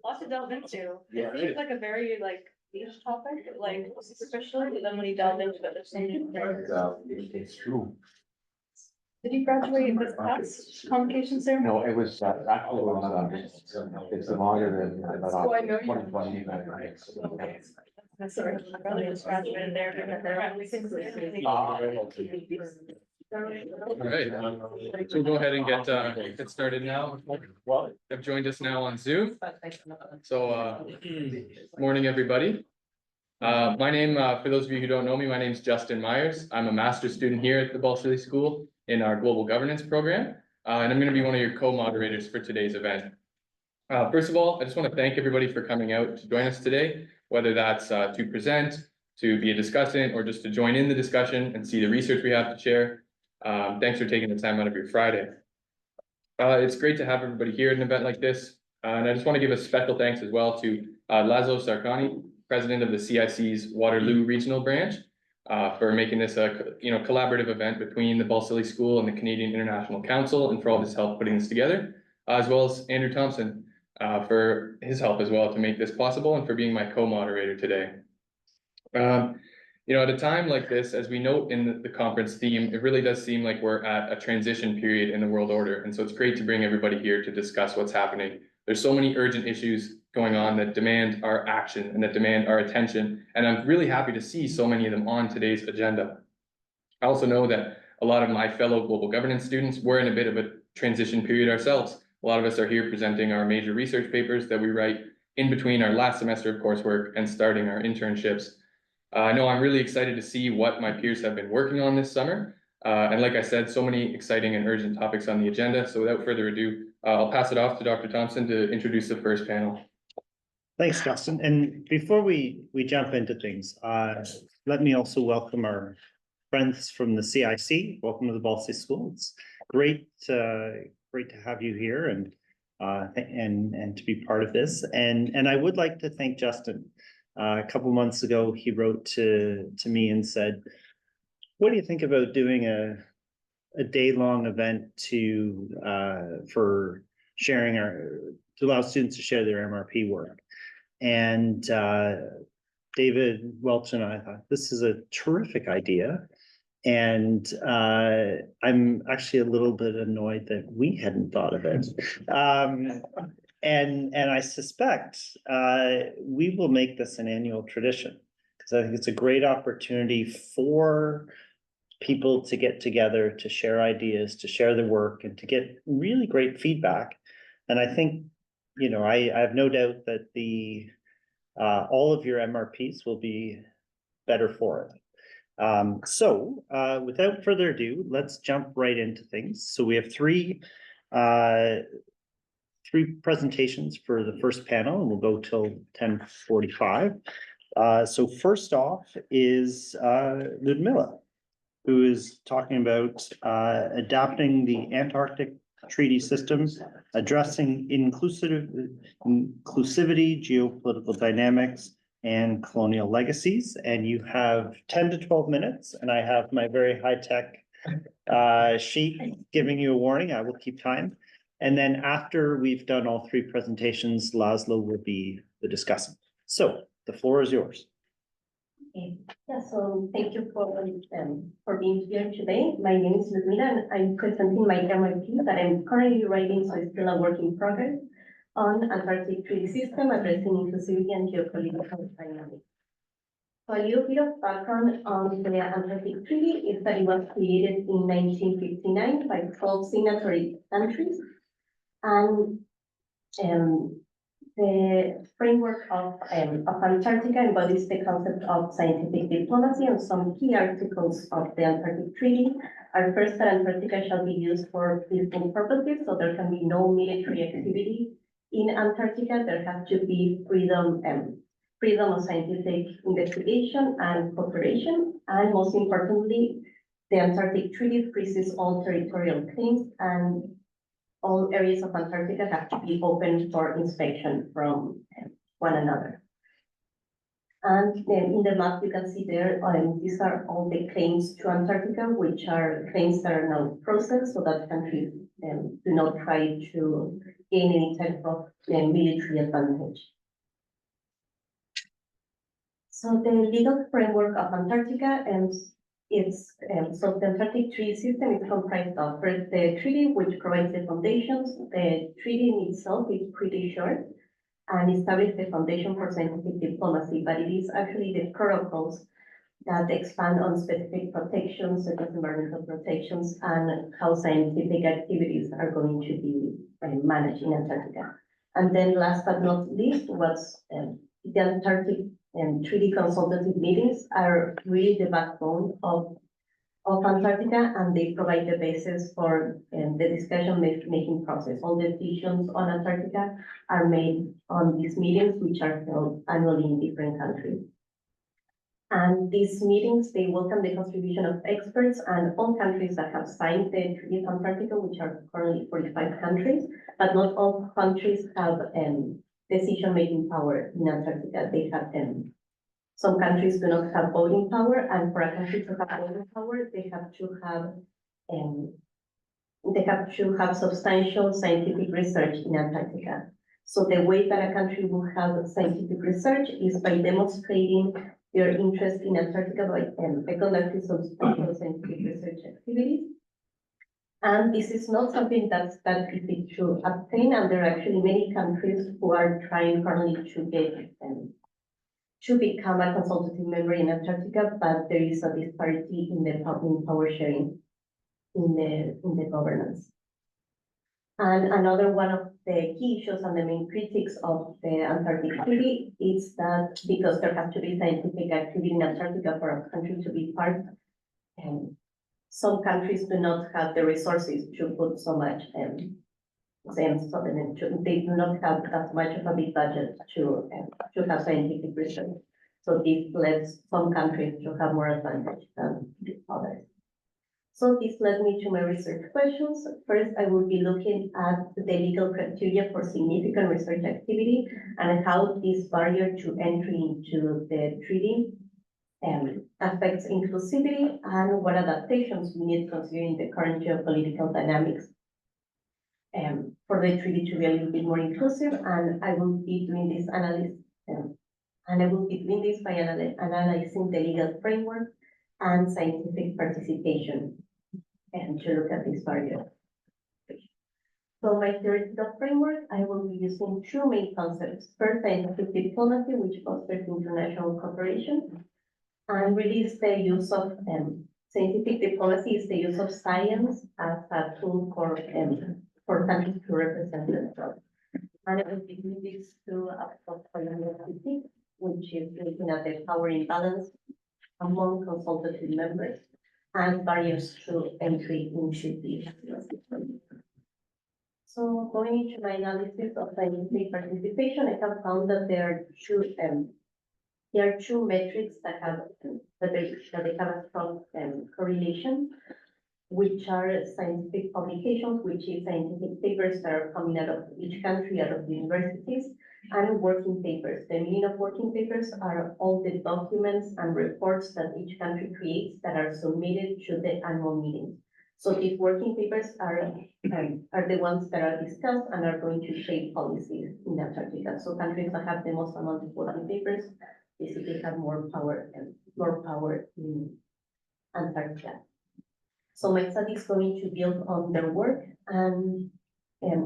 Lots to delve into. Yeah. It's like a very niche topic, especially, but then when you delve into it, there's so many things. It's true. Did you graduate with class convocation ceremony? No, it was, actually, it's longer than, Oh, I know you- 2020. Okay. That's sort of, my brother just graduated there, but they're only things. All right, so we'll go ahead and get started now. Well, have joined us now on Zoom. So, morning, everybody. My name, for those of you who don't know me, my name is Justin Myers. I'm a master's student here at the Balsillie School in our global governance program. And I'm going to be one of your co-moderators for today's event. First of all, I just want to thank everybody for coming out to join us today, whether that's to present, to be a discussant, or just to join in the discussion and see the research we have to share. Thanks for taking the time out of your Friday. It's great to have everybody here at an event like this. And I just want to give a special thanks as well to Laszlo Sarkani, president of the CIC's Waterloo Regional Branch, for making this a collaborative event between the Balsillie School and the Canadian International Council, and for all his help putting this together, as well as Andrew Thompson for his help as well to make this possible, and for being my co-moderator today. At a time like this, as we note in the conference theme, it really does seem like we're at a transition period in the world order. And so it's great to bring everybody here to discuss what's happening. There's so many urgent issues going on that demand our action and that demand our attention. And I'm really happy to see so many of them on today's agenda. I also know that a lot of my fellow global governance students, we're in a bit of a transition period ourselves. A lot of us are here presenting our major research papers that we write in between our last semester of coursework and starting our internships. I know I'm really excited to see what my peers have been working on this summer. And like I said, so many exciting and urgent topics on the agenda. So without further ado, I'll pass it off to Dr. Thompson to introduce the first panel. Thanks, Justin. And before we jump into things, let me also welcome our friends from the CIC. Welcome to the Balsillie School. It's great to have you here and to be part of this. And I would like to thank Justin. A couple months ago, he wrote to me and said, "What do you think about doing a day-long event for sharing to allow students to share their MRP work?" And David Welch and I thought, this is a terrific idea. And I'm actually a little bit annoyed that we hadn't thought of it. And I suspect we will make this an annual tradition, because I think it's a great opportunity for people to get together, to share ideas, to share their work, and to get really great feedback. And I think, I have no doubt that all of your MRPs will be better for it. So without further ado, let's jump right into things. So we have three presentations for the first panel, and we'll go till 10:45. So first off is Ludmilla, who is talking about adapting the Antarctic Treaty System, addressing inclusivity, geopolitical dynamics, and colonial legacies. And you have 10 to 12 minutes, and I have my very high-tech sheet giving you a warning. I will keep time. And then after we've done all three presentations, Laszlo will be the discussant. So the floor is yours. Okay. Yeah, so thank you for being here today. My name is Ludmilla, and I'm presenting my MRP that I'm currently writing, so it's still a work in progress, on Antarctic Treaty System addressing inclusivity and geopolitical dynamics. So a little bit of background on the Antarctic Treaty is that it was created in 1959 by 12 signatory countries. And the framework of Antarctica embodies the concept of scientific diplomacy, and some key articles of the Antarctic Treaty are: first, that Antarctica shall be used for peaceful purposes, so there can be no military activity in Antarctica. There has to be freedom of scientific investigation and cooperation, and most importantly, the Antarctic Treaty freezes all territorial claims, and all areas of Antarctica have to be open for inspection from one another. And then in the map, you can see there, these are all the claims to Antarctica, which are claims that are now processed, so that countries do not try to gain any type of military advantage. So the legal framework of Antarctica and its so the Antarctic Treaty System is comprised of first the treaty, which provides the foundations. The treaty in itself is pretty short and establishes the foundation for scientific diplomacy, but it is actually the protocols that expand on specific protections such as environmental protections and how scientific activities are going to be managed in Antarctica. And then last but not least was the Antarctic treaty consultative meetings are really the backbone of Antarctica, and they provide the basis for the making process. All the decisions on Antarctica are made on these meetings, which are held annually in different countries. And these meetings, they welcome the contribution of experts and all countries that have signed the Treaty of Antarctica, which are currently 45 countries, but not all countries have decision-making power in Antarctica. They have some countries do not have voting power, and for a country to have voting power, they have to have substantial scientific research in Antarctica. So the way that a country will have scientific research is by demonstrating their interest in Antarctica by conducting substantial scientific research activities. And this is not something that's that easy to obtain, and there are actually many countries who are trying currently to get to become a consultative member in Antarctica, but there is a disparity in the power sharing in the governance. And another one of the key issues and the main critics of the Antarctic Treaty is that because there has to be scientific activity in Antarctica for a country to be part, and some countries do not have the resources to put so much they do not have that much of a big budget to have scientific research. So this lets some countries to have more advantage than others. So this led me to my research questions. First, I will be looking at the legal criteria for significant research activity and how this barrier to entry into the treaty affects inclusivity and what adaptations we need considering the current geopolitical dynamics for the treaty to be a little bit more inclusive. And I will be doing this analysis and I will be doing this by analyzing the legal framework and scientific participation and to look at this barrier. So my theoretical framework, I will be using two main concepts. First, scientific diplomacy, which fosters international cooperation, and really is the use of scientific diplomacy is the use of science as a tool for countries to represent themselves. And I will be doing this through a portfolio critique, which is looking at the power imbalance among consultative members and barriers to entry into the system. So going into my analysis of scientific participation, I have found that there are two metrics that they have a strong correlation, which are scientific publications, which is scientific papers that are coming out of each country, out of the universities, and working papers. The meaning of working papers are all the documents and reports that each country creates that are submitted to the annual meeting. So these working papers are the ones that are discussed and are going to shape policies in Antarctica. So countries that have the most amount of working papers basically have more power in Antarctica. So my study is going to build on their work and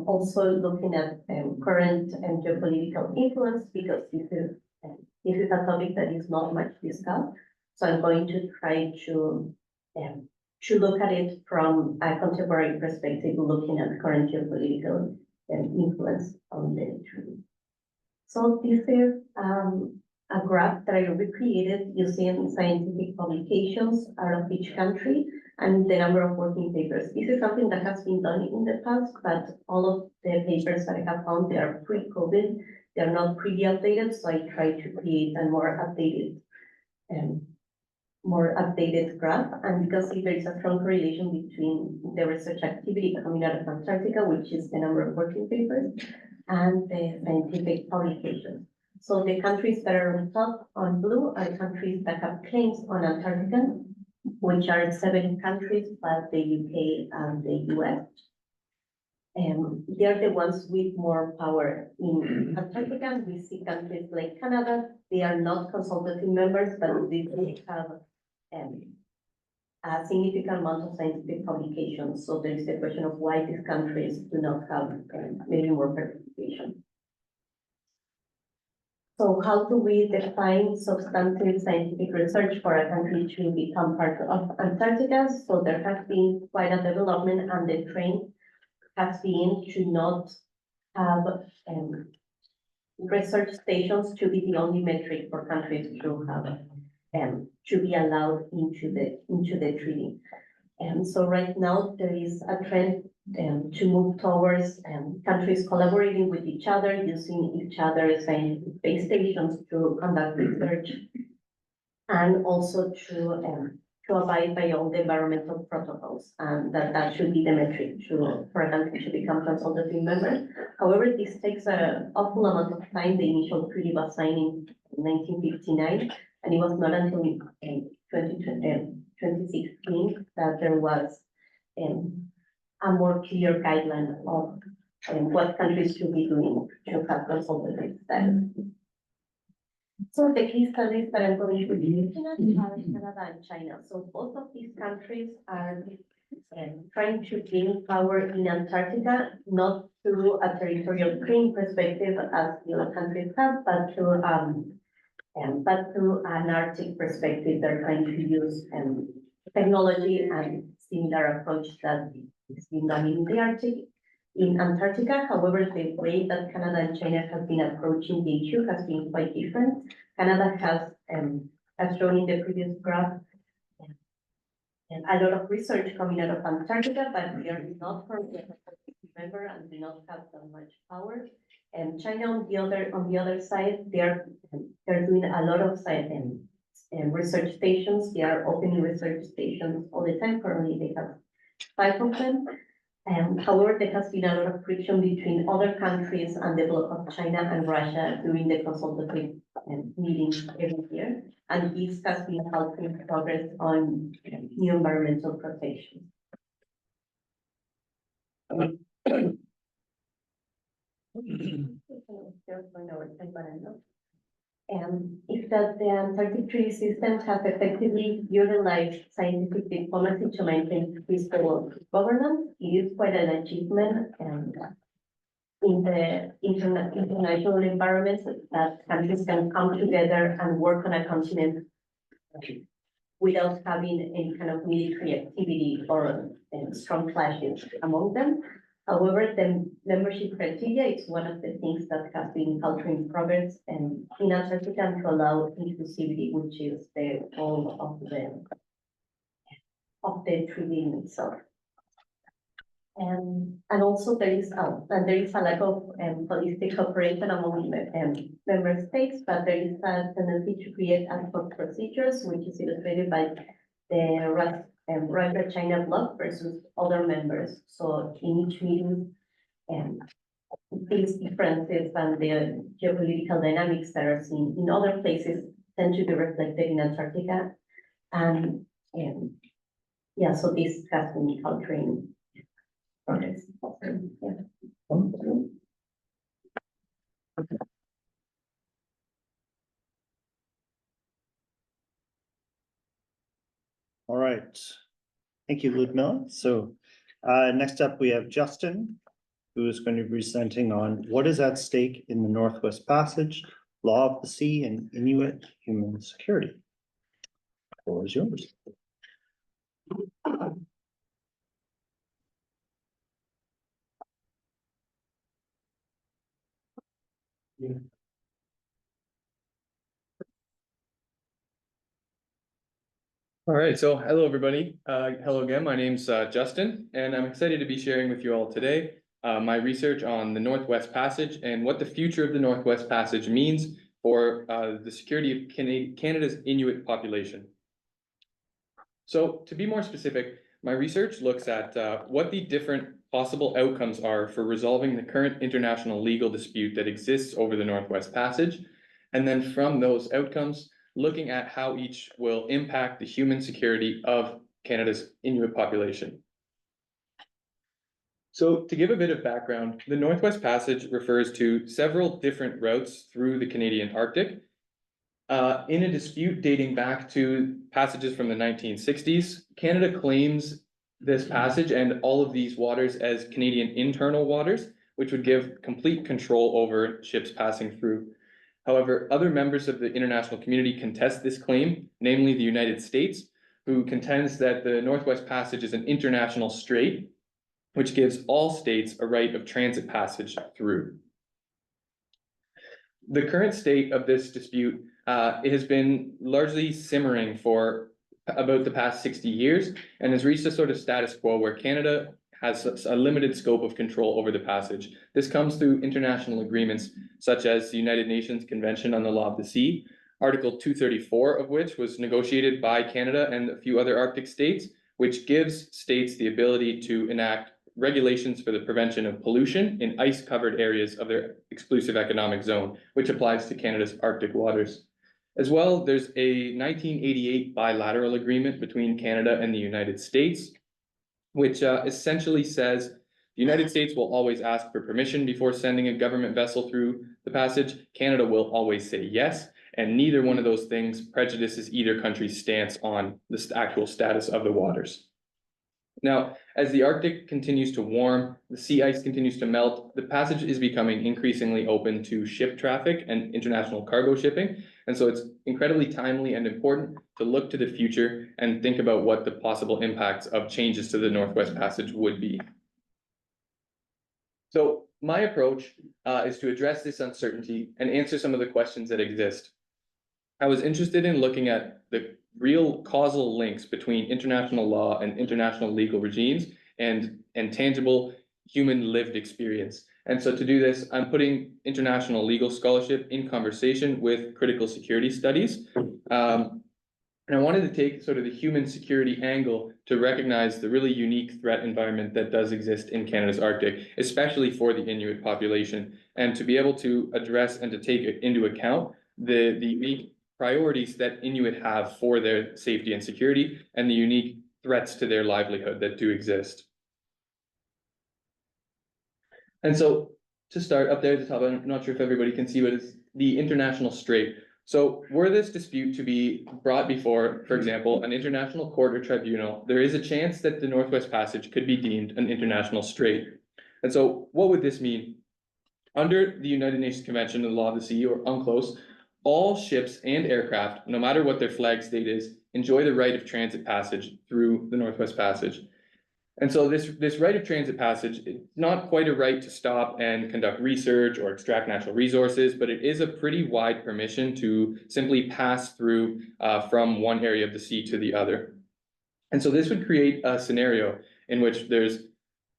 also looking at current and geopolitical influence, because this is a topic that is not much discussed. So I'm going to try to look at it from a contemporary perspective, looking at current geopolitical influence on the treaty. So this is a graph that I recreated using scientific publications out of each country and the number of working papers. This is something that has been done in the past, but all of the papers that I have found, they are pre-COVID, they are not pre-updated, so I tried to create a more updated graph. And because there is a strong correlation between the research activity coming out of Antarctica, which is the number of working papers, and the scientific publications. So the countries that are on top on blue are countries that have claims on Antarctica, which are 7 countries, plus the UK and the US. they are the ones with more power in Antarctica. We see countries like Canada, they are not consultative members, but they do have a significant amount of scientific publications. So there is the question of why these countries do not have maybe more participation. So how do we define substantive scientific research for a country to become part of Antarctica? So there has been quite a development, and the trend has been to not have research stations to be the only metric for countries to have to be allowed into the treaty. And so right now there is a trend to move towards countries collaborating with each other, using each other's scientific base stations to conduct research, and also to abide by all the environmental protocols, and that should be the metric for a country to become consultative member. However, this takes an awful amount of time. The initial treaty was signed in 1959, and it was not until 2016 that there was a more clear guideline of what countries should be doing to have consultative status. So the key studies that I'm going to be looking at are Canada and China. So both of these countries are trying to gain power in Antarctica, not through a territorial claim perspective as the other countries have, but through an Arctic perspective. They're trying to use technology and similar approach that is being done in the Arctic, in Antarctica. However, the way that Canada and China have been approaching the issue has been quite different. Canada has, as shown in the previous graph, a lot of research coming out of Antarctica, but they are not currently a member and do not have that much power. And China, on the other side, they're doing a lot of research stations. They are opening research stations all the time. Currently, they have 5 of them. However, there has been a lot of friction between other countries and the bloc of China and Russia during the consultative meetings every year. And this has been halting progress on new environmental protection. If that the Antarctic treaty system has effectively utilized scientific diplomacy to maintain peaceful governance, it is quite an achievement in the international environment that countries can come together and work on a continent without having any kind of military activity or strong clashes among them. However, the membership criteria is one of the things that has been altering progress in Antarctica to allow inclusivity, which is the goal of the treaty itself. And also there is a lack of holistic cooperation among member states, but there is a tendency to create ad hoc procedures, which is illustrated by the Russia-China bloc versus other members. So in each meeting, these differences and the geopolitical dynamics that are seen in other places tend to be reflected in Antarctica. And yeah, so this has been altering progress. Yeah. All right. Thank you, Ludmila. So next up, we have Justin, who is going to be presenting on what is at stake in the Northwest Passage, law of the sea, and Inuit human security. The floor is yours. All right, so hello, everybody. Hello again, my name's Justin, and I'm excited to be sharing with you all today my research on the Northwest Passage and what the future of the Northwest Passage means for the security of Canada's Inuit population. So to be more specific, my research looks at what the different possible outcomes are for resolving the current international legal dispute that exists over the Northwest Passage, and then from those outcomes, looking at how each will impact the human security of Canada's Inuit population. So to give a bit of background, the Northwest Passage refers to several different routes through the Canadian Arctic. In a dispute dating back to passages from the 1960s, Canada claims this passage and all of these waters as Canadian internal waters, which would give complete control over ships passing through. However, other members of the international community contest this claim, namely the United States, who contends that the Northwest Passage is an international strait, which gives all states a right of transit passage through. The current state of this dispute it has been largely simmering for about the past 60 years and has reached a sort of status quo where Canada has a limited scope of control over the passage. This comes through international agreements such as the United Nations Convention on the Law of the Sea, Article 234 of which was negotiated by Canada and a few other Arctic states, which gives states the ability to enact regulations for the prevention of pollution in ice-covered areas of their exclusive economic zone, which applies to Canada's Arctic waters. As well, there's a 1988 bilateral agreement between Canada and the United States, which essentially says the United States will always ask for permission before sending a government vessel through the passage. Canada will always say yes, and neither one of those things prejudices either country's stance on the actual status of the waters. Now, as the Arctic continues to warm, the sea ice continues to melt, the passage is becoming increasingly open to ship traffic and international cargo shipping. And so it's incredibly timely and important to look to the future and think about what the possible impacts of changes to the Northwest Passage would be. So my approach is to address this uncertainty and answer some of the questions that exist. I was interested in looking at the real causal links between international law and international legal regimes and tangible human lived experience. And so to do this, I'm putting international legal scholarship in conversation with critical security studies. And I wanted to take sort of the human security angle to recognize the really unique threat environment that does exist in Canada's Arctic, especially for the Inuit population, and to be able to address and to take into account the unique priorities that Inuit have for their safety and security and the unique threats to their livelihood that do exist. And so to start up there at the top, I'm not sure if everybody can see, but it's the international strait. So were this dispute to be brought before, for example, an international court or tribunal, there is a chance that the Northwest Passage could be deemed an international strait. And so what would this mean? Under the United Nations Convention on the Law of the Sea, or UNCLOS, all ships and aircraft, no matter what their flag state is, enjoy the right of transit passage through the Northwest Passage. And so this right of transit passage, it's not quite a right to stop and conduct research or extract natural resources, but it is a pretty wide permission to simply pass through from one area of the sea to the other. And so this would create a scenario in which there's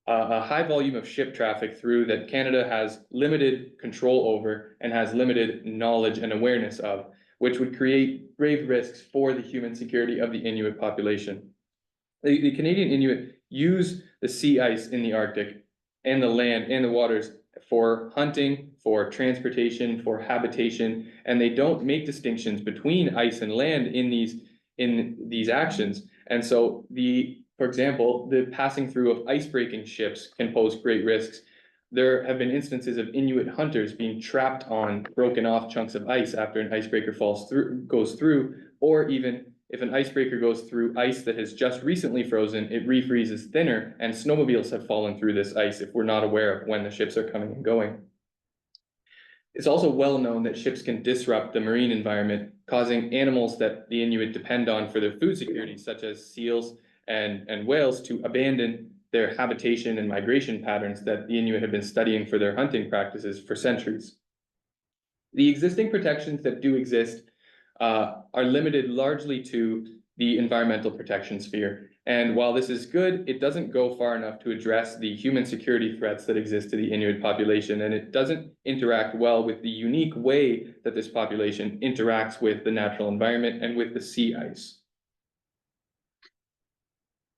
a high volume of ship traffic through that Canada has limited control over and has limited knowledge and awareness of, which would create grave risks for the human security of the Inuit population. The Canadian Inuit use the sea ice in the Arctic and the land and the waters for hunting, for transportation, for habitation, and they don't make distinctions between ice and land in these actions. And so for example, the passing through of ice-breaking ships can pose great risks. There have been instances of Inuit hunters being trapped on broken off chunks of ice after an icebreaker goes through, or even if an icebreaker goes through ice that has just recently frozen, it refreezes thinner, and snowmobiles have fallen through this ice if we're not aware of when the ships are coming and going. It's also well known that ships can disrupt the marine environment, causing animals that the Inuit depend on for their food security, such as seals and whales, to abandon their habitation and migration patterns that the Inuit have been studying for their hunting practices for centuries. The existing protections that do exist are limited largely to the environmental protection sphere. And while this is good, it doesn't go far enough to address the human security threats that exist to the Inuit population, and it doesn't interact well with the unique way that this population interacts with the natural environment and with the sea ice.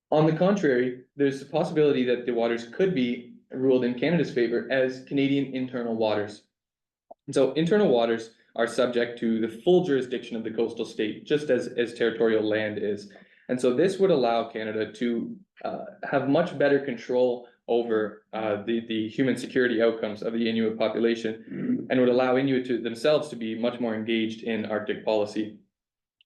On the contrary, there's the possibility that the waters could be ruled in Canada's favor as Canadian internal waters. And so internal waters are subject to the full jurisdiction of the coastal state, just as territorial land is. And so this would allow Canada to have much better control over the human security outcomes of the Inuit population, and would allow Inuit to themselves to be much more engaged in Arctic policy.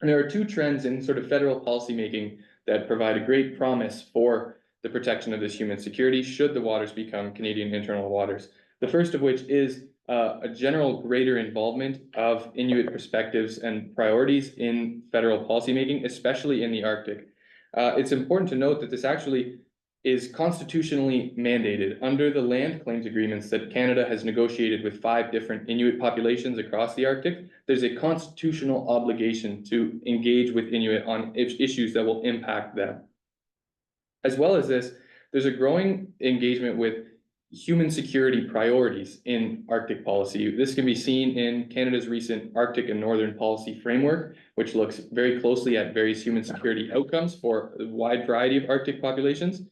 And there are two trends in sort of federal policymaking that provide a great promise for the protection of this human security should the waters become Canadian internal waters. The first of which is a general greater involvement of Inuit perspectives and priorities in federal policymaking, especially in the Arctic. It's important to note that this actually is constitutionally mandated under the land claims agreements that Canada has negotiated with 5 different Inuit populations across the Arctic. There's a constitutional obligation to engage with Inuit on issues that will impact them. As well as this, there's a growing engagement with human security priorities in Arctic policy. This can be seen in Canada's recent Arctic and Northern Policy Framework, which looks very closely at various human security outcomes for a wide variety of Arctic populations.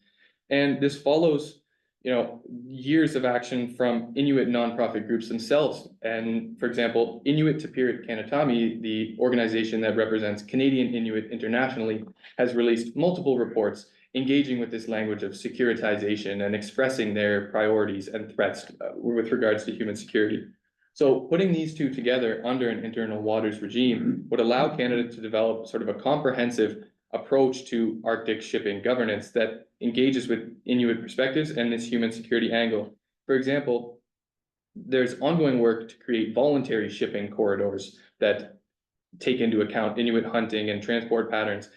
And this follows, years of action from Inuit nonprofit groups themselves. And for example, Inuit Tapir Kanatami, the organization that represents Canadian Inuit internationally, has released multiple reports engaging with this language of securitization and expressing their priorities and threats with regards to human security. So putting these two together under an internal waters regime would allow Canada to develop sort of a comprehensive approach to Arctic shipping governance that engages with Inuit perspectives and this human security angle. For example, there's ongoing work to create voluntary shipping corridors that take into account Inuit hunting and transport patterns.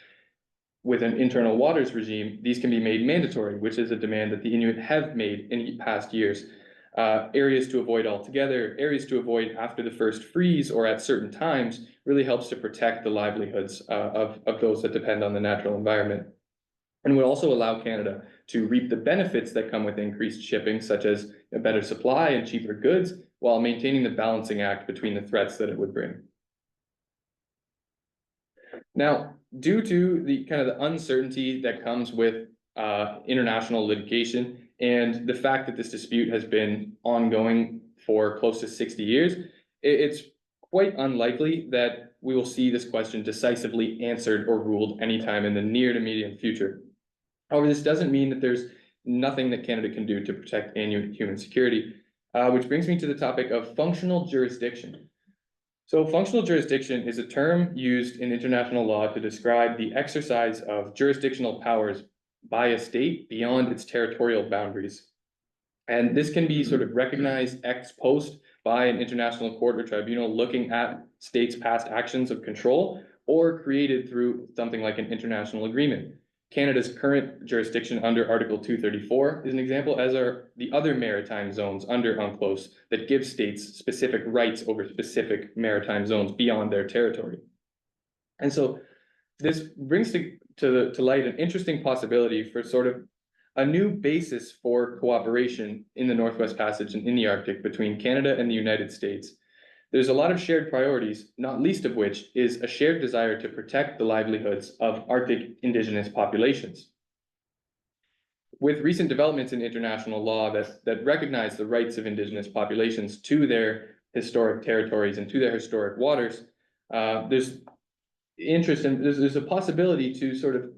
With an internal waters regime, these can be made mandatory, which is a demand that the Inuit have made in past years. Areas to avoid altogether, areas to avoid after the first freeze or at certain times really helps to protect the livelihoods of those that depend on the natural environment. And would also allow Canada to reap the benefits that come with increased shipping, such as a better supply and cheaper goods, while maintaining the balancing act between the threats that it would bring. Now, due to the kind of the uncertainty that comes with international litigation and the fact that this dispute has been ongoing for close to 60 years, it's quite unlikely that we will see this question decisively answered or ruled anytime in the near to medium future. However, this doesn't mean that there's nothing that Canada can do to protect Inuit human security, which brings me to the topic of functional jurisdiction. So functional jurisdiction is a term used in international law to describe the exercise of jurisdictional powers by a state beyond its territorial boundaries. And this can be sort of recognized ex post by an international court or tribunal looking at states' past actions of control, or created through something like an international agreement. Canada's current jurisdiction under Article 234 is an example, as are the other maritime zones under UNCLOS that give states specific rights over specific maritime zones beyond their territory. And so this brings to light an interesting possibility for sort of a new basis for cooperation in the Northwest Passage and in the Arctic between Canada and the United States. There's a lot of shared priorities, not least of which is a shared desire to protect the livelihoods of Arctic Indigenous populations. With recent developments in international law that recognize the rights of Indigenous populations to their historic territories and to their historic waters, there's interest in, there's a possibility to sort of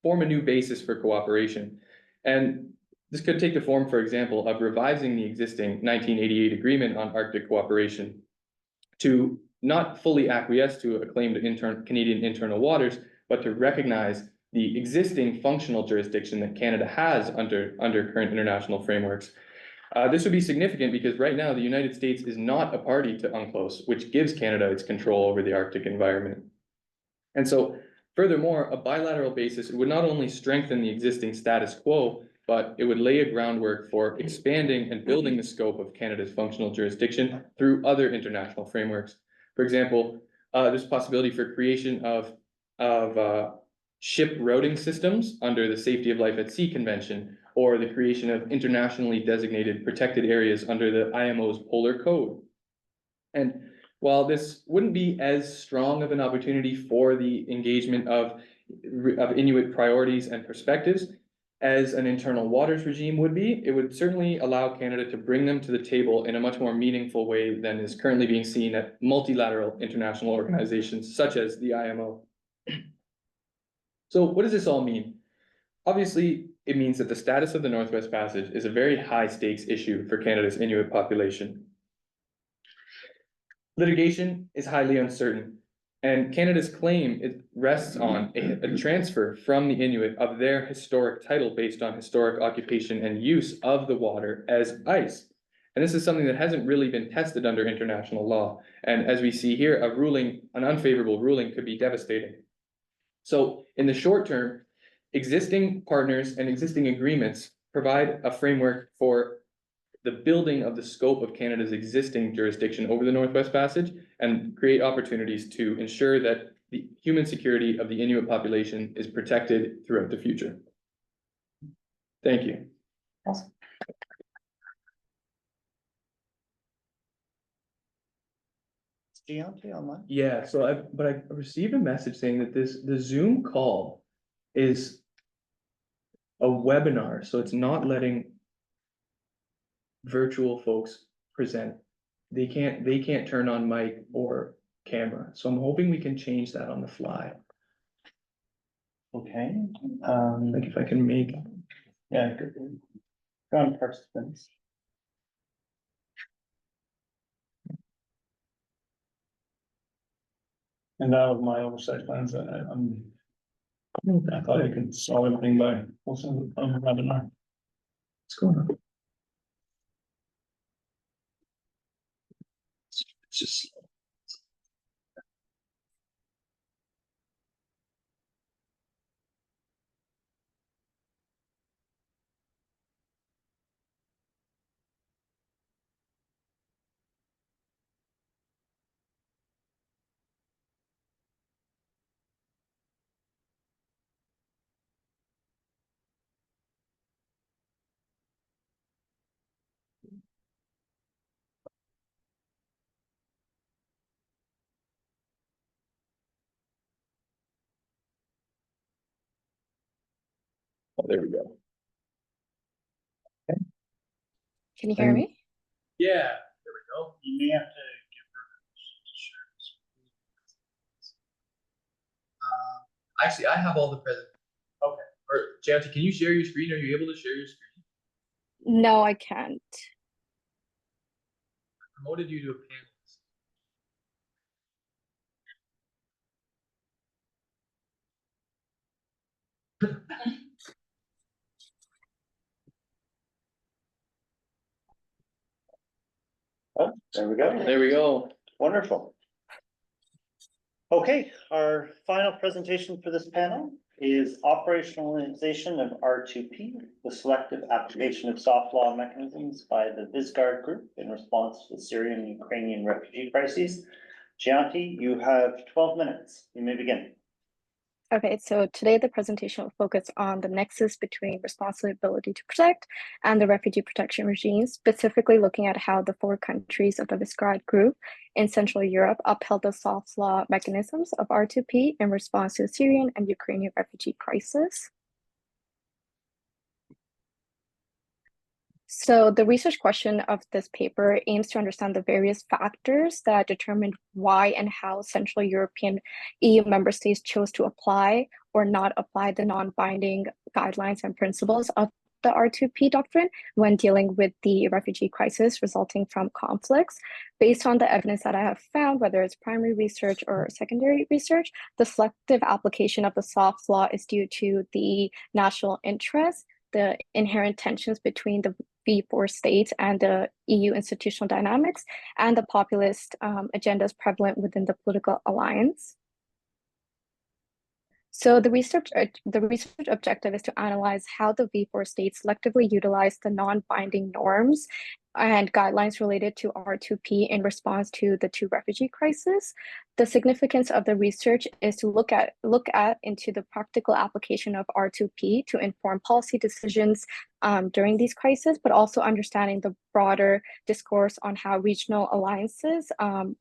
form a new basis for cooperation. And this could take the form, for example, of revising the existing 1988 Agreement on Arctic Cooperation to not fully acquiesce to a claim to Canadian internal waters, but to recognize the existing functional jurisdiction that Canada has under current international frameworks. This would be significant because right now the United States is not a party to UNCLOS, which gives Canada its control over the Arctic environment. And so furthermore, a bilateral basis would not only strengthen the existing status quo, but it would lay a groundwork for expanding and building the scope of Canada's functional jurisdiction through other international frameworks. For example, there's possibility for creation of ship routing systems under the Safety of Life at Sea Convention, or the creation of internationally designated protected areas under the IMO's Polar Code. And while this wouldn't be as strong of an opportunity for the engagement of Inuit priorities and perspectives as an internal waters regime would be, it would certainly allow Canada to bring them to the table in a much more meaningful way than is currently being seen at multilateral international organizations such as the IMO. So what does this all mean? Obviously, it means that the status of the Northwest Passage is a very high stakes issue for Canada's Inuit population. Litigation is highly uncertain, and Canada's claim rests on a transfer from the Inuit of their historic title based on historic occupation and use of the water as ice. And this is something that hasn't really been tested under international law. And as we see here, an unfavorable ruling could be devastating. So in the short term, existing partners and existing agreements provide a framework for the building of the scope of Canada's existing jurisdiction over the Northwest Passage and create opportunities to ensure that the human security of the Inuit population is protected throughout the future. Thank you. Awesome. Is Gianti online? Yeah, so I received a message saying that the Zoom call is a webinar, so it's not letting virtual folks present. They can't turn on mic or camera, so I'm hoping we can change that on the fly. Okay, Like if I can make, yeah, good. Go on participants. And that was my oversight plans. I thought I could solve everything by posting on the webinar. what's going on? It's just. Oh, there we go. Can you hear me? Yeah, there we go. You may have to give her permission to share this. Actually, I have all the present. Okay. Or Janty, can you share your screen? Are you able to share your screen? No, I can't. I promoted you to a panelist. Oh, there we go. There we go. Wonderful. Okay, our final presentation for this panel is operationalization of R2P, the selective application of soft law mechanisms by the Vizgard Group in response to the Syrian and Ukrainian refugee crises. Gianti, you have 12 minutes. You may begin. Okay, so today the presentation will focus on the nexus between responsibility to protect and the refugee protection regime, specifically looking at how the 4 countries of the Visegrad Group in Central Europe upheld the soft law mechanisms of R2P in response to the Syrian and Ukrainian refugee crisis. So the research question of this paper aims to understand the various factors that determined why and how Central European EU member states chose to apply or not apply the non-binding guidelines and principles of the R2P doctrine when dealing with the refugee crisis resulting from conflicts. Based on the evidence that I have found, whether it's primary research or secondary research, the selective application of the soft law is due to the national interest, the inherent tensions between the V4 states and the EU institutional dynamics, and the populist agendas prevalent within the political alliance. So the research objective is to analyze how the V4 states selectively utilize the non-binding norms and guidelines related to R2P in response to the 2 refugee crises. The significance of the research is to look into the practical application of R2P to inform policy decisions during these crises, but also understanding the broader discourse on how regional alliances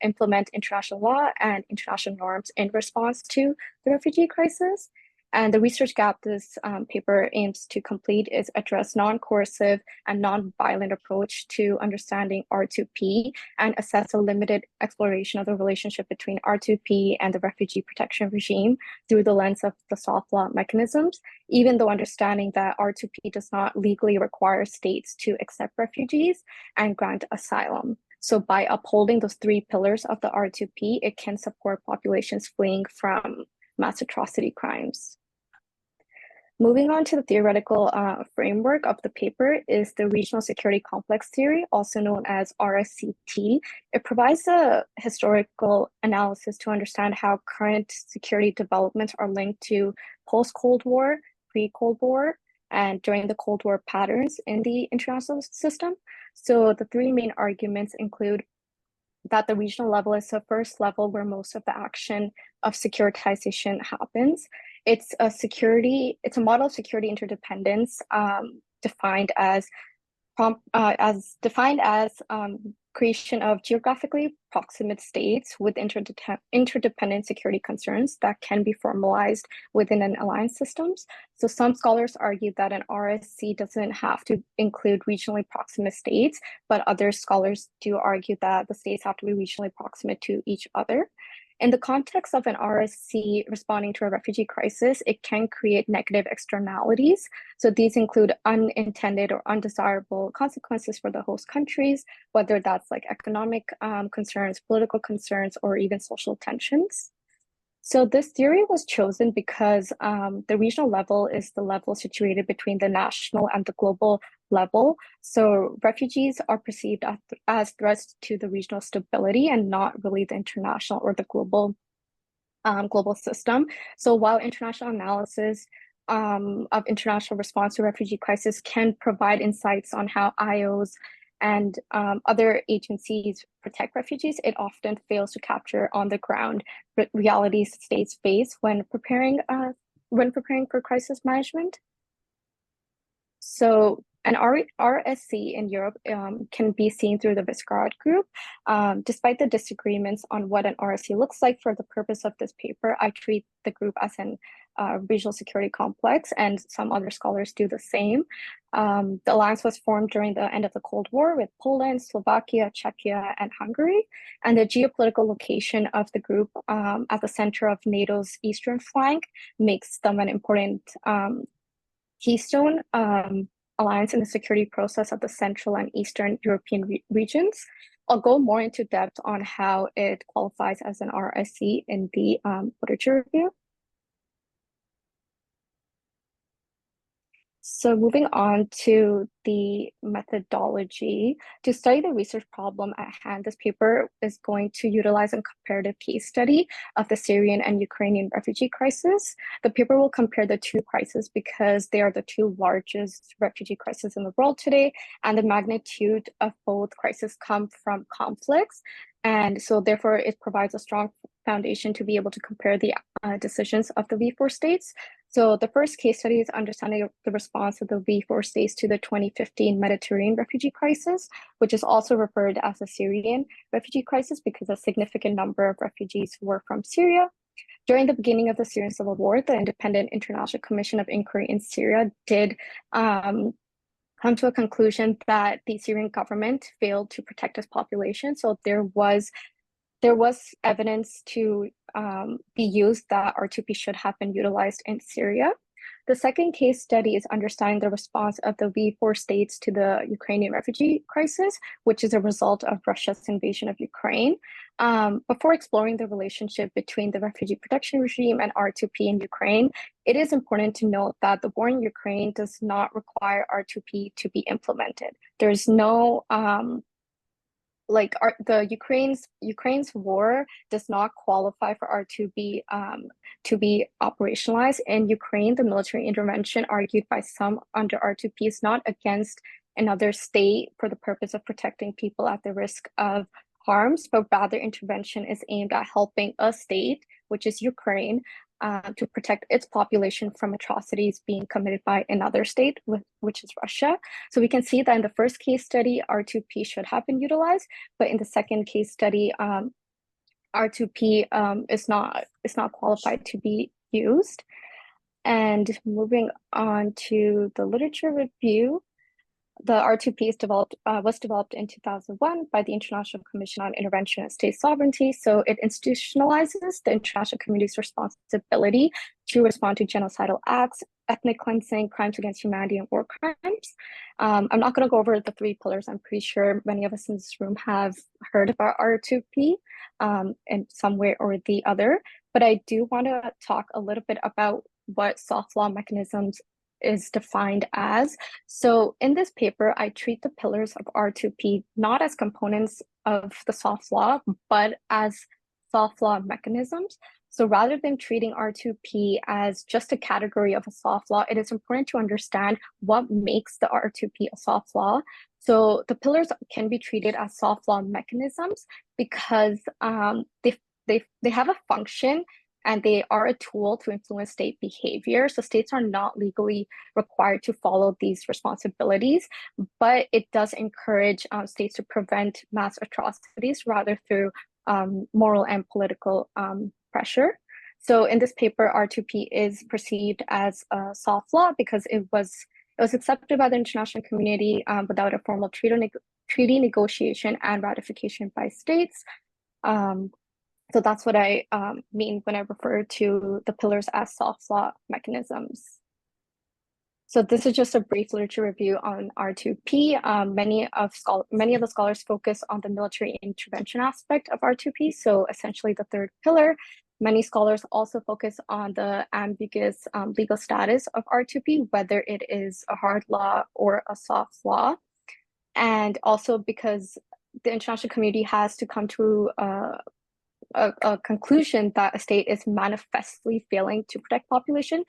implement international law and international norms in response to the refugee crisis. And the research gap this paper aims to complete is address non-coercive and non-violent approach to understanding R2P and assess a limited exploration of the relationship between R2P and the refugee protection regime through the lens of the soft law mechanisms, even though understanding that R2P does not legally require states to accept refugees and grant asylum. So by upholding those three pillars of the R2P, it can support populations fleeing from mass atrocity crimes. Moving on to the theoretical framework of the paper is the regional security complex theory, also known as RSCT. It provides a historical analysis to understand how current security developments are linked to post-Cold War, pre-Cold War, and during the Cold War patterns in the international system. So the three main arguments include that the regional level is the first level where most of the action of securitization happens. It's a model of security interdependence defined as creation of geographically proximate states with interdependent security concerns that can be formalized within an alliance systems. So some scholars argue that an RSC doesn't have to include regionally proximate states, but other scholars do argue that the states have to be regionally proximate to each other. In the context of an RSC responding to a refugee crisis, it can create negative externalities. So these include unintended or undesirable consequences for the host countries, whether that's like economic concerns, political concerns, or even social tensions. So this theory was chosen because the regional level is the level situated between the national and the global level. So refugees are perceived as threats to the regional stability and not really the international or the global system. So while international analysis of international response to refugee crisis can provide insights on how IOs and other agencies protect refugees, it often fails to capture on the ground realities states face when preparing for crisis management. So an RSC in Europe can be seen through the Viscarad group. Despite the disagreements on what an RSC looks like, for the purpose of this paper, I treat the group as an regional security complex, and some other scholars do the same. The alliance was formed during the end of the Cold War with Poland, Slovakia, Czechia, and Hungary. And the geopolitical location of the group at the center of NATO's eastern flank makes them an important keystone alliance in the security process of the Central and Eastern European regions. I'll go more into depth on how it qualifies as an RSC in the literature review. So moving on to the methodology, to study the research problem at hand, this paper is going to utilize a comparative case study of the Syrian and Ukrainian refugee crisis. The paper will compare the two crises because they are the two largest refugee crises in the world today, and the magnitude of both crises come from conflicts. And so therefore it provides a strong foundation to be able to compare the decisions of the V4 states. So the first case study is understanding the response of the V4 states to the 2015 Mediterranean refugee crisis, which is also referred as the Syrian refugee crisis because a significant number of refugees were from Syria. During the beginning of the Syrian civil war, the Independent International Commission of Inquiry in Syria did come to a conclusion that the Syrian government failed to protect its population. So there was evidence to be used that R2P should have been utilized in Syria. The second case study is understanding the response of the V4 states to the Ukrainian refugee crisis, which is a result of Russia's invasion of Ukraine. Before exploring the relationship between the refugee protection regime and R2P in Ukraine, it is important to note that the war in Ukraine does not require R2P to be implemented. There's no Ukraine's war does not qualify for R2P to be operationalized. In Ukraine, the military intervention argued by some under R2P is not against another state for the purpose of protecting people at the risk of harms, but rather intervention is aimed at helping a state, which is Ukraine, to protect its population from atrocities being committed by another state, which is Russia. So we can see that in the first case study, R2P should have been utilized, but in the second case study, R2P is not qualified to be used. And moving on to the literature review, the R2P was developed in 2001 by the International Commission on Intervention and State Sovereignty. So it institutionalizes the international community's responsibility to respond to genocidal acts, ethnic cleansing, crimes against humanity, and war crimes. I'm not going to go over the 3 pillars. I'm pretty sure many of us in this room have heard about R2P in some way or the other. But I do want to talk a little bit about what soft law mechanisms is defined as. So in this paper, I treat the pillars of R2P not as components of the soft law, but as soft law mechanisms. So rather than treating R2P as just a category of a soft law, it is important to understand what makes the R2P a soft law. So the pillars can be treated as soft law mechanisms because they have a function and they are a tool to influence state behavior. So states are not legally required to follow these responsibilities, but it does encourage states to prevent mass atrocities rather through moral and political pressure. So in this paper, R2P is perceived as a soft law because it was accepted by the international community without a formal treaty negotiation and ratification by states. So that's what I mean when I refer to the pillars as soft law mechanisms. So this is just a brief literature review on R2P. Many of the scholars focus on the military intervention aspect of R2P, so essentially the 3rd pillar. Many scholars also focus on the ambiguous legal status of R2P, whether it is a hard law or a soft law. And also because the international community has to come to a conclusion that a state is manifestly failing to protect populations,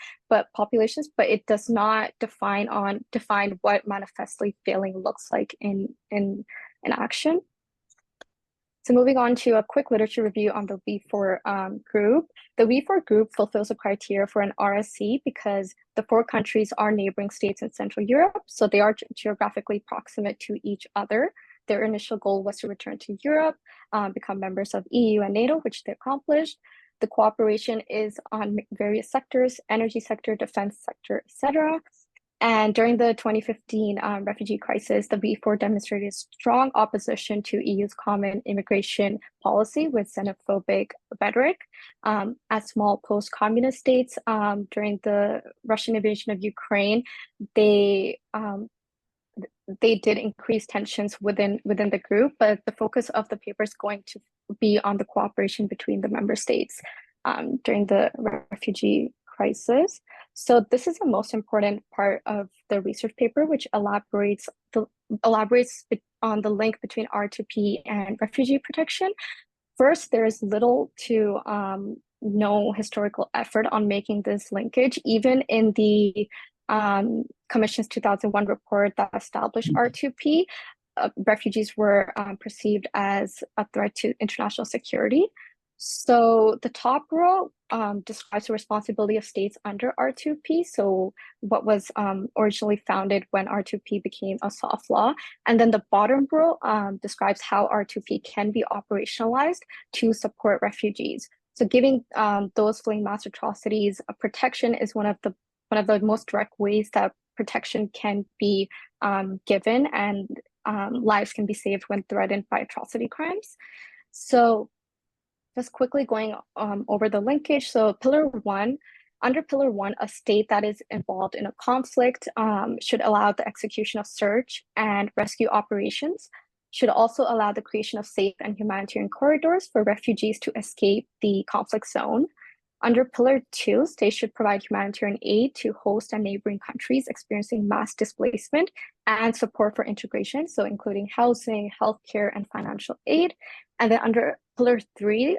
but it does not define what manifestly failing looks like in action. So moving on to a quick literature review on the V4 group. The V4 group fulfills the criteria for an RSC because the 4 countries are neighboring states in Central Europe, so they are geographically proximate to each other. Their initial goal was to return to Europe, become members of EU and NATO, which they accomplished. The cooperation is on various sectors, energy sector, defense sector, etc. And during the 2015 refugee crisis, the V4 demonstrated strong opposition to EU's common immigration policy with xenophobic rhetoric. As small post-communist states, during the Russian invasion of Ukraine, they did increase tensions within the group, but the focus of the paper is going to be on the cooperation between the member states during the refugee crisis. So this is the most important part of the research paper, which elaborates on the link between R2P and refugee protection. First, there is little to no historical effort on making this linkage, even in the Commission's 2001 report that established R2P. Refugees were perceived as a threat to international security. So the top row describes the responsibility of states under R2P, so what was originally founded when R2P became a soft law. And then the bottom row describes how R2P can be operationalized to support refugees. So giving those fleeing mass atrocities protection is one of the most direct ways that protection can be given and lives can be saved when threatened by atrocity crimes. So just quickly going over the linkage. So under Pillar 1, a state that is involved in a conflict should allow the execution of search and rescue operations, should also allow the creation of safe and humanitarian corridors for refugees to escape the conflict zone. Under Pillar 2, states should provide humanitarian aid to host and neighboring countries experiencing mass displacement and support for integration, so including housing, healthcare, and financial aid. And then under Pillar 3,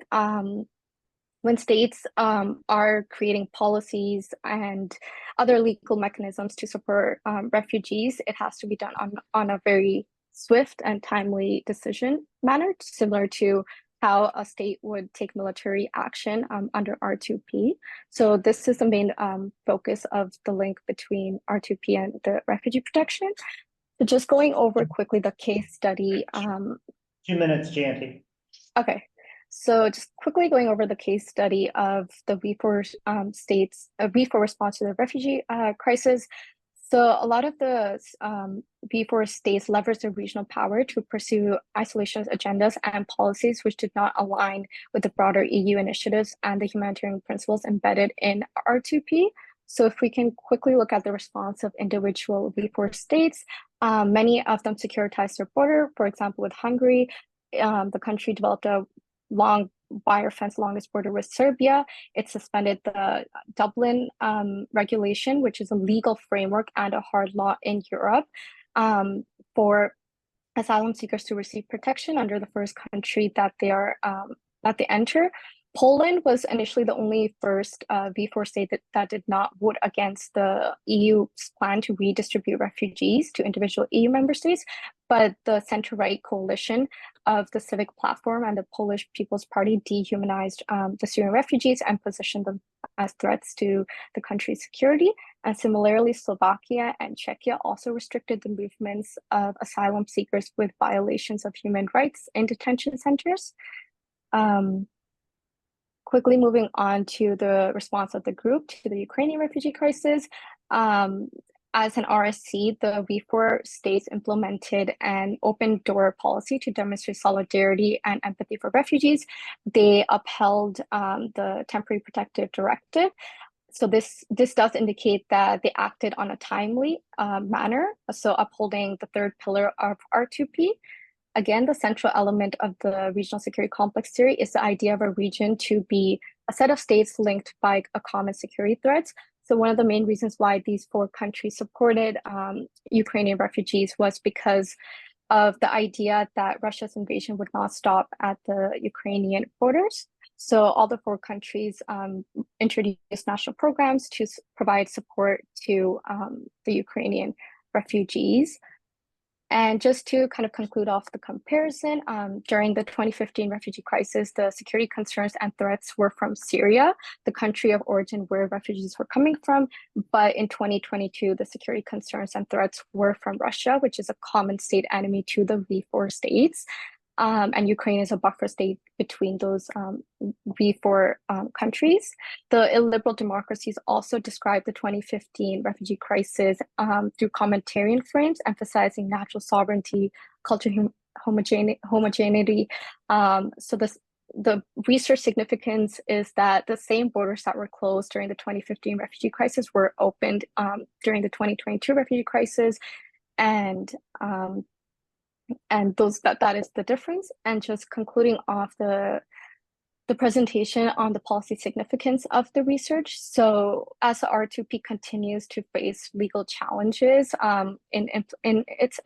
when states are creating policies and other legal mechanisms to support refugees, it has to be done on a very swift and timely decision manner, similar to how a state would take military action under R2P. So this is the main focus of the link between R2P and the refugee protection. So just going over quickly the case study. 2 minutes, Janty. Okay, So just quickly going over the case study of the V4 states, V4 response to the refugee crisis. So a lot of the V4 states leveraged their regional power to pursue isolationist agendas and policies which did not align with the broader EU initiatives and the humanitarian principles embedded in R2P. So if we can quickly look at the response of individual V4 states, many of them securitized their border. For example, with Hungary, the country developed a long wire fence along its border with Serbia. It suspended the Dublin regulation, which is a legal framework and a hard law in Europe for asylum seekers to receive protection under the first country that they enter. Poland was initially the only first V4 state that did not vote against the EU's plan to redistribute refugees to individual EU member states, but the center-right coalition of the Civic Platform and the Polish People's Party dehumanized the Syrian refugees and positioned them as threats to the country's security. And similarly, Slovakia and Czechia also restricted the movements of asylum seekers with violations of human rights in detention centers. Quickly moving on to the response of the group to the Ukrainian refugee crisis. As an RSC, the V4 states implemented an open door policy to demonstrate solidarity and empathy for refugees. They upheld the temporary protective directive. So this does indicate that they acted on a timely manner, so upholding the third pillar of R2P. Again, the central element of the regional security complex theory is the idea of a region to be a set of states linked by a common security threats. So one of the main reasons why these 4 countries supported Ukrainian refugees was because of the idea that Russia's invasion would not stop at the Ukrainian borders. So all the 4 countries introduced national programs to provide support to the Ukrainian refugees. And just to kind of conclude off the comparison, during the 2015 refugee crisis, the security concerns and threats were from Syria, the country of origin where refugees were coming from. But in 2022, the security concerns and threats were from Russia, which is a common state enemy to the V4 states. And Ukraine is a buffer state between those V4 countries. The illiberal democracies also described the 2015 refugee crisis through communitarian frames, emphasizing natural sovereignty, cultural homogeneity. So the research significance is that the same borders that were closed during the 2015 refugee crisis were opened during the 2022 refugee crisis. And that is the difference. And just concluding off the presentation on the policy significance of the research. So as the R2P continues to face legal challenges in its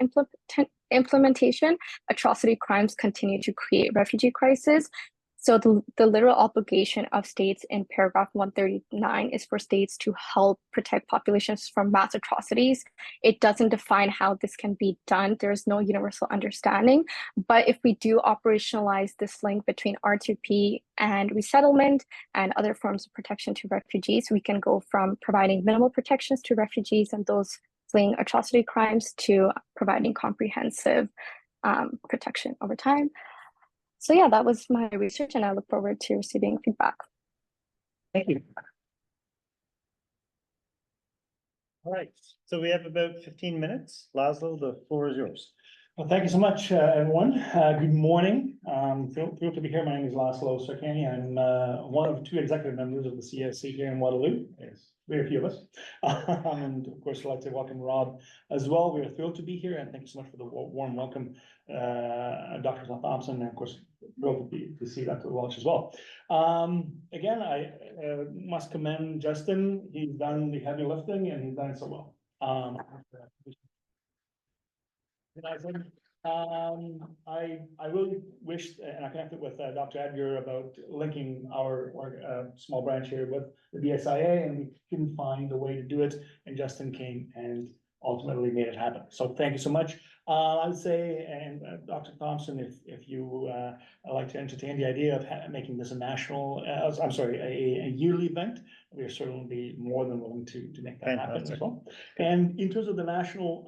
implementation, atrocity crimes continue to create refugee crises. So the literal obligation of states in paragraph 139 is for states to help protect populations from mass atrocities. It doesn't define how this can be done. There is no universal understanding. But if we do operationalize this link between R2P and resettlement and other forms of protection to refugees, we can go from providing minimal protections to refugees and those fleeing atrocity crimes to providing comprehensive protection over time. So yeah, that was my research and I look forward to receiving feedback. Thank you. All right, so we have about 15 minutes. Laszlo, the floor is yours. Well, thank you so much, everyone. Good morning. Thrilled to be here. My name is Laszlo Sarkany. I'm one of 2 executive members of the CIC here in Waterloo. Yes, very few of us. And of course, I'd like to welcome Rob as well. We are thrilled to be here, and thank you so much for the warm welcome, Dr. Thompson, and of course, thrilled to see Dr. Welch as well. Again, I must commend Justin. He's done the heavy lifting, and he's done it so well. I really wished, and I connected with Dr. Edgar about linking our small branch here with the BSIA, and we couldn't find a way to do it, and Justin came and ultimately made it happen. So thank you so much. I would say, and Dr. Thompson, if you like to entertain the idea of making this a national, I'm sorry, a yearly event, we are certainly more than willing to make that happen as well. And in terms of the national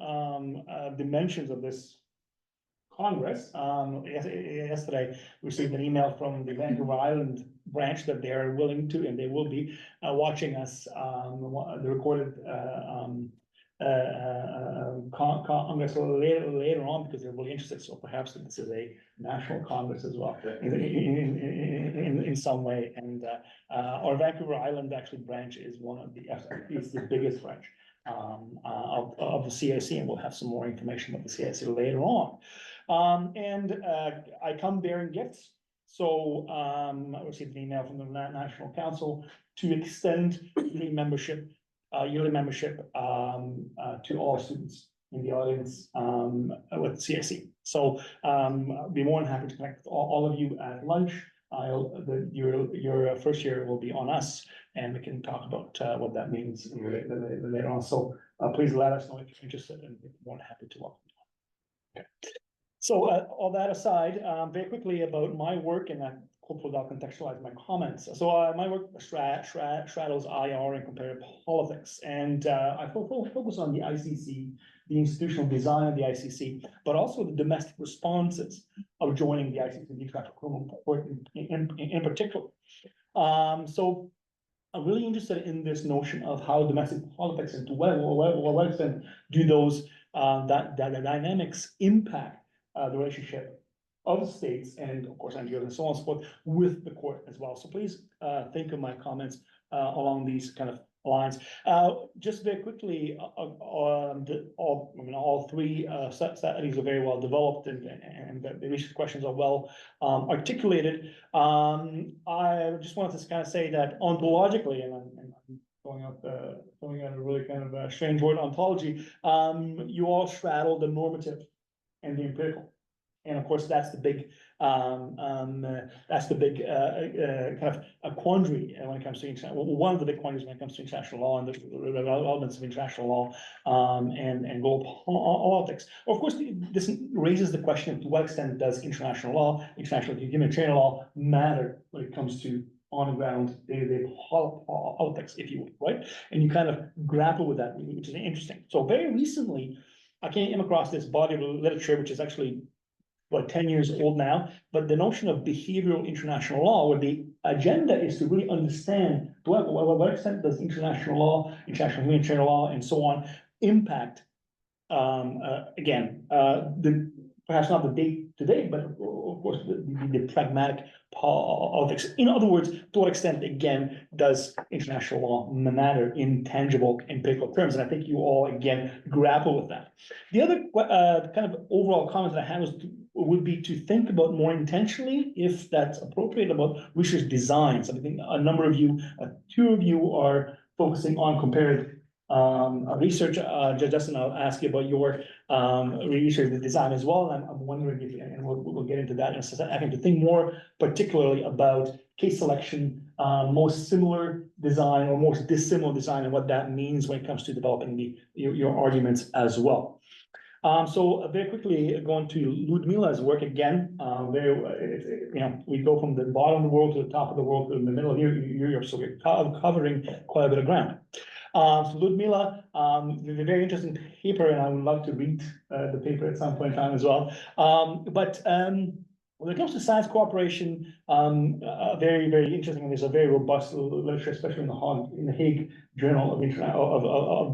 dimensions of this Congress. Yesterday, we received an email from the Vancouver Island branch that they are willing to, and they will be watching us, the recorded Congress later on, because they're really interested. So perhaps this is a national Congress as well in some way. And our Vancouver Island actually branch is one of it's the biggest branch of the CIC, and we'll have some more information about the CIC later on. I come bearing gifts. So I received an email from the National Council to extend the membership, yearly membership to all students in the audience with CIC. So I'll be more than happy to connect with all of you at lunch. Your first year will be on us, and we can talk about what that means later on. So please let us know if you're interested, and we're more than happy to welcome you. Okay. So all that aside, very quickly about my work, and hopefully I'll contextualize my comments. So my work straddles IR and comparative politics, and I focus on the ICC, the institutional design of the ICC, but also the domestic responses of joining the ICC, the International Criminal Court in particular. So I'm really interested in this notion of how domestic politics and to what extent do those that dynamics impact the relationship of the states and of course NGOs and so on and so forth with the court as well. So please think of my comments along these kind of lines. Just very quickly, all three studies are very well developed, and the research questions are well articulated. I just wanted to kind of say that ontologically, and I'm throwing out a really kind of a strange word, ontology, you all straddle the normative and the empirical. And of course, that's the big kind of a quandary when it comes to one of the big quandaries when it comes to international law and the elements of international law and global politics. Of course, this raises the question of to what extent does international law, international humanitarian law matter when it comes to on the ground day-to-day politics, if you will, right? And you kind of grapple with that, which is interesting. So very recently, I came across this body of literature, which is actually 10 years old now, but the notion of behavioral international law, where the agenda is to really understand to what extent does international law, international humanitarian law, and so on impact, perhaps not the day-to-day, but of course the pragmatic politics. In other words, to what extent, again, does international law matter in tangible, empirical terms? And I think you all, again, grapple with that. The other kind of overall comment that I have would be to think about more intentionally, if that's appropriate, about research designs. I think a number of you, two of you are focusing on comparative research. Justin, I'll ask you about your research design as well. And I'm wondering if, and we'll get into that in a second, to think more particularly about case selection, most similar design or most dissimilar design, and what that means when it comes to developing your arguments as well. So very quickly going to Ludmila's work again. We go from the bottom of the world to the top of the world to the middle of Europe, so we're covering quite a bit of ground. So Ludmila, a very interesting paper, and I would love to read the paper at some point in time as well. When it comes to science cooperation, very, very interesting, and there's a very robust literature, especially in the Hague Journal of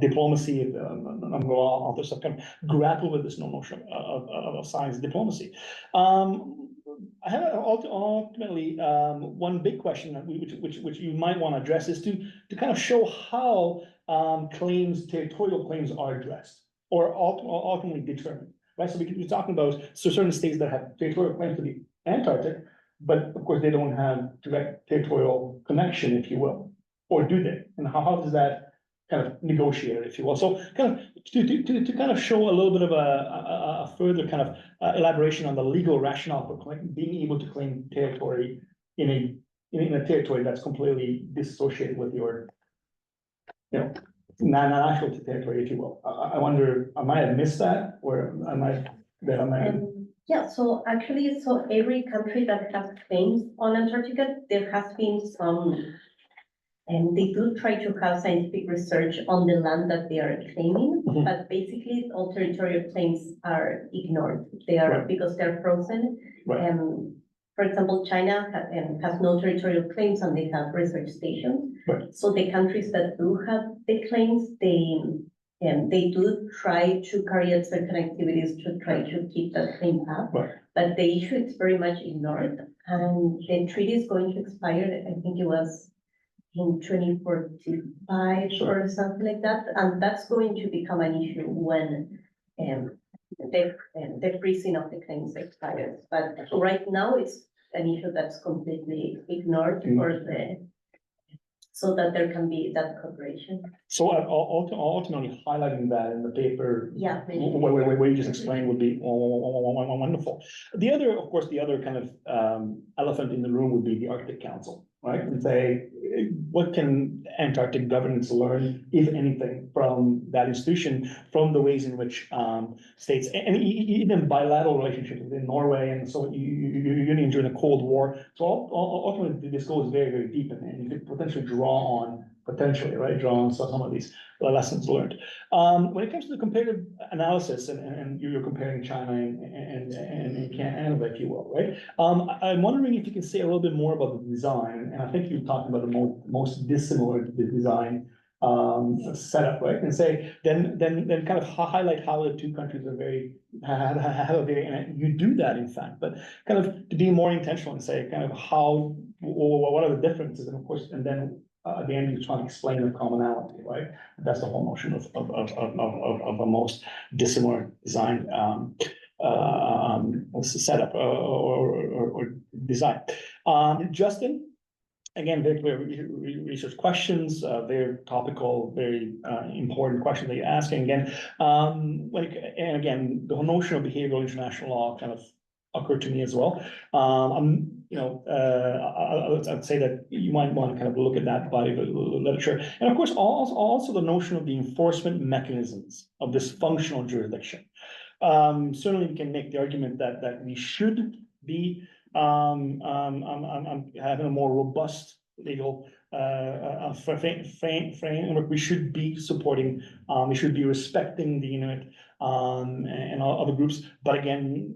Diplomacy. Authors have kind of grappled with this notion of science diplomacy. I have ultimately one big question which you might want to address is to kind of show how territorial claims are addressed or ultimately determined. Right, so we're talking about certain states that have territorial claims to the Antarctic, but of course they don't have direct territorial connection, if you will, or do they? And how does that kind of negotiate, if you will? So kind of to kind of show a little bit of a further kind of elaboration on the legal rationale for being able to claim territory in a territory that's completely dissociated with your, non-national territory, if you will. I wonder, I might have missed that, or Yeah, so actually, every country that has claims on Antarctica, there has been some And they do try to have scientific research on the land that they are claiming, Mhm. but basically all territorial claims are ignored. They are, Right. because they're frozen. Right. For example, China has no territorial claims and they have research stations. Right. So the countries that do have the claims, they do try to carry out certain activities to try to keep that claim up. Right. But the issue is very much ignored, and the treaty is going to expire, I think it was in 2045 or something like that, and that's going to become an issue when the freezing of the claims expires. But right now, it's an issue that's completely ignored so that there can be that cooperation. So ultimately highlighting that in the paper. Yeah. What you just explained would be wonderful. The other, of course, the other kind of elephant in the room would be the Arctic Council, right? And say, what can Antarctic governments learn, if anything, from that institution, from the ways in which states, and even bilateral relationships within Norway and the Soviet Union during the Cold War. So ultimately, this goes very, very deep, and you could potentially draw on some of these lessons learned. When it comes to the comparative analysis, and you're comparing China and Canada, if you will, right? I'm wondering if you can say a little bit more about the design, and I think you're talking about the most dissimilar design setup, right? And say, then kind of highlight how the two countries are have a very, and you do that in fact, but kind of to be more intentional and say kind of how, what are the differences, and of course, and then at the end, you're trying to explain the commonality, right? That's the whole notion of a most dissimilar design setup or design. Justin, again, very clear research questions, very topical, very important question that you're asking. Again, and again, the whole notion of behavioral international law kind of occurred to me as well. I'd say that you might want to kind of look at that body of literature. And of course, also the notion of the enforcement mechanisms of this functional jurisdiction. Certainly we can make the argument that we should be having a more robust legal framework. We should be supporting, we should be respecting the Inuit and all other groups. But again,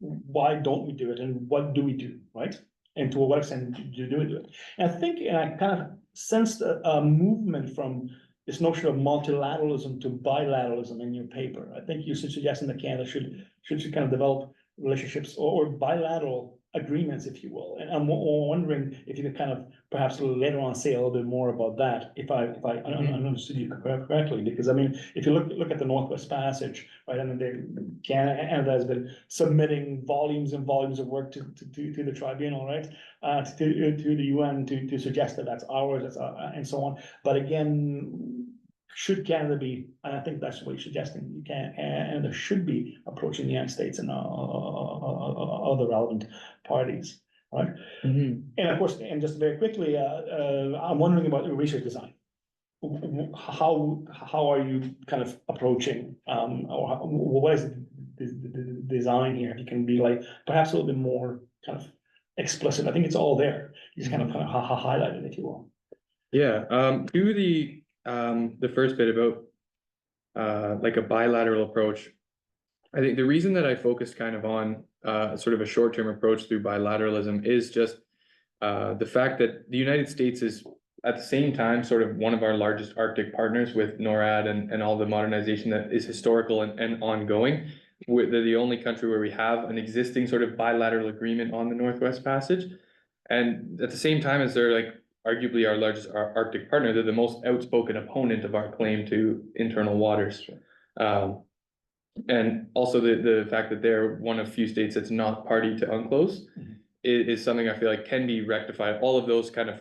why don't we do it, and what do we do, right? And to what extent do we do it? And I think, and I kind of sensed a movement from this notion of multilateralism to bilateralism in your paper. I think you're suggesting that Canada should kind of develop relationships or bilateral agreements, if you will. And I'm wondering if you could kind of perhaps later on say a little bit more about that, if I understood you correctly. Because I mean, if you look at the Northwest Passage, right, I mean, Canada has been submitting volumes and volumes of work to the tribunal, right, to the UN to suggest that that's ours, and so on. But again, should Canada be, and I think that's what you're suggesting, you can, and there should be approaching the United States and other relevant parties, right? Mm-hmm. And of course, and just very quickly, I'm wondering about your research design. How are you kind of approaching, or what is the design here? If you can be like perhaps a little bit more kind of explicit. I think it's all there. You just kind of highlight it, if you will. Yeah. Do the first bit about like a bilateral approach. I think the reason that I focused kind of on sort of a short-term approach through bilateralism is just the fact that the United States is at the same time sort of one of our largest Arctic partners with NORAD and all the modernization that is historical and ongoing. They're the only country where we have an existing sort of bilateral agreement on the Northwest Passage. And at the same time as they're like arguably our largest Arctic partner, they're the most outspoken opponent of our claim to internal waters. And also the fact that they're one of few states that's not party to UNCLOS is something I feel like can be rectified. All of those kind of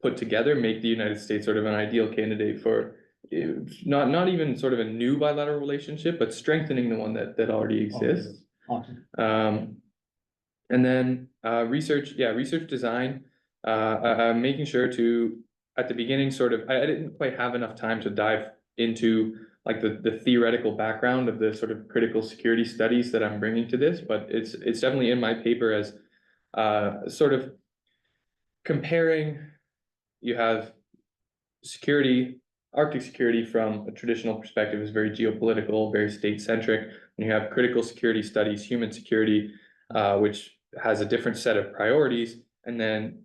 put together make the United States sort of an ideal candidate for not even sort of a new bilateral relationship, but strengthening the one that already exists. Awesome. And then research design, making sure to, at the beginning, sort of, I didn't quite have enough time to dive into like the theoretical background of the sort of critical security studies that I'm bringing to this, but it's definitely in my paper as sort of comparing. You have security, Arctic security from a traditional perspective is very geopolitical, very state-centric. And you have critical security studies, human security, which has a different set of priorities. And then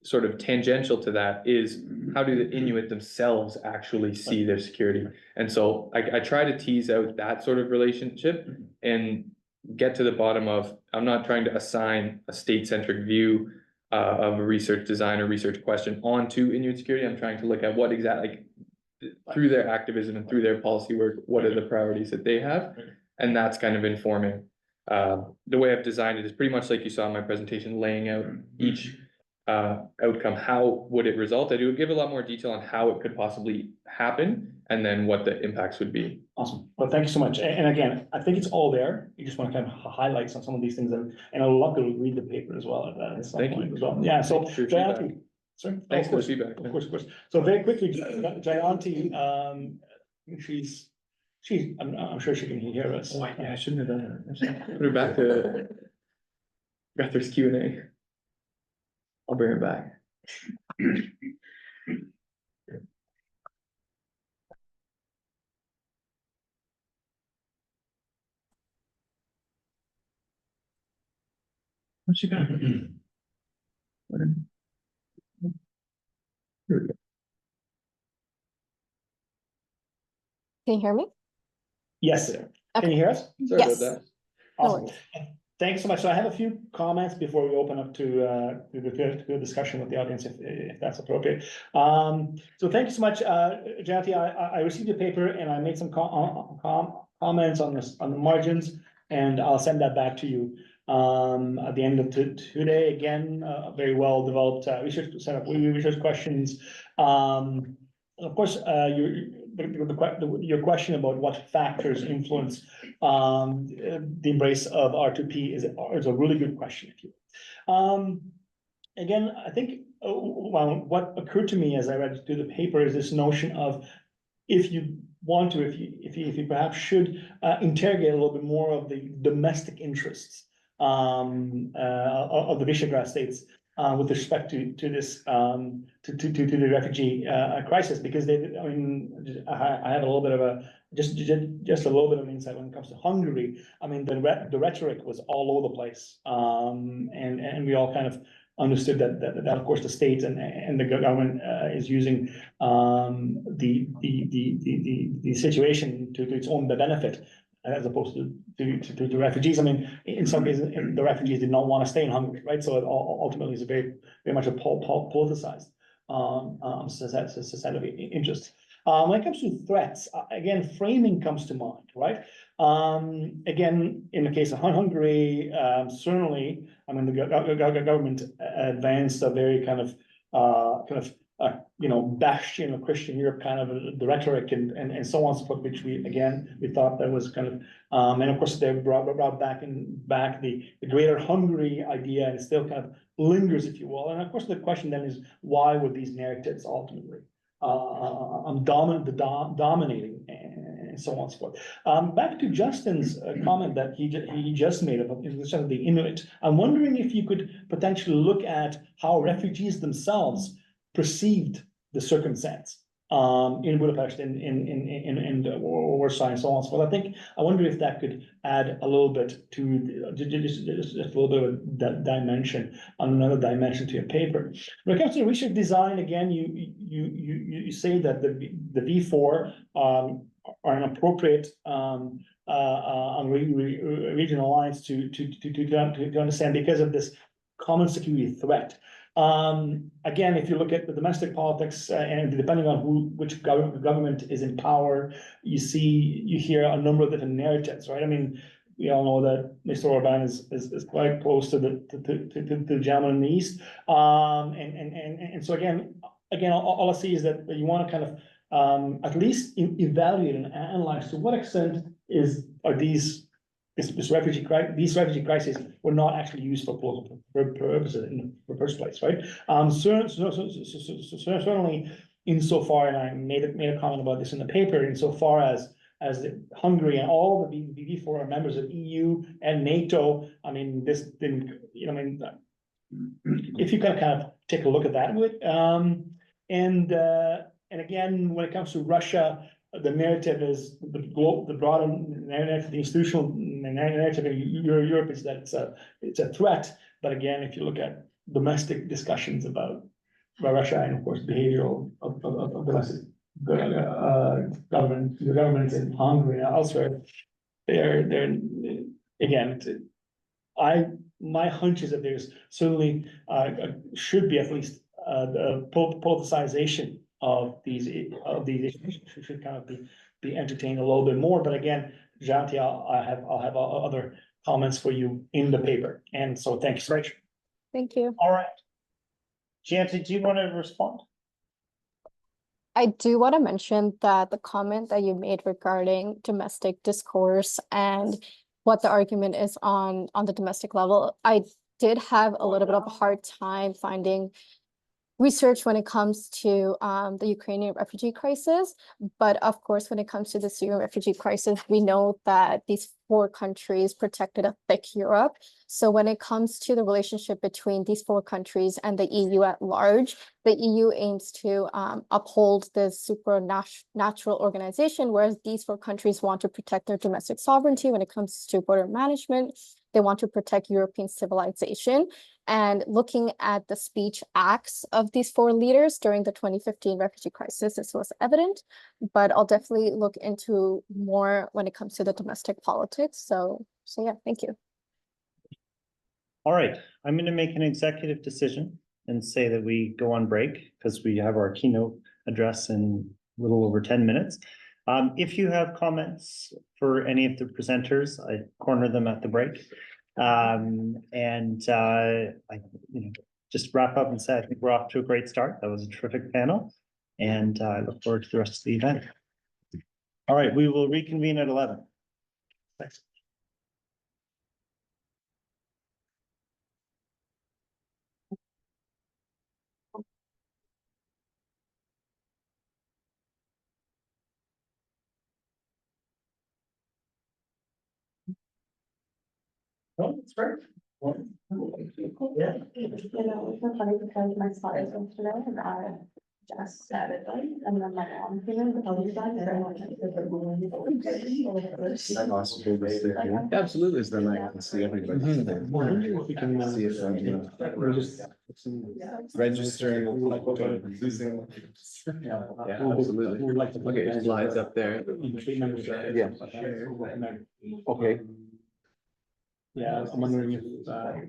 sort of tangential to that is how do the Inuit themselves actually see their security? And so I try to tease out that sort of relationship and get to the bottom of, I'm not trying to assign a state-centric view of a research design or research question onto Inuit security. I'm trying to look at what exactly, through their activism and through their policy work, what are the priorities that they have? And that's kind of informing. The way I've designed it is pretty much like you saw in my presentation, laying out each outcome, how would it result? I do give a lot more detail on how it could possibly happen and then what the impacts would be. Awesome. Well, thank you so much. And again, I think it's all there. You just want to kind of highlight some of these things, and I'd love to read the paper as well. At some Thank point you. as well. Yeah, so Thanks for your feedback. Jayanti, sorry? Thanks Of for the course, feedback. Of course. So very quickly, Jayanti, I'm sure she can hear us. Oh, yeah, I shouldn't have done that. Put her back to Guthers Q&A. I'll bring her back. What she got? Here we go. Can you hear me? Yes, can you hear us? Sorry Yes. about that. Awesome. Thank you so much. So I have a few comments before we open up to the discussion with the audience, if that's appropriate. So thank you so much, Jayanti. I received your paper and I made some comments on this, on the margins, and I'll send that back to you at the end of today. Again, very well developed research setup, research questions. Of course, your question about what factors influence the embrace of R2P is a really good question. Again, I think what occurred to me as I read through the paper is this notion of, if you want to, if you perhaps should interrogate a little bit more of the domestic interests of the Visegrad states with respect to this to the refugee crisis, because I have a little bit of just a little bit of insight when it comes to Hungary. I mean, the rhetoric was all over the place, and we all kind of understood that of course the state and the government is using the situation to its own benefit, as opposed to refugees. I mean, in some cases, the refugees did not want to stay in Hungary, right? So it ultimately is very much a politicized set of interests. When it comes to threats, again, framing comes to mind, right? Again, in the case of Hungary, certainly, I mean, the government advanced a very kind of bastion of Christian Europe, kind of the rhetoric and so on and so forth, which we thought that was kind of, and of course they brought back the greater Hungary idea, and it still kind of lingers, if you will. And of course the question then is, why would these narratives ultimately dominating and so on and so forth. Back to Justin's comment that he just made about the Inuit. I'm wondering if you could potentially look at how refugees themselves perceived the circumstance in Budapest, in Warsaw, and so on and so forth. I wonder if that could add a little bit to just a little bit of a dimension, on another dimension to your paper. When it comes to research design, again, you say that the V4 are an appropriate regional lines to understand, because of this common security threat. Again, if you look at the domestic politics, and depending on which government is in power, you hear a number of different narratives, right? I mean, we all know that Mr. Orbán is quite close to the gentleman in the east, and so again, all I see is that you want to kind of at least evaluate and analyze to what extent are these refugee crises were not actually used for political purposes in the first place, right? Certainly, insofar, and I made a comment about this in the paper, insofar as Hungary and all the V4 are members of EU and NATO. I mean, this didn't, if you kind of take a look at that, and again, when it comes to Russia, the narrative is the broader narrative, the institutional narrative in Europe is that it's a threat. But again, if you look at domestic discussions about Russia and of course behavioral of domestic the governments in Hungary and elsewhere, they're again, my hunch is that there's certainly should be at least the politicization of these issues should kind of be entertained a little bit more. But again, Janti, I'll have other comments for you in the paper. And so thank you so much. Thank you. All right. Janti, do you want to respond? I do want to mention that the comment that you made regarding domestic discourse and what the argument is on the domestic level, I did have a little bit of a hard time finding research when it comes to the Ukrainian refugee crisis. But of course, when it comes to the Syrian refugee crisis, we know that these 4 countries protected a thick Europe. So when it comes to the relationship between these 4 countries and the EU at large, the EU aims to uphold this supernatural organization, whereas these 4 countries want to protect their domestic sovereignty when it comes to border management. They want to protect European civilization. And looking at the speech acts of these 4 leaders during the 2015 refugee crisis, this was evident, but I'll definitely look into more when it comes to the domestic politics. So yeah, thank you. All right, I'm going to make an executive decision and say that we go on break because we have our keynote address in a little over 10 minutes. If you have comments for any of the presenters, I corner them at the break. Just wrap up and say, I think we're off to a great start. That was a terrific panel, and I look forward to the rest of the event. All right, we will reconvene at 11. Thanks. Oh, that's great. Yeah. It's so funny because my slides yesterday and I just said it, like, and then my mom came in with all these slides. Absolutely, is then I can see everybody. We can See if we just registering. Losing. Yeah, absolutely. We'd like to Okay, your slides up there. Yeah. Okay. Yeah, I'm wondering if, I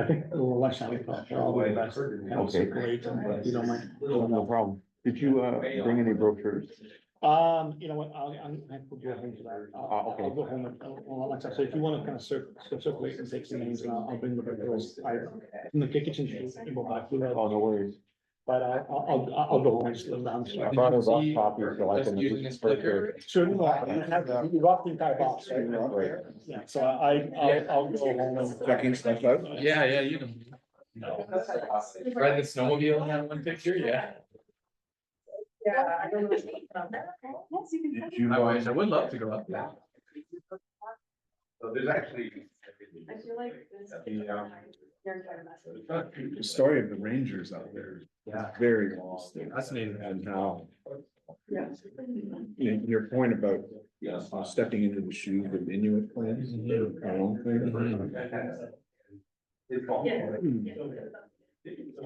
think lunchtime, they're all the best. Okay. Great, if you don't mind. No problem. Did you bring any brochures? You know what, I put you into that. Okay. I'll go home and, Alexa, so if you want to kind of circulate and take some names, and I'll bring the brochures. In the kitchen, go back. Oh, no worries. But I'll go home and just live down. I brought a rough copy so I Just can. using this clicker. Sure, no, you rock the entire box, right? Yeah, so I'll go home and. Checking stuff out? Yeah, you can. Ride the snowmobile in that one picture, yeah. Yeah. I don't know. Yes, you can. Did you, I wish, I would love to go up there. So there's actually. I feel like this. The story of the Rangers out there. Yeah. Very interesting. Fascinating. And how, Yeah. your point about stepping into the shoes of Inuit clans, our own thing.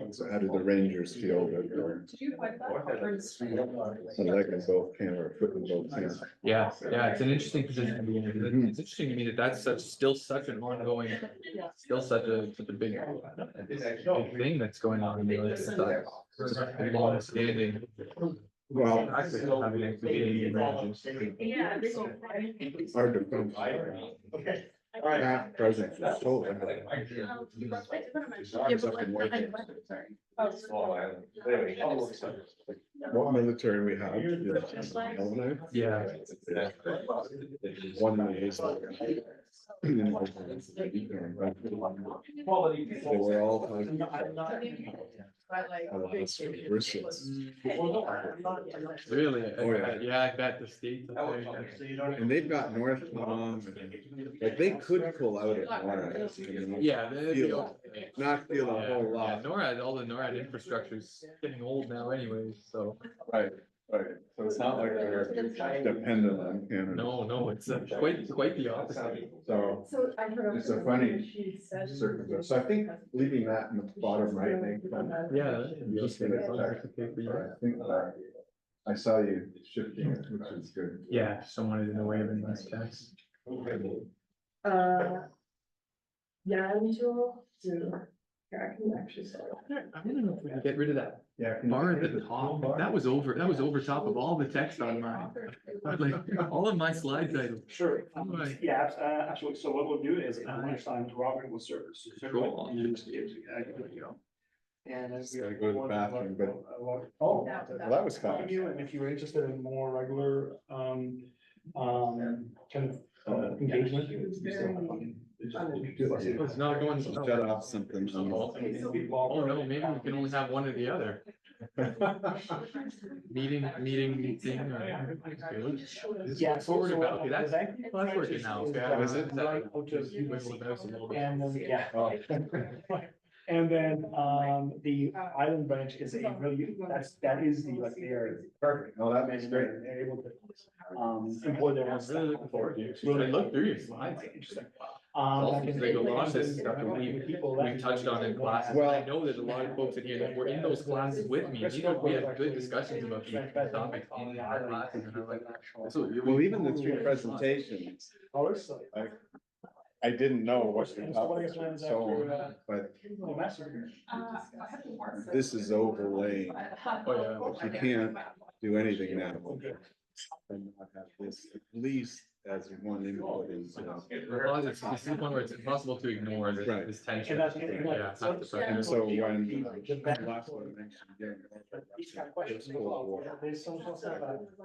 So how do the Rangers feel that they're like in both camp or foot in both camps? Yeah, it's an interesting position to be in. It's interesting to me that that's still such an ongoing, still such a big thing that's going on. It's a long standing. Well, Yeah. our defense. Past, present, so. What military we have? Yeah. One is. They were all. Really? Oh, yeah. Yeah, I bet the states. And they've got North Vietnam, like they could pull out of NORAD. Yeah. Not feel a whole lot. NORAD, all the NORAD infrastructure is getting old now anyways, so. Right. Right, so it's not like they're dependent on Canada. No, it's quite the opposite. So it's a funny circumstance. So I think leaving that in the bottom right. Yeah. Just gonna check. I think that I saw you shifting it, which is good. Yeah, someone is in the way of this text. Yeah, Angel, here, I can actually say. I don't know if we can get rid of that Yeah. bar at the top. That was over top of all the text on mine. Like, all of my slide titles. Sure. Right. Yeah, absolutely. So what we'll do is at lunchtime, Robert will serve us. Control. And as we Gotta go to the bathroom, but- Oh. Well, that was fast. And if you're interested in more regular, kind of engagement. It's not going. Shut off something. Oh, no, maybe we can only have one or the other. Meeting thing. Yeah. Forward about, okay, that's exactly. working now. Is it? Right, out of- Wiggle the mouse a little bit. And then, yeah. Oh. And then, the island branch is a really, that is the, like, they are perfect. Oh, that makes great. They're able to, employ their own I'm staff. really looking forward to it. It's really I looked through your slides. Interesting. Also, Like, like a lot of this stuff that people we touched on in classes. Well- I know there's a lot of folks in here that were in those classes with me. You know, we had good discussions about these topics in our classes. And I'm like, so Well, even the three presentations, I didn't know what you're talking about, so, but this is overlaying. Oh, You can't do anything now. And not have this at least as one input into. Well, this is one where it's impossible to ignore Right. this tension. And that's- Yeah, it's not the And present. so when last one mentioned again.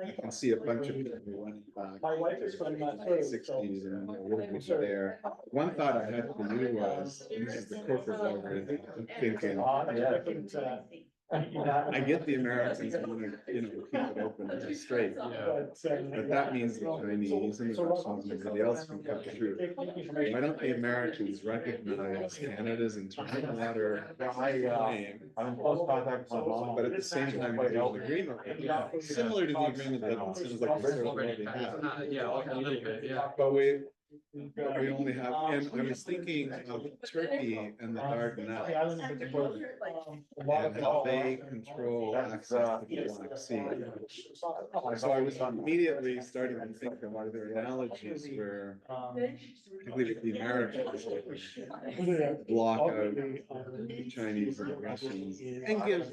I can see a bunch of people running back. My wife is from, Surrey, so- Sixties and we're there. One thought I had for you was, and this is the corporate level, I'm thinking, I get the Americans want to, keep it open and straight. But that means the Chinese and the Russians and everybody else can come through. Why don't the Americans recognize Canada's internal water claim? I'm in close contact with my mom. But at the same time, there's an agreement, similar to the agreement that it seems like we sort of already have. Yeah, a little bit, yeah. But we only have, and I was thinking of Turkey and the Dardanelles. And how they control access to the Black Sea. So I was immediately starting to think of other analogies where, particularly with the Americans, block out the Chinese and the Russians and give,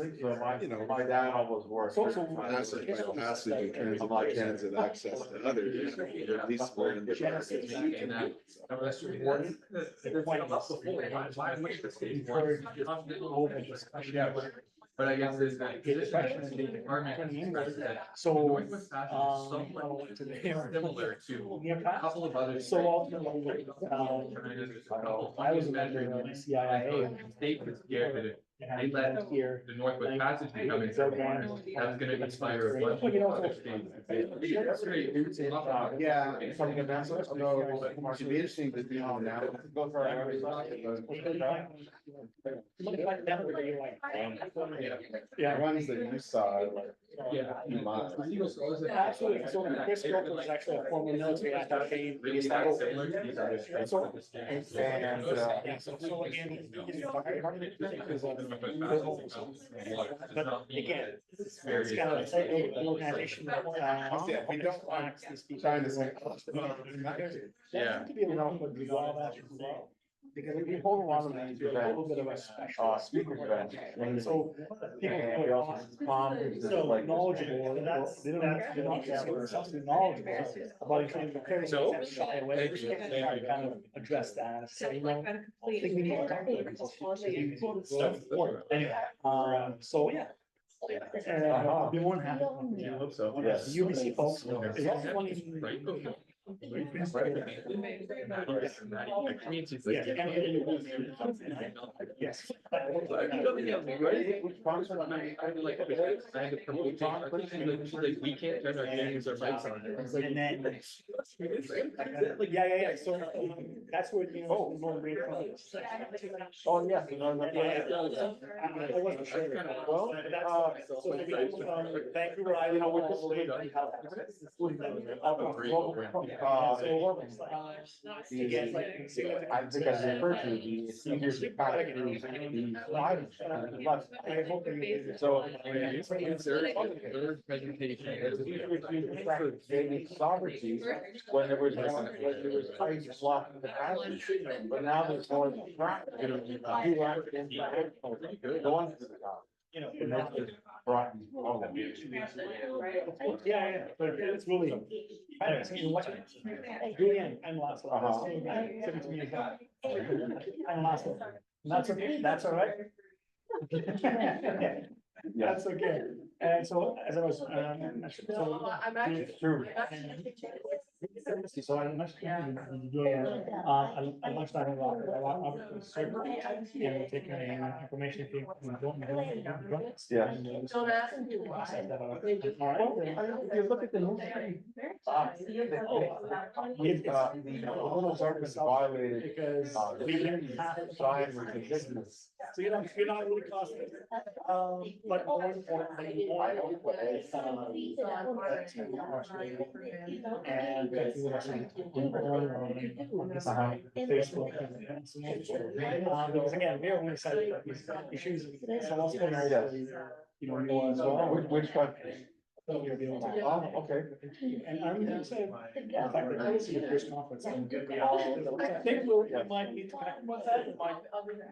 My dad always worked. passage by passage and transit by transit access to others. At least we're in the. And that. That's true. But I guess there's that. So, Northwest Passage is somewhat similar to a couple of other. So ultimately, I was a member of the CIA. State was scared that if they let Here. the Northwest Passage become international, that's gonna inspire a bunch of other states. That's great. Yeah, something about, although it'd be interesting to see how now. Go for our website. Yeah. The ones that you saw, like. Yeah. Absolutely. So Chris Gilpin was actually a former military attaché. Really similar to these other states. So- And, So again, but again, it's kind of an organization that, We don't like trying to say. Yeah. To be able to resolve that as well. Because we hold a lot of these, a little bit of a special. Speaker event. And so people And put we on, also conferences so like. knowledgeable, they're not knowledgeable about it, kind of preparing So, to shy away, thank you. try to kind of address that, so, I think we need to talk about this. Anyway, so, yeah. And I'll be more than happy. I hope so. Yes. UBC folks. Right before. Yes. We can't turn our cameras or mics on. It's like- And then. Yeah, so, that's where, you know, the more rate from. Oh, yeah. I wasn't sure. Well, So maybe, Vancouver you Island. know, with this. I think as a person, it's easier to pass through these items. So. Third presentation. It's easier to create sovereignty when there was ice blocking the passage, but now there's more traffic. The ones that, You know. and that's just brought these problems. Yeah, but it's really. Julian, I'm last. Uh-huh. 17 years old. I'm last. That's okay, that's all right. That's okay. And so as I was, so. It's true. So I must be doing a lunchtime and we're taking information. Yeah. Don't ask. If you look at the history, the Homo was violated, Because we didn't have. sign was a business. So you're not really costing. But more importantly, and Facebook. Because again, we're only citing these issues. So also, you know, more as well. Which country? So we'll be able to- Oh, okay. And I'm gonna say, in fact, I see the first conference. I think we might need to connect with that, we might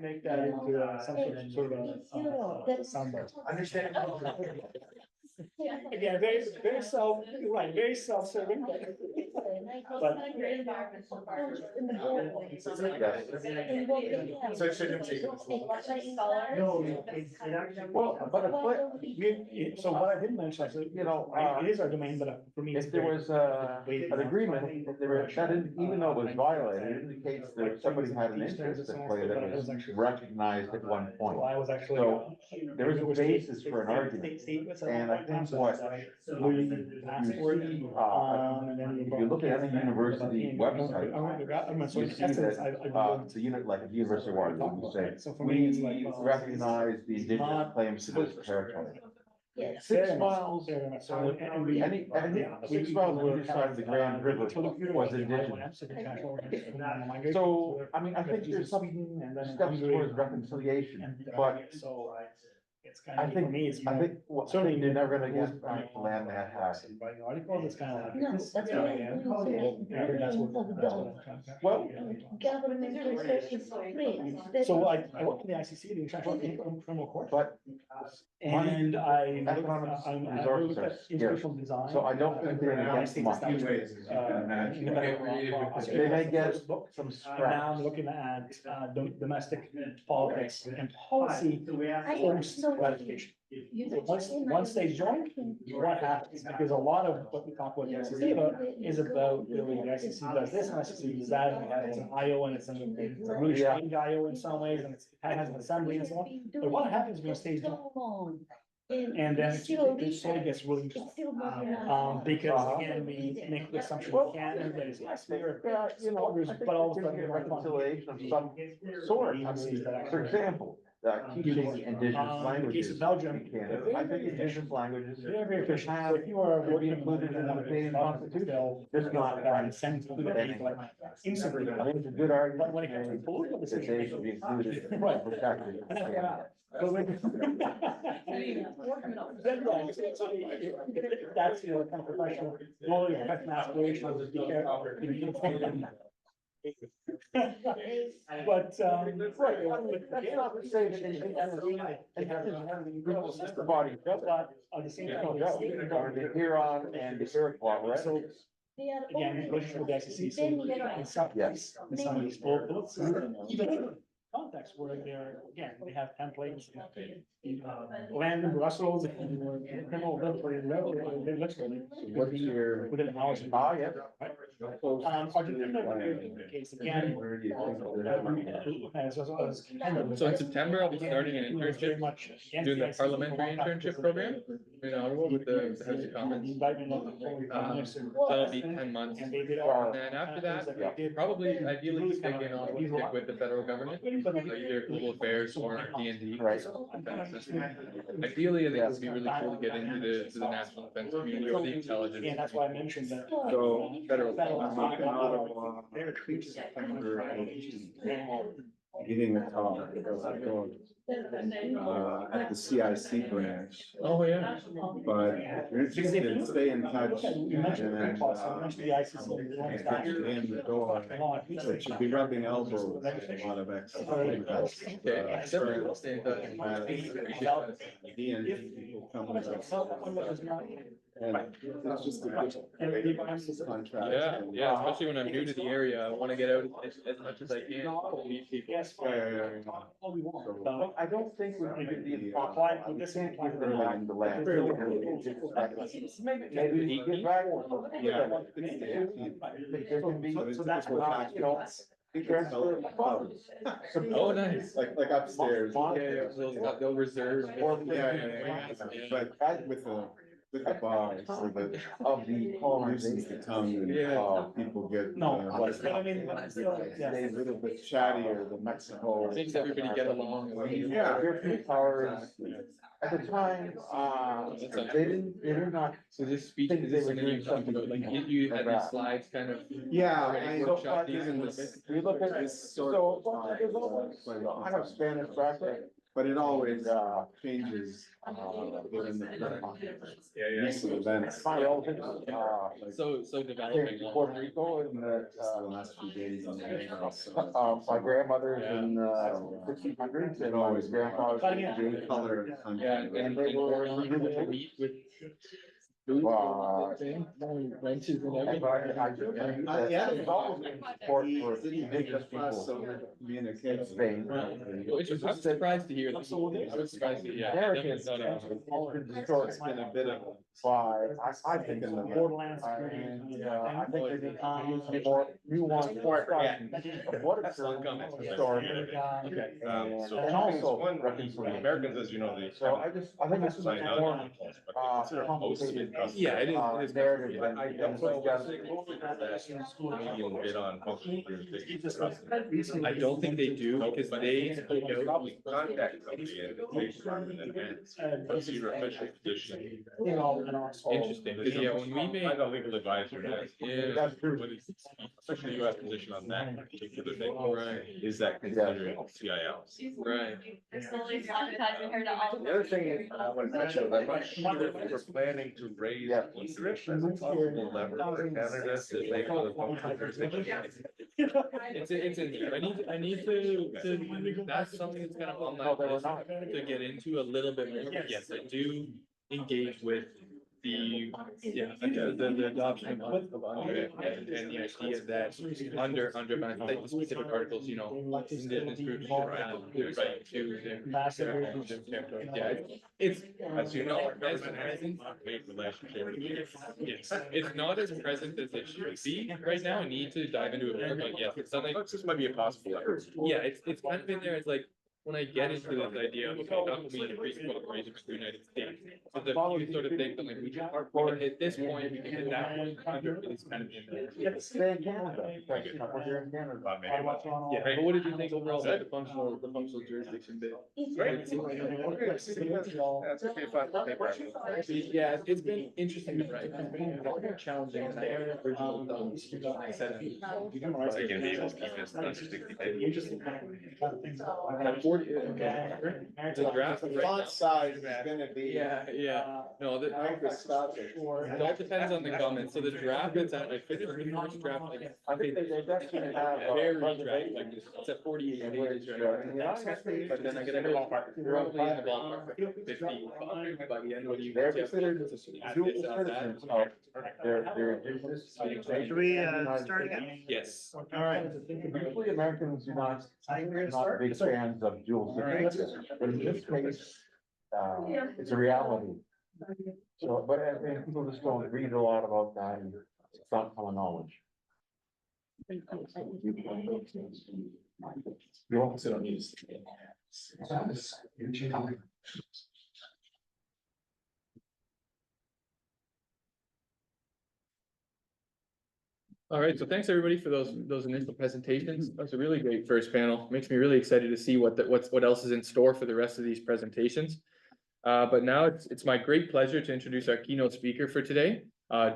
make that into some sort of soundbite. Understand. Again, very self, right, very self-serving, but. So it shouldn't take. No, Well, but so what I didn't mention, so, you know, it is our domain, but for me. if there was an agreement, that even though it was violated, it indicates that somebody had an interest in play that was recognized at one point. I was actually. So there is a basis for an argument. And I think what We asked for it, you see, and then. if you look at any university website, you see that, the unit, like the University of Waterloo, you say, So for me, it's like, we well, recognize the indigenous claims to this territory. 6 miles, any 6 miles on either side of the Grand River was indigenous. So, I mean, I think there's some steps towards reconciliation, but So it's kind I of, think, for me, it's. I think, certainly they're never gonna get back the land they had. By the article, it's kind of like. No, that's what I'm Yeah. saying. I think that's what I'm trying to- Well, Government research is free. So I work in the ICC, the International Criminal Court. but And I'm economics I resources looked are at scarce. institutional design. So I don't think they're gonna get much. They may get some And now I'm scraps. looking at domestic politics and policy post ratification. Once they join, what happens? Because a lot of what we talk about the ICC about is about really the ICC does this and ICC does that, and it's an IO and it's a really strange IO in some ways, and it has an assembly and so on. But what happens when states don't? And then it sort of gets really interesting. Because again, we make the assumption we can, everybody's, yes, we're, You know, but all of a I think sudden. there's a reconciliation of some sort. I mean, for example, teaching indigenous In the languages case of Belgium, in Canada. I think indigenous languages Very, very should efficient. have, So if you are should be working included in the Canadian Constitution. Just not trying to send to the instantly. I think it's a good argument. But when it comes to political That they decisions. should be included. Right. Protected. But when- Then, yeah, so that's, you know, kind of professional, role, your professional aspirations, just be careful. But, right. That's not to say that the body, But at the same time. or the Huron and the Iroquois, right? So again, relationship with the ICC, so in some, Yes. in some of these political, even context where they're, again, they have templates. Land in Brussels and What's your? within an hour's. Our case again. So in September, I'll be starting an internship, Very much doing the parliamentary internship program in Ottawa with the House of Commons. That'll be 10 months. And then after that, probably ideally stick in Ottawa, stick with the federal government, either global affairs or D&D. Right. Ideally, I think it would be really cool to get into the national defense community or the intelligence. And that's why I mentioned that. So federal. Giving a talk at the CIC branch, Oh, yeah. but if you're interested, stay in touch and You mentioned the plus, I mentioned the ICC. get you in the door. But you'll be rubbing elbows with a lot of experts. Okay, definitely will stay in touch. D&D people come with us. And it's just a good contract. Yeah, especially when I'm new to the area, I wanna get out as much as I can, meet people. Well, I don't think we can be. Apply for this and apply for that. In the land. Maybe he get back. Yeah. So that's what, You know, transfer. Oh, nice. Like upstairs. They'll reserve. Yeah. But with the bars, so that Of the loosens the tongue and people get. no, I mean, They're a little bit chattier than Mexico. Makes everybody get along. Yeah. European powers, at the time, they did not. So this speech, is this something you talked about, like, you had these slides kind of. Yeah, already I workshopped these even a this. little We look at this sort So, of there's always, I have Spanish background. But it always changes during the recent events. My relatives, So came developing. to Puerto Rico in The last few days. my grandmother's in, 1600s and my grandfather's in the Color. Yeah, And they were. to meet with. Wrenches and everything. Yeah. It's always been support for Didn't make a indigenous fuss people over in communication. Spain. I'm surprised to hear this. I was surprised to hear. Americans, Definitely thought, been destroyed. It's been a bit of. By, I think in the Borderlands. and, I think they need to use more nuanced discussion of what it's historically. And also One, the reconciliation. Americans, as you know, they. So I think this is Sign a out more, on the calls, but it's complicated. custom. Yeah, it is. Narrative than. I don't know. Median bid on functional jurisdiction. I don't think they do, because they spoke out. Probably contact somebody and they serve in advance. What's your official position? Interesting, because yeah, when we made. I'm a legal advisor. Yeah. That's true. But it's officially US position on that particular thing. Right. Is that considered CIL? Right. The other thing is, I want to mention that I'm sure we're planning to raise interest as a possible lever for Canada to make the functional jurisdiction. It's in there. I need to, that's something that's kind of on my list to get into a little bit more. But yes, I do engage with the adoption of under and the idea that under, but I think the specific articles, you know, indigenous groups should have the right to their territory. Yeah, it's, As you know, as government has present. a great relationship. Yes, it's not as present as it should be right now. I need to dive into it more, but yes, it's something. This might be a possible effort. Yeah, it's kind of in there. It's like, when I get into this idea of, okay, how can we increase cooperation with the United States? So the few sort of things, that, like, we can hit this point, we can hit that point, under it's kind of in there. Stay in Canada. We're here in Canada. Yeah, but what did you think overall about the functional jurisdiction bit? Great. That's okay, fine. Yeah, it's been interesting to write. It's been a lot more challenging than I originally thought. Again, able to keep this under 60 days. 40, okay. The draft The right font now. size is gonna be. Yeah, no, it Microscopic. all depends on the comments, so the draft is at, I finished the first draft, like, I think they definitely have. very draft, like, it's at 48 pages right now. But then I gotta go, probably in the ballpark, 55 by the end of the year. They're considered dual citizens of their indigenous. Should we, start again? Yes. All right. Usually Americans do not big fans of dual citizenship, but in this case, it's a reality. So, but I think people just don't read a lot about that, and it's not common knowledge. You won't sit on these. All right, so thanks everybody for those initial presentations. That's a really great first panel. Makes me really excited to see what else is in store for the rest of these presentations. But now it's my great pleasure to introduce our keynote speaker for today,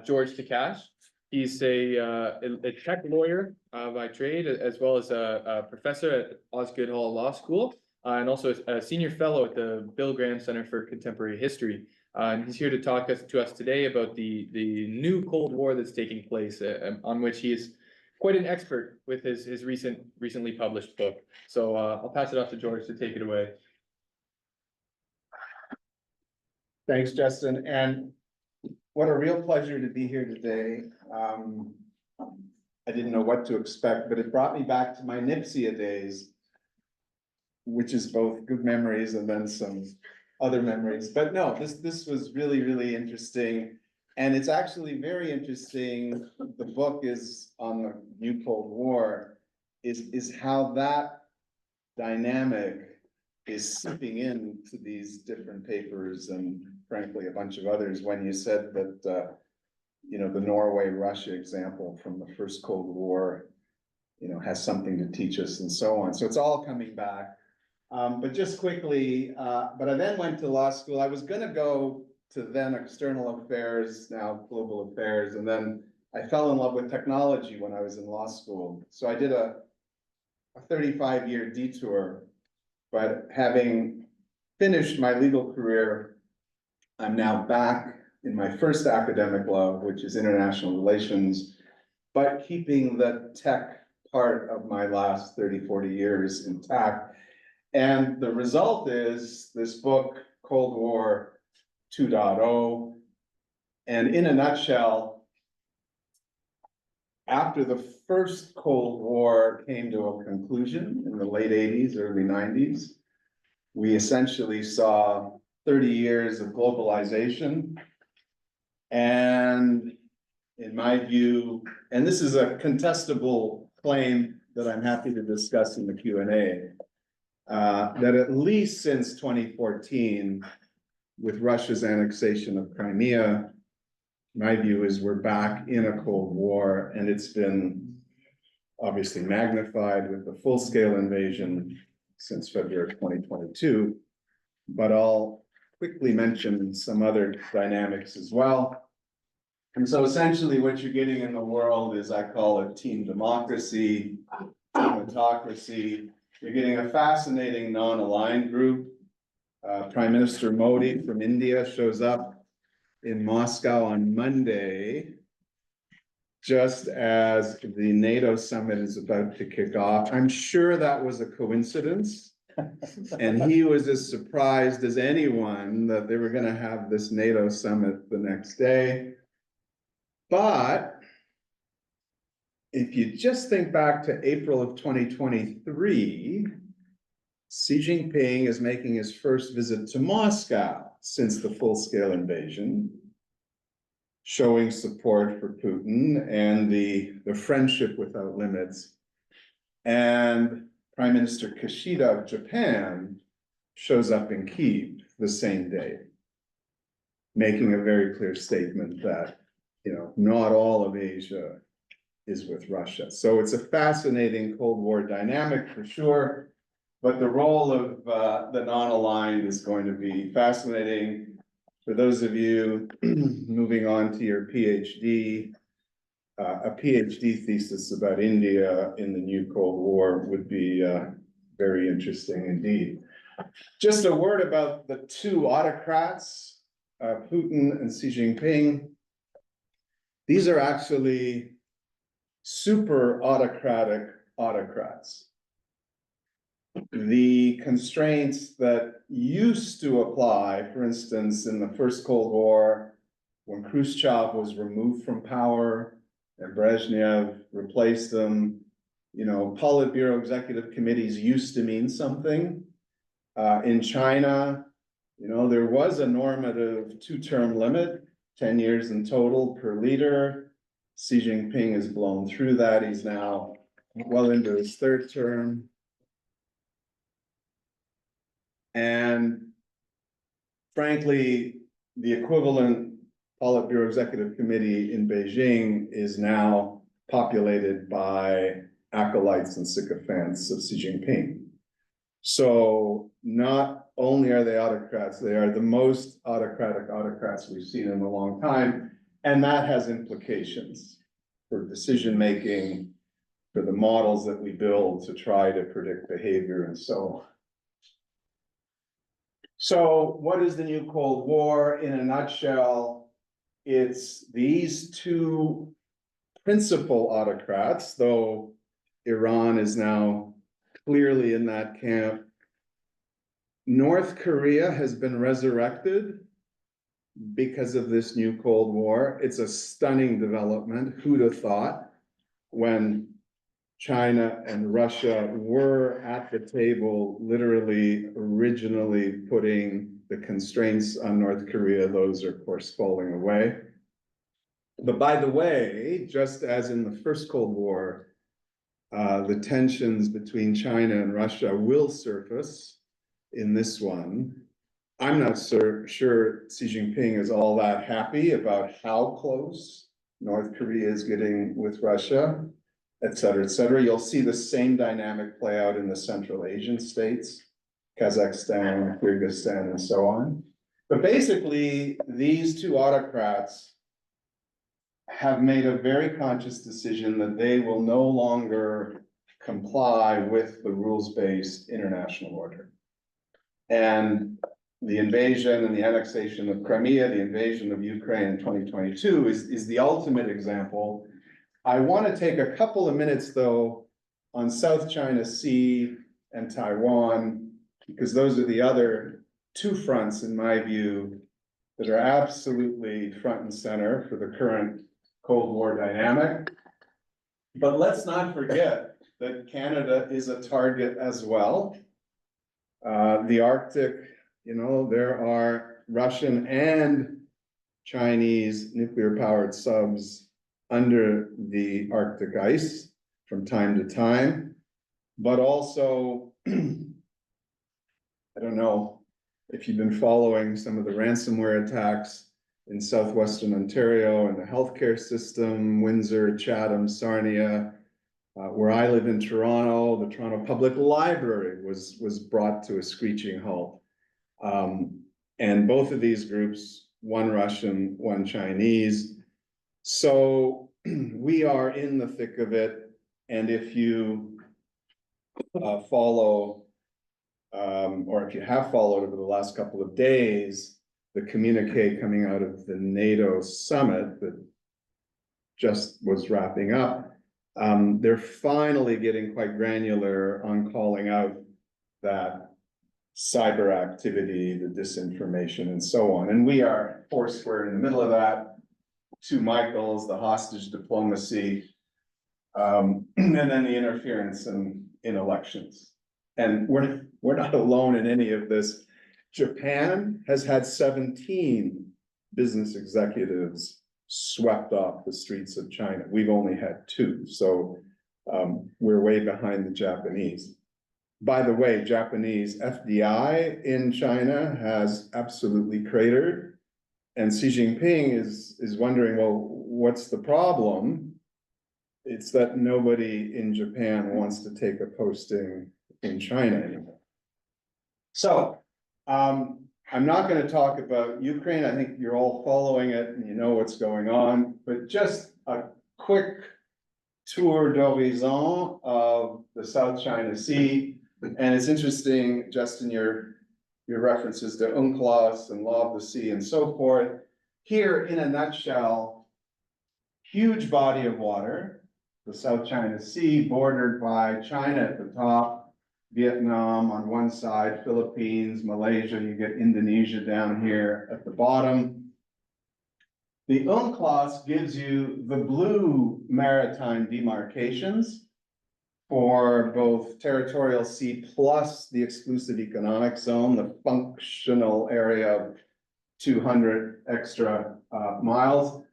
George Takach. He's a tech lawyer by trade, as well as a professor at Osgoode Hall Law School, and also a senior fellow at the Bill Graham Center for Contemporary History. And he's here to talk to us today about the new Cold War that's taking place, on which he is quite an expert with his recently published book. So I'll pass it off to George to take it away. Thanks, Justin, and what a real pleasure to be here today. I didn't know what to expect, but it brought me back to my NIPSIA days, which is both good memories and then some other memories. But no, this was really, really interesting. And it's actually very interesting. The book is on the new Cold War, is how that dynamic is seeping into these different papers and frankly, a bunch of others. When you said that, you know, the Norway-Russia example from the first Cold War, you know, has something to teach us and so on. So it's all coming back. But just quickly, but I then went to law school. I was gonna go to then external affairs, now global affairs, and then I fell in love with technology when I was in law school. So I did a 35-year detour, but having finished my legal career, I'm now back in my first academic love, which is international relations, but keeping the tech part of my last 30, 40 years intact. And the result is this book, Cold War 2.0. And in a nutshell, after the first Cold War came to a conclusion in the late 80s, early 90s, we essentially saw 30 years of globalization. And in my view, and this is a contestable claim that I'm happy to discuss in the Q&A, that at least since 2014, with Russia's annexation of Crimea, my view is we're back in a Cold War, and it's been obviously magnified with the full-scale invasion since February 2022. But I'll quickly mention some other dynamics as well. And so essentially what you're getting in the world is, I call it team democracy, autocracy. You're getting a fascinating non-aligned group. Prime Minister Modi from India shows up in Moscow on Monday, just as the NATO summit is about to kick off. I'm sure that was a coincidence. And he was as surprised as anyone that they were going to have this NATO summit the next day. But if you just think back to April of 2023, Xi Jinping is making his first visit to Moscow since the full-scale invasion, showing support for Putin and the friendship without limits. And Prime Minister Kishida of Japan shows up in Kyiv the same day, making a very clear statement that, you know, not all of Asia is with Russia. So it's a fascinating Cold War dynamic for sure, but the role of the non-aligned is going to be fascinating. For those of you moving on to your PhD, a PhD thesis about India in the new Cold War would be very interesting indeed. Just a word about the two autocrats, Putin and Xi Jinping. These are actually super autocratic autocrats. The constraints that used to apply, for instance, in the first Cold War, when Khrushchev was removed from power and Brezhnev replaced them, you know, Politburo executive committees used to mean something. In China, you know, there was a normative two-term limit, 10 years in total per leader. Xi Jinping has blown through that. He's now well into his third term. And frankly, the equivalent Politburo Executive Committee in Beijing is now populated by acolytes and sycophants of Xi Jinping. So not only are they autocrats, they are the most autocratic autocrats we've seen in a long time. And that has implications for decision-making, for the models that we build to try to predict behavior and so on. So what is the new Cold War? In a nutshell, it's these two principal autocrats, though Iran is now clearly in that camp. North Korea has been resurrected because of this new Cold War. It's a stunning development. Who'd have thought when China and Russia were at the table, literally originally putting the constraints on North Korea, those are of course falling away. But by the way, just as in the first Cold War, the tensions between China and Russia will surface in this one. I'm not sure Xi Jinping is all that happy about how close North Korea is getting with Russia, et cetera, et cetera. You'll see the same dynamic play out in the Central Asian states, Kazakhstan, Kyrgyzstan, and so on. But basically, these two autocrats have made a very conscious decision that they will no longer comply with the rules-based international order. And the invasion and the annexation of Crimea, the invasion of Ukraine in 2022 is the ultimate example. I want to take a couple of minutes, though, on South China Sea and Taiwan, because those are the other two fronts, in my view, that are absolutely front and center for the current Cold War dynamic. But let's not forget that Canada is a target as well. The Arctic, you know, there are Russian and Chinese nuclear-powered subs under the Arctic ice from time to time, but also, I don't know if you've been following some of the ransomware attacks in southwestern Ontario and the healthcare system, Windsor, Chatham, Sarnia. Where I live in Toronto, the Toronto Public Library was brought to a screeching halt. And both of these groups, one Russian, one Chinese. So we are in the thick of it. And if you follow, or if you have followed over the last couple of days, the communique coming out of the NATO summit that just was wrapping up, they're finally getting quite granular on calling out that cyber activity, the disinformation, and so on. And we are foursquare in the middle of that. Two Michaels, the hostage diplomacy, and then the interference in elections. And we're not alone in any of this. Japan has had 17 business executives swept off the streets of China. We've only had 2, so we're way behind the Japanese. By the way, Japanese FDI in China has absolutely cratered, and Xi Jinping is wondering, well, what's the problem? It's that nobody in Japan wants to take a posting in China anymore. So, I'm not going to talk about Ukraine. I think you're all following it and you know what's going on, but just a quick tour d'horizon of the South China Sea. And it's interesting, Justin, your references to UNCLOS and Law of the Sea and so forth. Here, in a nutshell, huge body of water, the South China Sea, bordered by China at the top, Vietnam on one side, Philippines, Malaysia, you get Indonesia down here at the bottom. The UNCLOS gives you the blue maritime demarcations for both territorial sea plus the exclusive economic zone, the functional area of 200 extra miles.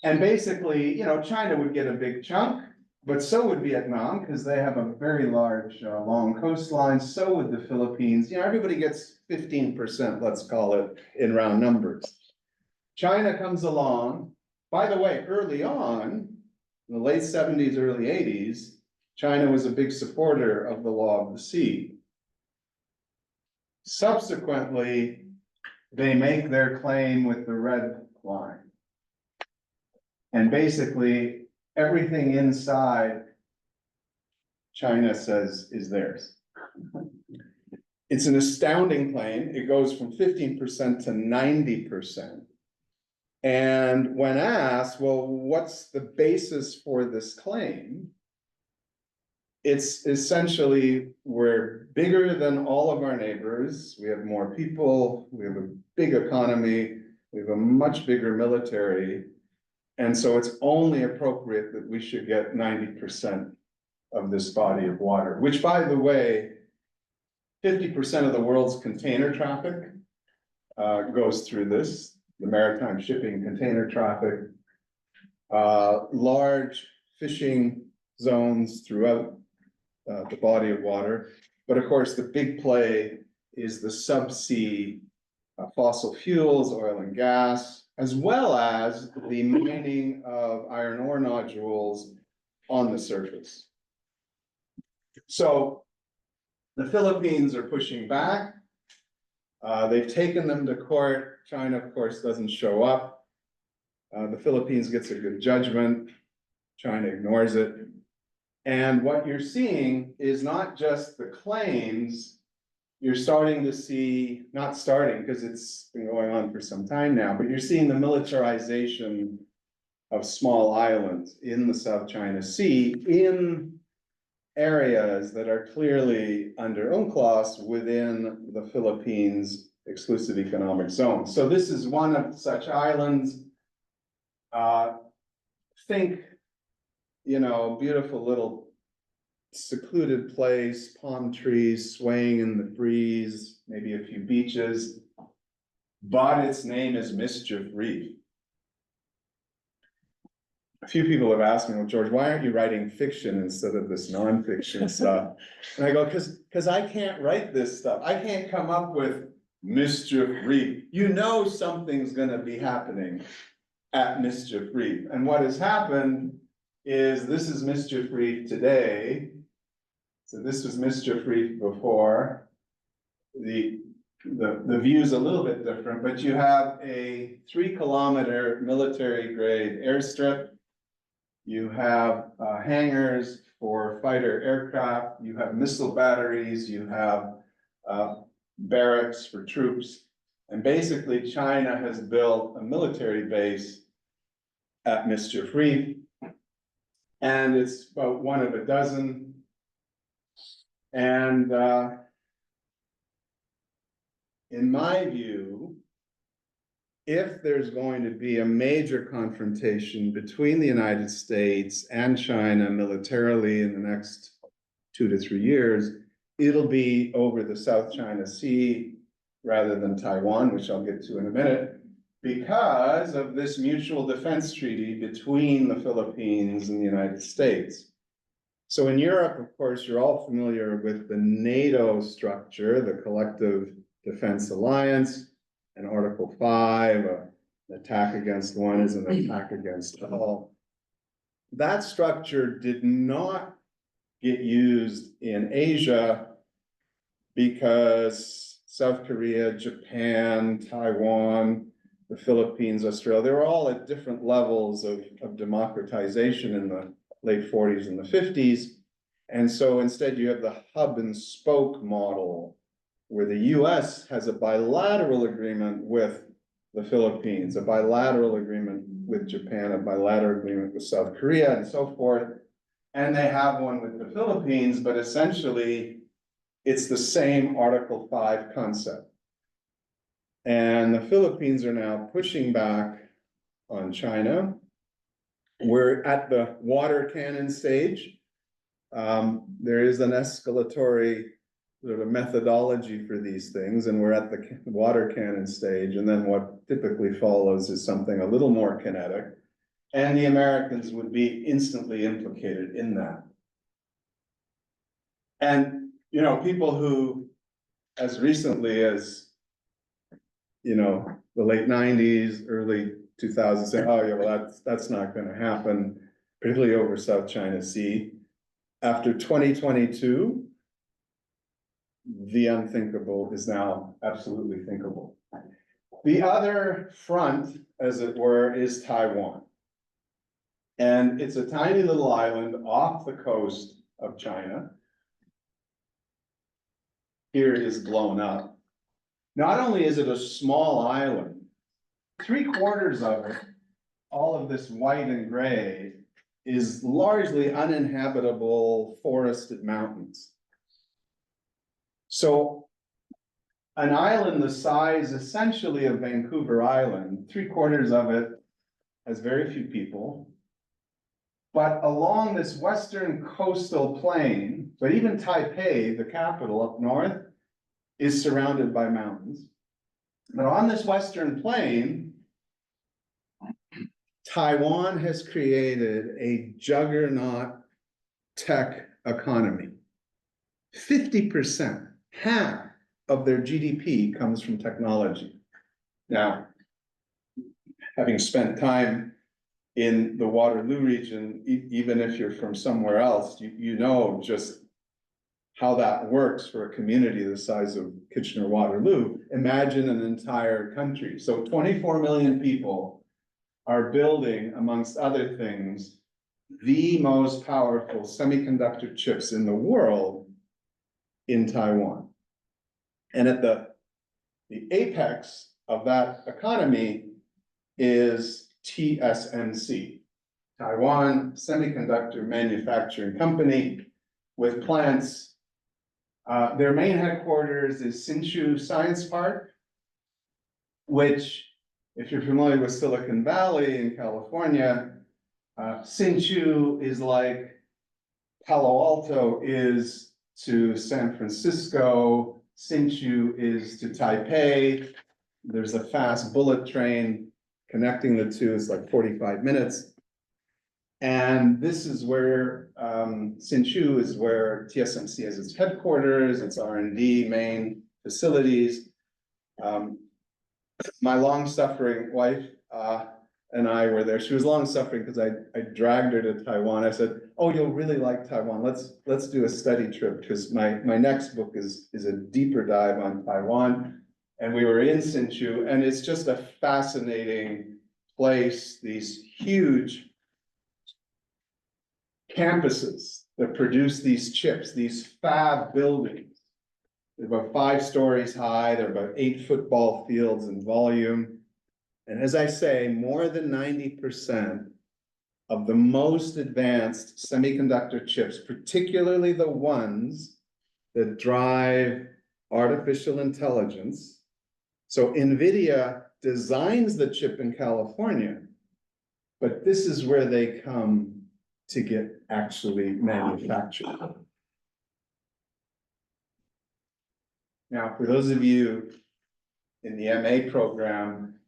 And basically, you know, China would get a big chunk, but so would Vietnam because they have a very large, long coastline. So would the Philippines. You know, everybody gets 15%, let's call it, in round numbers. China comes along. By the way, early on, in the late 70s, early 80s, China was a big supporter of the Law of the Sea. Subsequently, they make their claim with the red line. And basically, everything inside China says is theirs. It's an astounding claim. It goes from 15% to 90%. And when asked, well, what's the basis for this claim? It's essentially, we're bigger than all of our neighbors. We have more people. We have a big economy. We have a much bigger military. And so it's only appropriate that we should get 90% of this body of water, which, by the way, 50% of the world's container traffic goes through this. The maritime shipping container traffic, large fishing zones throughout the body of water. But of course, the big play is the subsea fossil fuels, oil and gas, as well as the mining of iron ore nodules on the surface. So the Philippines are pushing back. They've taken them to court. China, of course, doesn't show up. The Philippines gets a good judgment. China ignores it. And what you're seeing is not just the claims, you're starting to see, not starting because it's been going on for some time now, but you're seeing the militarization of small islands in the South China Sea in areas that are clearly under UNCLOS within the Philippines exclusive economic zone. So this is one of such islands. Think, you know, beautiful little secluded place, palm trees swaying in the breeze, maybe a few beaches, but its name is Mischief Reef. A few people have asked me, well, George, why aren't you writing fiction instead of this nonfiction stuff? And I go, because I can't write this stuff. I can't come up with Mischief Reef. You know something's gonna be happening at Mischief Reef. And what has happened is this is Mischief Reef today. So this was Mischief Reef before. The view's a little bit different, but you have a 3-kilometer military grade airstrip. You have hangars for fighter aircraft. You have missile batteries. You have barracks for troops. And basically China has built a military base at Mischief Reef. And it's about one of a dozen. And in my view, if there's going to be a major confrontation between the United States and China militarily in the next 2 to 3 years, it'll be over the South China Sea rather than Taiwan, which I'll get to in a minute, because of this mutual defense treaty between the Philippines and the United States. So in Europe, of course, you're all familiar with the NATO structure, the Collective Defense Alliance, and Article 5, an attack against one is an attack against all. That structure did not get used in Asia because South Korea, Japan, Taiwan, the Philippines, Australia, they were all at different levels of democratization in the late 40s and the 50s. And so instead you have the hub and spoke model, where the US has a bilateral agreement with the Philippines, a bilateral agreement with Japan, a bilateral agreement with South Korea, and so forth. And they have one with the Philippines, but essentially it's the same Article 5 concept. And the Philippines are now pushing back on China. We're at the water cannon stage. There is an escalatory sort of methodology for these things, and we're at the water cannon stage. And then what typically follows is something a little more kinetic. And the Americans would be instantly implicated in that. And, you know, people who, as recently as, you know, the late 90s, early 2000s, say, oh yeah, well, that's not going to happen, particularly over South China Sea. After 2022, the unthinkable is now absolutely thinkable. The other front, as it were, is Taiwan. And it's a tiny little island off the coast of China. Here it is blown up. Not only is it a small island, 3/4 of it, all of this white and gray, is largely uninhabitable forested mountains. So an island the size essentially of Vancouver Island, 3/4 of it has very few people. But along this western coastal plain, but even Taipei, the capital up north, is surrounded by mountains. But on this western plain, Taiwan has created a juggernaut tech economy. 50%, half of their GDP comes from technology. Now, having spent time in the Waterloo region, even if you're from somewhere else, you know just how that works for a community the size of Kitchener-Waterloo. Imagine an entire country. So 24 million people are building, amongst other things, the most powerful semiconductor chips in the world in Taiwan. And at the apex of that economy is TSMC, Taiwan Semiconductor Manufacturing Company, with plants. Their main headquarters is Hsinchu Science Park, which, if you're familiar with Silicon Valley in California, Hsinchu is like Palo Alto is to San Francisco, Hsinchu is to Taipei. There's a fast bullet train connecting the two, it's like 45 minutes. And this is where, Hsinchu is where TSMC has its headquarters, its R&D main facilities. My long-suffering wife and I were there. She was long-suffering because I dragged her to Taiwan. I said, oh, you'll really like Taiwan. Let's do a study trip, because my next book is a deeper dive on Taiwan. And we were in Hsinchu, and it's just a fascinating place, these huge campuses that produce these chips, these fab buildings. They're about 5 stories high, they're about 8 football fields in volume. And as I say, more than 90% of the most advanced semiconductor chips, particularly the ones that drive artificial intelligence. So NVIDIA designs the chip in California, but this is where they come to get actually manufactured. Now, for those of you in the MA program,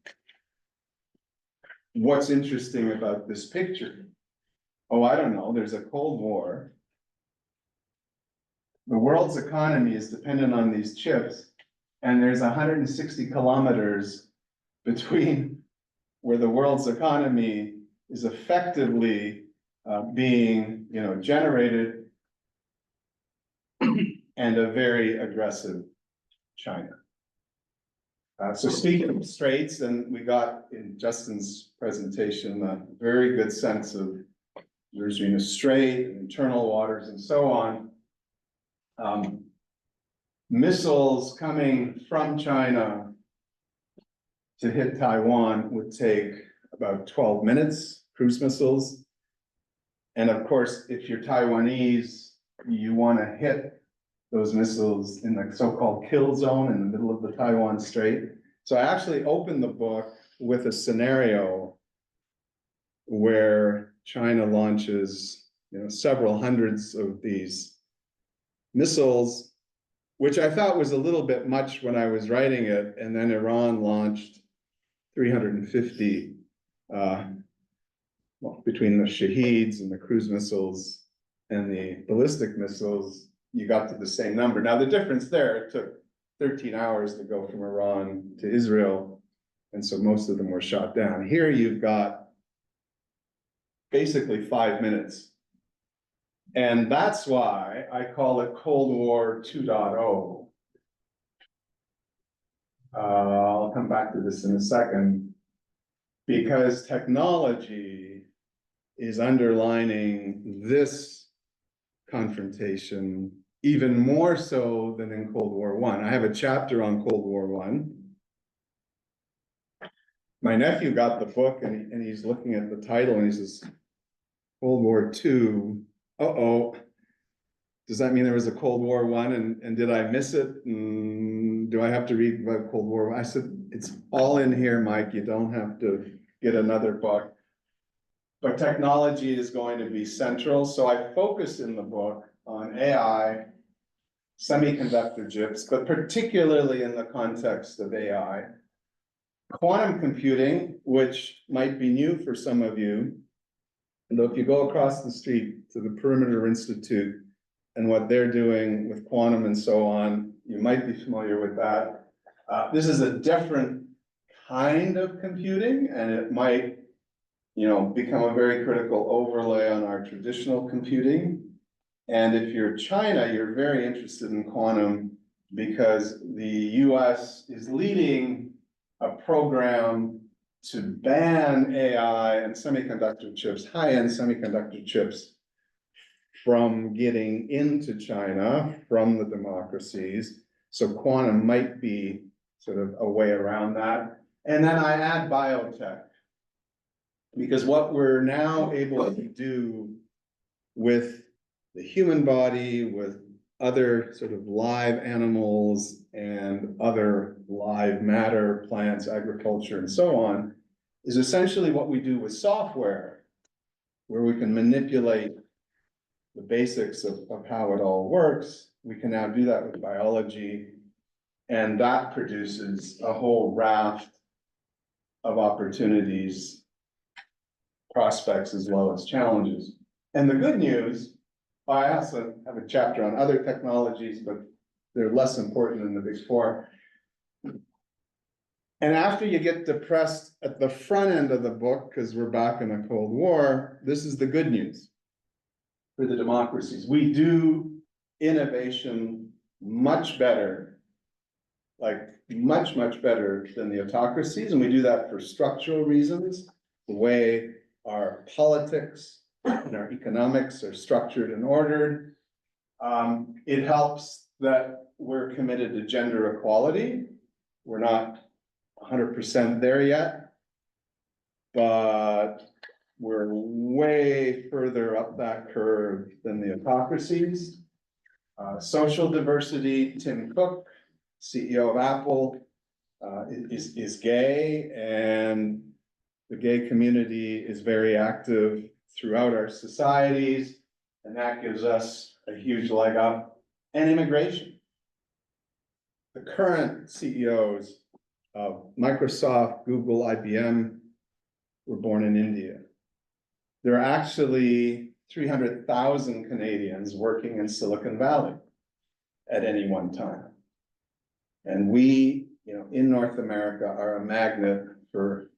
what's interesting about this picture? Oh, I don't know, there's a Cold War. The world's economy is dependent on these chips, and there's 160 kilometers between where the world's economy is effectively being, generated and a very aggressive China. So speaking of straits, and we got in Justin's presentation a very good sense of there's Venus Strait, internal waters and so on. Missiles coming from China to hit Taiwan would take about 12 minutes, cruise missiles. And of course, if you're Taiwanese, you want to hit those missiles in the so-called kill zone in the middle of the Taiwan Strait. So I actually opened the book with a scenario where China launches, several hundreds of these missiles, which I thought was a little bit much when I was writing it, and then Iran launched 350, between the Shaheeds and the cruise missiles and the ballistic missiles, you got to the same number. Now, the difference there, it took 13 hours to go from Iran to Israel, and so most of them were shot down. Here you've got basically 5 minutes. And that's why I call it Cold War 2.0. I'll come back to this in a second, because technology is underlining this confrontation even more so than in Cold War I. I have a chapter on Cold War I. My nephew got the book and he's looking at the title and he says, Cold War II, uh-oh. Does that mean there was a Cold War I and did I miss it? Do I have to read about Cold War I? I said, it's all in here, Mike. You don't have to get another book. But technology is going to be central. So I focus in the book on AI, semiconductor chips, but particularly in the context of AI, quantum computing, which might be new for some of you. And if you go across the street to the Perimeter Institute and what they're doing with quantum and so on, you might be familiar with that. This is a different kind of computing, and it might, become a very critical overlay on our traditional computing. And if you're China, you're very interested in quantum because the US is leading a program to ban AI and semiconductor chips, high-end semiconductor chips, from getting into China from the democracies. So quantum might be sort of a way around that. And then I add biotech, because what we're now able to do with the human body, with other sort of live animals and other live matter, plants, agriculture, and so on, is essentially what we do with software, where we can manipulate the basics of how it all works. We can now do that with biology, and that produces a whole raft of opportunities, prospects, as well as challenges. And the good news, I also have a chapter on other technologies, but they're less important than the big four. And after you get depressed at the front end of the book, because we're back in a Cold War, this is the good news for the democracies. We do innovation much better, like much, much better than the autocracies. And we do that for structural reasons, the way our politics and our economics are structured and ordered. It helps that we're committed to gender equality. We're not 100% there yet, but we're way further up that curve than the autocracies. Social diversity, Tim Cook, CEO of Apple, is gay, and the gay community is very active throughout our societies, and that gives us a huge leg up. And immigration. The current CEOs of Microsoft, Google, IBM were born in India. There are actually 300,000 Canadians working in Silicon Valley at any one time. And we, in North America, are a magnet for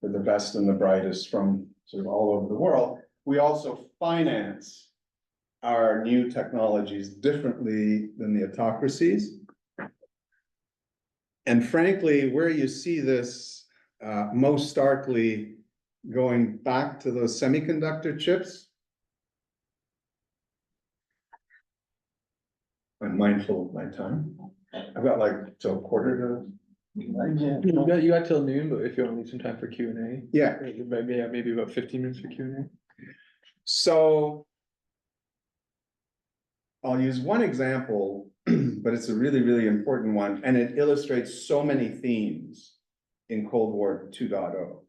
the best and the brightest from sort of all over the world. We also finance our new technologies differently than the autocracies. And frankly, where you see this most starkly, going back to those semiconductor chips, I'm mindful of my time. I've got like till quarter You got till noon, but if you want to leave some time for Q and A. Yeah. Maybe about 15 minutes for Q and A. So I'll use one example, but it's a really, really important one, and it illustrates so many themes in Cold War 2.0.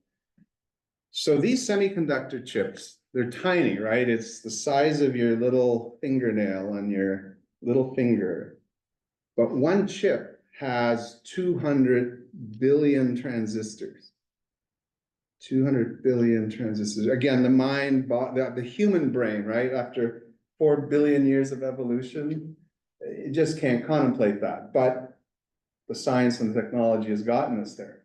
So these semiconductor chips, they're tiny, right? It's the size of your little fingernail on your little finger. But one chip has 200 billion transistors. 200 billion transistors. Again, the human brain, right? After 4 billion years of evolution, it just can't contemplate that. But the science and the technology has gotten us there.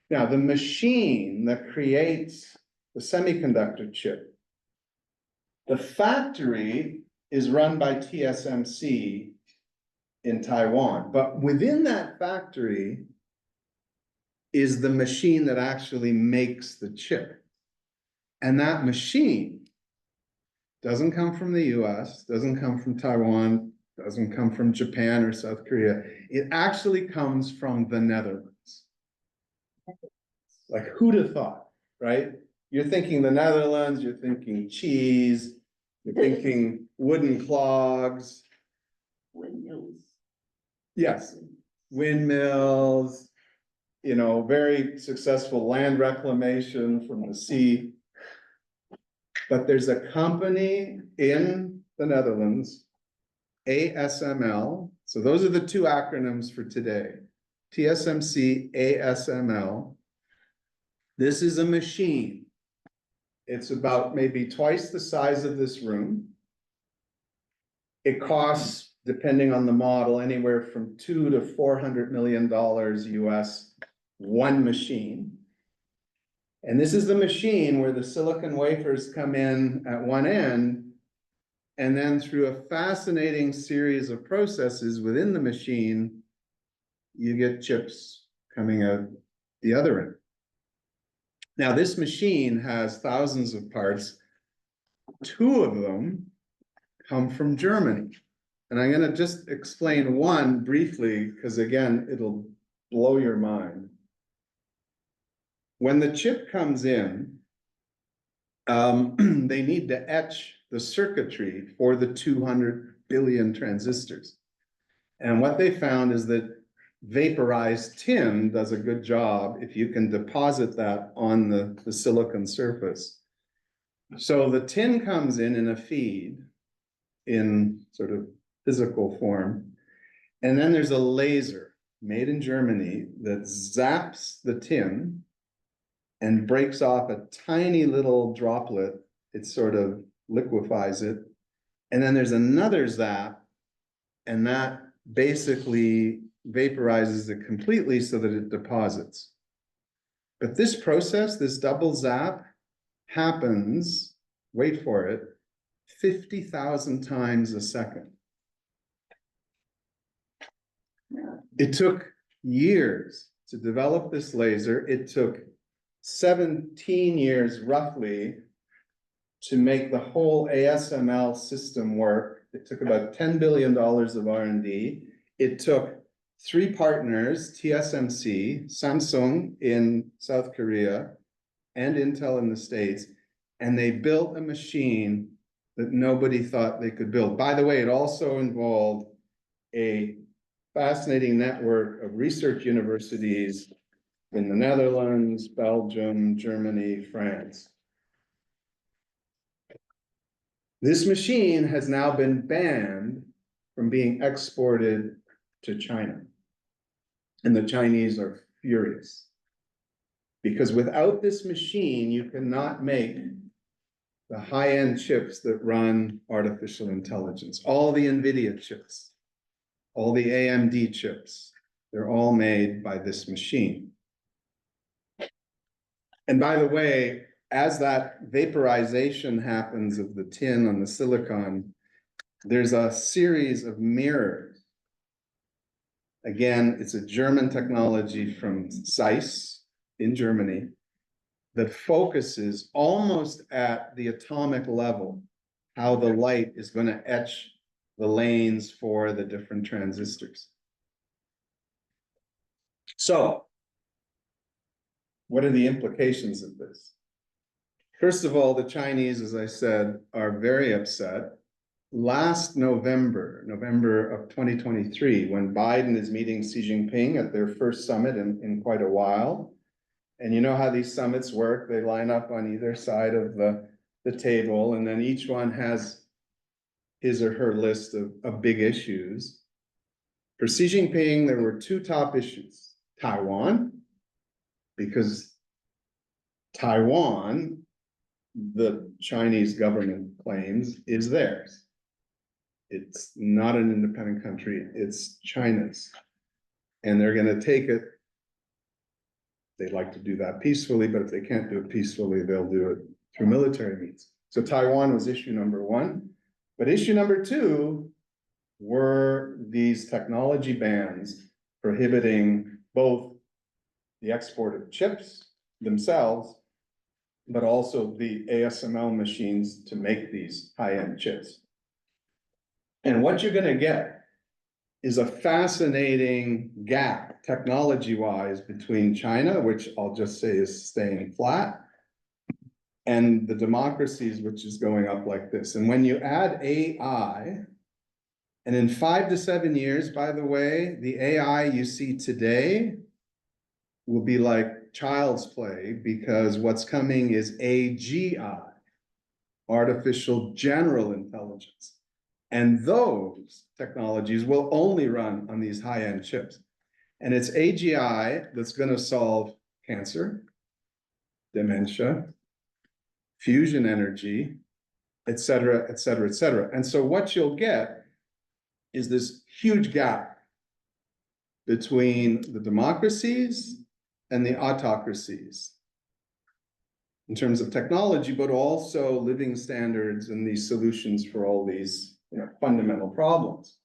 Now, the machine that creates the semiconductor chip, the factory is run by TSMC in Taiwan, but within that factory is the machine that actually makes the chip. And that machine doesn't come from the US, doesn't come from Taiwan, doesn't come from Japan or South Korea. It actually comes from the Netherlands. Like, who'd have thought, right? You're thinking the Netherlands, you're thinking cheese, you're thinking wooden clogs. Windmills. Yes, windmills, very successful land reclamation from the sea. But there's a company in the Netherlands, ASML. So those are the two acronyms for today. TSMC, ASML. This is a machine. It's about maybe twice the size of this room. It costs, depending on the model, anywhere from $200 to $400 million US, one machine. And this is the machine where the silicon wafers come in at one end, and then through a fascinating series of processes within the machine, you get chips coming out the other end. Now, this machine has thousands of parts. 2 of them come from Germany. And I'm going to just explain one briefly, because again, it'll blow your mind. When the chip comes in, they need to etch the circuitry for the 200 billion transistors. And what they found is that vaporized tin does a good job if you can deposit that on the silicon surface. So the tin comes in a feed in sort of physical form. And then there's a laser made in Germany that zaps the tin and breaks off a tiny little droplet. It sort of liquefies it. And then there's another zap, and that basically vaporizes it completely so that it deposits. But this process, this double zap, happens, wait for it, 50,000 times a second. It took years to develop this laser. It took 17 years roughly to make the whole ASML system work. It took about $10 billion of R&D. It took 3 partners, TSMC, Samsung in South Korea, and Intel in the States, and they built a machine that nobody thought they could build. By the way, it also involved a fascinating network of research universities in the Netherlands, Belgium, Germany, France. This machine has now been banned from being exported to China. And the Chinese are furious. Because without this machine, you cannot make the high-end chips that run artificial intelligence. All the NVIDIA chips, all the AMD chips, they're all made by this machine. And by the way, as that vaporization happens of the tin on the silicon, there's a series of mirrors. Again, it's a German technology from CIC in Germany that focuses almost at the atomic level, how the light is going to etch the lanes for the different transistors. So, what are the implications of this? First of all, the Chinese, as I said, are very upset. Last November of 2023, when Biden is meeting Xi Jinping at their first summit in quite a while, and you know how these summits work, they line up on either side of the table, and then each one has his or her list of big issues. For Xi Jinping, there were two top issues: Taiwan, because Taiwan, the Chinese government claims, is theirs. It's not an independent country, it's China's. And they're gonna take it. They'd like to do that peacefully, but if they can't do it peacefully, they'll do it through military means. So Taiwan was issue number one. But issue number two were these technology bans prohibiting both the export of chips themselves, but also the ASML machines to make these high-end chips. And what you're gonna get is a fascinating gap technology-wise between China, which I'll just say is staying flat, and the democracies, which is going up like this. And when you add AI, and in 5 to 7 years, by the way, the AI you see today will be like child's play, because what's coming is AGI, artificial general intelligence. And those technologies will only run on these high-end chips. And it's AGI that's going to solve cancer, dementia, fusion energy, et cetera, et cetera, et cetera. And so what you'll get is this huge gap between the democracies and the autocracies in terms of technology, but also living standards and these solutions for all these fundamental problems.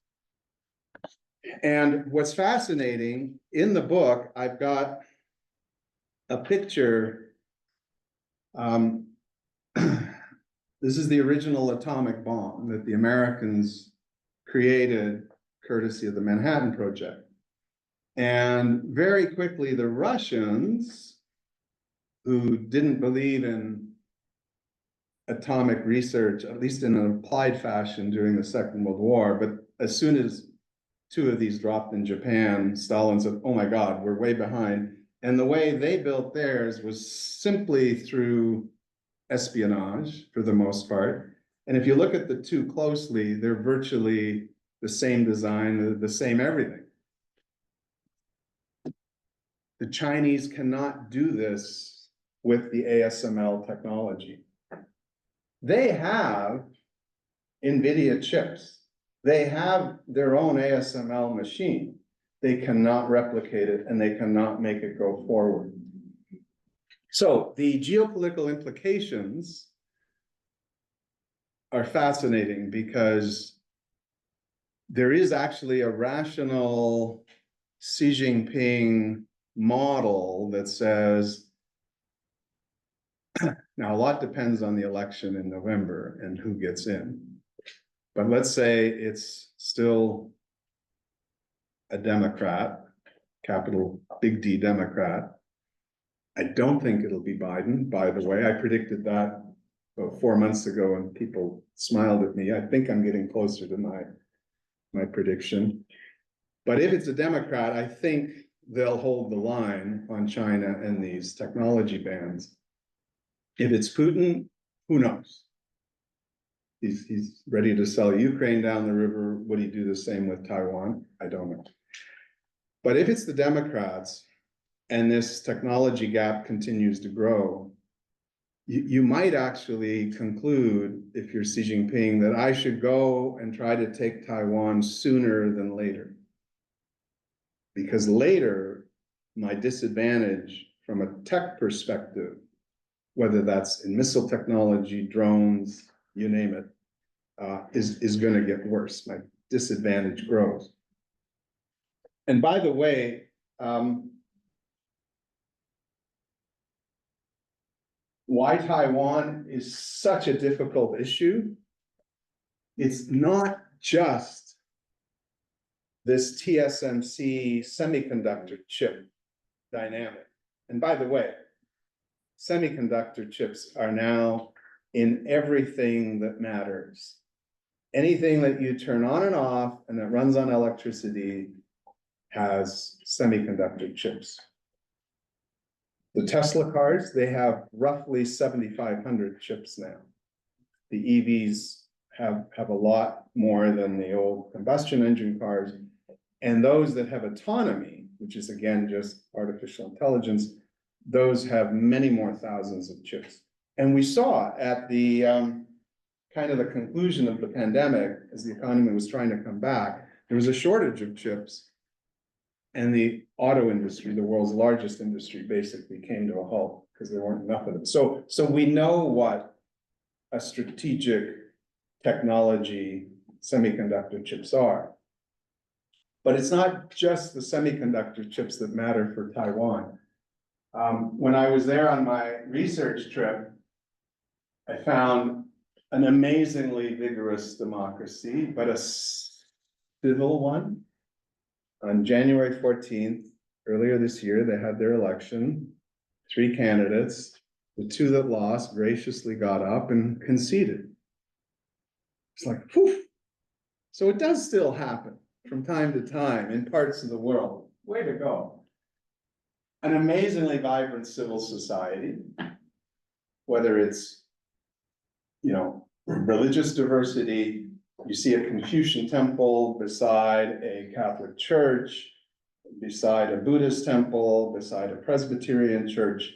And what's fascinating in the book, I've got a picture. This is the original atomic bomb that the Americans created courtesy of the Manhattan Project. And very quickly, the Russians, who didn't believe in atomic research, at least in an applied fashion during the Second World War, but as soon as two of these dropped in Japan, Stalin said, oh my God, we're way behind. And the way they built theirs was simply through espionage for the most part. And if you look at the two closely, they're virtually the same design, the same everything. The Chinese cannot do this with the ASML technology. They have NVIDIA chips. They have their own ASML machine. They cannot replicate it, and they cannot make it go forward. So the geopolitical implications are fascinating, because there is actually a rational Xi Jinping model that says, now a lot depends on the election in November and who gets in. But let's say it's still a Democrat, capital big D Democrat. I don't think it'll be Biden, by the way. I predicted that about 4 months ago and people smiled at me. I think I'm getting closer to my prediction. But if it's a Democrat, I think they'll hold the line on China and these technology bans. If it's Putin, who knows? He's ready to sell Ukraine down the river. Would he do the same with Taiwan? I don't know. But if it's the Democrats and this technology gap continues to grow, you might actually conclude, if you're Xi Jinping, that I should go and try to take Taiwan sooner than later. Because later, my disadvantage from a tech perspective, whether that's in missile technology, drones, you name it, is going to get worse. My disadvantage grows. And by the way, why Taiwan is such a difficult issue, it's not just this TSMC semiconductor chip dynamic. And by the way, semiconductor chips are now in everything that matters. Anything that you turn on and off and that runs on electricity has semiconductor chips. The Tesla cars, they have roughly 7,500 chips now. The EVs have a lot more than the old combustion engine cars. And those that have autonomy, which is again just artificial intelligence, those have many more thousands of chips. And we saw at the kind of the conclusion of the pandemic, as the economy was trying to come back, there was a shortage of chips. And the auto industry, the world's largest industry, basically came to a halt because there weren't enough of them. So we know what a strategic technology semiconductor chips are. But it's not just the semiconductor chips that matter for Taiwan. When I was there on my research trip, I found an amazingly vigorous democracy, but a civil one. On January 14th, earlier this year, they had their election, 3 candidates. The 2 that lost graciously got up and conceded. It's like, whew. So it does still happen from time to time in parts of the world. Way to go. An amazingly vibrant civil society, whether it's, you know, religious diversity. You see a Confucian temple beside a Catholic church, beside a Buddhist temple, beside a Presbyterian church,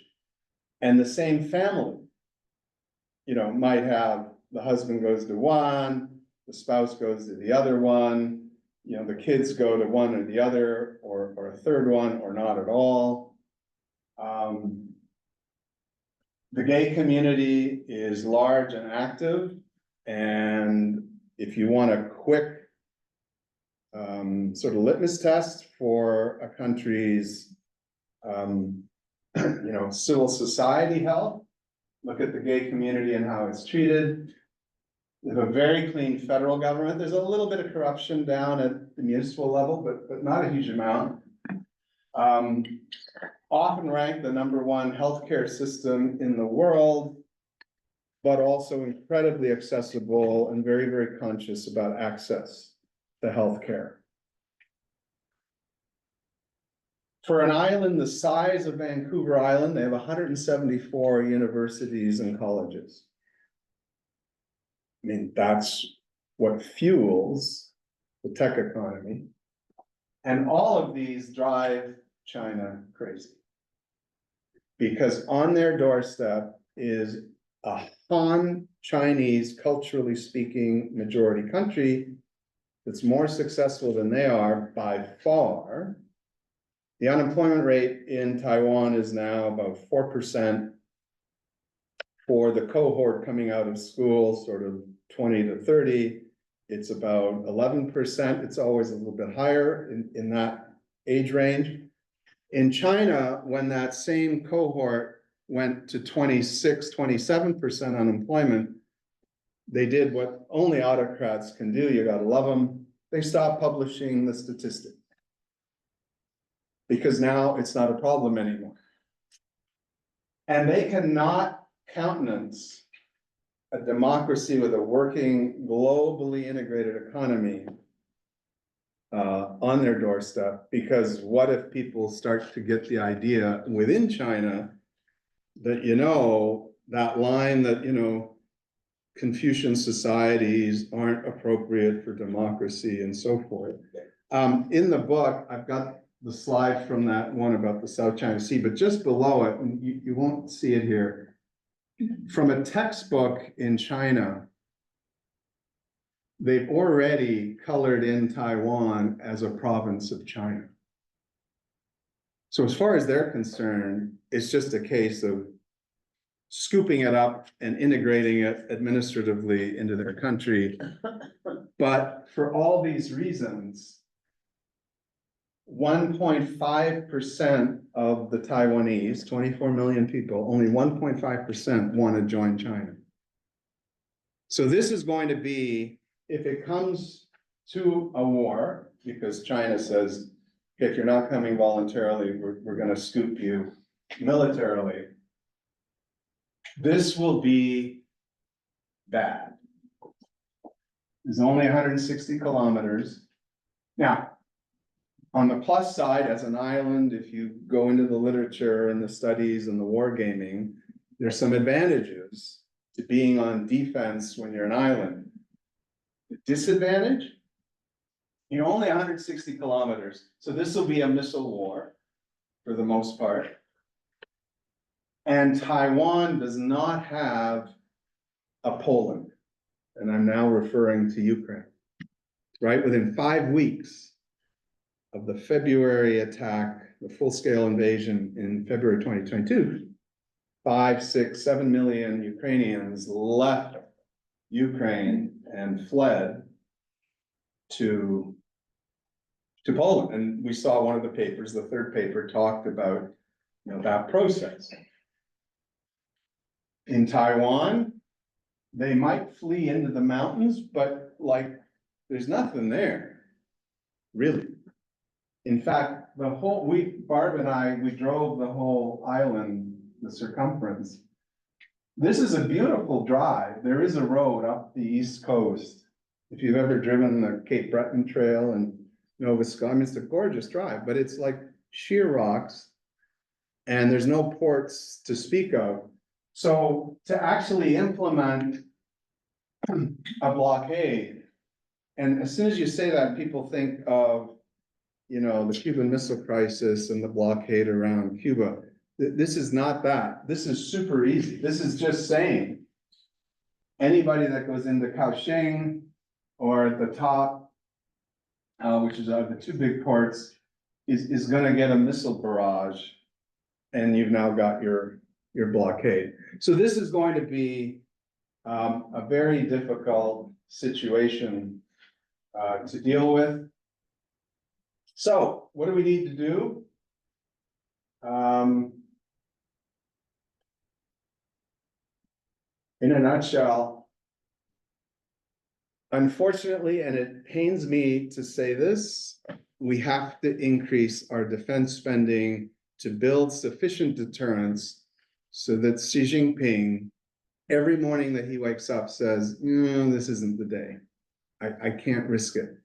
and the same family, you know, might have the husband goes to one, the spouse goes to the other one, you know, the kids go to one or the other, or a third one, or not at all. The gay community is large and active, and if you want a quick sort of litmus test for a country's you know, civil society health, look at the gay community and how it's treated. We have a very clean federal government. There's a little bit of corruption down at the municipal level, but not a huge amount. Often ranked the #1 healthcare system in the world, but also incredibly accessible and very, very conscious about access to healthcare. For an island the size of Vancouver Island, they have 174 universities and colleges. I mean, that's what fuels the tech economy. And all of these drive China crazy. Because on their doorstep is a Han Chinese, culturally speaking, majority country that's more successful than they are by far. The unemployment rate in Taiwan is now about 4%. For the cohort coming out of school, sort of 20 to 30, it's about 11%. It's always a little bit higher in that age range. In China, when that same cohort went to 26, 27% unemployment, they did what only autocrats can do. You gotta love them. They stopped publishing the statistics. Because now it's not a problem anymore. And they cannot countenance a democracy with a working, globally integrated economy on their doorstep, because what if people start to get the idea within China that, you know, that line that, you know, Confucian societies aren't appropriate for democracy and so forth. In the book, I've got the slide from that one about the South China Sea, but just below it, and you won't see it here, from a textbook in China, they've already colored in Taiwan as a province of China. So as far as they're concerned, it's just a case of scooping it up and integrating it administratively into their country. But for all these reasons, 1.5% of the Taiwanese, 24 million people, only 1.5% want to join China. So this is going to be, if it comes to a war, because China says, if you're not coming voluntarily, we're gonna scoop you militarily. This will be bad. It's only 160 kilometers. Now, on the plus side, as an island, if you go into the literature and the studies and the wargaming, there's some advantages to being on defense when you're an island. The disadvantage? You're only 160 kilometers, so this will be a missile war for the most part. And Taiwan does not have a Poland, and I'm now referring to Ukraine. Right, within 5 weeks of the February attack, the full-scale invasion in February 2022, 5, 6, 7 million Ukrainians left Ukraine and fled to Poland. And we saw one of the papers, the third paper, talked about, that process. In Taiwan, they might flee into the mountains, but there's nothing there, really. In fact, Barb and I, we drove the whole island, the circumference. This is a beautiful drive. There is a road up the East Coast. If you've ever driven the Cape Breton Trail in Nova Scotia, it's a gorgeous drive, but it's like sheer rocks and there's no ports to speak of. So to actually implement a blockade, and as soon as you say that, people think of, the Cuban Missile Crisis and the blockade around Cuba. This is not that. This is super easy. This is just saying anybody that goes into Kaohsiung or at the top, which is the two big ports, is going to get a missile barrage, and you've now got your blockade. So this is going to be a very difficult situation to deal with. So what do we need to do? In a nutshell, unfortunately, and it pains me to say this, we have to increase our defense spending to build sufficient deterrence so that Xi Jinping, every morning that he wakes up, says, this isn't the day. I can't risk it.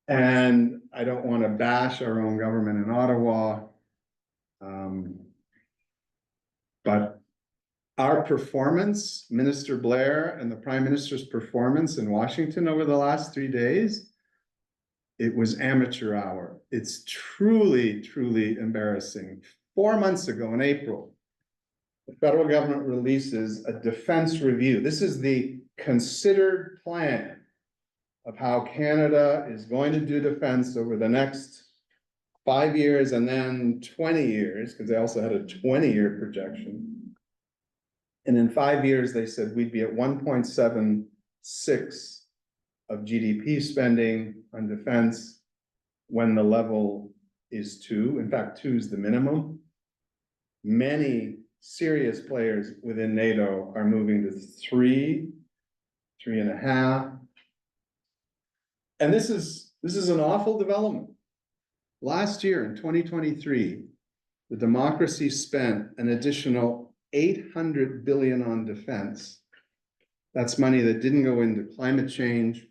And I don't want to bash our own government in Ottawa. But our performance, Minister Blair and the Prime Minister's performance in Washington over the last 3 days, it was amateur hour. It's truly, truly embarrassing. 4 months ago in April, the federal government releases a defense review. This is the considered plan of how Canada is going to do defense over the next 5 years and then 20 years, because they also had a 20-year projection. And in 5 years, they said we'd be at 1.76 of GDP spending on defense when the level is 2. In fact, 2 is the minimum. Many serious players within NATO are moving to 3, 3.5. And this is an awful development. Last year in 2023, the democracy spent an additional $800 billion on defense. That's money that didn't go into climate change,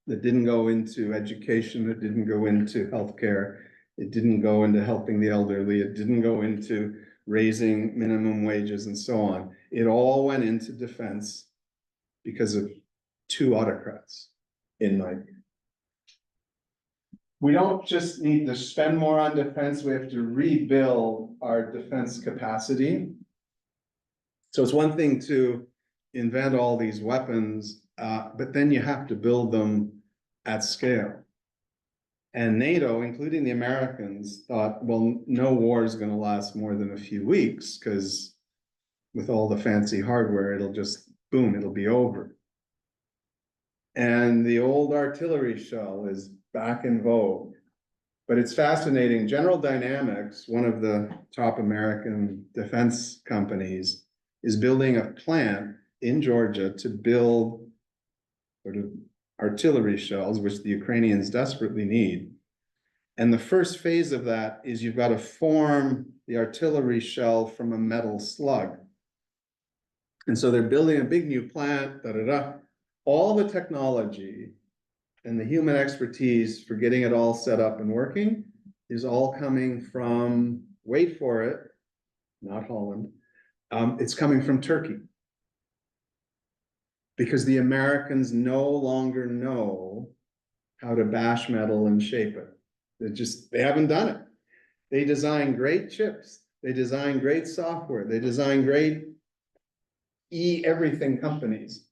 that didn't go into education, that didn't go into healthcare, it didn't go into helping the elderly, it didn't go into raising minimum wages and so on. It all went into defense because of 2 autocrats in my view. We don't just need to spend more on defense, we have to rebuild our defense capacity. So it's one thing to invent all these weapons, but then you have to build them at scale. And NATO, including the Americans, thought, well, no war is going to last more than a few weeks, because with all the fancy hardware, it'll just, boom, it'll be over. And the old artillery shell is back in vogue. But it's fascinating. General Dynamics, one of the top American defense companies, is building a plant in Georgia to build sort of artillery shells, which the Ukrainians desperately need. And the first phase of that is you've got to form the artillery shell from a metal slug. And so they're building a big new plant, all the technology and the human expertise for getting it all set up and working is all coming from, wait for it, not Holland, it's coming from Turkey. Because the Americans no longer know how to bash metal and shape it. They haven't done it. They design great chips. They design great software. They design great everything companies.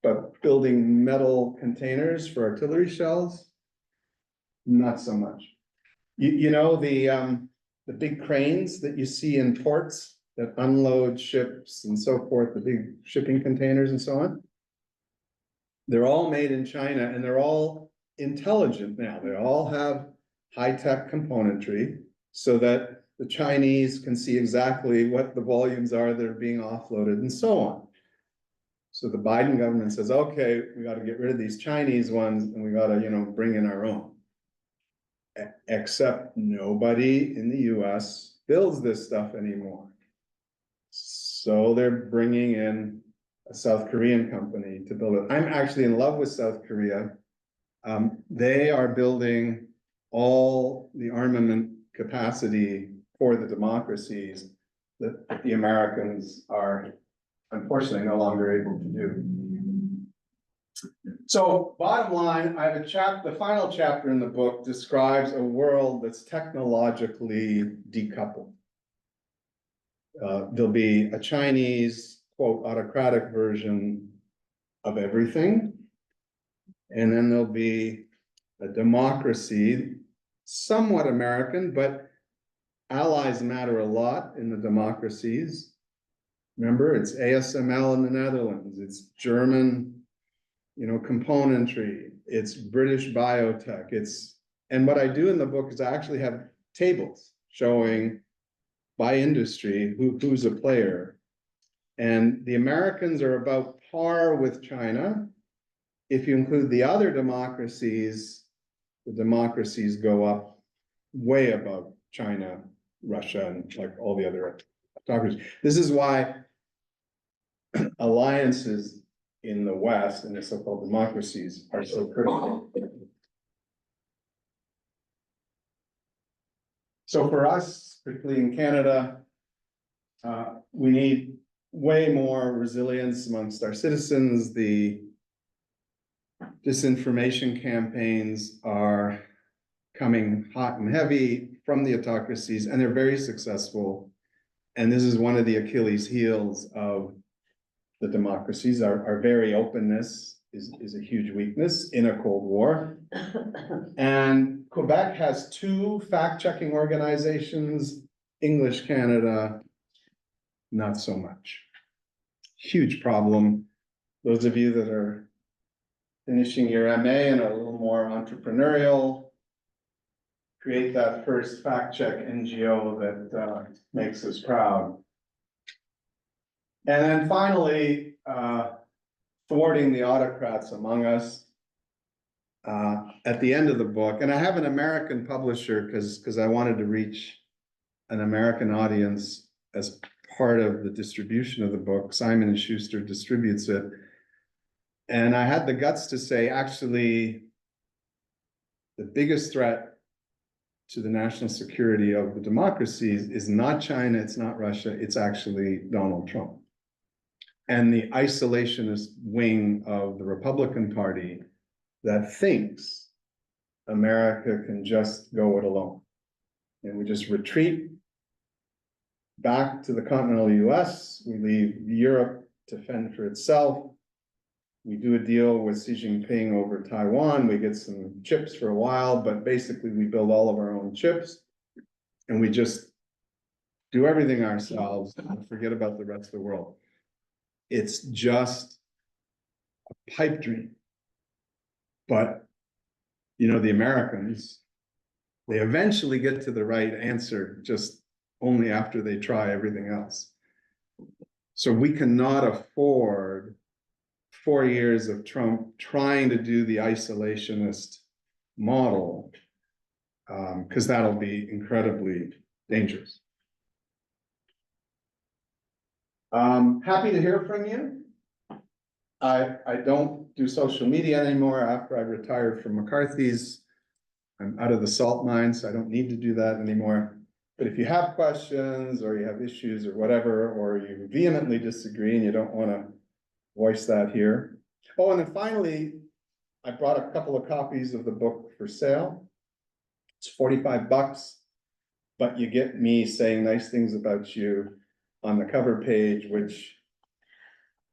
But building metal containers for artillery shells, not so much. You know, the big cranes that you see in ports that unload ships and so forth, the big shipping containers and so on. They're all made in China and they're all intelligent now. They all have high-tech componentry so that the Chinese can see exactly what the volumes are that are being offloaded and so on. So the Biden government says, okay, we got to get rid of these Chinese ones and we got to, bring in our own. Except nobody in the US builds this stuff anymore. So they're bringing in a South Korean company to build it. I'm actually in love with South Korea. They are building all the armament capacity for the democracies that the Americans are unfortunately no longer able to do. So bottom line, I have the final chapter in the book describes a world that's technologically decoupled. There'll be a Chinese, quote, autocratic version of everything. And then there'll be a democracy, somewhat American, but allies matter a lot in the democracies. Remember, it's ASML in the Netherlands, it's German, componentry, it's British biotech, and what I do in the book is I actually have tables showing by industry who's a player. And the Americans are about par with China. If you include the other democracies, the democracies go up way above China, Russia, and like all the other autocracies. This is why alliances in the West and the so-called democracies are so critical. So for us, particularly in Canada, we need way more resilience amongst our citizens. The disinformation campaigns are coming hot and heavy from the autocracies, and they're very successful. And this is one of the Achilles heels of the democracies. Our very openness is a huge weakness in a Cold War. And Quebec has 2 fact-checking organizations, English Canada, not so much. Huge problem. Those of you that are finishing your MA and are a little more entrepreneurial, create that first fact-check NGO that makes us proud. And then finally, thwarting the autocrats among us. At the end of the book, and I have an American publisher because I wanted to reach an American audience as part of the distribution of the book. Simon & Schuster distributes it. And I had the guts to say, actually, the biggest threat to the national security of the democracies is not China, it's not Russia, it's actually Donald Trump. And the isolationist wing of the Republican Party that thinks America can just go it alone. And we just retreat back to the continental US, we leave Europe to fend for itself. We do a deal with Xi Jinping over Taiwan, we get some chips for a while, but basically we build all of our own chips. And we just do everything ourselves and forget about the rest of the world. It's just a pipe dream. But, the Americans, they eventually get to the right answer just only after they try everything else. So we cannot afford 4 years of Trump trying to do the isolationist model, because that'll be incredibly dangerous. Happy to hear from you. I don't do social media anymore after I retired from McCarthy's. I'm out of the salt mine, so I don't need to do that anymore. But if you have questions or you have issues or whatever, or you vehemently disagree and you don't want to voice that here. Oh, and then finally, I brought a couple of copies of the book for sale. It's $45, but you get me saying nice things about you on the cover page, which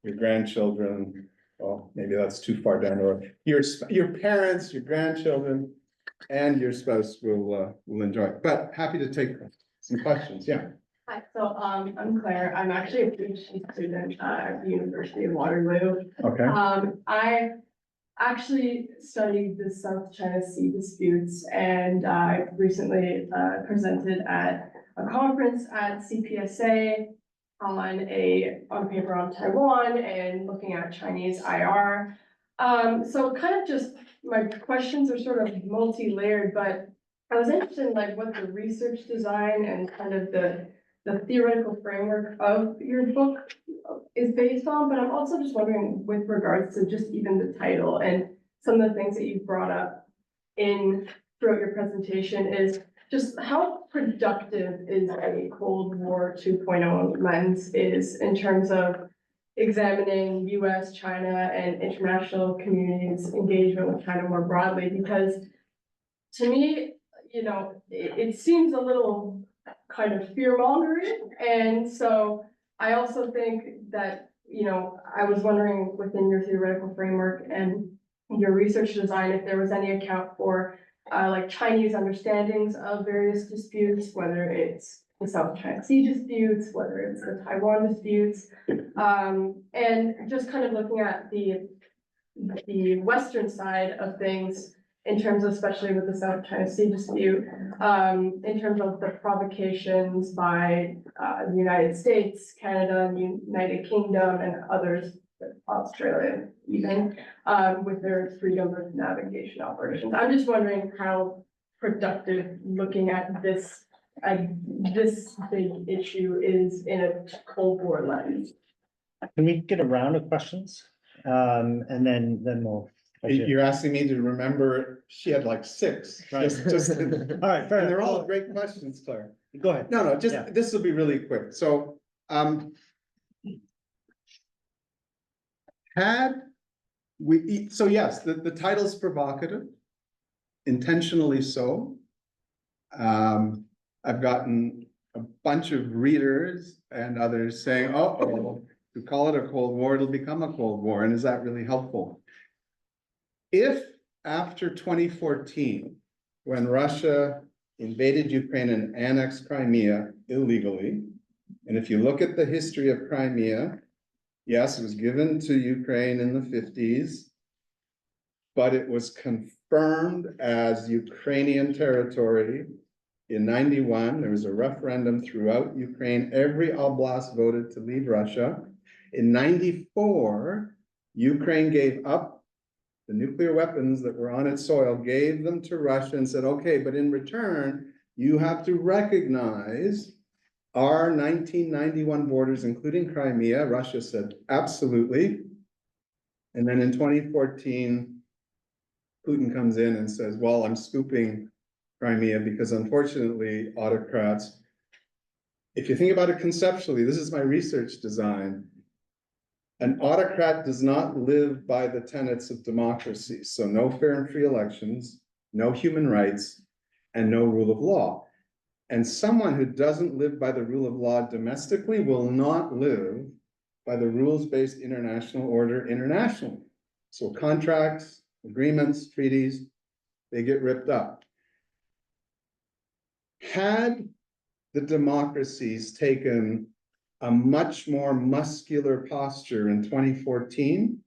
your grandchildren, well, maybe that's too far down the road. Your parents, your grandchildren, and your spouse will enjoy. But happy to take some questions. Yeah. Hi, so I'm Claire. I'm actually a PhD student at the University of Waterloo. Okay. I actually studied the South China Sea disputes, and I recently presented at a conference at CPSA on a paper on Taiwan and looking at Chinese IR. So kind of just my questions are sort of multi-layered, but I was interested in like what the research design and kind of the theoretical framework of your book is based on, but I'm also just wondering with regards to just even the title and some of the things that you brought up throughout your presentation is just how productive is a Cold War 2.0 lens is in terms of examining US, China, and international communities' engagement with China more broadly, because to me, you know, it seems a little kind of fear-mongering. And so I also think that, you know, I was wondering within your theoretical framework and your research design, if there was any account for like Chinese understandings of various disputes, whether it's the South China Sea disputes, whether it's the Taiwan disputes, and just kind of looking at the Western side of things in terms of, especially with the South China Sea dispute, in terms of the provocations by the United States, Canada, United Kingdom, and others, Australia even, with their freedom of navigation operations. I'm just wondering how productive looking at this big issue is in a Cold War lens. Can we get a round of questions? And then we'll. You're asking me to remember, she had like 6. Right. Just, All right, fair and they're enough. all great questions, Claire. Go ahead. No, just, Yeah. this will be really quick. So, so yes, the title's provocative, intentionally so. I've gotten a bunch of readers and others saying, oh, to call it a Cold War, it'll become a Cold War. And is that really helpful? If after 2014, when Russia invaded Ukraine and annexed Crimea illegally, and if you look at the history of Crimea, yes, it was given to Ukraine in the 50s, but it was confirmed as Ukrainian territory in 91. There was a referendum throughout Ukraine. Every oblast voted to leave Russia. In 94, Ukraine gave up the nuclear weapons that were on its soil, gave them to Russia and said, okay, but in return, you have to recognize our 1991 borders, including Crimea. Russia said, absolutely. And then in 2014, Putin comes in and says, well, I'm scooping Crimea because unfortunately, autocrats, if you think about it conceptually, this is my research design, an autocrat does not live by the tenets of democracy. So no fair and free elections, no human rights, and no rule of law. And someone who doesn't live by the rule of law domestically will not live by the rules-based international order internationally. So contracts, agreements, treaties, they get ripped up. Had the democracies taken a much more muscular posture in 2014,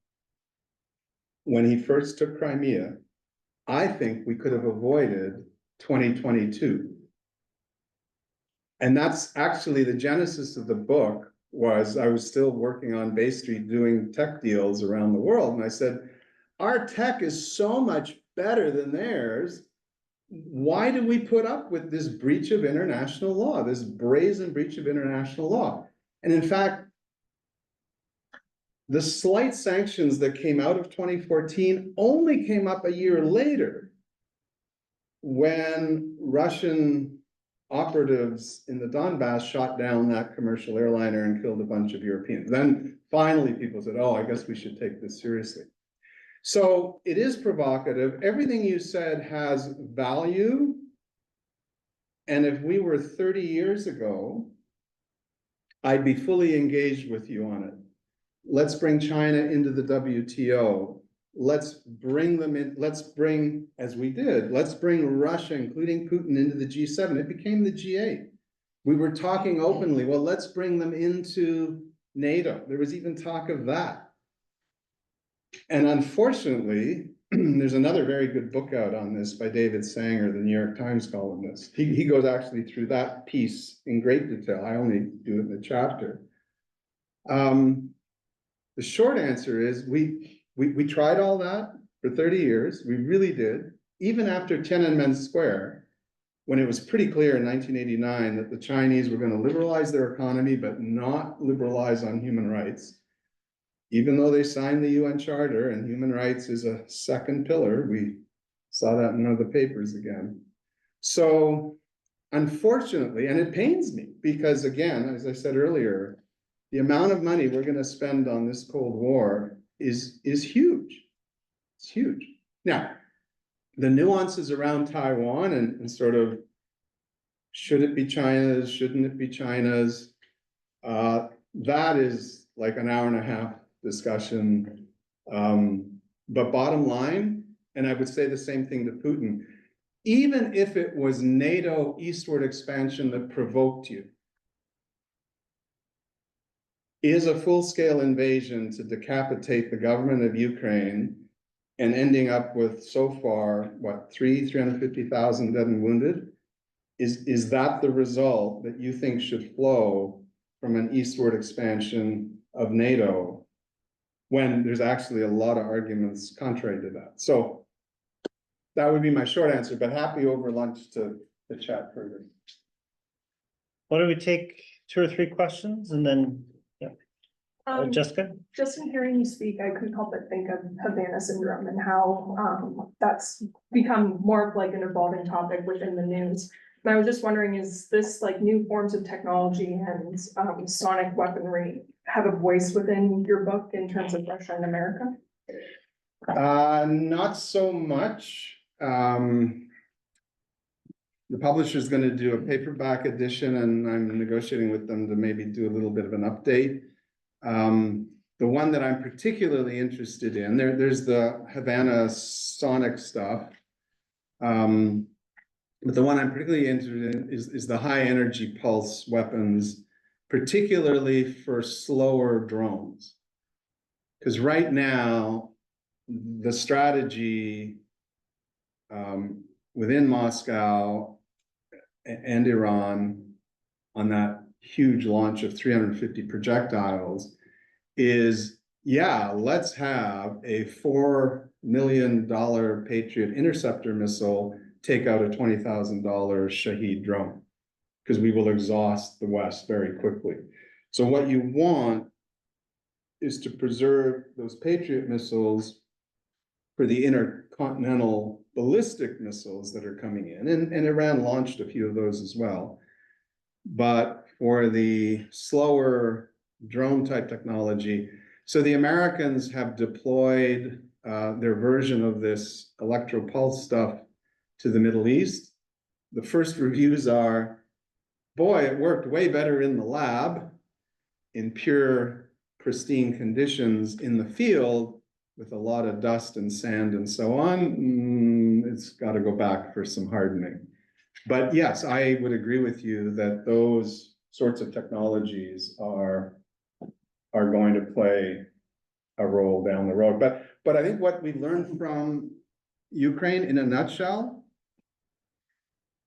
when he first took Crimea, I think we could have avoided 2022. And that's actually the genesis of the book, was, I was still working on Bay Street doing tech deals around the world, and I said, our tech is so much better than theirs. Why do we put up with this breach of international law, this brazen breach of international law? And in fact, the slight sanctions that came out of 2014 only came up a year later when Russian operatives in the Donbass shot down that commercial airliner and killed a bunch of Europeans. Then finally people said, oh, I guess we should take this seriously. So it is provocative. Everything you said has value. And if we were 30 years ago, I'd be fully engaged with you on it. Let's bring China into the WTO. Let's bring them in, let's bring, as we did, let's bring Russia, including Putin, into the G7. It became the G8. We were talking openly, well, let's bring them into NATO. There was even talk of that. And unfortunately, there's another very good book out on this by David Sanger, the New York Times columnist. He goes actually through that piece in great detail. I only do it in the chapter. The short answer is we tried all that for 30 years. We really did. Even after Tiananmen Square, when it was pretty clear in 1989 that the Chinese were going to liberalize their economy, but not liberalize on human rights. Even though they signed the UN Charter and human rights is a second pillar, we saw that in one of the papers again. So unfortunately, and it pains me because again, as I said earlier, the amount of money we're going to spend on this Cold War is huge. It's huge. Now, the nuances around Taiwan and sort of, should it be China's, shouldn't it be China's? That is like an hour and a half discussion. But bottom line, and I would say the same thing to Putin, even if it was NATO eastward expansion that provoked you, is a full-scale invasion to decapitate the government of Ukraine and ending up with so far, what, 350,000 dead and wounded? Is that the result that you think should flow from an eastward expansion of NATO when there's actually a lot of arguments contrary to that? So that would be my short answer, but happy over lunch to chat further. Why don't we take 2 or 3 questions and then, Jessica? Just in hearing you speak, I couldn't help but think of Havana syndrome and how that's become more of like an evolving topic within the news. And I was just wondering, is this like new forms of technology and sonic weaponry have a voice within your book in terms of Russia and America? Not so much. The publisher's going to do a paperback edition, and I'm negotiating with them to maybe do a little bit of an update. The one that I'm particularly interested in, there's the Havana sonic stuff. But the one I'm particularly interested in is the high energy pulse weapons, particularly for slower drones. Because right now, the strategy within Moscow and Iran on that huge launch of 350 projectiles is, yeah, let's have a $4 million Patriot interceptor missile take out a $20,000 Shahed drone, because we will exhaust the West very quickly. So what you want is to preserve those Patriot missiles for the intercontinental ballistic missiles that are coming in. And Iran launched a few of those as well. But for the slower drone type technology, so the Americans have deployed their version of this electropulse stuff to the Middle East. The first reviews are, boy, it worked way better in the lab, in pure, pristine conditions. In the field, with a lot of dust and sand and so on, it's got to go back for some hardening. But yes, I would agree with you that those sorts of technologies are going to play a role down the road. But I think what we learned from Ukraine in a nutshell,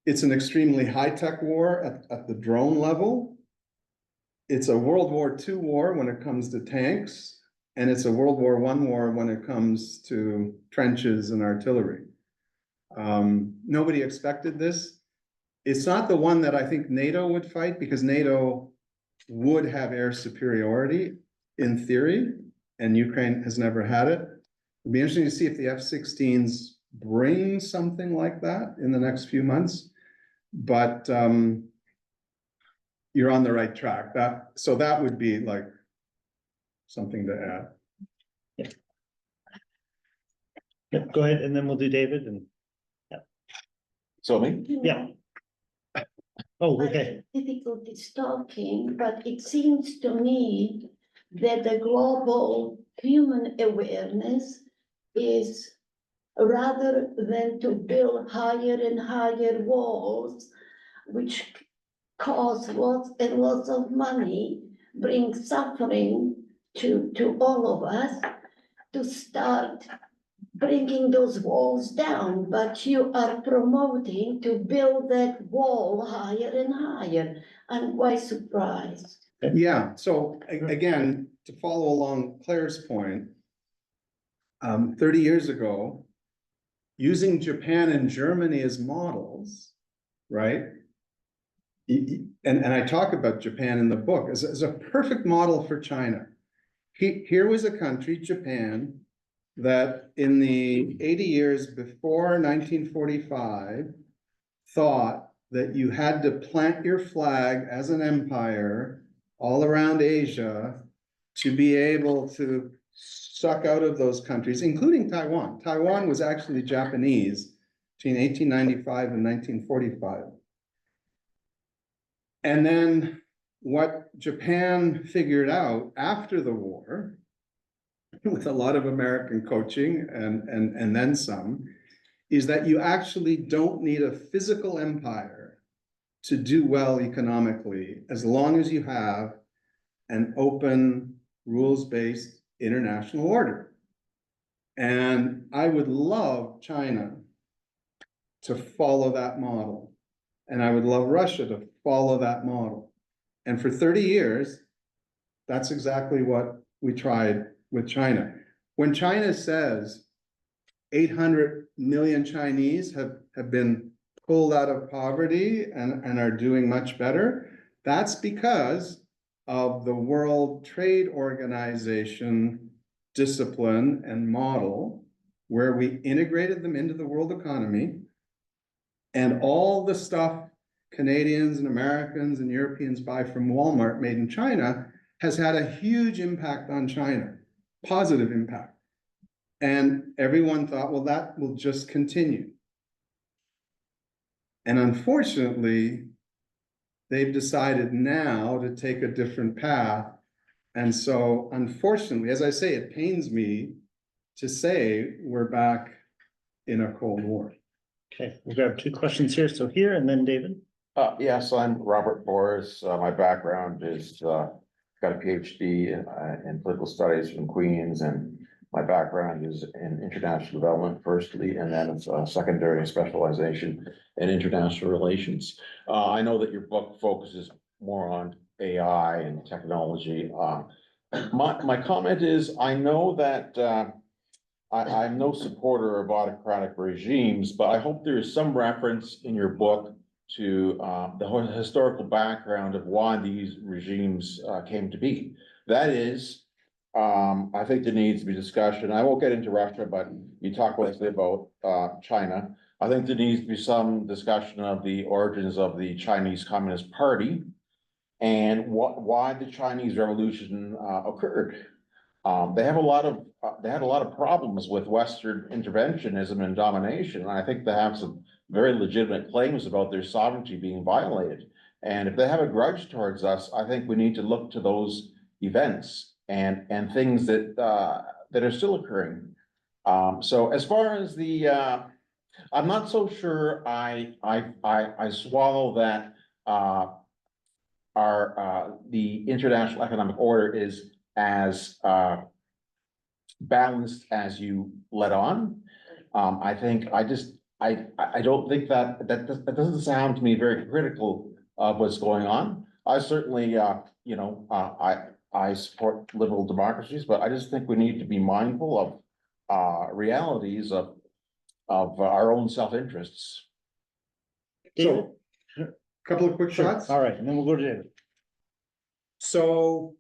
it's an extremely high-tech war at the drone level. it's a World War II war when it comes to tanks, and it's a World War I war when it comes to trenches and artillery. Nobody expected this. It's not the one that I think NATO would fight, because NATO would have air superiority in theory, and Ukraine has never had it. It'd be interesting to see if the F-16s bring something like that in the next few months, but you're on the right track. So that would be like something to add. Yep, go ahead, and then we'll do David and, So me? yeah. Oh, okay. Difficulties talking, but it seems to me that the global human awareness is, rather than to build higher and higher walls, which cost lots and lots of money, bring suffering to all of us, to start bringing those walls down, but you are promoting to build that wall higher and higher. I'm quite surprised. Yeah, so again, to follow along Claire's point, 30 years ago, using Japan and Germany as models, right? And I talk about Japan in the book as a perfect model for China. Here was a country, Japan, that in the 80 years before 1945 thought that you had to plant your flag as an empire all around Asia to be able to suck out of those countries, including Taiwan. Taiwan was actually Japanese between 1895 and 1945. And then what Japan figured out after the war, with a lot of American coaching and then some, is that you actually don't need a physical empire to do well economically, as long as you have an open, rules-based international order. And I would love China to follow that model. And I would love Russia to follow that model. And for 30 years, that's exactly what we tried with China. When China says 800 million Chinese have been pulled out of poverty and are doing much better, that's because of the World Trade Organization discipline and model, where we integrated them into the world economy, and all the stuff Canadians and Americans and Europeans buy from Walmart made in China has had a huge impact on China, positive impact. And everyone thought, well, that will just continue. And unfortunately, they've decided now to take a different path. And so, unfortunately, as I say, it pains me to say we're back in a Cold War. Okay, we've got two questions here. So here, and then David. Yes, I'm Robert Boris. My background is, got a PhD in political studies from Queens, and my background is in international development firstly, and then it's a secondary specialization in international relations. I know that your book focuses more on AI and technology. My comment is, I know that I'm no supporter of autocratic regimes, but I hope there is some reference in your book to the historical background of why these regimes came to be. That is, I think there needs to be discussion. I won't get into Russia, but you talk mostly about China. I think there needs to be some discussion of the origins of the Chinese Communist Party and why the Chinese Revolution occurred. They had a lot of problems with Western interventionism and domination. And I think they have some very legitimate claims about their sovereignty being violated. And if they have a grudge towards us, I think we need to look to those events and things that that are still occurring. So as far as the, I'm not so sure I swallow that the international economic order is as balanced as you let on. I think I don't think that doesn't sound to me very critical of what's going on. I certainly, I support liberal democracies, but I just think we need to be mindful of, realities of our own self-interests. David? So, couple of quick Sure. shots. All right, and then we'll go to David. So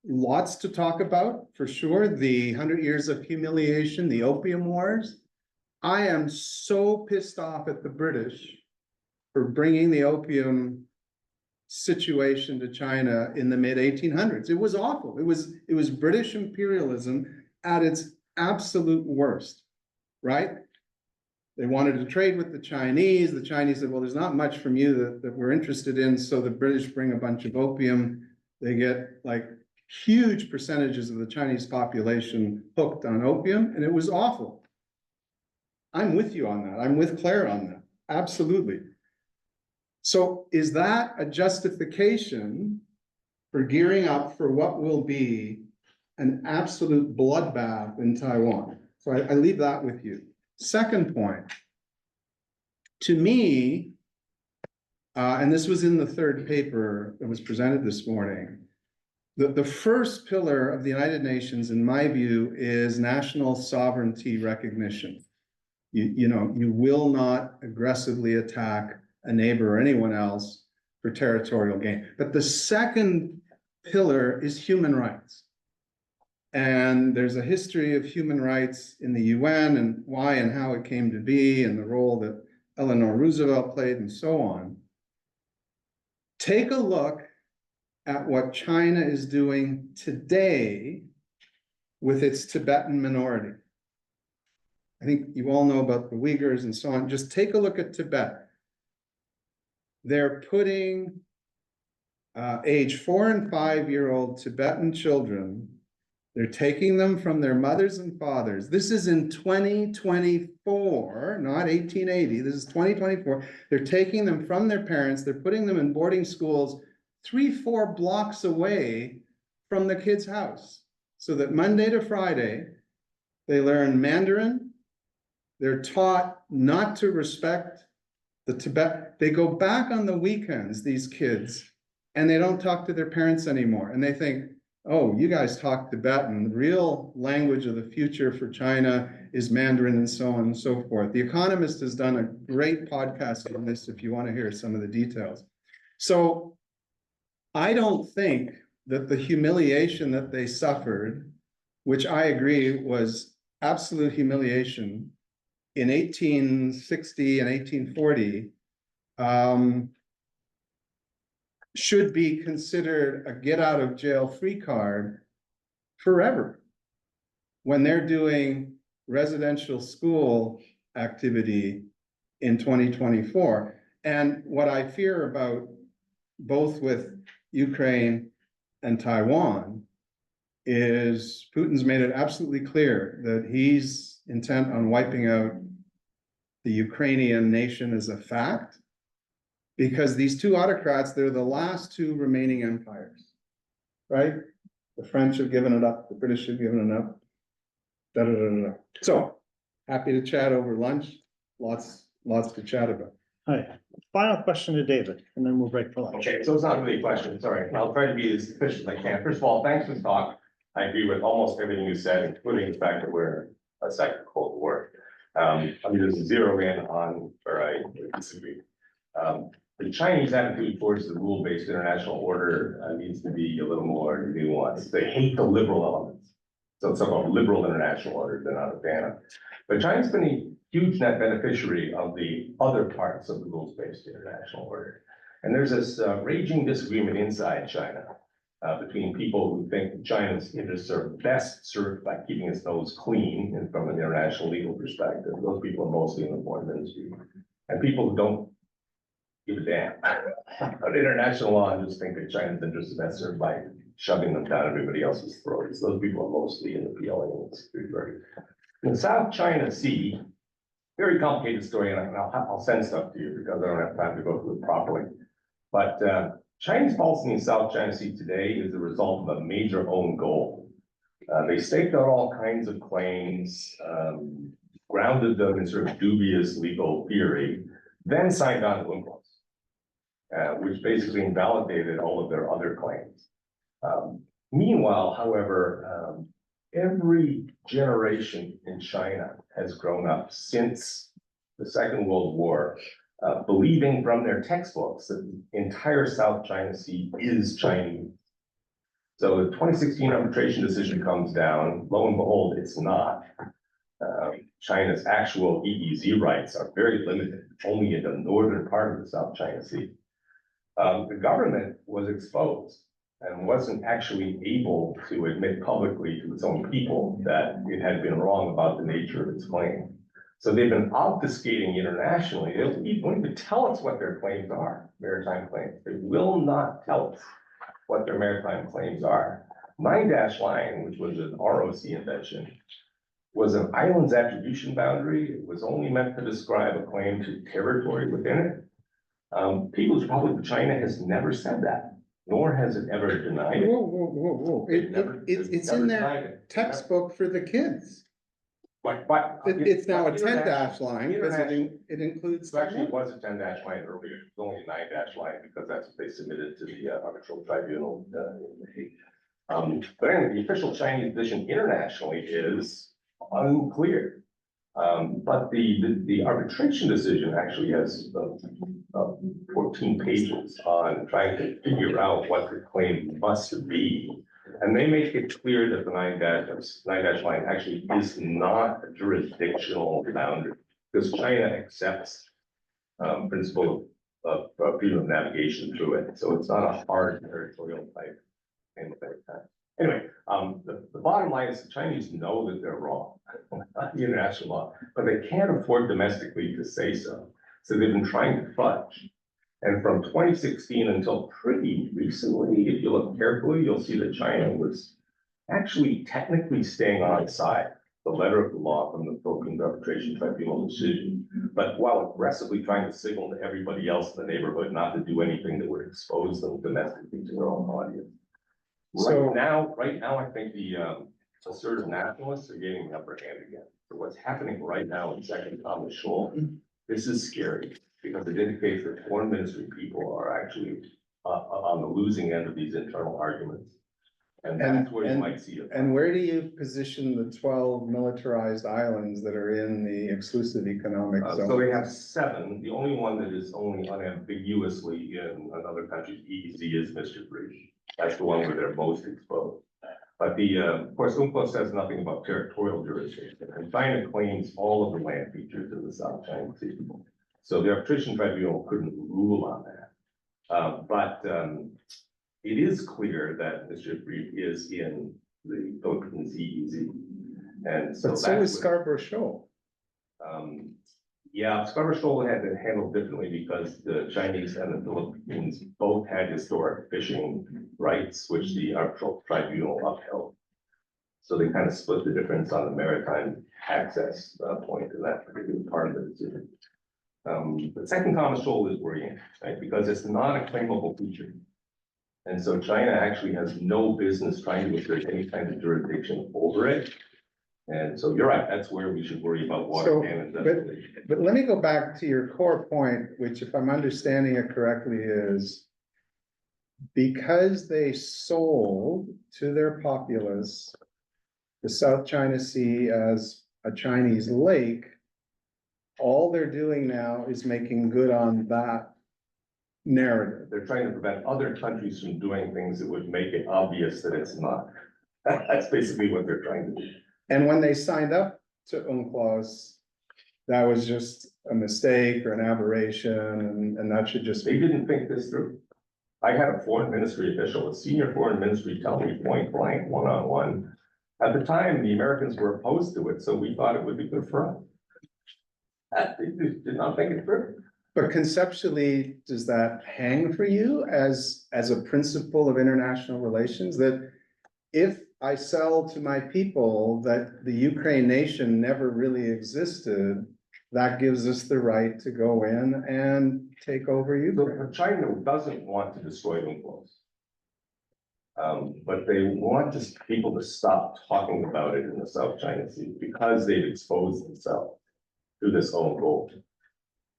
lots to talk about, for sure. The 100 Years of Humiliation, the Opium Wars. I am so pissed off at the British for bringing the opium situation to China in the mid-1800s. It was awful. It was British imperialism at its absolute worst, right? They wanted to trade with the Chinese. The Chinese said, well, there's not much from you that we're interested in. So the British bring a bunch of opium. They get like huge percentages of the Chinese population hooked on opium, and it was awful. I'm with you on that. I'm with Claire on that. Absolutely. So is that a justification for gearing up for what will be an absolute bloodbath in Taiwan? So I leave that with you. Second point, to me, and this was in the third paper that was presented this morning, the first pillar of the United Nations, in my view, is national sovereignty recognition. You will not aggressively attack a neighbor or anyone else for territorial gain. But the second pillar is human rights. And there's a history of human rights in the UN and why and how it came to be and the role that Eleanor Roosevelt played and so on. Take a look at what China is doing today with its Tibetan minority. I think you all know about the Uyghurs and so on. Just take a look at Tibet. They're putting age 4 and 5-year-old Tibetan children, they're taking them from their mothers and fathers. This is in 2024, not 1880. This is 2024. They're taking them from their parents. They're putting them in boarding schools 3-4 blocks away from the kid's house, so that Monday to Friday, they learn Mandarin. They're taught not to respect the Tibet. They go back on the weekends, these kids, and they don't talk to their parents anymore. And they think, oh, you guys talk Tibetan. The real language of the future for China is Mandarin, and so on and so forth. The Economist has done a great podcast on this if you want to hear some of the details. So I don't think that the humiliation that they suffered, which I agree was absolute humiliation in 1860 and 1840, should be considered a get out of jail free card forever when they're doing residential school activity in 2024. And what I fear about both with Ukraine and Taiwan is Putin's made it absolutely clear that he's intent on wiping out the Ukrainian nation as a fact, because these two autocrats, they're the last two remaining empires, right? The French have given it up, the British have given it up. Da, da, da, da. So happy to chat over lunch. Lots to chat about. All right, final question to David, and then we'll break for lunch. Okay, so it's not really a question, sorry. I'll try to be as efficient as I can. First of all, thanks for the talk. I agree with almost everything you said, including the fact that we're a second Cold War. I mean, there's a zero in on where I disagree. The Chinese attitude towards the rule-based international order needs to be a little more nuanced. They hate the liberal elements. So it's about liberal international order they're not a fan of. But China's been a huge net beneficiary of the other parts of the rules-based international order. And there's this raging disagreement inside China between people who think that China's interests are best served by keeping its nose clean and from an international legal perspective. Those people are mostly in the foreign ministry. And people who don't give a damn about international law and just think that China's interests are best served by shoving them down everybody else's throats. Those people are mostly in the PLA and the security party. In the South China Sea, very complicated story, and I'll send stuff to you because I don't have time to go through it properly. But Chinese policy in the South China Sea today is the result of a major own goal. They staked out all kinds of claims, grounded them in sort of dubious legal theory, then signed on to UNCLOS. which basically invalidated all of their other claims. Meanwhile, however, every generation in China has grown up since the Second World War, believing from their textbooks that the entire South China Sea is Chinese. So the 2016 arbitration decision comes down, lo and behold, it's not. China's actual EEZ rights are very limited, only in the northern part of the South China Sea. The government was exposed and wasn't actually able to admit publicly to its own people that it had been wrong about the nature of its claim. So they've been obfuscating internationally. They won't even tell us what their claims are, maritime claims. They will not tell us what their maritime claims are. 9-dash line, which was an ROC invention, was an island's attribution boundary. It was only meant to describe a claim to territory within it. People's Republic of China has never said that, nor has it ever denied it. Whoa. It's in their textbook for the kids. But It's now a 10-dash line because it includes. So actually, it was a 10-dash line earlier, it was only a 9-dash line because that's what they submitted to the arbitral tribunal in The Hague. But anyway, the official Chinese position internationally is unclear. But the arbitration decision actually has 14 pages on trying to figure out what the claim must be. And they make it clear that the 9-dash line actually is not a jurisdictional boundary, because China accepts principle of freedom of navigation through it. So it's not a hard territorial type thing of any kind. Anyway, the bottom line is the Chinese know that they're wrong, not the international law, but they can't afford domestically to say so. So they've been trying to fudge. And from 2016 until pretty recently, if you look carefully, you'll see that China was actually technically staying on side, the letter of the law from the Philippines Arbitration Tribunal decision, but while aggressively trying to signal to everybody else in the neighborhood not to do anything that would expose them domestically to their own audience. Right now, I think the assertive nationalists are gaining the upper hand again. So what's happening right now in Second Thomas Shoal, this is scary, because it indicates that foreign ministry people are actually on the losing end of these internal arguments. And that's where you might see it. And where do you position the 12 militarized islands that are in the exclusive economic zone? So they have 7. The only one that is only unambiguously in another country's EEZ is Mischief Reach. That's the one where they're most exposed. But of course, UNCLOS says nothing about territorial jurisdiction, and China claims all of the land features in the South China Sea. So the arbitration tribunal couldn't rule on that. But it is clear that Mischief Reef is in the Philippines EEZ. And so so is Scarborough Shoal. Yeah, Scarborough Shoal had been handled differently because the Chinese and the Philippines both had historic fishing rights, which the arbitral tribunal upheld. So they kind of split the difference on the maritime access point in that particular part of the decision. The Second Thomas Shoal is worrying, right? Because it's not a claimable feature. And so China actually has no business trying to assert any kind of jurisdiction over it. And so you're right, that's where we should worry about water cannon. But let me go back to your core point, which if I'm understanding it correctly is because they sold to their populace the South China Sea as a Chinese lake, all they're doing now is making good on that narrative. They're trying to prevent other countries from doing things that would make it obvious that it's not. That's basically what they're trying to do. And when they signed up to UNCLOS, that was just a mistake or an aberration, and that should just They be. didn't think this through. I had a foreign ministry official, a senior foreign ministry, tell me point blank, one-on-one. At the time, the Americans were opposed to it, so we thought it would be good for us. They did not think it through. But conceptually, does that hang for you as a principle of international relations that if I sell to my people that the Ukraine nation never really existed, that gives us the right to go in and take over Ukraine? China doesn't want to destroy UNCLOS. But they want people to stop talking about it in the South China Sea because they've exposed themselves to this own goal.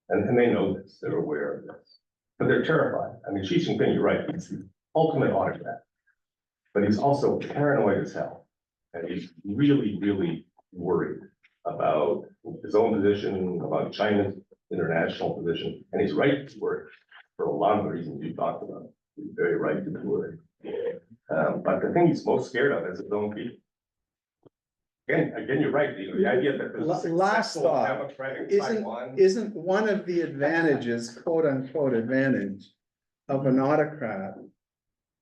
And they know this, they're aware of this. but they're terrified. I mean, Xi Jinping, you're right, he's the ultimate autocrat. But he's also paranoid as hell. And he's really, really worried about his own position, about China's international position. And he's right to worry for a lot of the reasons you talked about. He's very right to be worried. But the thing he's most scared of is his own people. Again, you're right, the idea that there's a Last successful thought, democratic Taiwan. Isn't one of the advantages, quote unquote advantage of an autocrat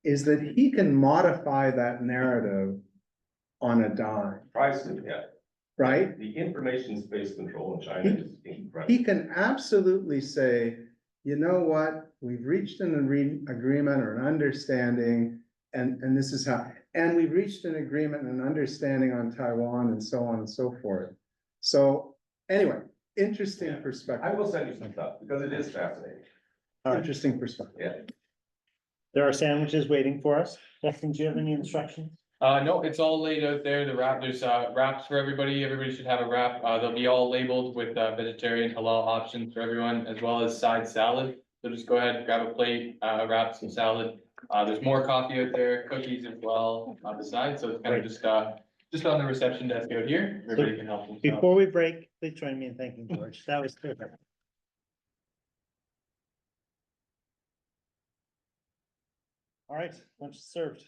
is that he can modify that narrative on a dime, Tries to, yeah. right? The information space control in China is incredible. He can absolutely say, you know what, we've reached an agreement or an understanding, and this is how, and we've reached an agreement and an understanding on Taiwan and so on and so forth. So anyway, interesting Yeah. perspective. I will send you some stuff because it is fascinating. Interesting perspective. Yeah. There are sandwiches waiting for us. Justin, do you have any instructions? No, it's all laid out there. The wrap, there's wraps for everybody. Everybody should have a wrap. They'll be all labeled with vegetarian halal options for everyone, as well as side salad. So just go ahead, grab a plate, wrap some salad. There's more coffee out there, cookies as well on the side. So it's kind of just on the reception desk out here. Everybody can help themselves. Before we break, please join me in thanking George. That was terrific. All right, lunch is served.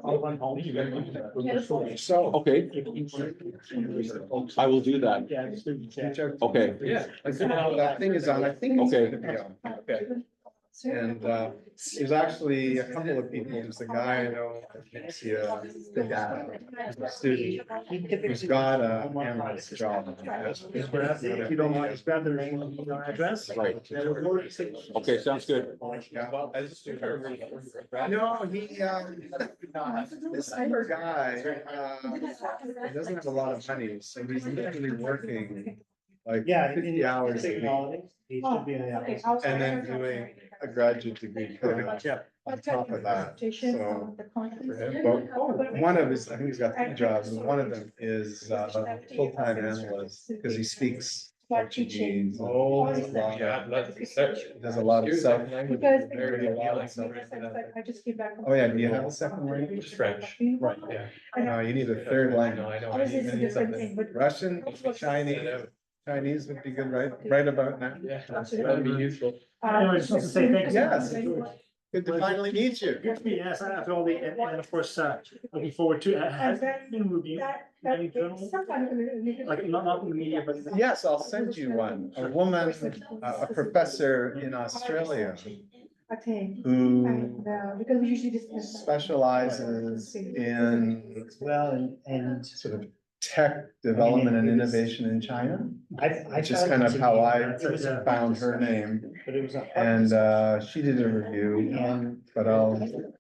I'll run home. So, okay, I will do that. Yeah. Okay. Yeah. That thing is on, I think. it's Okay. gonna be on. Okay. And there's actually a couple of people, there's a guy I know, he's a student, who's got a analyst job. If you don't mind, just grab their name and email address. Right. Okay, sounds good. Yeah. No, he, this poor guy, he doesn't have a lot of money, so he's literally working like Yeah. 50 hours a week. He should be in the office. And then doing a graduate degree program on top of that, so. But one of his, I think he's got 2 jobs, and one of them is full-time analyst, because he speaks Portuguese. Oh, Does a lot yeah, of- that's. Does a lot of stuff. Because. Very appealing. I just came back. Oh, yeah, do you have a second language? Just French. Right, yeah. No, you need a third language. I know. Obviously, it's a different thing, but. Russian, Chinese would be good, right about now. Yeah, that'd be useful. Anyway, just want to say thank you. Yes. Good to finally meet you. Good to be, yes, after all the, and of course, looking forward to, has been reviewed, any journal, like, not in the media, but. Yes, I'll send you one. A woman, a professor in Australia who Because we usually just. specializes in Well, and sort of tech development and innovation in China, I. which is kind of how I found her name. But it was a. And she did a review, but I'll,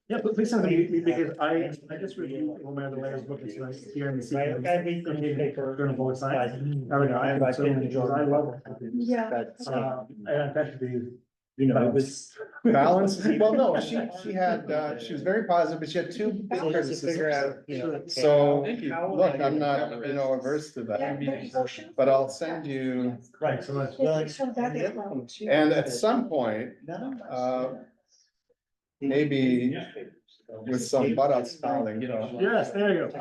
Yeah, but please send me, because I just reviewed Romero de Layer's book, it's like here in the. Right, I read the newspaper. Journal of Politics Science. I would know, I And so, didn't enjoy I love it. Yeah. But, And that should be. you know, it was. balance, well, no, she had, she was very positive, but she had 2 big So just to figure criticisms. out, you know. So, Thank you. look, I'm not, averse to that, but I'll send you, Right, so that's. and at some point, maybe with some buttocks calling, you know. Yes, there you go.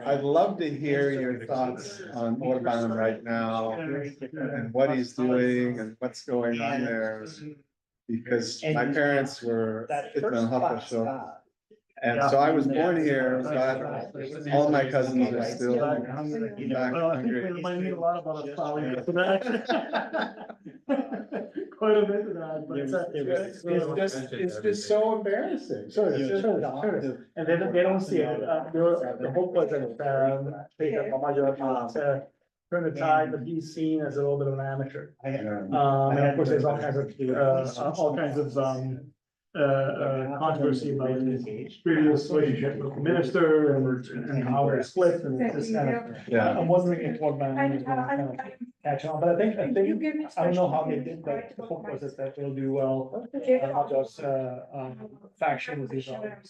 I'd love to hear your thoughts on Orban right now and what he's doing and what's going on there. Because my parents were That Itman first Hapa show. spot. And so I was born here, but all my cousins are still back Well, I think hungry. we might need a lot of other following for that. Quite a bit of that, but It's just so embarrassing. Sure, and they don't see it, the hope was that, turn the tide, but he's seen as a little bit of an amateur. And of course, there's all kinds of, controversy about his previous relationship with the minister and how they split and this kind of. Yeah. I'm wondering if Orban is gonna kind of catch on, but I think, I don't know how they did, but the hope was that they'll do well. Not just, factions, these are.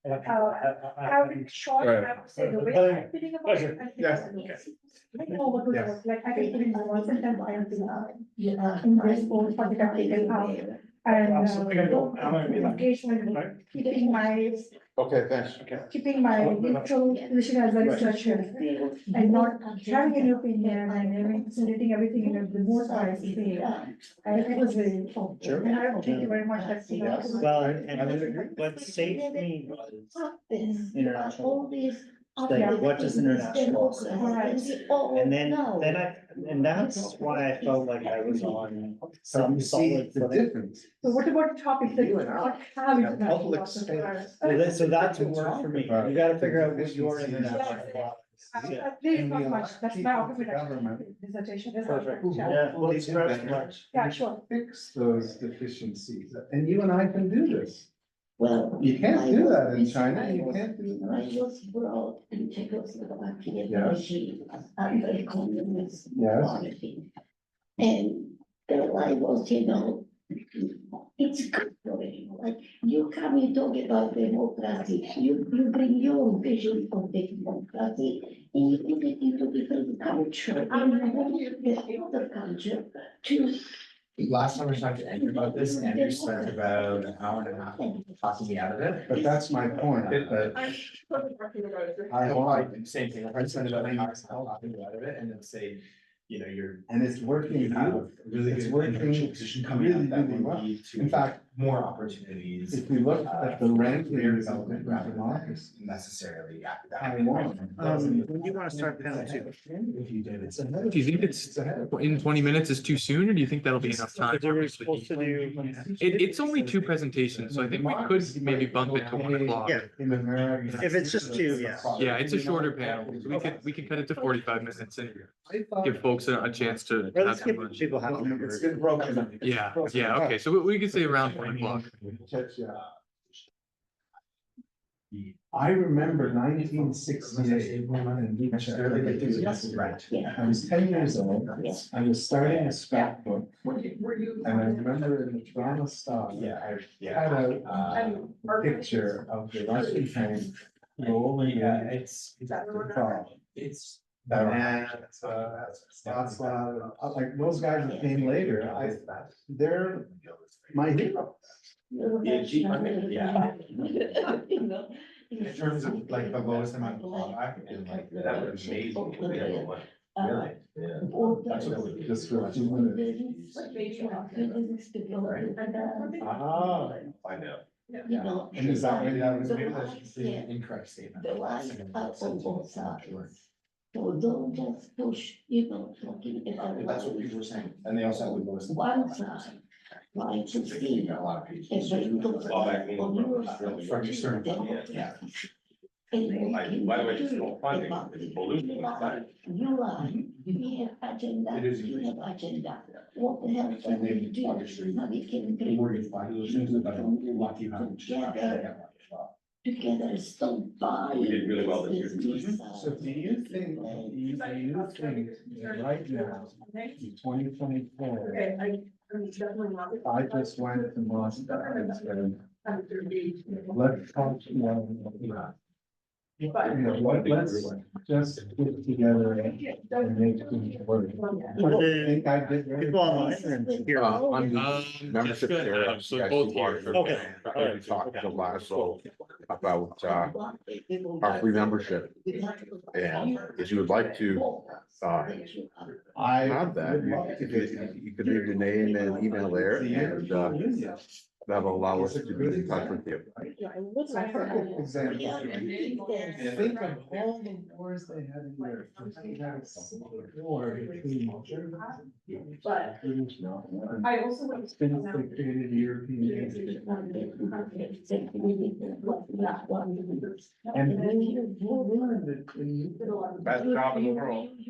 I'll be short, I have to say the way I'm feeling about it. I think Yes. it's- I don't know what to do. Yes. Like I can put in my one sentence, I am in this whole project I've taken out. And engagement, keeping my, Okay, thanks. keeping my neutral position as a researcher. And not having any opinion and presenting everything in a remote bias way. I think it was very helpful. Sure. And I thank you very much. That's Well, and what saved me was international. All these. Like, what does international mean? And then and that's why I felt like I was on some solid The footing. difference. So what about topics that you You and I not have have international public laws? space. So that's what worked for me. You gotta figure out what your international law is. Yeah. Really not much, that's my argument. Government. Dissertation. That's Perfect. all. Yeah. Yeah, well, it's very much. Yeah, sure. Fix those deficiencies, and you and I can do this. Well. You can't do that in China, I you was- can't do I that. was brought in Czechoslovakia, Yes. regime under communist Yes. party. And there I was, it's good for you, like, you come and talk about democracy, you bring your vision of democracy, and you put it into different culture, and you want the other culture to. Last time we talked to Andrew about this, Andrew spent about an hour and a half talking me out of it. But that's my point, that I want, Same thing, I spent about an hour and a half talking me out of it and then say, you're. and it's working, You have a really it's good working internship position coming really, up that really will well. lead to. In fact, more opportunities. if we look at the rankings of development rather than democracy, necessarily Taiwan. When do you wanna start panel two? If you did, it's. Do you think it's in 20 minutes is too soon, or do you think that'll be enough time? They were supposed to do. It's only two presentations, so I think we could maybe bump it to 1 o'clock. Yeah. In America. If it's just two, yeah. Yeah, it's a shorter panel, so we could cut it to 45 minutes and I thought- give folks a chance to Or have let's some give lunch. people half an hour. It's been broken. Yeah, okay, so we could say around 1 o'clock. Catch ya. I remember 1968. Right. I was 10 years old, I was starting a scrapbook, and I remember in the drama stock. Had a picture of the Russian tank rolling in. It's. It's. And Václav, like those guys that came later, they're my heroes. Yeah. In terms of like the lowest amount of clawback and like that would amazing. Really? Yeah. That's what we. Just for a few minutes. Ah. Find out. You know. And is that maybe that was the maybe lights, That's the incorrect statement. The lights are on both sides. So don't just push, talking about. That's what people were saying, and they also have the lowest. One side, try to see A lot of people. every look Clawback means on your from- side. from your certain- Yeah. And Like, by the way, just no funding, it's pollution. you lie, we have agenda, It is you increasing. have agenda, what the hell can we do? Now we can The bring more you find those things, the better luck you have. together, stop by. We did really well this year. So do you think that right now, in 2024, I just went to Moscow and said, let's talk to one. Let's just get together and make things work. I think I did very People online or here? On the Um, membership Jessica, there. so CIC both here. Waterford, Okay, all right. We talked to Laszlo about our free membership. And if you would like to I have that, you could leave your name and email there, and that'll allow us to be in touch with you. Example. Think of all the wars they had in Europe. They had a war between But British and I also want to. since they created European. And who learned it in. Best job in the world. I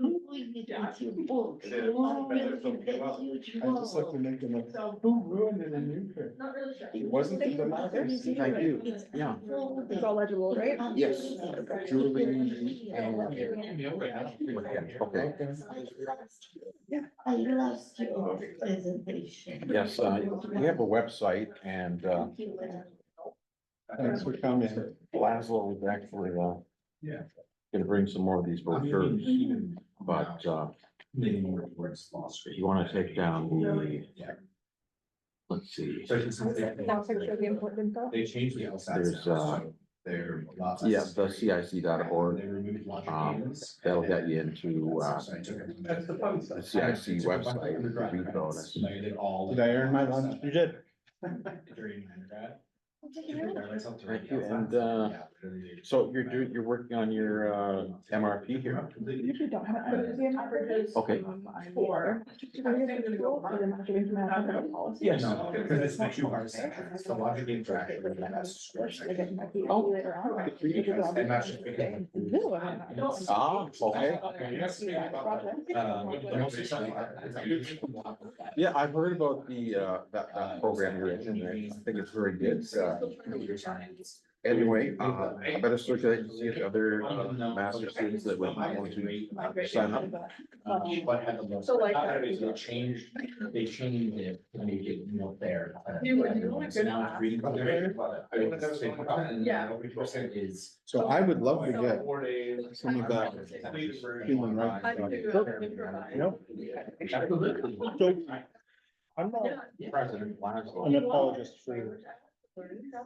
just like to make them, who ruined it in Ukraine? Not really sure. It wasn't the democracy. Thank you. Yeah. It's all legible, right? Yes. Julie and. Okay. I lost your presentation. Yes, we have a website, and Thanks for coming. Laszlo was actually, gonna bring some more of these brochures, but, you wanna take down the, let's see. There's, yeah, the CIC.org. That'll get you into, the CIC website, the read bonus. Did I earn my lunch? You did. Thank you, and, so you're working on your, MRP here? Okay. Yes. Because it's the 2 hard sections, the logic interaction, and that's. Oh. And that's just because. Ah, okay. The most exciting. Yeah, I've heard about the, that program you're in, and I think it's very good. Anyway, I better circulate and see if other, master students that would want to sign up. So like. They changed it to make it more fair. So now it's reading. Yeah. Is. So I would love to get some of that human rights. I think stuff. they will provide. Nope. So I'm not President Laszlo. an apologist for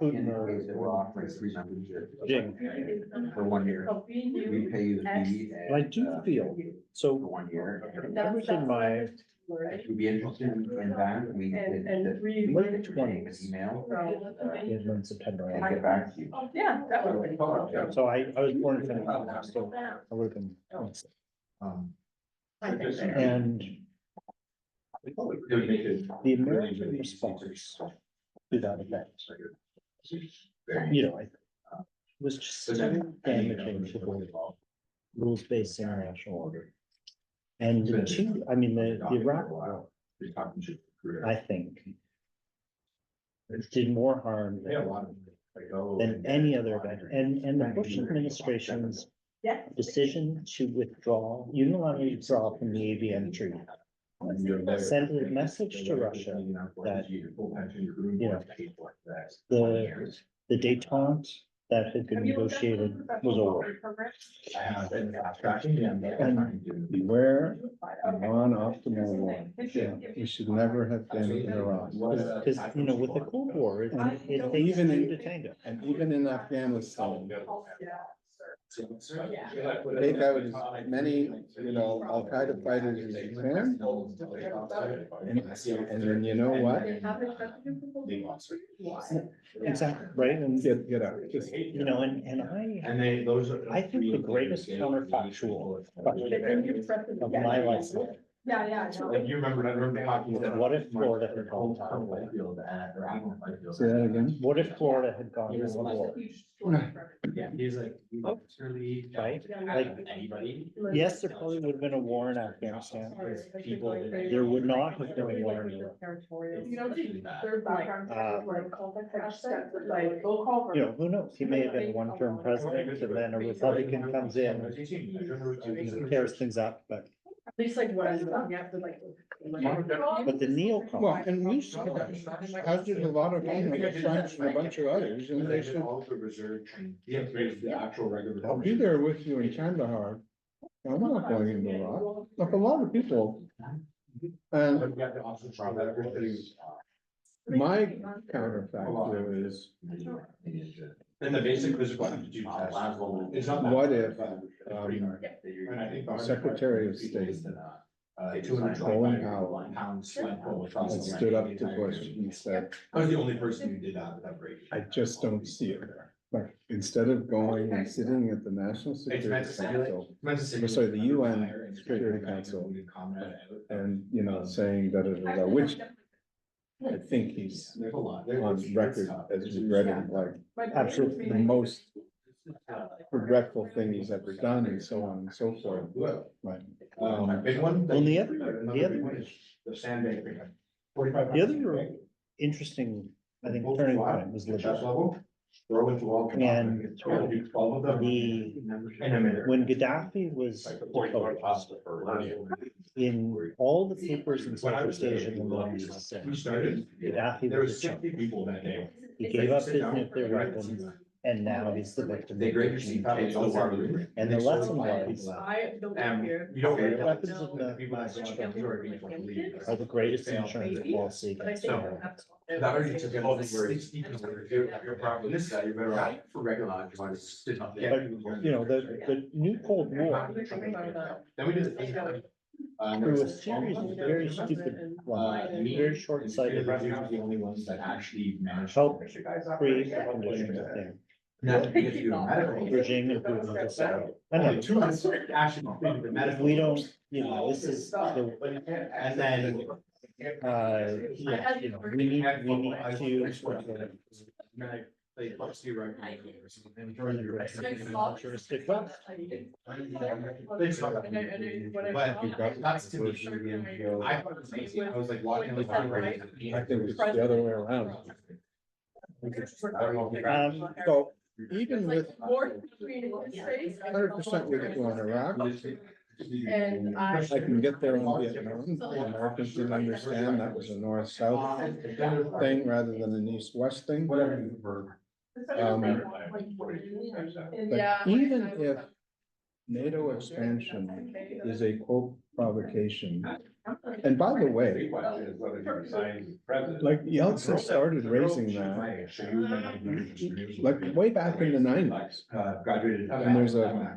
Putin They were or offering 300 Jing, for 1 year. We pay you the fee. but I do feel, For so 1 year. I was in my If you'd be interested in that, we could. And read. late twenties, Email in September. and get back to you. Yeah, that would be. So I was born in 75, so I would have been. And the American response to that event, you know, I was just so damaging to the rules-based international order. And the two, I mean, the Iraq war, I think, did more harm than any other event. And the Bush administration's decision to withdraw, unilaterally withdraw from the ABM treaty, sent a message to Russia that, you know, the détente that had been negotiated was over. And beware of non-optimal war. Yeah, we should never have been in Iraq. Because, you know, with the Cold War, it And takes even two in- to tango. And even in Afghanistan, take out as many, you know, Al-Qaeda fighters as you can. And then you know what? Exactly, right? And, Get out. Just, you know, and I think the greatest counterfactual question of my life, Yeah, yeah. Like you remember, I remember hockey. what if Florida had gone to war? say that again. What if Florida had gone to war? Yeah, he's like. Right? Like, Anybody. yes, there probably would have been a war in Afghanistan. There would not have been a war in Iraq. You know, their background. You know, who knows? He may have been a one-term president and then a Republican comes in and tears things up, but. At least like what I'm looking at, like. But the neocons. Well, and we should, as did a lot of, you know, the French and a bunch of others, and they should, The actual regular. I'll be there with you in Kandahar. I'm not going into Iraq, like a lot of people. And my counterfactual is, And the basic physical aptitude test. It's not that. what if, And I think Secretary of State Colin Powell had stood up to Bush and said, I was the only person who did that without breaking. I just don't see it there. Like, instead of going and sitting at the National It's meant Security to simulate. Council, or sorry, the UN Security Council, and, you know, saying that, which I think he's There's a lot. on record as regretting, like, Absolutely. the most regretful thing he's ever done, and so on and so forth. Right. Big one. Well, the other The sandbag thing. The other interesting, I think, turning point was Libya. Throw it to all. And Do 12 of them. In a minute. When Gaddafi was deposed, in all the papers in Southeast Asia and the Middle East said We started. Gaddafi There was was a chump. 60 people that day. He gave up his nuclear weapons, and now he's the victim. of regime change. And the lesson was, I don't And care. you don't. weapons of mass destruction are the greatest insurance policy against war. That already took in all the words. Your problem is that you're better off for regular. But, you know, the new Cold War, Then we did the. through a series of very stupid, very short-sighted, The only ones that actually managed. helped create the conditions there. Not to get you a medical. Regime improvement, etc. Only two actually completed the If medical. we don't, you know, this is the, And then. you know, we need to. They plus you right. Altruistic wealth. But that's to me. I thought it was amazing. I was like walking. Like, I think it's the other way around. So even with War between states. 100% with on Iraq, And I. I can get there on Vietnam. The Americans didn't understand that was a north-south thing rather than an east-west thing. Whatever you prefer. Yeah. But even if NATO expansion is a quote provocation, and by the way, like Yeltsin started raising that, like way back in the 90s. And there's a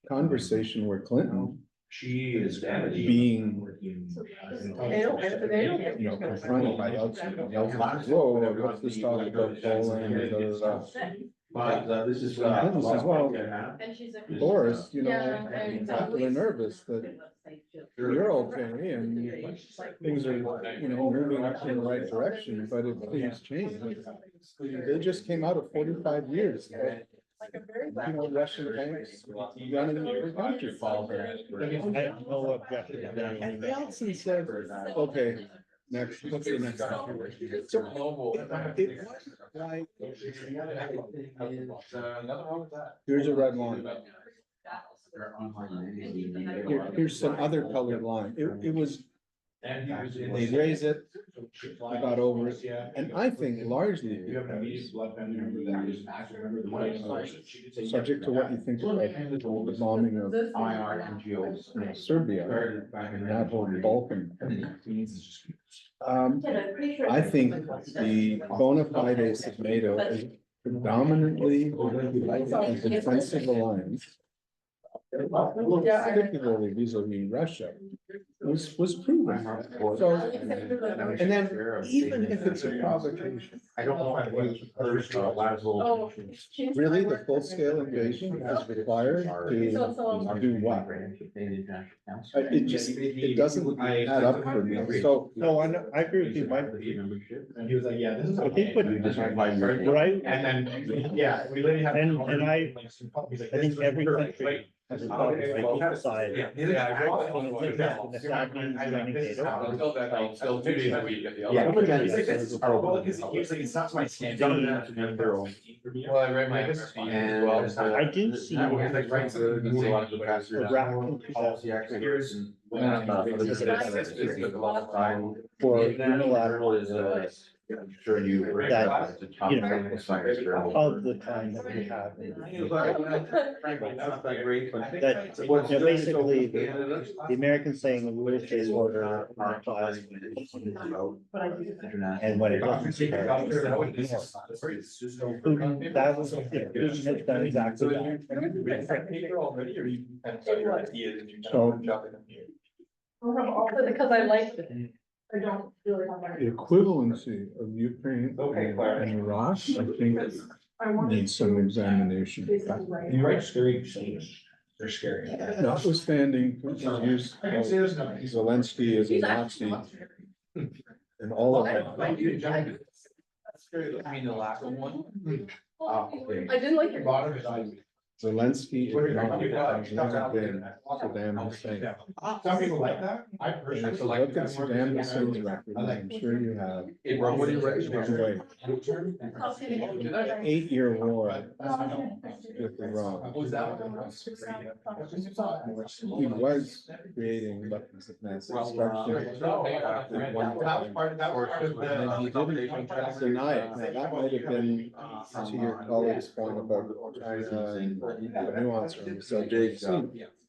conversation where Clinton She is. being, They don't, they don't. you know, confronted by Yeltsin. Yeltsin says, whoa, what's this talk about Poland? Da, da, da. But this is. Clinton says, well, And she's a. Boris, you know, Yeah, and- people are nervous that you're okay and things are, you know, moving in the right direction, but if things change. They just came out of 45 years. You know, Russian tanks running the country. I have no objection to that. And Yeltsin said, okay, next, what's the next? So, it wasn't like, here's a red line. Here's some other colored line. It was, they raise it, I got over it, and I think largely because, subject to what you think about the bombing of Serbia and that whole Balkan. I think the bona fides of NATO is predominantly a defensive alliance. Particularly vis-a-vis Russia, was proven. So, and then even if it's a provocation, I don't know if I was first, Oh. really the full-scale invasion is required to do what? It just, it doesn't add up for me. So, No, I agree with you, Mike. And he was like, yeah, this is. I think what I, And then, yeah, we literally have. And I think every country has a right to decide. Yeah. And if that means running NATO. Still 2 days a week at the. Yeah. office. He's like, this is horrible, because he was like, it's not my standard. Well, I read my MSP as well. so- I do see Yeah, Iraq like, right, so that's a lot of the pastors. in Policy experts and- for unilateral is, I'm sure you. that, you know, of the kind that we have. That, you know, basically, the Americans saying the rules-based order applies. And when it doesn't. Putin, that was, Putin has done exactly that. so Because I liked it. I don't really have. the equivalency of Ukraine and Iraq, I think, needs some examination. You write scary things. They're scary. Notwithstanding Putin's use I can say of there's no. Zelensky as a Nazi and all of that. I mean, the lack of one. I didn't like your. Bottom is I. Zelensky is not, has never been Saddam Hussein. Some people like that. I And personally. if you look at Saddam Hussein's record, I'm sure you have. What are you writing? Wait, 8-year war with Iran. He was creating weapons of mass destruction. At one time. And he didn't deny it. Now, that might have been to your colleague's point about China and the nuance from the subject.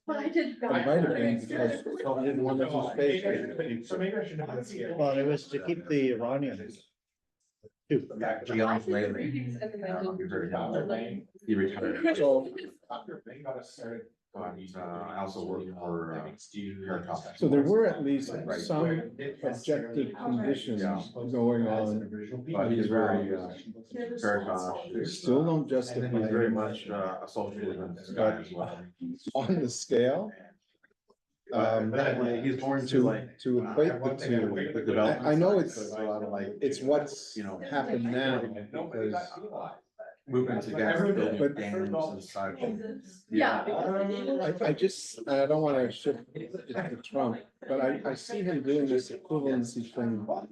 But I did. It might have been because he didn't want to just face it. So maybe I should have this here. Well, it was to keep the Iranians. Too. He retired. So, I also work for, Paratop. so there were at least some objective conditions going on. But he's very, They still don't justify he's very it much, a socialism guy as well. on the scale. He's born to like. To equate the two, The development. I know side, it's, so a lot of like, it's what's you know, happened now, because movements against building But- dams and such. Yeah. I just, I don't wanna shift it to Trump, but I see him doing this equivalency thing all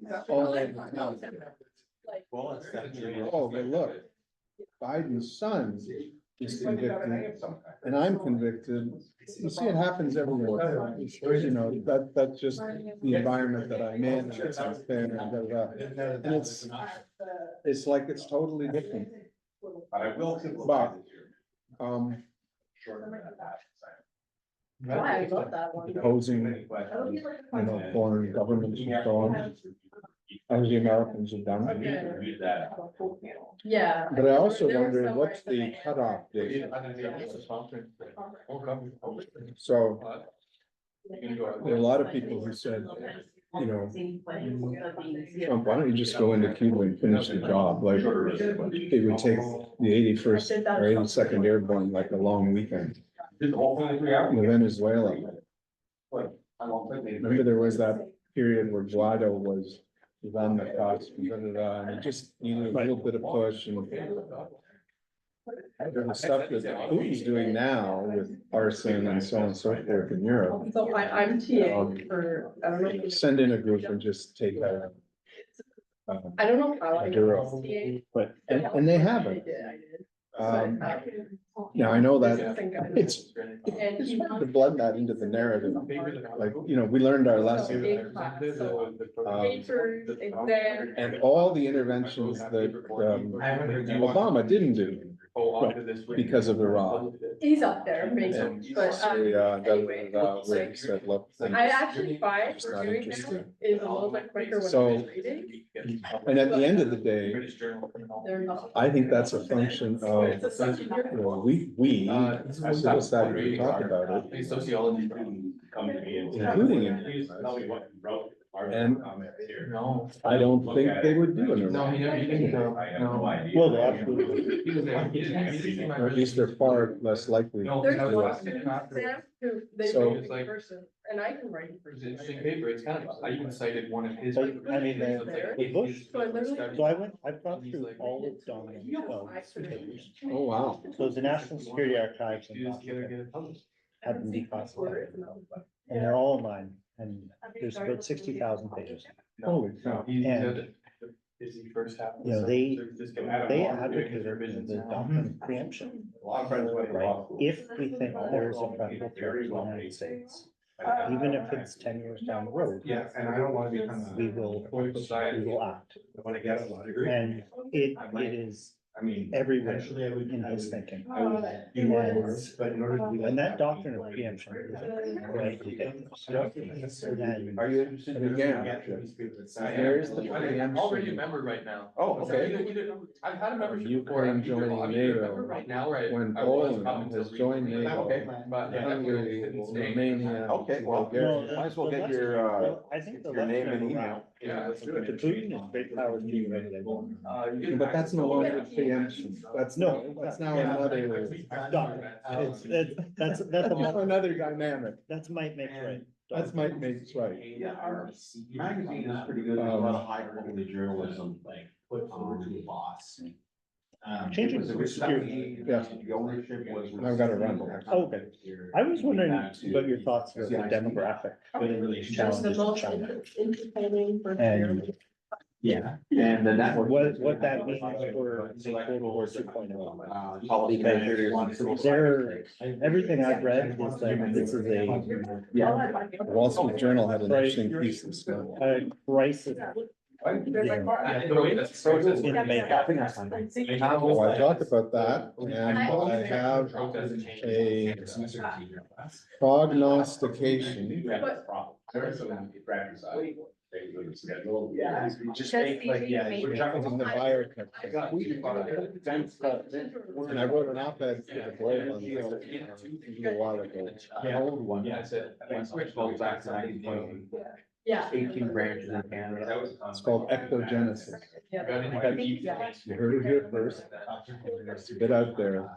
the time. Oh, but look, Biden's son is convicted, and I'm convicted. You see, it happens everywhere. You know, that's just the environment that I'm in, and it's unfair, and da, da, da. And it's like it's totally different. But I will simplify But, this here. I love that one. Opposing, you know, foreign governments and so on, as the Americans have done. Yeah. But I also There were wonder, some what's where the it's like- cutoff date? So there are a lot of people who said, you know, Trump, why don't you just go into Cuba and finish the job? Like, it would take the 81st or 82nd Airborne like a long weekend. Venezuela. Remember, there was that period where Guaido was on the cost, and it just needed a little bit of push, and the stuff that Putin's doing now with arson and so on and so forth in Europe. So I'm TA for, I don't know. if you- Send in a group and just take a. I don't know how I. Duro. was TA. But, and they I haven't. did, I did. Um, But, now I know that business and guidance. it's, And it's he hard to wants- blend that into the narrative. Like, you know, we learned our So lesson. big class, so papers, exams. And all the interventions that Obama didn't do because of Iran. He's up there, maybe, And but, Syria, anyway, where he like, said, look. I actually find Just for not doing interested. this is a little bit quicker when So- I'm reading. And at the end of the day, They're not. I think that's a function of, It's a such a you different- know, we, civil society, we talk about it. Sociology. Come to me and. Including him. Please tell me what you wrote. And- Comments here. No. I don't think they would do it. No, he never, he didn't go. I have no idea. Well, they absolutely. He was there. He didn't. Or at least they're far less likely. No, There's that one was- exam who they So- wrote in person, and I can write. It's an interesting paper, it's kind of, I even cited one of his. So, I mean, papers, it's like, the Bush- So I literally- So I've gone through all of Donald Trump's papers. Oh, wow. So the National Security Archives and Use together, get it published. have them declassified, and they're all online, and there's about 60,000 pages. Holy cow. He And- said, is the first half. of the You know, they- summer, so just gonna add They on to advocated revisions the now. doctrine of preemption, A lot of friends went to law right? school. If we think there is a credible threat to the United States, even if it's 10 years down the road, Yeah, and I don't wanna become. we will act. I wanna get a law degree. And it is I mean. everywhere Eventually I would. in his thinking. I would do more words, but in order to do. And that doctrine of preemption is quite ridiculous. And Are you interested? And again, Here's the I'm already a member right now. Oh, okay. I've had a membership. Ukraine before. joining I'm either a member NATO, Right now, right? when I was Poland up until has joined recently. NATO, Okay, but yeah, Hungary, definitely didn't stay. Romania. Okay, well, Bulgaria. might as well get your, well, I think the your name lesson and of email. Iraq, Yeah, let's do to it. Putin is great power to do whatever they want. You get But that's no longer access to preemption. That's that's now Yeah. another, Doctrine. That's another dynamic. that's might make right. That's might makes right. Yeah, our magazine is pretty good, there's a lot of high quality journalism. Like, put forward to a boss. Change it was to originally, yeah. the ownership was. I've got to run. Oh, okay. I was wondering what your thoughts were on demographic challenges in China. And Yeah, and the network. what that means for Cold War 2.0. Policy measures. There, everything I've read is that this is a The Wall Street Journal had an interesting piece this morning. crisis in the making. Oh, I talked about that, and I have a prognostication. Yeah. Just make like, yeah. In the biotech. And I wrote an op-ed for the Globe on this, a while ago. Yeah, old one, yeah, it's a. Goes back to 1920. Yeah. 18 branches in Canada. It's called ectogenesis. You heard it here first. It's a bit out there.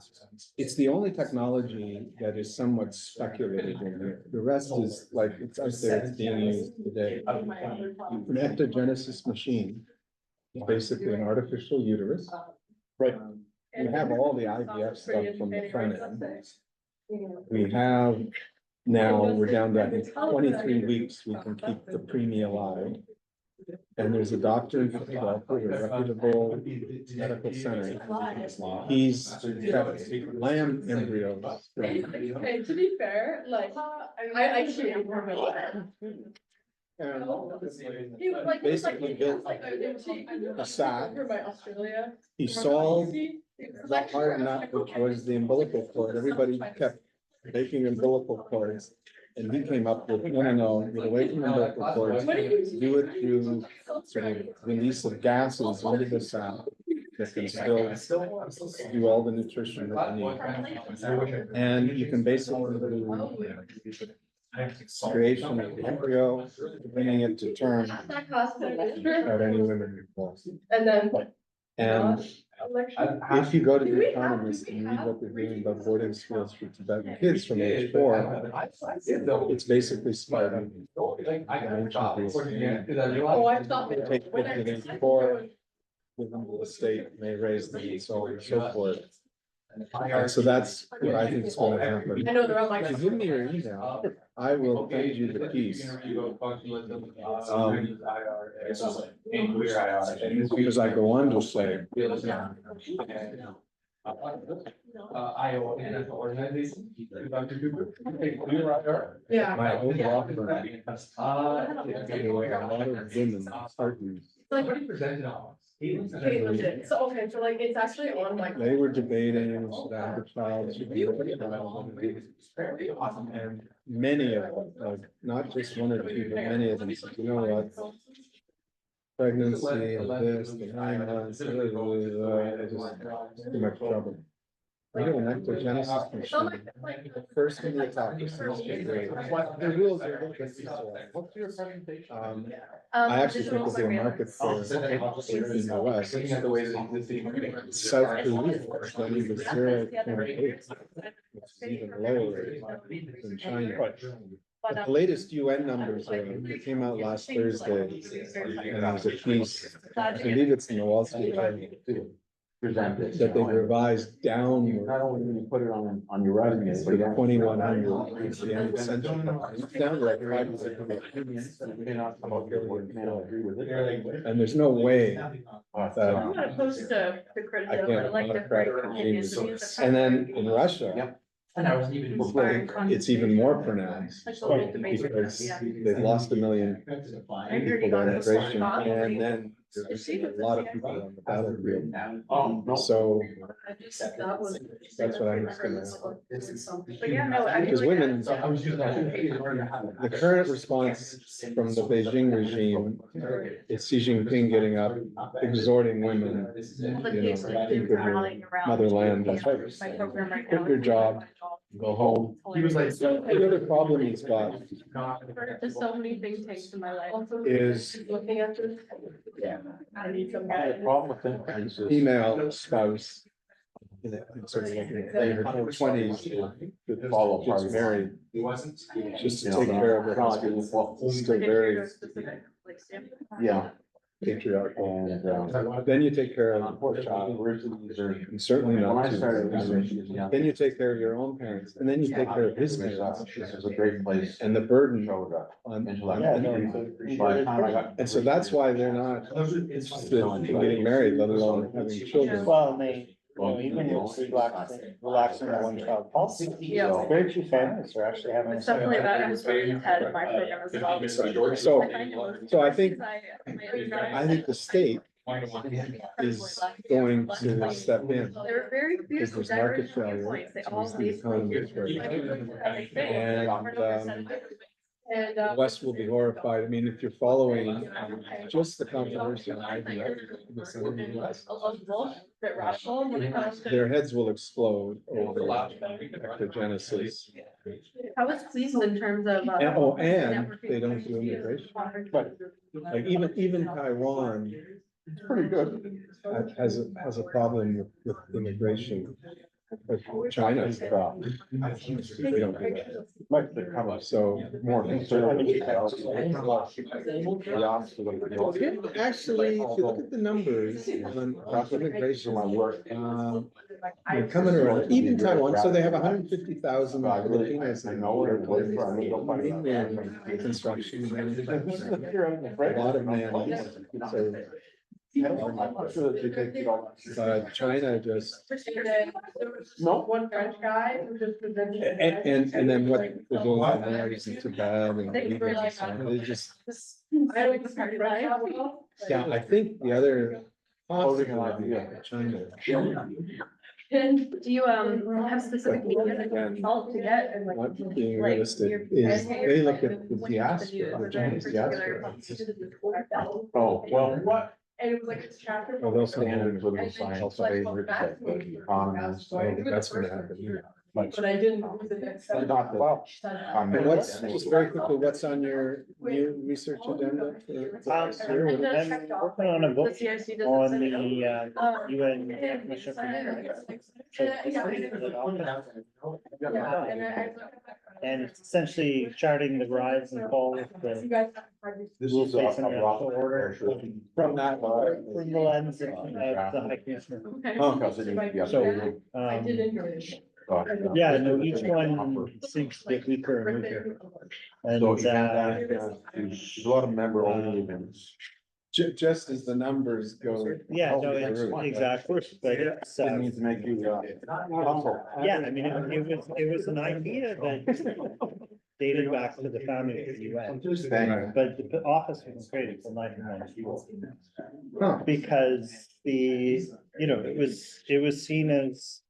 It's the only technology that is somewhat speculative in here. The rest is like, it's out there, it's being used today. An ectogenesis machine is basically an artificial uterus. Right. We have all the IVF stuff from the front end. We have, now we're down to, I think, 23 weeks, we can keep the preemie alive. And there's a doctor in Philadelphia, a reputable medical center. He's got lamb embryos. Okay, to be fair, like, I actually. He was like. Basically built a sac. For my Australia. He solved the hard nut, which was the umbilical cord. Everybody kept making umbilical cords. And he came up with, no, get away from umbilical cords, do it through sort of release of gases into the sac that can still do all the nutrition that you need. And you can basically do creation of the embryo, bringing it to term without any women involved. And then. And if you go to the Economist and read what they're doing about boarding schools for Tibetan kids from age 4, it's basically Spartan. Oh, I thought. Take kids at age 4, give them to the state, may raise them, and so on and so forth. And so that's what I think is going to happen. I know they're on my. If you give me your email, I will send you the piece. Because I go on to say. Iowa National Organization. Yeah. My own law firm. There were a lot of women partners. Like, What he presented on. Caitlin did. So, okay, so like, it's actually on like. They were debating should I have a child, should we have a child? And many of them, like not just one or two, but many of them said, you know what? Pregnancy and this, the 9 months, it's just too much trouble. I got an ectogenesis machine. First in the autocracy. The rules are different. What's your presentation? I actually think there'll be a market for it in the West. South Korea, study the 0.8, which is even lower than China. But the latest UN numbers that came out last Thursday, and there's a piece, I believe it's in the Wall Street Journal too, that they revised downward. Not only when you put it on your resume, For 2100, it's the end of the century. It's down to like 500. And there's no way I'm that not opposed to I criticism, can't I like the. autocratic regimes. And then in Russia, And I wasn't even. it's even more pronounced. Because they've lost 1 million people by immigration, and then there's a lot of people on the battlefield. So that's what I'm just gonna. Because women, the current response from the Beijing regime is Xi Jinping getting up, exhorting women, think of your motherland, quit your job, go home. He was like. The other problem he's got There's so many big takes in my life. is Looking at this. I need some The guidance. problem with them is this- female spouse. Sort of like in her 20s, that Fall apart. gets married, He wasn't. just to take care of her husband, still very, Yeah, patriarchal. And, Then you take care of unfortunately, originally, and certainly when not I to. started researching as a young. Then you take care of your own parents, and then you take care of his This parents. is a great place. And the burden Showed up. on. Intellectually. By the time I got. And so that's why they're not interested in getting married, let alone having children. Well, they, even with relaxing the one child policy, Yeah. very few families are actually having. It's definitely that has been head of my program as well. So I think the state is going to step in. They were very Because beautiful, there's market diverse failure, viewpoints. They so all it's the made economy points. And, And, West will be horrified. I mean, if you're following just the controversial idea in the Senate of the US, bit rational when it comes to. their heads will explode over the genesis. I was pleased in terms of. And they don't do immigration. Like even Taiwan Pretty good. has a problem with immigration. But China's a problem. They don't do that. Might become So more conservative. actually, if you look at the numbers on immigration, My work. they're coming around, even Taiwan, so they have 150,000 Filipinos. I know where to look for, I mean, don't find Mainly it. in construction, a lot of man. So I'm sure that they take it all. China just, No. One French guy who just presented. and then what they're doing on Mars and Tibet and Libya and so on, they just, I don't expect that well. yeah, I think the other possible idea of China. And do you have specific media that you Again, consult to get and like? Not being realistic is they look at the diaspora, the Chinese diaspora. Oh, well, what? And it was like it's chapter. Well, they'll say Standard political science favorites, like the economists. that's gonna happen. But I didn't. do the next step. Not that. And what's, just very quickly, what's on your new research agenda? I'm working on a book on the UN Commission for Human Rights. And it's essentially charting the rise and fall of the This rules is a based on rock national order from the lens of the High Commissioner. So, I did enjoy it. yeah, no, each one seems to get weaker and weaker. And, So there's a lot of member only events. Just as the numbers go. yeah, no, it's exactly, but it's, It needs to make you, hustle. yeah, I mean, it was an idea that dated back to the founding of the UN. Thank But the office was created in 1994. Huh. Because it was seen as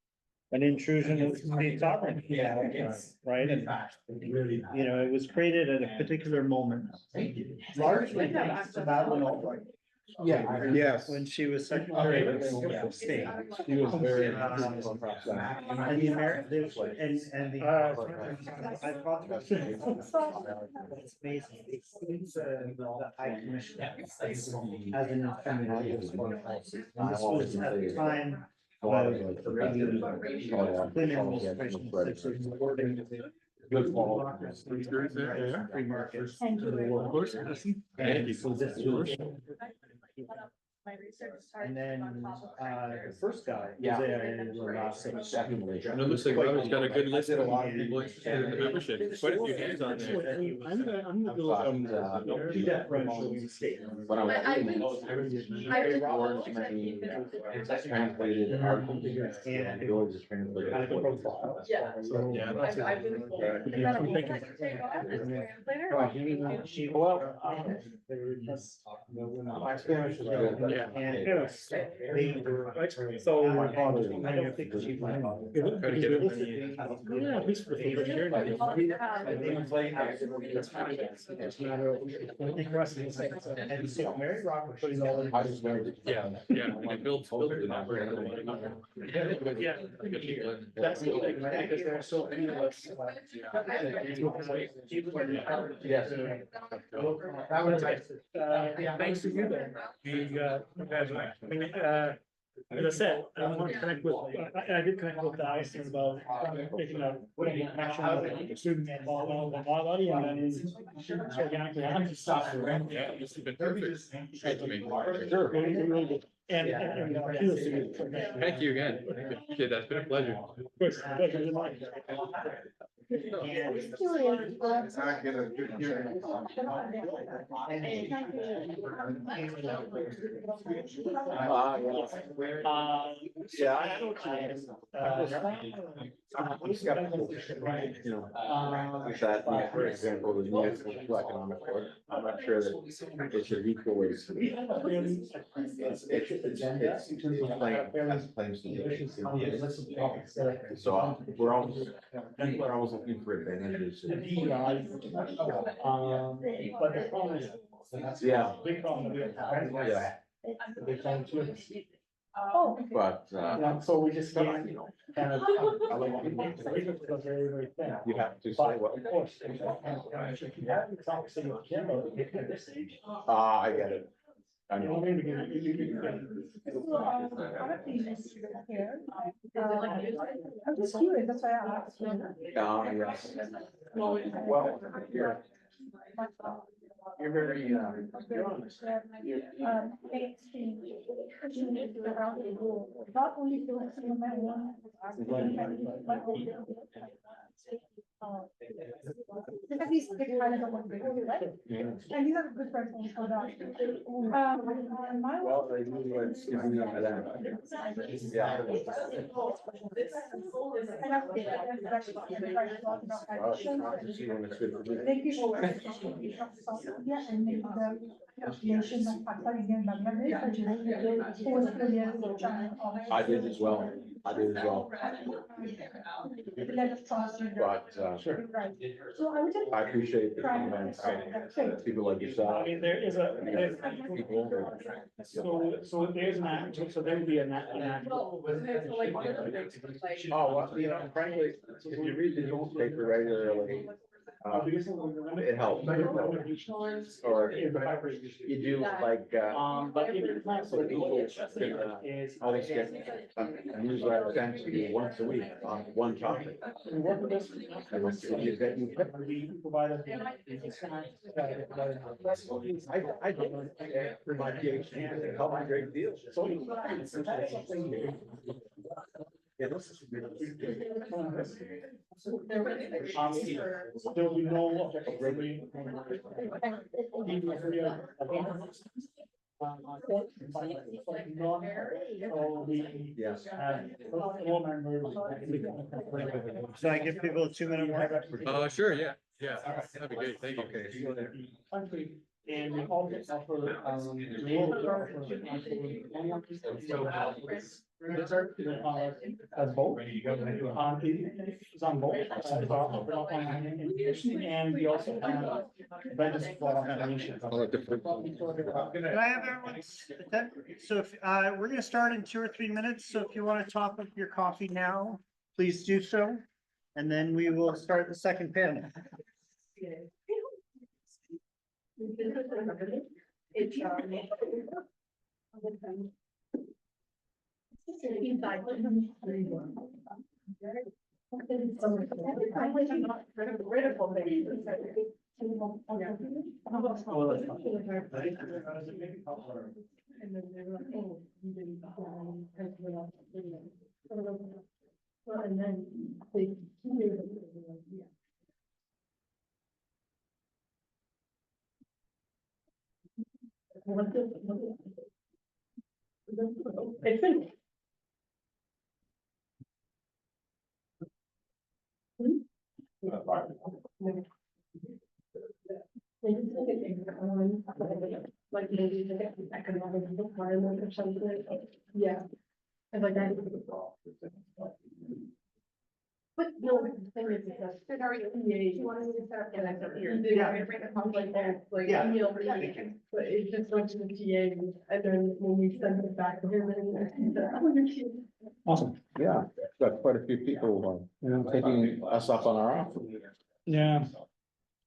an intrusion into state sovereignty, right? And, it was created at a particular moment. Largely thanks to Madeleine Albright. Yeah. Yes. When she was Secretary of State. He was very. And the American, and the. I've gone through. It's amazing. It includes the High Commission as an instrument of this foreign policy. And this was at the time. Clinton administration. Good Free markets. Thank you. And so this was. My research started. And then, the first guy. Yeah. And it looks like Robert's got a good list of a lot of people interested in the membership, quite a few names on there. I'm gonna go, When I was. I Translated articles. And- Yours is translated. Yeah. Yeah. I've been. Well, my Spanish is good. Yeah. And it was, they were, so, My father. I don't think she. Try to get it many- Yeah, at least for the first year. And so Mary Rock was putting all in. I just married. Yeah, when it builds it up. Yeah. Good people. That's the thing, right? Because there are so many of us. Yes. Thanks to you then. as I said, I want to connect with, I did connect with the IC about making a connection with the student and body, and then organically, I'm just stopping. Yeah, this has been perfect. Great to meet you. Really good. And kudos to you. Thank you again. Okay, that's been a pleasure. Pleasure is mine. Yeah, I know what you mean. I'm skeptical, you know, with that, for example, the municipal economic board, I'm not sure that it should equal as. So we're almost looking for advantages. But the problem is. Yeah. Big problem that we have. Yeah. Big problem too. But, Yeah, so we just kind of. Very, very thin. you have to say But what, of course, if you have the conversation with Jim, at this stage. I get it. I You know know. what I mean? Because I'm just curious, that's why I asked. Yes. Well, here, you're very, you're honest. Not only to my own. At least they kind of want to be, right? And these are good friends for that. My. Well, they do what's giving you that. Yeah. Thank you for. Yeah, and maybe the nation of Pakistan and Bangladesh, which is I did as well. I did as well. But, Right. So I would just. I appreciate the comments and people like yourself. I mean, there is a, there's, so there's an act, so there would be an act. Oh, well, you know, frankly, if you read the newspaper regularly, it helps. Or you do like, But if it's not, so always get a newsletter sent to you once a week on one topic. we work with this. You get you- We provide a. I did, for my PhD, it helped a great deal. So. Yeah, this is. There will be no objective. Yes. So I give people a 2-minute warning. Sure, yeah, that'd be great, thank you. Country, and we also offer, as both. It's on both. And we also have registered for information. Can I have everyone's attention? So if, we're gonna start in 2 or 3 minutes, so if you want to top up your coffee now, please do so. And then we will start the second panel. And then they. It's finished. Like maybe the economic requirement or something, yeah. And like that. But no, the thing is, it's a. You want to set up. Yeah. Bring the conflict there, like, Yeah. email, but it just went to the TA, and then when we send it back to him, and. Awesome. Yeah, got quite a few people, taking us up on our offer. Yeah.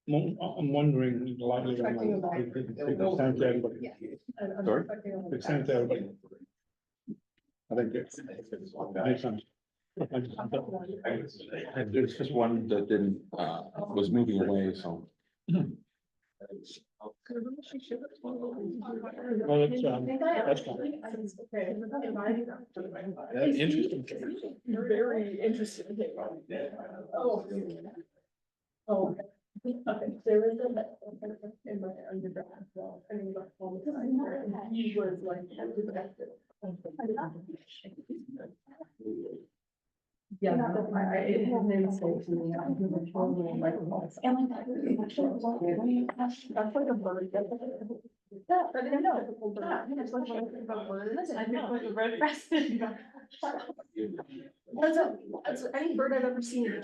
I'm wondering, likely, to everybody. Sorry? To everybody. I think it's. Makes sense. There's just one that didn't, was moving away, so. Well, that's fine. Interesting. Very interesting. Oh. Oh. Okay, there is a, in my undergrad, well, I mean, like, all the time, where he was like. Yeah, I didn't say to me, I'm gonna totally like. That's like a bird. Yeah, but I didn't know. It's like a bird. I know, like a red breasted. That's any bird I've ever seen. Go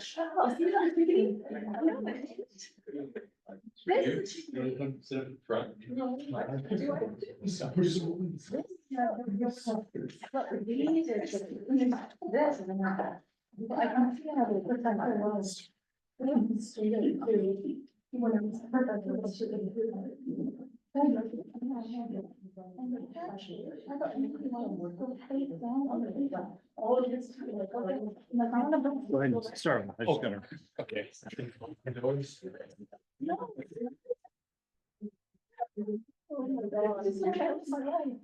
ahead and start. I just gotta. Okay.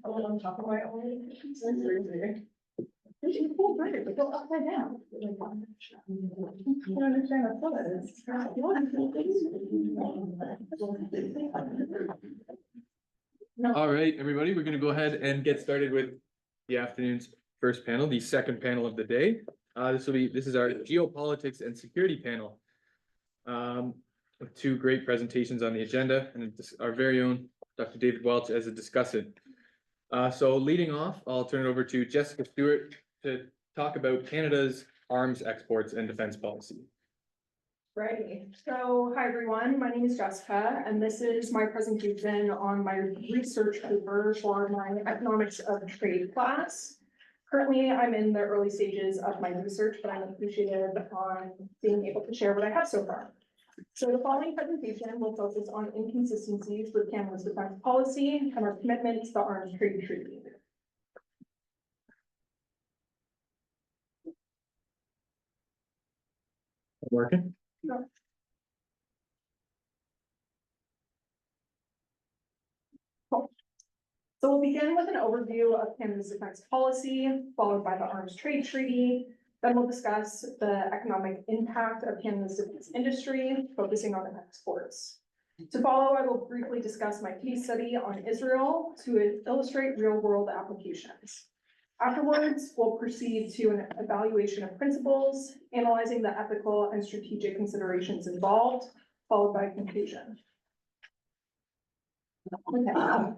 On top of my own. There's a cool bird, but go upside down. You understand what that is? All right, everybody, we're gonna go ahead and get started with the afternoon's first panel, the second panel of the day. This is our geopolitics and security panel. With two great presentations on the agenda and our very own Dr. David Welch as a discussant. So leading off, I'll turn it over to Jessica Stewart to talk about Canada's arms exports and defense policy. Right, so hi everyone, my name is Jessica, and this is my presentation on my research paper for my economics of trade class. Currently, I'm in the early stages of my research, but I'm appreciative on being able to share what I have so far. So the following presentation will focus on inconsistencies with Canada's defense policy and our commitment to the Arms Trade Treaty. Working? No. Cool. So we'll begin with an overview of Canada's defense policy, followed by the Arms Trade Treaty. Then we'll discuss the economic impact of Canada's defense industry, focusing on exports. To follow, I will briefly discuss my case study on Israel to illustrate real-world applications. Afterwards, we'll proceed to an evaluation of principles, analyzing the ethical and strategic considerations involved, followed by conclusion. Okay.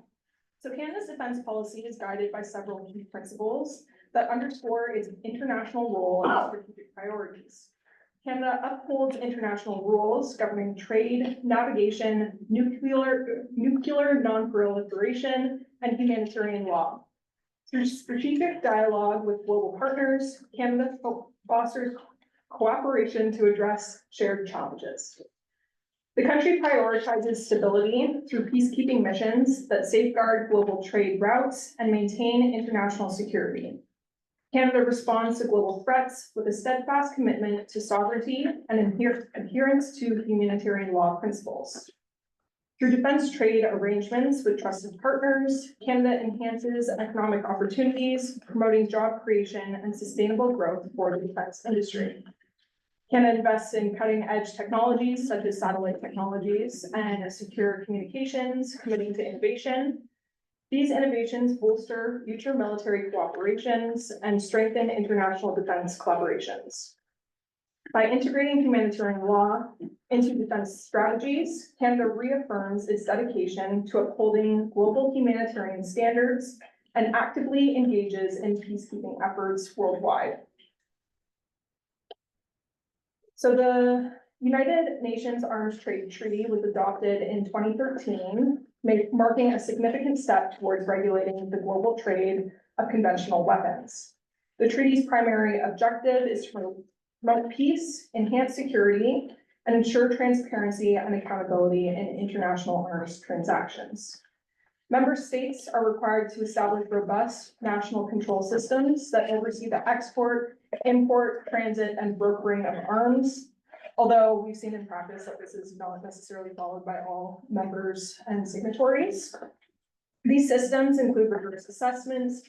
So Canada's defense policy is guided by several key principles that underscore its international role and strategic priorities. Canada upholds international rules governing trade, navigation, nuclear non-proliferation, and humanitarian law. Through strategic dialogue with global partners, Canada fosters cooperation to address shared challenges. The country prioritizes stability through peacekeeping missions that safeguard global trade routes and maintain international security. Canada responds to global threats with a steadfast commitment to sovereignty and adherence to humanitarian law principles. Through defense trade arrangements with trusted partners, Canada enhances economic opportunities, promoting job creation and sustainable growth for the defense industry. Canada invests in cutting-edge technologies such as satellite technologies and secure communications, committing to innovation. These innovations bolster future military cooperations and strengthen international defense collaborations. By integrating humanitarian law into defense strategies, Canada reaffirms its dedication to upholding global humanitarian standards and actively engages in peacekeeping efforts worldwide. So the United Nations Arms Trade Treaty was adopted in 2013, marking a significant step towards regulating the global trade of conventional weapons. The treaty's primary objective is to promote peace, enhance security, and ensure transparency and accountability in international arms transactions. Member states are required to establish robust national control systems that oversee the export, import, transit, and brokering of arms. Although we've seen in practice that this is not necessarily followed by all members and signatories. These systems include rigorous assessments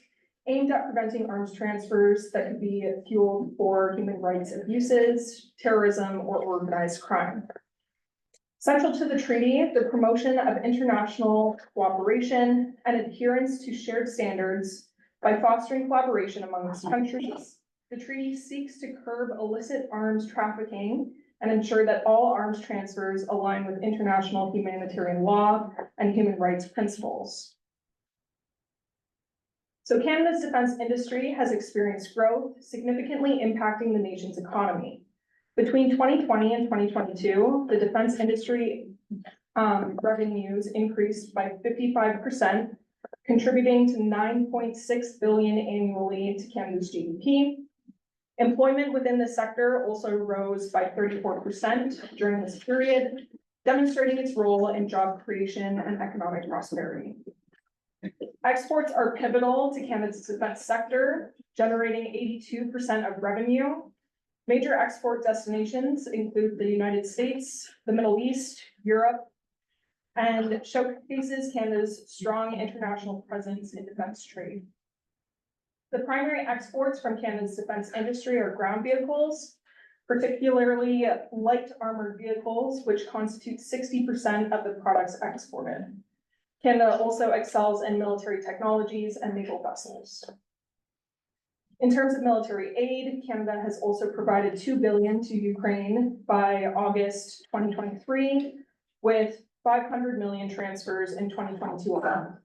aimed at preventing arms transfers that could be fueled for human rights abuses, terrorism, or organized crime. Central to the treaty, the promotion of international cooperation and adherence to shared standards by fostering collaboration amongst countries. The treaty seeks to curb illicit arms trafficking and ensure that all arms transfers align with international humanitarian law and human rights principles. So Canada's defense industry has experienced growth, significantly impacting the nation's economy. Between 2020 and 2022, the defense industry revenues increased by 55%, contributing to 9.6 billion annually to Canada's GDP. Employment within the sector also rose by 34% during this period, demonstrating its role in job creation and economic prosperity. Exports are pivotal to Canada's defense sector, generating 82% of revenue. Major export destinations include the United States, the Middle East, Europe, and showcases Canada's strong international presence in defense trade. The primary exports from Canada's defense industry are ground vehicles, particularly light armored vehicles, which constitute 60% of the products exported. Canada also excels in military technologies and naval vessels. In terms of military aid, Canada has also provided $2 billion to Ukraine by August 2023, with 500 million transfers in 2022 alone.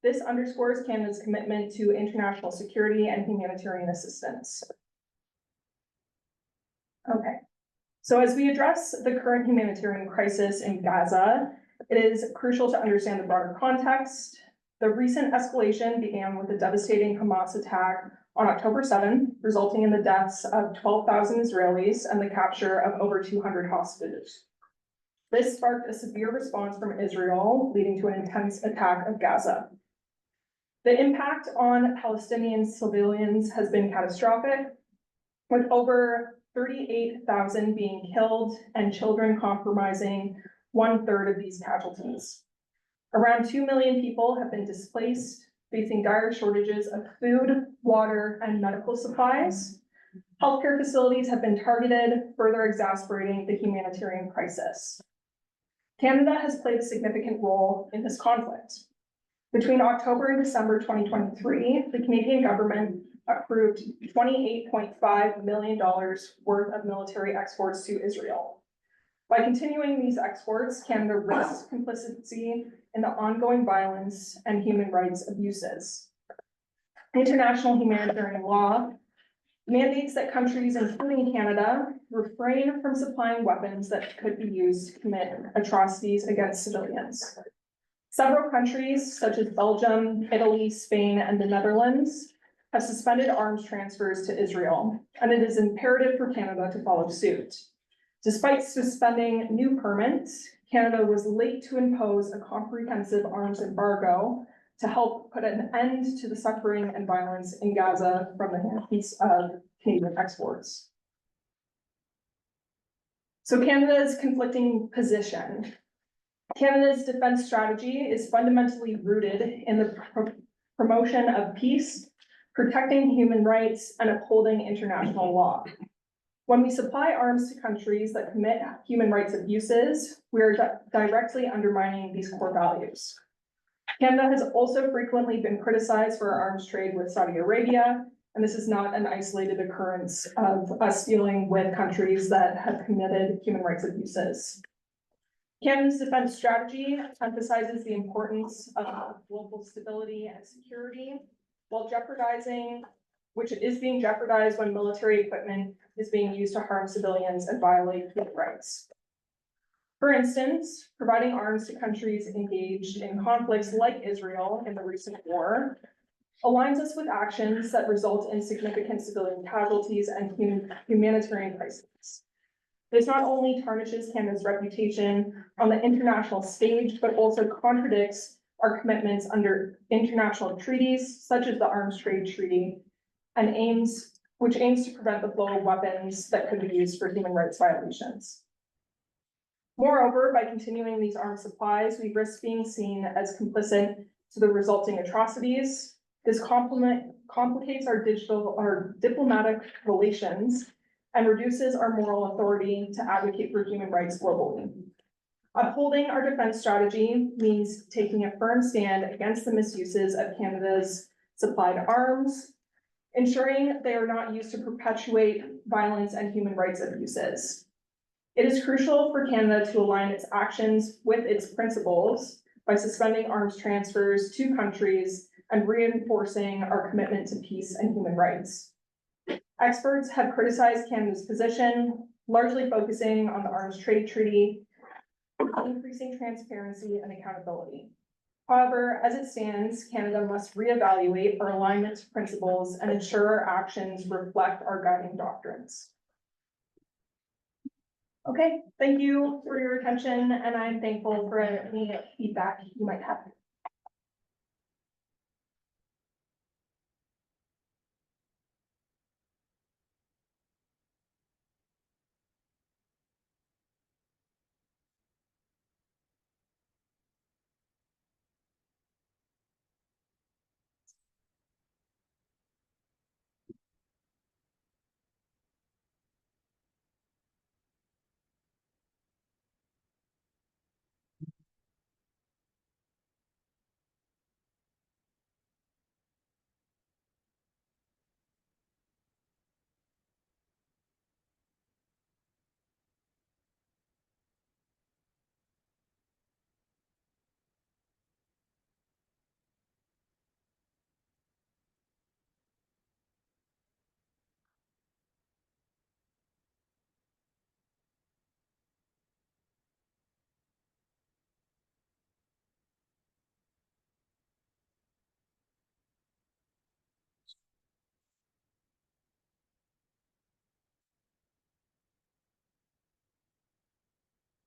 This underscores Canada's commitment to international security and humanitarian assistance. Okay, so as we address the current humanitarian crisis in Gaza, it is crucial to understand the broader context. The recent escalation began with a devastating Hamas attack on October 7th, resulting in the deaths of 12,000 Israelis and the capture of over 200 hostages. This sparked a severe response from Israel, leading to an intense attack of Gaza. The impact on Palestinian civilians has been catastrophic, with over 38,000 being killed and children comprising 1/3 of these casualties. Around 2 million people have been displaced, facing dire shortages of food, water, and medical supplies. Healthcare facilities have been targeted, further exacerbating the humanitarian crisis. Canada has played a significant role in this conflict. Between October and December 2023, the Canadian government approved $28.5 million worth of military exports to Israel. By continuing these exports, Canada risks complicity in the ongoing violence and human rights abuses. International humanitarian law mandates that countries, including Canada, refrain from supplying weapons that could be used to commit atrocities against civilians. Several countries, such as Belgium, Italy, Spain, and the Netherlands, have suspended arms transfers to Israel, and it is imperative for Canada to follow suit. Despite suspending new permits, Canada was late to impose a comprehensive arms embargo to help put an end to the suffering and violence in Gaza from the hands of Canadian exports. So Canada's conflicting position. Canada's defense strategy is fundamentally rooted in the promotion of peace, protecting human rights, and upholding international law. When we supply arms to countries that commit human rights abuses, we are directly undermining these core values. Canada has also frequently been criticized for our arms trade with Saudi Arabia, and this is not an isolated occurrence of us dealing with countries that have committed human rights abuses. Canada's defense strategy emphasizes the importance of global stability and security, while which is being jeopardized when military equipment is being used to harm civilians and violate human rights. For instance, providing arms to countries engaged in conflicts like Israel in the recent war aligns us with actions that result in significant civilian casualties and humanitarian crises. This not only tarnishes Canada's reputation on the international stage, but also contradicts our commitments under international treaties such as the Arms Trade Treaty and which aims to prevent the flow of weapons that could be used for human rights violations. Moreover, by continuing these arms supplies, we risk being seen as complicit to the resulting atrocities. This complicates our diplomatic relations and reduces our moral authority to advocate for human rights globally. Upholding our defense strategy means taking a firm stand against the misuses of Canada's supplied arms, ensuring they are not used to perpetuate violence and human rights abuses. It is crucial for Canada to align its actions with its principles by suspending arms transfers to countries and reinforcing our commitment to peace and human rights. Experts have criticized Canada's position, largely focusing on the Arms Trade Treaty, increasing transparency and accountability. However, as it stands, Canada must reevaluate our alignment to principles and ensure our actions reflect our guiding doctrines. Okay, thank you for your attention, and I'm thankful for any feedback you might have.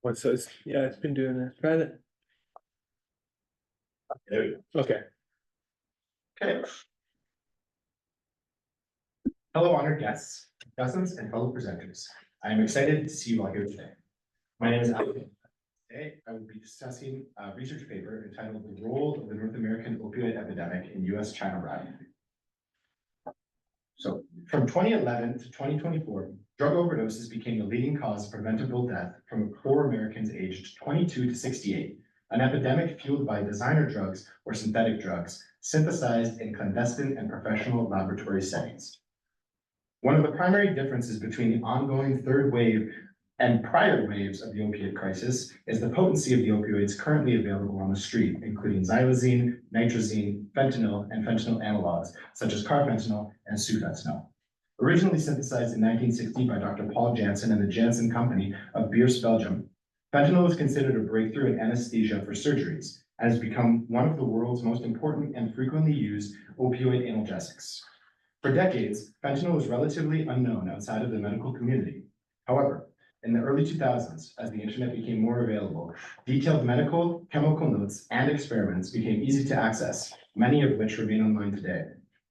What, so it's, yeah, it's been doing that. Try that. Okay. Okay. Hello, honored guests, cousins, and fellow presenters. I am excited to see you all here today. My name is Alan. Today, I will be discussing a research paper entitled "The Role of the North American Opioid Epidemic in U.S.-China Rivalry." So, from 2011 to 2024, drug overdoses became the leading cause of preventable death from poor Americans aged 22 to 68, an epidemic fueled by designer drugs or synthetic drugs synthesized in clandestine and professional laboratory settings. One of the primary differences between the ongoing third wave and prior waves of the opiate crisis is the potency of the opioids currently available on the street, including xylazine, nitrazine, fentanyl, and fentanyl analogs, such as carfentanil and sufentanil. Originally synthesized in 1960 by Dr. Paul Janssen and the Janssen Company of Beers, Belgium, fentanyl is considered a breakthrough in anesthesia for surgeries and has become one of the world's most important and frequently used opioid analgesics. For decades, fentanyl was relatively unknown outside of the medical community. However, in the early 2000s, as the internet became more available, detailed medical, chemical notes, and experiments became easy to access, many of which remain online today.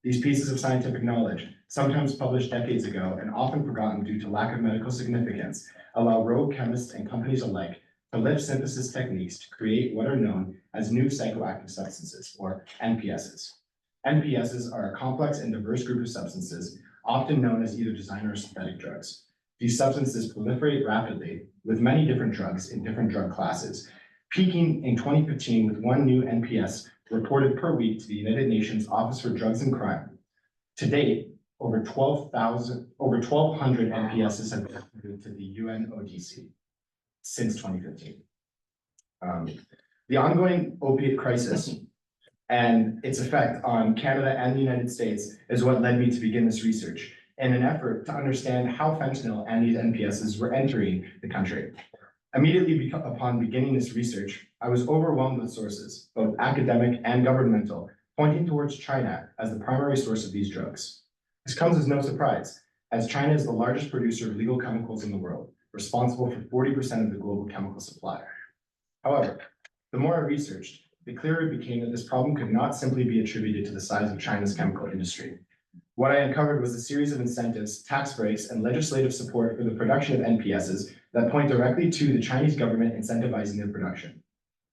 These pieces of scientific knowledge, sometimes published decades ago and often forgotten due to lack of medical significance, allow rogue chemists and companies alike to lift synthesis techniques to create what are known as new psychoactive substances, or NPSs. NPSs are a complex and diverse group of substances, often known as either designer or synthetic drugs. These substances proliferate rapidly with many different drugs in different drug classes, peaking in 2015 with one new NPS reported per week to the United Nations Office for Drugs and Crime. To date, over 1,200 NPSs have been reported to the UNODC since 2015. The ongoing opiate crisis and its effect on Canada and the United States is what led me to begin this research in an effort to understand how fentanyl and these NPSs were entering the country. Immediately upon beginning this research, I was overwhelmed with sources, both academic and governmental, pointing towards China as the primary source of these drugs. This comes as no surprise, as China is the largest producer of legal chemicals in the world, responsible for 40% of the global chemical supply. However, the more I researched, the clearer it became that this problem could not simply be attributed to the size of China's chemical industry. What I uncovered was a series of incentives, tax breaks, and legislative support for the production of NPSs that point directly to the Chinese government incentivizing their production.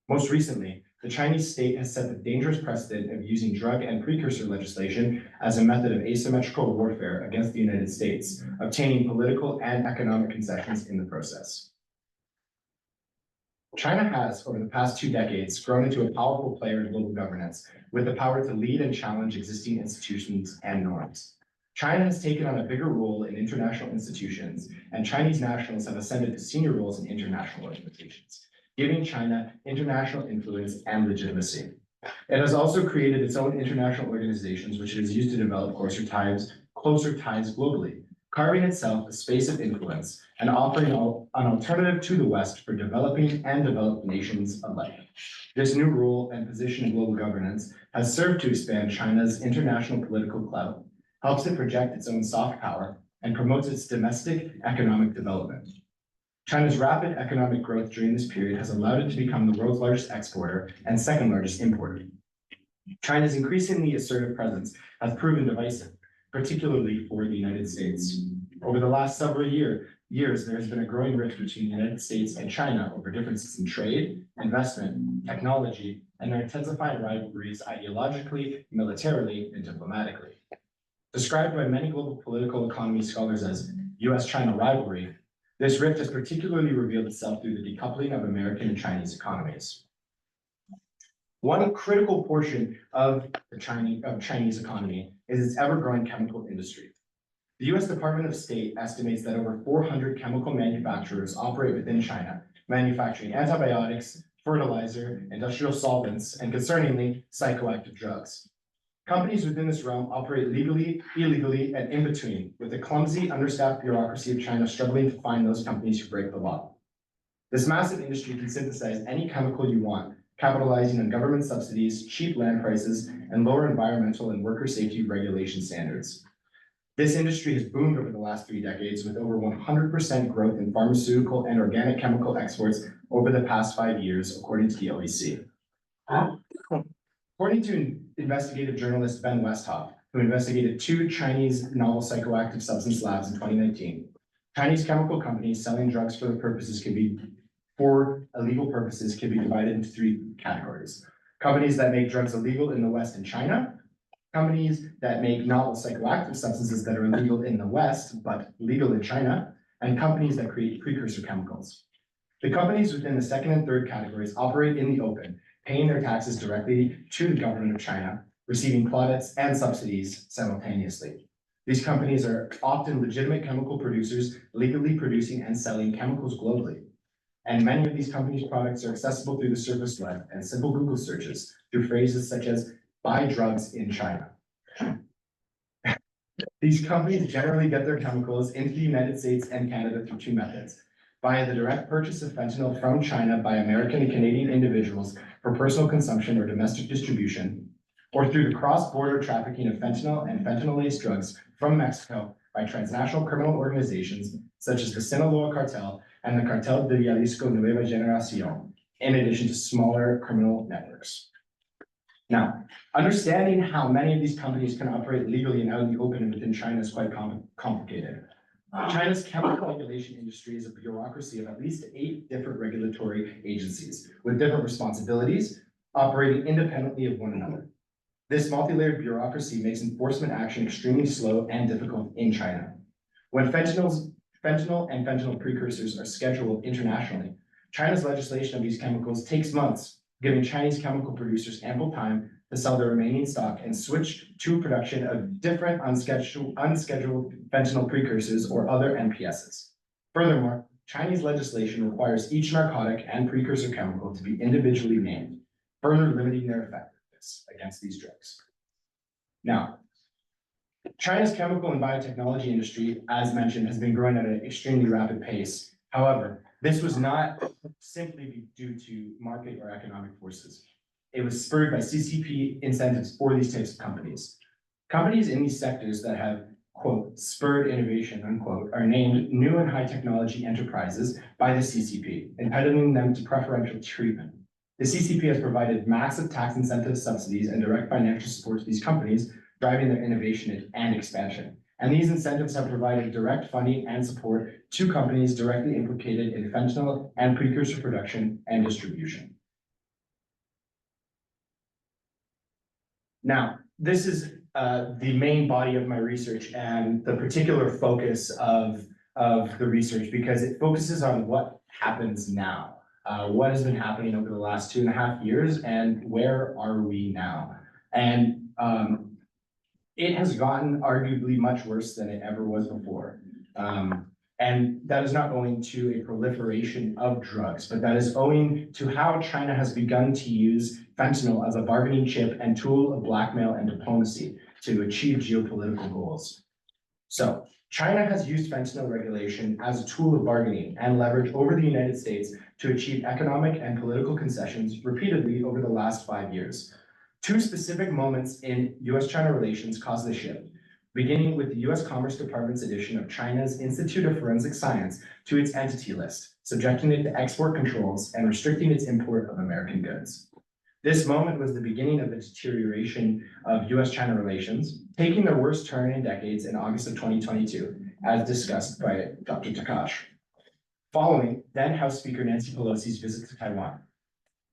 Most recently, the Chinese state has set the dangerous precedent of using drug and precursor legislation as a method of asymmetrical warfare against the United States, obtaining political and economic concessions in the process. China has, over the past 2 decades, grown into a powerful player in global governance, with the power to lead and challenge existing institutions and norms. China has taken on a bigger role in international institutions, and Chinese nationals have ascended to senior roles in international organizations, giving China international influence and legitimacy. It has also created its own international organizations, which it has used to develop closer ties globally, carving itself a space of influence and offering an alternative to the West for developing and developed nations alike. This new role and position in global governance has served to expand China's international political clout, helps it project its own soft power, and promotes its domestic economic development. China's rapid economic growth during this period has allowed it to become the world's largest exporter and second largest importer. China's increasingly assertive presence has proven divisive, particularly for the United States. Over the last several years, there has been a growing rift between the United States and China over differences in trade, investment, technology, and their intensifying rivalries ideologically, militarily, and diplomatically. Described by many global political economy scholars as US-China rivalry, this rift has particularly revealed itself through the decoupling of American and Chinese economies. One critical portion of the Chinese economy is its ever-growing chemical industry. The US Department of State estimates that over 400 chemical manufacturers operate within China, manufacturing antibiotics, fertilizer, industrial solvents, and concerningly, psychoactive drugs. Companies within this realm operate legally, illegally, and in between, with the clumsy, understaffed bureaucracy of China struggling to find those companies who break the law. This massive industry can synthesize any chemical you want, capitalizing on government subsidies, cheap land prices, and lower environmental and worker safety regulation standards. This industry has boomed over the last 3 decades, with over 100% growth in pharmaceutical and organic chemical exports over the past 5 years, according to the OEC. According to investigative journalist Ben Westhoff, who investigated 2 Chinese novel psychoactive substance labs in 2019, Chinese chemical companies selling drugs for illegal purposes can be divided into 3 categories. Companies that make drugs illegal in the West and China, companies that make novel psychoactive substances that are illegal in the West but legal in China, and companies that create precursor chemicals. The companies within the second and third categories operate in the open, paying their taxes directly to the government of China, receiving plaudits and subsidies simultaneously. These companies are often legitimate chemical producers, legally producing and selling chemicals globally. And many of these companies' products are accessible through the surface web and simple Google searches through phrases such as buy drugs in China. These companies generally get their chemicals into the United States and Canada through 2 methods: via the direct purchase of fentanyl from China by American and Canadian individuals for personal consumption or domestic distribution, or through the cross-border trafficking of fentanyl and fentanyl-laced drugs from Mexico by transnational criminal organizations such as the Sinaloa Cartel and the Cartel de Jalisco Nueva Generación, in addition to smaller criminal networks. Now, understanding how many of these companies can operate legally and out in the open and within China is quite complicated. China's chemical regulation industry is a bureaucracy of at least 8 different regulatory agencies with different responsibilities, operating independently of one another. This multi-layered bureaucracy makes enforcement action extremely slow and difficult in China. When fentanyl and fentanyl precursors are scheduled internationally, China's legislation of these chemicals takes months, giving Chinese chemical producers ample time to sell their remaining stock and switch to production of different unscheduled fentanyl precursors or other NPSs. Furthermore, Chinese legislation requires each narcotic and precursor chemical to be individually named, further limiting their effectiveness against these drugs. Now, China's chemical and biotechnology industry, as mentioned, has been growing at an extremely rapid pace. However, this was not simply due to market or economic forces. It was spurred by CCP incentives for these types of companies. Companies in these sectors that have, quote, spurred innovation, unquote, are named new and high technology enterprises by the CCP, entitling them to preferential treatment. The CCP has provided massive tax incentives, subsidies, and direct financial support to these companies, driving their innovation and expansion. And these incentives have provided direct funding and support to companies directly implicated in fentanyl and precursor production and distribution. Now, this is the main body of my research and the particular focus of the research, because it focuses on what happens now. What has been happening over the last 2.5 years and where are we now? And it has gotten arguably much worse than it ever was before. And that is not owing to a proliferation of drugs, but that is owing to how China has begun to use fentanyl as a bargaining chip and tool of blackmail and diplomacy to achieve geopolitical goals. So China has used fentanyl regulation as a tool of bargaining and leverage over the United States to achieve economic and political concessions repeatedly over the last 5 years. Two specific moments in US-China relations caused the shift, beginning with the US Commerce Department's addition of China's Institute of Forensic Science to its entity list, subjecting it to export controls and restricting its import of American goods. This moment was the beginning of the deterioration of US-China relations, taking their worst turn in decades in August of 2022, as discussed by Dr. Takach. Following then House Speaker Nancy Pelosi's visit to Taiwan.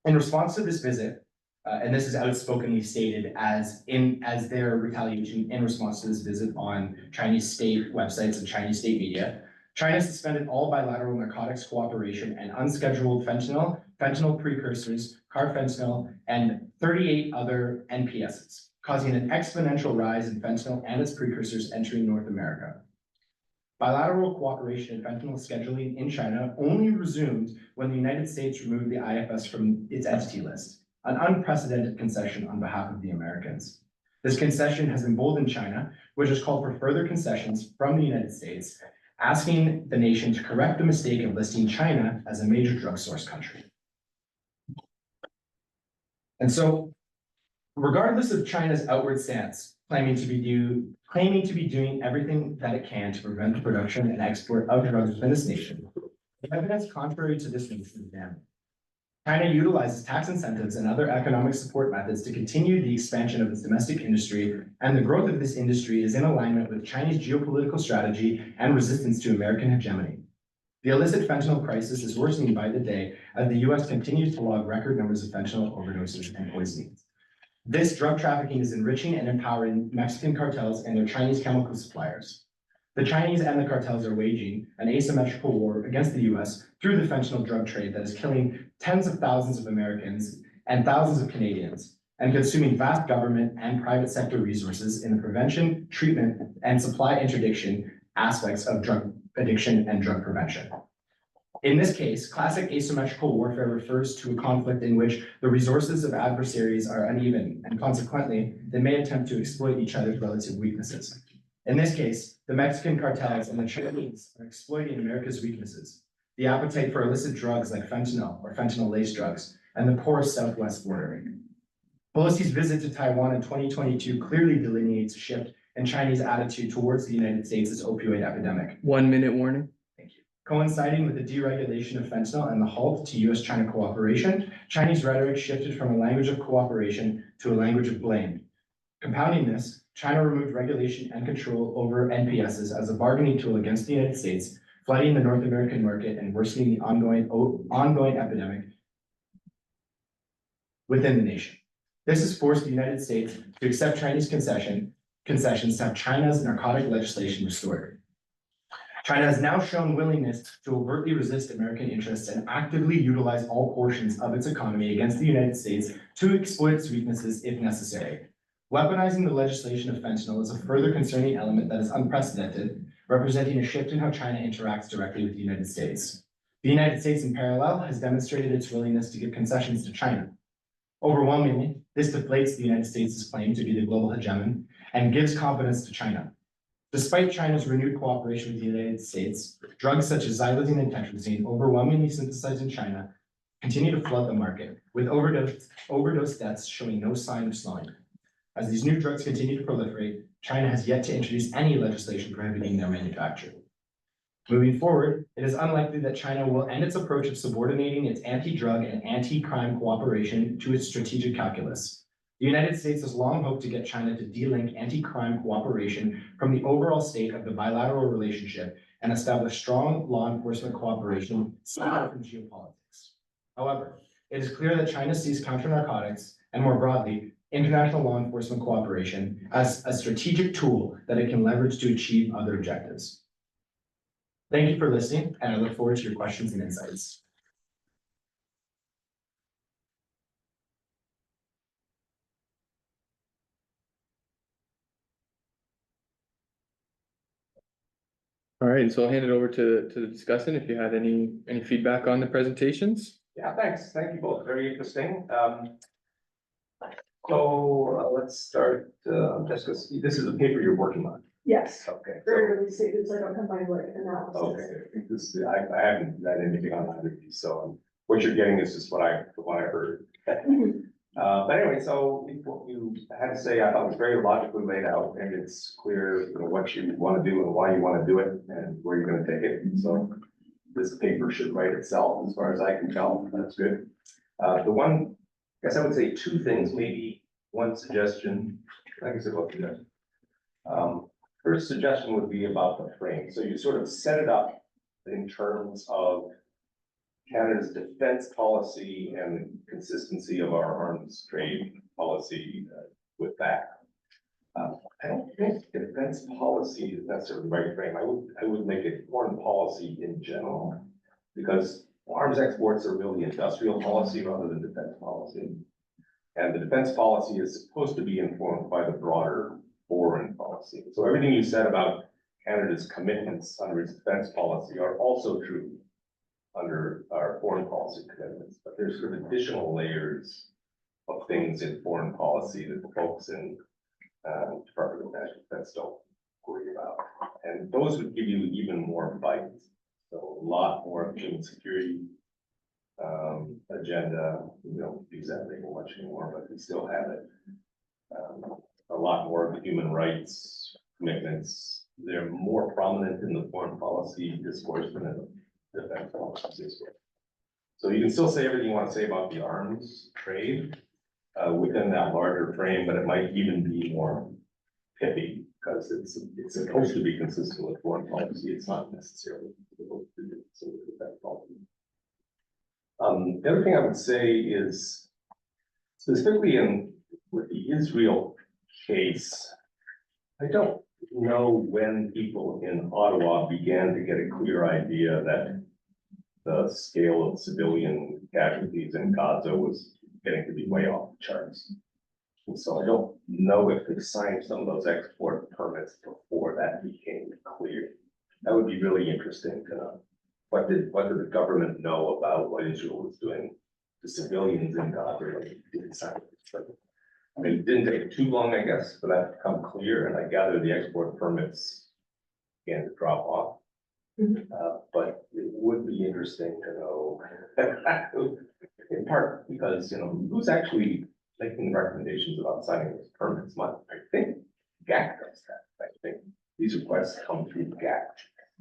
In response to this visit, and this is outspokenly stated as their retaliation in response to this visit on Chinese state websites and Chinese state media, China suspended all bilateral narcotics cooperation and unscheduled fentanyl, fentanyl precursors, carfentanil, and 38 other NPSs, causing an exponential rise in fentanyl and its precursors entering North America. Bilateral cooperation in fentanyl scheduling in China only resumed when the United States removed the IFS from its entity list, an unprecedented concession on behalf of the Americans. This concession has emboldened China, which has called for further concessions from the United States, asking the nation to correct the mistake of listing China as a major drug source country. And so, regardless of China's outward stance, claiming to be doing everything that it can to prevent the production and export of drugs within this nation, the evidence contrary to this notion is damning. China utilizes tax incentives and other economic support methods to continue the expansion of its domestic industry, and the growth of this industry is in alignment with Chinese geopolitical strategy and resistance to American hegemony. The illicit fentanyl crisis is worsening by the day as the US continues to log record numbers of fentanyl overdoses and poisonings. This drug trafficking is enriching and empowering Mexican cartels and their Chinese chemical suppliers. The Chinese and the cartels are waging an asymmetrical war against the US through the fentanyl drug trade that is killing tens of thousands of Americans and thousands of Canadians, and consuming vast government and private sector resources in the prevention, treatment, and supply interdiction aspects of drug addiction and drug prevention. In this case, classic asymmetrical warfare refers to a conflict in which the resources of adversaries are uneven, and consequently, they may attempt to exploit each other's relative weaknesses. In this case, the Mexican cartels and the Chinese are exploiting America's weaknesses, the appetite for illicit drugs like fentanyl or fentanyl-laced drugs, and the porous southwest border. Pelosi's visit to Taiwan in 2022 clearly delineates a shift in Chinese attitude towards the United States' opioid epidemic. 1 minute warning. Thank you. Coinciding with the deregulation of fentanyl and the halt to US-China cooperation, Chinese rhetoric shifted from a language of cooperation to a language of blame. Compounding this, China removed regulation and control over NPSs as a bargaining tool against the United States, flooding the North American market and worsening the ongoing epidemic within the nation. This has forced the United States to accept Chinese concessions to have China's narcotic legislation restored. China has now shown willingness to overtly resist American interests and actively utilize all portions of its economy against the United States to exploit its weaknesses if necessary. Weaponizing the legislation of fentanyl is a further concerning element that is unprecedented, representing a shift in how China interacts directly with the United States. The United States, in parallel, has demonstrated its willingness to give concessions to China. Overwhelmingly, this deflates the United States' claim to be the global hegemon and gives confidence to China. Despite China's renewed cooperation with the United States, drugs such as xylazine and tetrazine, overwhelmingly synthesized in China, continue to flood the market, with overdose deaths showing no sign of slowing. As these new drugs continue to proliferate, China has yet to introduce any legislation prohibiting their manufacture. Moving forward, it is unlikely that China will end its approach of subordinating its anti-drug and anti-crime cooperation to its strategic calculus. The United States has long hoped to get China to delink anti-crime cooperation from the overall state of the bilateral relationship and establish strong law enforcement cooperation separate from geopolitics. However, it is clear that China sees counter-narcotics and more broadly, international law enforcement cooperation as a strategic tool that it can leverage to achieve other objectives. Thank you for listening, and I look forward to your questions and insights. All right, so I'll hand it over to the discussant if you had any feedback on the presentations. Yeah, thanks. Thank you both. Very interesting. So let's start, Jessica, this is a paper you're working on. Yes, Okay. very early stages, I don't have my like analysis. Okay, this, I haven't read anything on either of these, so what you're getting is just what I heard. But anyway, so what you had to say, I thought was very logically laid out, and it's clear, you know, what you want to do and why you want to do it and where you're going to take it. So this paper should write itself, as far as I can tell. That's good. The one, I guess I would say two things, maybe one suggestion. Like I said, what suggestion? First suggestion would be about the frame. So you sort of set it up in terms of Canada's defense policy and consistency of our arms trade policy with that. I don't think defense policy is necessarily the right frame. I would make it foreign policy in general, because arms exports are really industrial policy rather than defense policy. And the defense policy is supposed to be informed by the broader foreign policy. So everything you said about Canada's commitments under its defense policy are also true under our foreign policy commitments, but there's sort of additional layers of things in foreign policy that the folks in Department of National Defense don't worry about. And those would give you even more bites. So a lot more of human security agenda. We don't use that label much anymore, but we still have it. A lot more of the human rights commitments. They're more prominent in the foreign policy discourse than in the defense policy discourse. So you can still say everything you want to say about the arms trade within that larger frame, but it might even be more pithy because it's supposed to be consistent with foreign policy. It's not necessarily supposed to be consistent with defense policy. The other thing I would say is specifically with the Israel case, I don't know when people in Ottawa began to get a clear idea that the scale of civilian casualties in Gaza was getting to be way off the charts. And so I don't know if they signed some of those export permits before that became clear. That would be really interesting to know. What did the government know about what Israel was doing to civilians in Gaza when they didn't sign it? I mean, it didn't take too long, I guess, for that to become clear, and I gather the export permits began to drop off. But it would be interesting to know, in part because, you know, who's actually making recommendations about signing those permits? I think GAC does that. I think these requests come through GAC.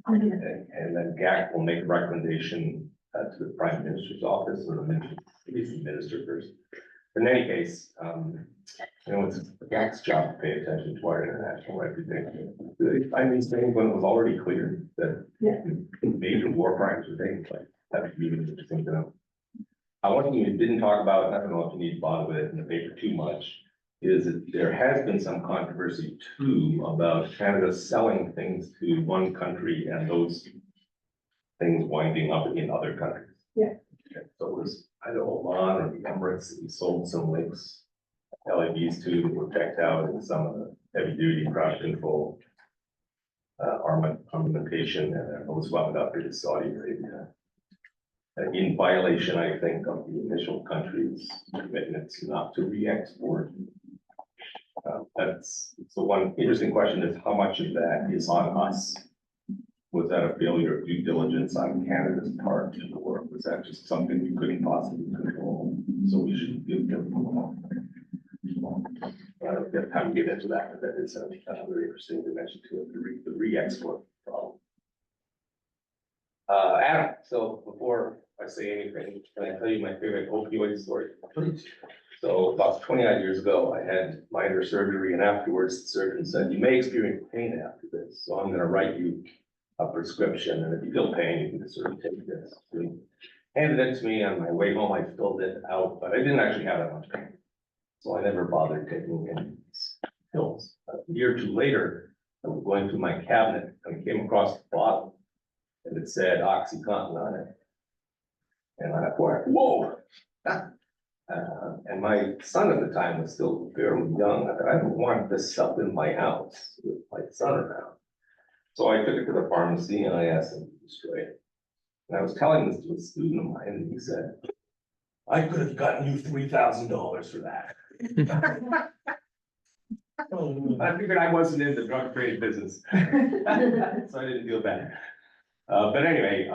And then GAC will make a recommendation to the Prime Minister's office, or at least the minister first. But in any case, you know, it's GAC's job to pay attention to our international reputation. They find these things when it was already clear that major war crimes were taking place. That would be really interesting to know. One thing you didn't talk about, and I don't know if you need to bother with it in the paper too much, is that there has been some controversy too about Canada selling things to one country and those things winding up in other countries. Yeah. Okay, so it was either Oman or the Emirates that we sold some links, LEDs to, that were checked out in some of the heavy duty crowd control armamentation, and those wound up in Saudi Arabia. In violation, I think, of the initial country's commitments not to re-export. That's the one interesting question is how much of that is on us? Was that a failure of due diligence on Canada's part, or was that just something we couldn't possibly control? So we should give them a moment. I don't get time to get into that, but that is a very interesting dimension to it, the re-export problem. Adam, so before I say anything, can I tell you my favorite opioid story? Please. So about 20 odd years ago, I had minor surgery, and afterwards the surgeon said, you may experience pain after this, so I'm gonna write you a prescription, and if you feel pain, you can just sort of take this. So he handed it to me on my way home, I filled it out, but I didn't actually have that much pain. So I never bothered taking any pills. A year or two later, I was going through my cabinet and I came across the bottle and it said OxyContin on it. And I thought, whoa. And my son at the time was still fairly young. I thought, I don't want this stuff in my house with my son around. So I took it to the pharmacy and I asked him to destroy it. And I was telling this to a student of mine and he said, I could have gotten you $3,000 for that. I figured I wasn't in the drug trade business. So I didn't feel bad. But anyway,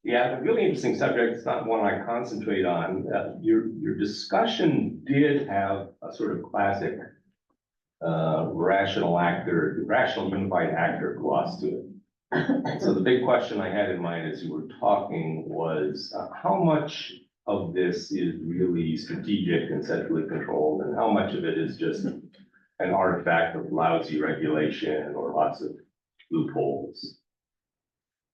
yeah, a really interesting subject. It's not one I concentrate on. Your discussion did have a sort of classic rational unified actor gloss to it. So the big question I had in mind as you were talking was how much of this is really strategic and centrally controlled, and how much of it is just an artifact of lousy regulation or lots of loopholes.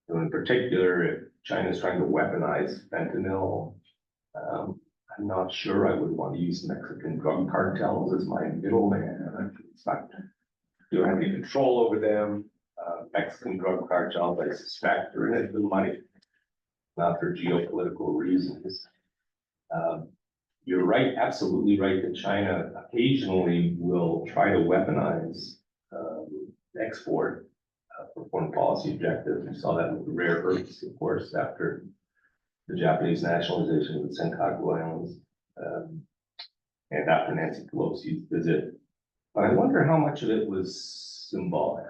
So in particular, if China's trying to weaponize fentanyl, I'm not sure I would want to use Mexican drug cartels as my middleman. It's not, you don't have any control over them. Mexican drug cartels, I suspect, are in it for money, not for geopolitical reasons. You're right, absolutely right, that China occasionally will try to weaponize export for foreign policy objectives. We saw that with the rare earths, of course, after the Japanese nationalization of the Senkaku Islands, and after Nancy Pelosi's visit. But I wonder how much of it was symbolic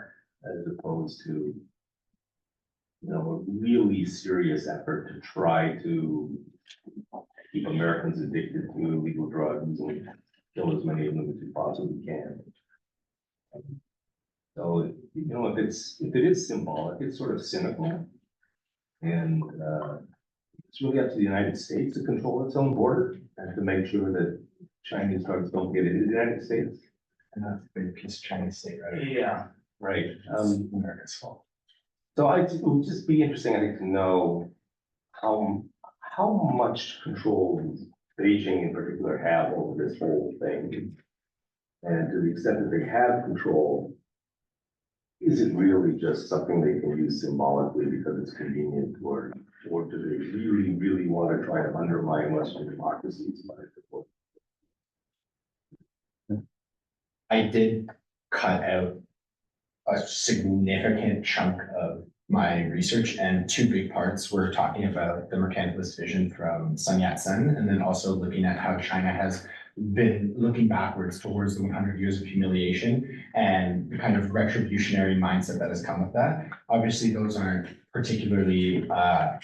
as opposed to, you know, a really serious effort to try to keep Americans addicted to illegal drugs and kill as many of them as you possibly can. So, you know, if it is symbolic, it's sort of cynical. And it's really up to the United States to control its own border and to make sure that Chinese drugs don't get into the United States. And that's a big piece of Chinese state, right? Yeah, right. America's fault. So it would just be interesting, I think, to know how much control does Beijing in particular have over this whole thing? And to the extent that they have control, is it really just something they can use symbolically because it's convenient, or do they really, really want to try to undermine Western democracies by support? I did cut out a significant chunk of my research, and two big parts were talking about the mercantilist vision from Sun Yat-sen, and then also looking at how China has been looking backwards towards the 100 years of humiliation and the kind of retributionary mindset that has come with that. Obviously, those aren't particularly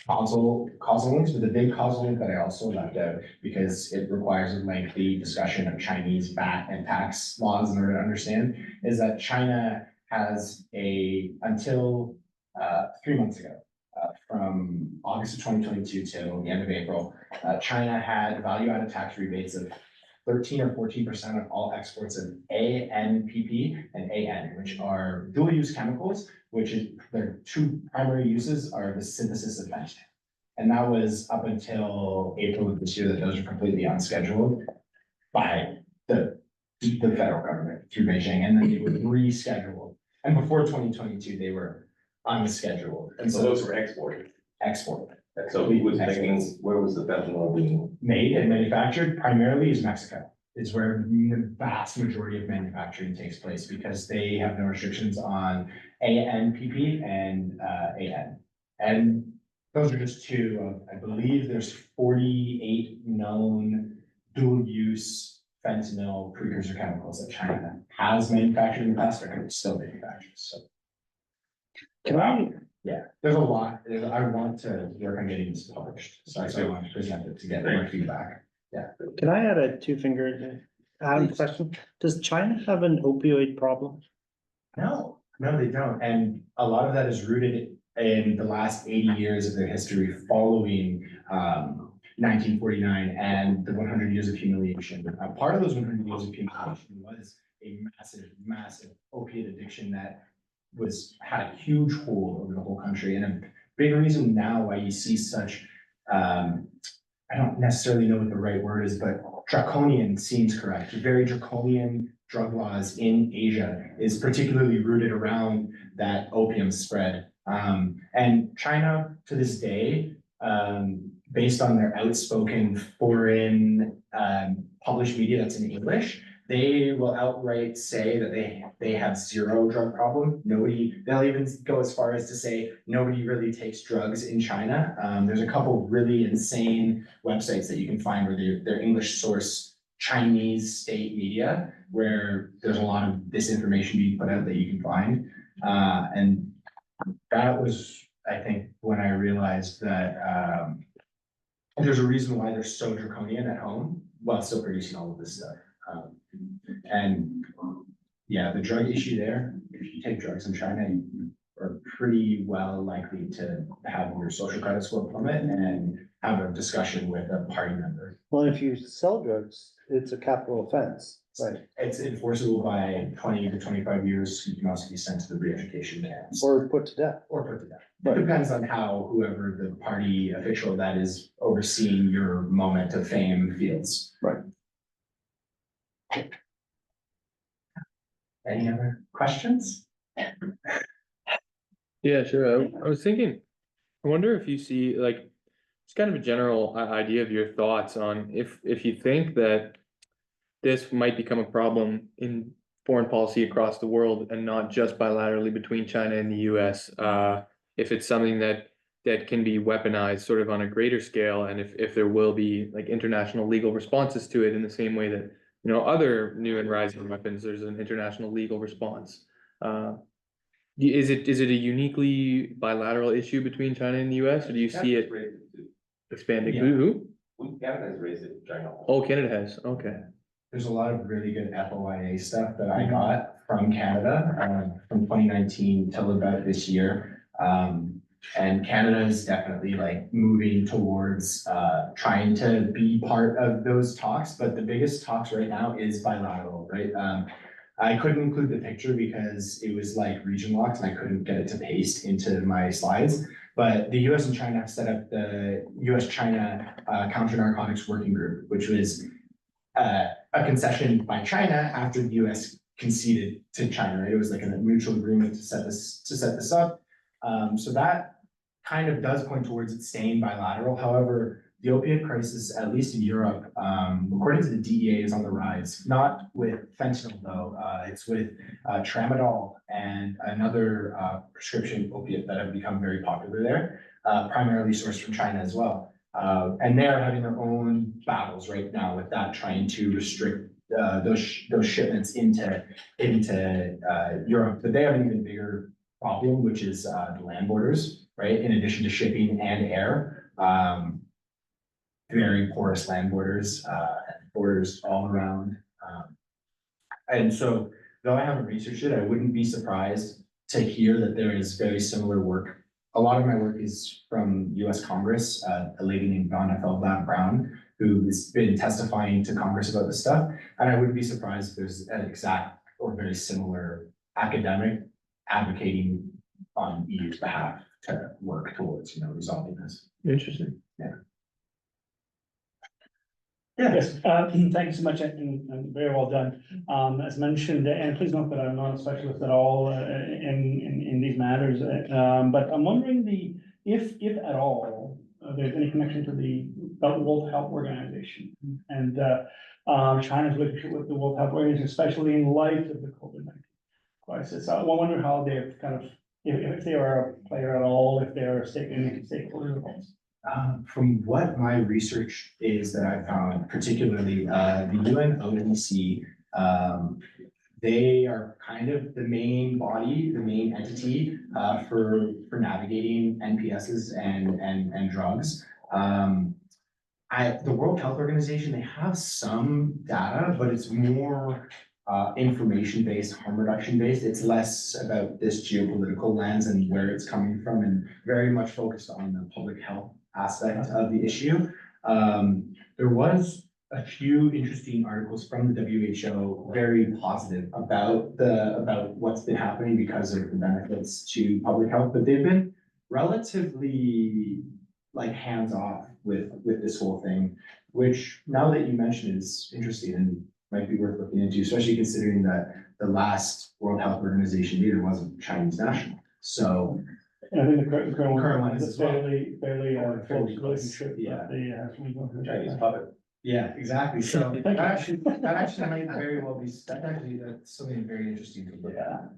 causal links, but the big causal link that I also left out, because it requires a lengthy discussion of Chinese VAT and tax laws in order to understand, is that China has until 3 months ago, from August of 2022 till the end of April, China had value-added tax rebates of 13 or 14% of all exports of ANPP and AN, which are dual-use chemicals, which is their two primary uses are the synthesis of fentanyl. And that was up until April of this year that those are completely unscheduled by the federal government through Beijing, and then they were rescheduled. And before 2022, they were unscheduled. And So those were exported. Exported. And so he was thinking, where was the fentanyl being made and manufactured? Primarily is Mexico. It's where the vast majority of manufacturing takes place because they have no restrictions on ANPP and AN. And those are just two of, I believe there's 48 known dual-use fentanyl precursor chemicals that China has manufactured in the past, or still manufactures. So, yeah, there's a lot. I want to work on getting this published, so I want to present it to get more feedback. Yeah. Can I add a two-finger Adam question? Does China have an opioid problem? No, they don't. And a lot of that is rooted in the last 80 years of their history following 1949 and the 100 years of humiliation. Part of those 100 years of humiliation was a massive opiate addiction that had a huge hold over the whole country. And a big reason now why you see such, I don't necessarily know what the right word is, but draconian seems correct. Very draconian drug laws in Asia is particularly rooted around that opium spread. And China, to this day, based on their outspoken foreign published media that's in English, they will outright say that they have zero drug problem. They'll even go as far as to say nobody really takes drugs in China. There's a couple really insane websites that you can find where they're English source Chinese state media, where there's a lot of disinformation being put out that you can find. And that was, I think, when I realized that there's a reason why they're so draconian at home while still producing all of this stuff. And yeah, the drug issue there, if you take drugs in China, you are pretty well likely to have your social credit score plummet and have a discussion with a party member. Well, if you sell drugs, it's a capital offense, right? It's enforceable by 20 to 25 years. You can also be sent to the re-education camps. Or put to death. Or put to death. Right. It depends on how whoever the party official that is overseeing your moment of fame feels. Right. Any other questions? Yeah, sure. I was thinking, I wonder if you see, like, it's kind of a general idea of your thoughts on if you think that this might become a problem in foreign policy across the world and not just bilaterally between China and the US. If it's something that can be weaponized sort of on a greater scale, and if there will be like international legal responses to it in the same way that, you know, other new and rising weapons, there's an international legal response. Is it a uniquely bilateral issue between China and the US, or do you see it expanding? Yeah. Who? Canada has raised it in China. Oh, Canada has, okay. There's a lot of really good FOIA stuff that I got from Canada, from 2019 till about this year. And Canada is definitely like moving towards trying to be part of those talks, but the biggest talks right now is bilateral, right? I couldn't include the picture because it was like region locked and I couldn't get it to paste into my slides. But the US and China have set up the US-China Counter Narcotics Working Group, which was a concession by China after the US conceded to China. Right? It was like a mutual agreement to set this up. So that kind of does point towards it staying bilateral. However, the opiate crisis, at least in Europe, according to the DEA, is on the rise. Not with fentanyl though, it's with tramadol and another prescription opiate that have become very popular there, primarily sourced from China as well. And they're having their own battles right now with that, trying to restrict those shipments into Europe. But they have an even bigger problem, which is the land borders, right? In addition to shipping and air, very porous land borders, borders all around. And so, though I haven't researched it, I wouldn't be surprised to hear that there is very similar work. A lot of my work is from US Congress, a lady named Donna Feldman Brown, who has been testifying to Congress about this stuff. And I wouldn't be surprised if there's an exact or very similar academic advocating on EU's behalf to work towards, resolving this. Interesting. Yeah. Yes, thank you so much, and very well done. As mentioned, and please note that I'm not a specialist at all in these matters, but I'm wondering if at all, there's any connection to the World Health Organization and China's relationship with the World Health Organization, especially in light of the COVID-19 crisis. I wonder how they've kind of, if they are a player at all, if they're any stakeholder involved. From what my research is that I found, particularly the UNODC, they are kind of the main body, the main entity for navigating NPSs and drugs. The World Health Organization, they have some data, but it's more information-based, harm reduction-based. It's less about this geopolitical lens and where it's coming from, and very much focused on the public health aspect of the issue. There was a few interesting articles from the WHO, very positive about what's been happening because of the benefits to public health, but they've been relatively like hands-off with this whole thing, which now that you mention is interesting and might be worth looking into, especially considering that the last World Health Organization leader wasn't Chinese national. So And I think the current one is is as well. fairly Fairly close close, relationship. yeah. Chinese puppet. yeah, exactly. So that actually might very well be, that's something very interesting to look at.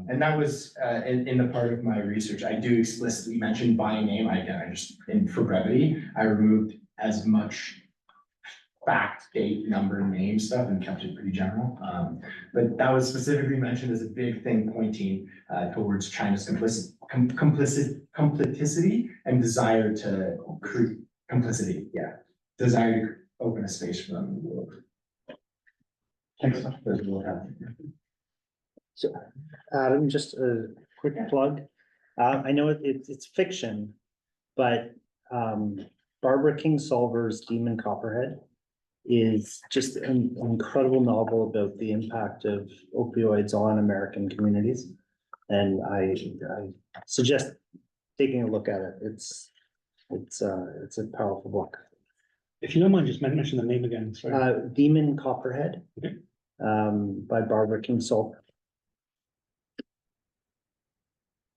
And that was in the part of my research, I do explicitly mention by name. I just, and for brevity, I removed as much fact, date, number, name stuff and kept it pretty general. But that was specifically mentioned as a big thing pointing towards China's complicity and desire to create complicity, desire to open a space for them in the world. Thanks. Those will happen. So, Adam, just a quick plug. I know it's fiction, but Barbara Kingsolver's Demon Copperhead is just an incredible novel about the impact of opioids on American communities. And I suggest taking a look at it. It's a powerful book. If you don't mind, just mention the name again, sorry. Demon Copperhead, Okay. by Barbara Kingsolver.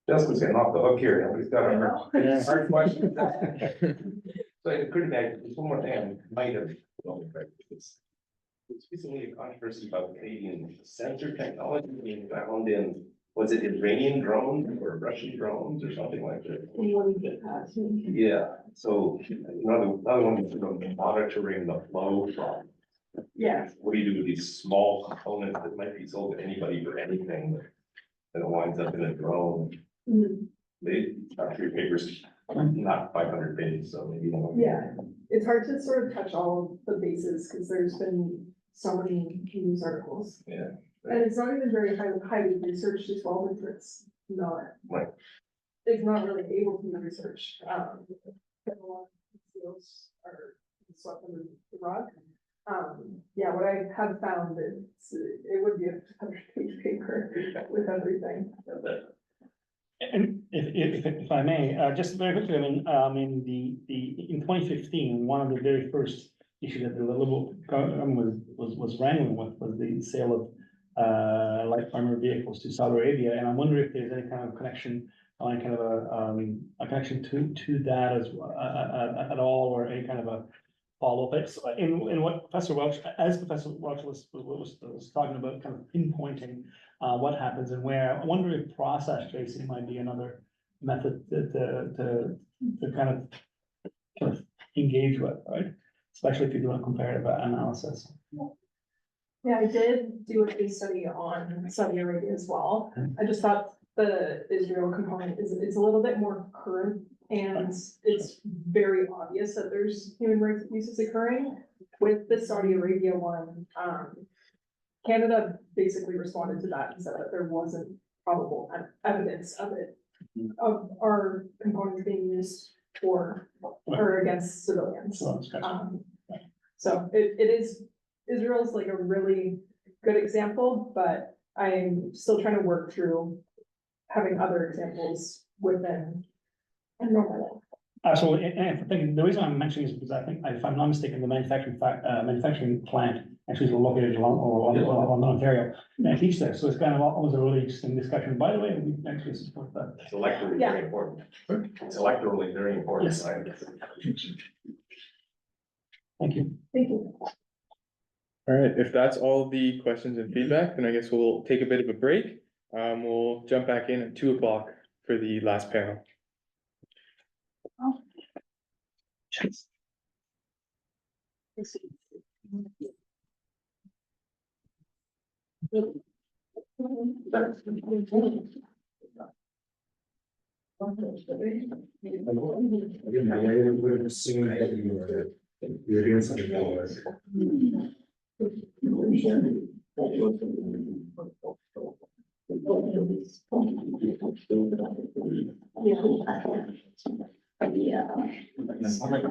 Justin's getting off the hook here, nobody's got a Yeah. hard question. So it could imagine, just one more thing, I might have. It's recently a controversy about Canadian sensor technology being found in, was it Iranian drones or Russian drones or something like that? Yeah, so another one is monitoring the flow from. Yeah. What do you do with these small components that might be sold to anybody for anything? And it winds up in a drone. Mhm. They, after your papers, not 500 pages, so maybe. Yeah, it's hard to sort of touch all the bases because there's been so many news articles. Yeah. And it's not even very highly researched as well, because it's not. Right. It's not really able to be researched. A lot of fields are swept under the rug. Yeah, what I have found is it would be a 100-page paper with everything. And if I may, just very quickly, I mean, in 2015, one of the very first issues that the Liberal government was wrangling with was the sale of light armor vehicles to Saudi Arabia, and I wonder if there's any kind of connection, or any kind of a connection to that as at all, or any kind of a follow-up. It's in what Professor Welch was talking about, kind of pinpointing what happens and where. I wonder if process tracing might be another method to kind of engage with, right? Especially if you're doing a comparative analysis. Yeah, I did do a case study on Saudi Arabia as well. I just thought the Israel component is a little bit more current, and it's very obvious that there's human rights abuses occurring. With the Saudi Arabia one, Canada basically responded to that and said that there wasn't probable evidence of it, of our components being used for or against civilians. So it is, Israel's like a really good example, but I'm still trying to work through having other examples within a normal life. Absolutely, and I think the reason I'm mentioning is because I think, if I'm not mistaken, the manufacturing plant actually is located on Ontario, and I teach there, so it's kind of always a really interesting discussion. By the way, we actually support that. It's electorally very important. It's electorally very important. Yes. Thank you. Thank you. All right, if that's all the questions and feedback, then I guess we'll take a bit of a break. We'll jump back in at 2 o'clock for the last panel. We're assuming that you're doing something else. Yeah.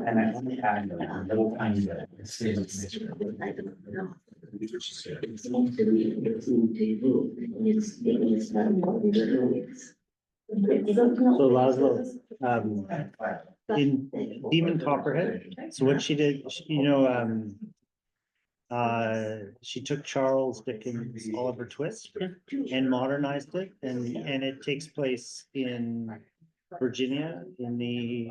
And I only had a little tiny bit. It's still- It seems to me, it seems to you, it's not what it is. So Laszlo, in Demon Copperhead, so what she did, she took Charles Dickens' Oliver Twist and modernized it, and it takes place in Virginia in the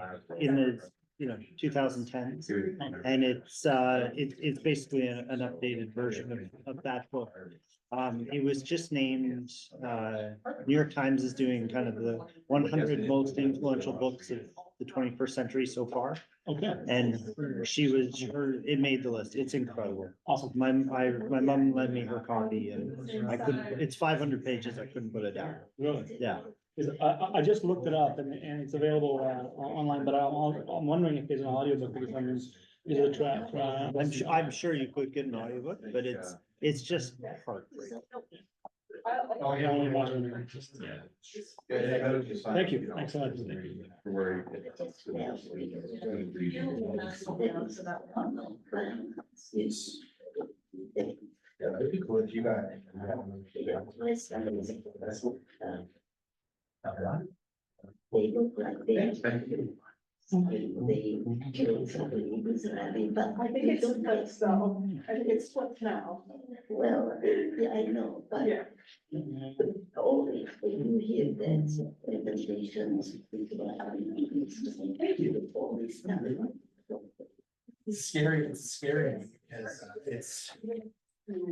2010s. And it's basically an updated version of that book. It was just named, New York Times is doing kind of the 100 most influential books of the 21st century so far. Okay, And it made the list. It's incredible. awesome. My mom lent me her copy and I couldn't, it's 500 pages. I couldn't put it down. Really? Yeah. I just looked it up and it's available online, but I'm wondering if there's an audiobook because is it a trap? I'm sure you could get an audiobook, but it's just heartbreaking. Oh, yeah, only one. Thank you. Excellent. Yeah, that'd be cool if you got. They look like they. They killed somebody Israeli, but I think it's flipped though. I think it's flipped now. well, yeah, I know, but Yeah. always when you hear that presentations, people are always It's scary because it's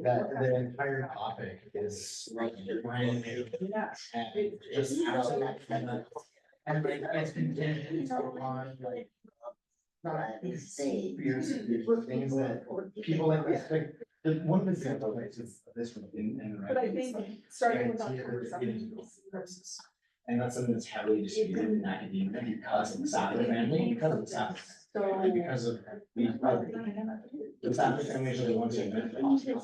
that the entire topic is brand new. And just absolutely. And like, it's contingent upon like. Not these fears, things that people like this, like, one of the examples, right, is this one in. But I think starting with the idea October that it is 17th. versus- And that's something that's heavily disputed in academia because of the Sappho family, because of the Sappho. So. Because of the Sappho families are the ones who invented the hospital.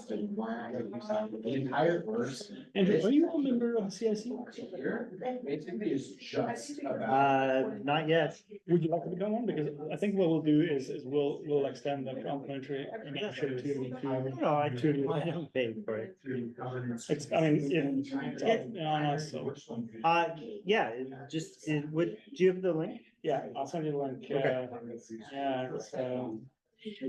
The entire verse. Andrew, are you a member of the CIC? Basically is just about. Not yet. Would you like to become one? Because I think what we'll do is we'll extend the complimentary membership I don't pay for it. It's, I mean, it's on us, so. Yeah, do you have the link? Yeah, I'll send you the link. Okay. Yeah, it's, So it's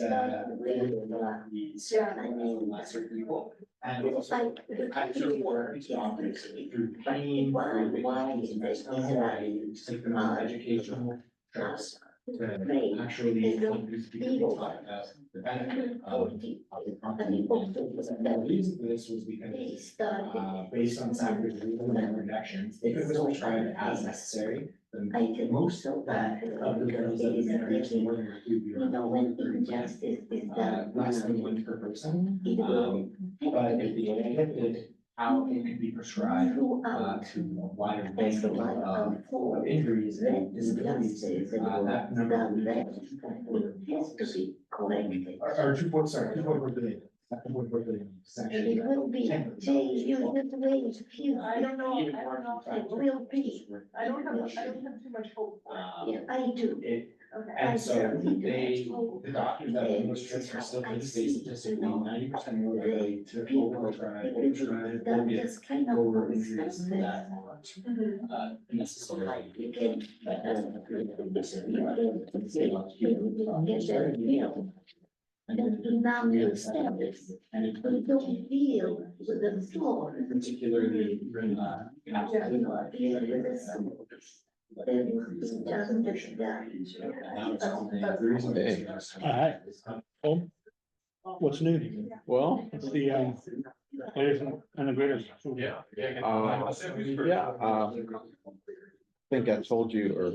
not really, I mean, Lesser people. And it's like the country work, yeah. Why is this Educational trips. To great? actually. They don't evil. Talk about the benefit of. The reason for this was because. They started. Based on Sacker's and projections, if it was prescribed as necessary, then I think most so of that, bad. of the bills that we introduced in order to. You know, when injustice is done. Less than one per person. It will. But if the limited how it could be prescribed, Throughout. to a wider As range the life of unfolds. injuries That and disabilities, injustice that that was number. done, that has to be corrected. Or 2.4 billion. 2.4 billion. And it will be, say, you just wait a few. I don't know. It will be. I don't have too much hope. Yeah, I do. Okay. And so the doctors that are most trips are still in the state statistically 90% more likely to overprescribe opiates Just kind of. or injuries that aren't necessarily. You can, get that feel. And to numb yourself, And but don't feel with the floor. particularly, You know, feel with the soul. There will be justice done. all right. Cool. What's new? Well, What's the, latest and the greatest? yeah. I think I told you, or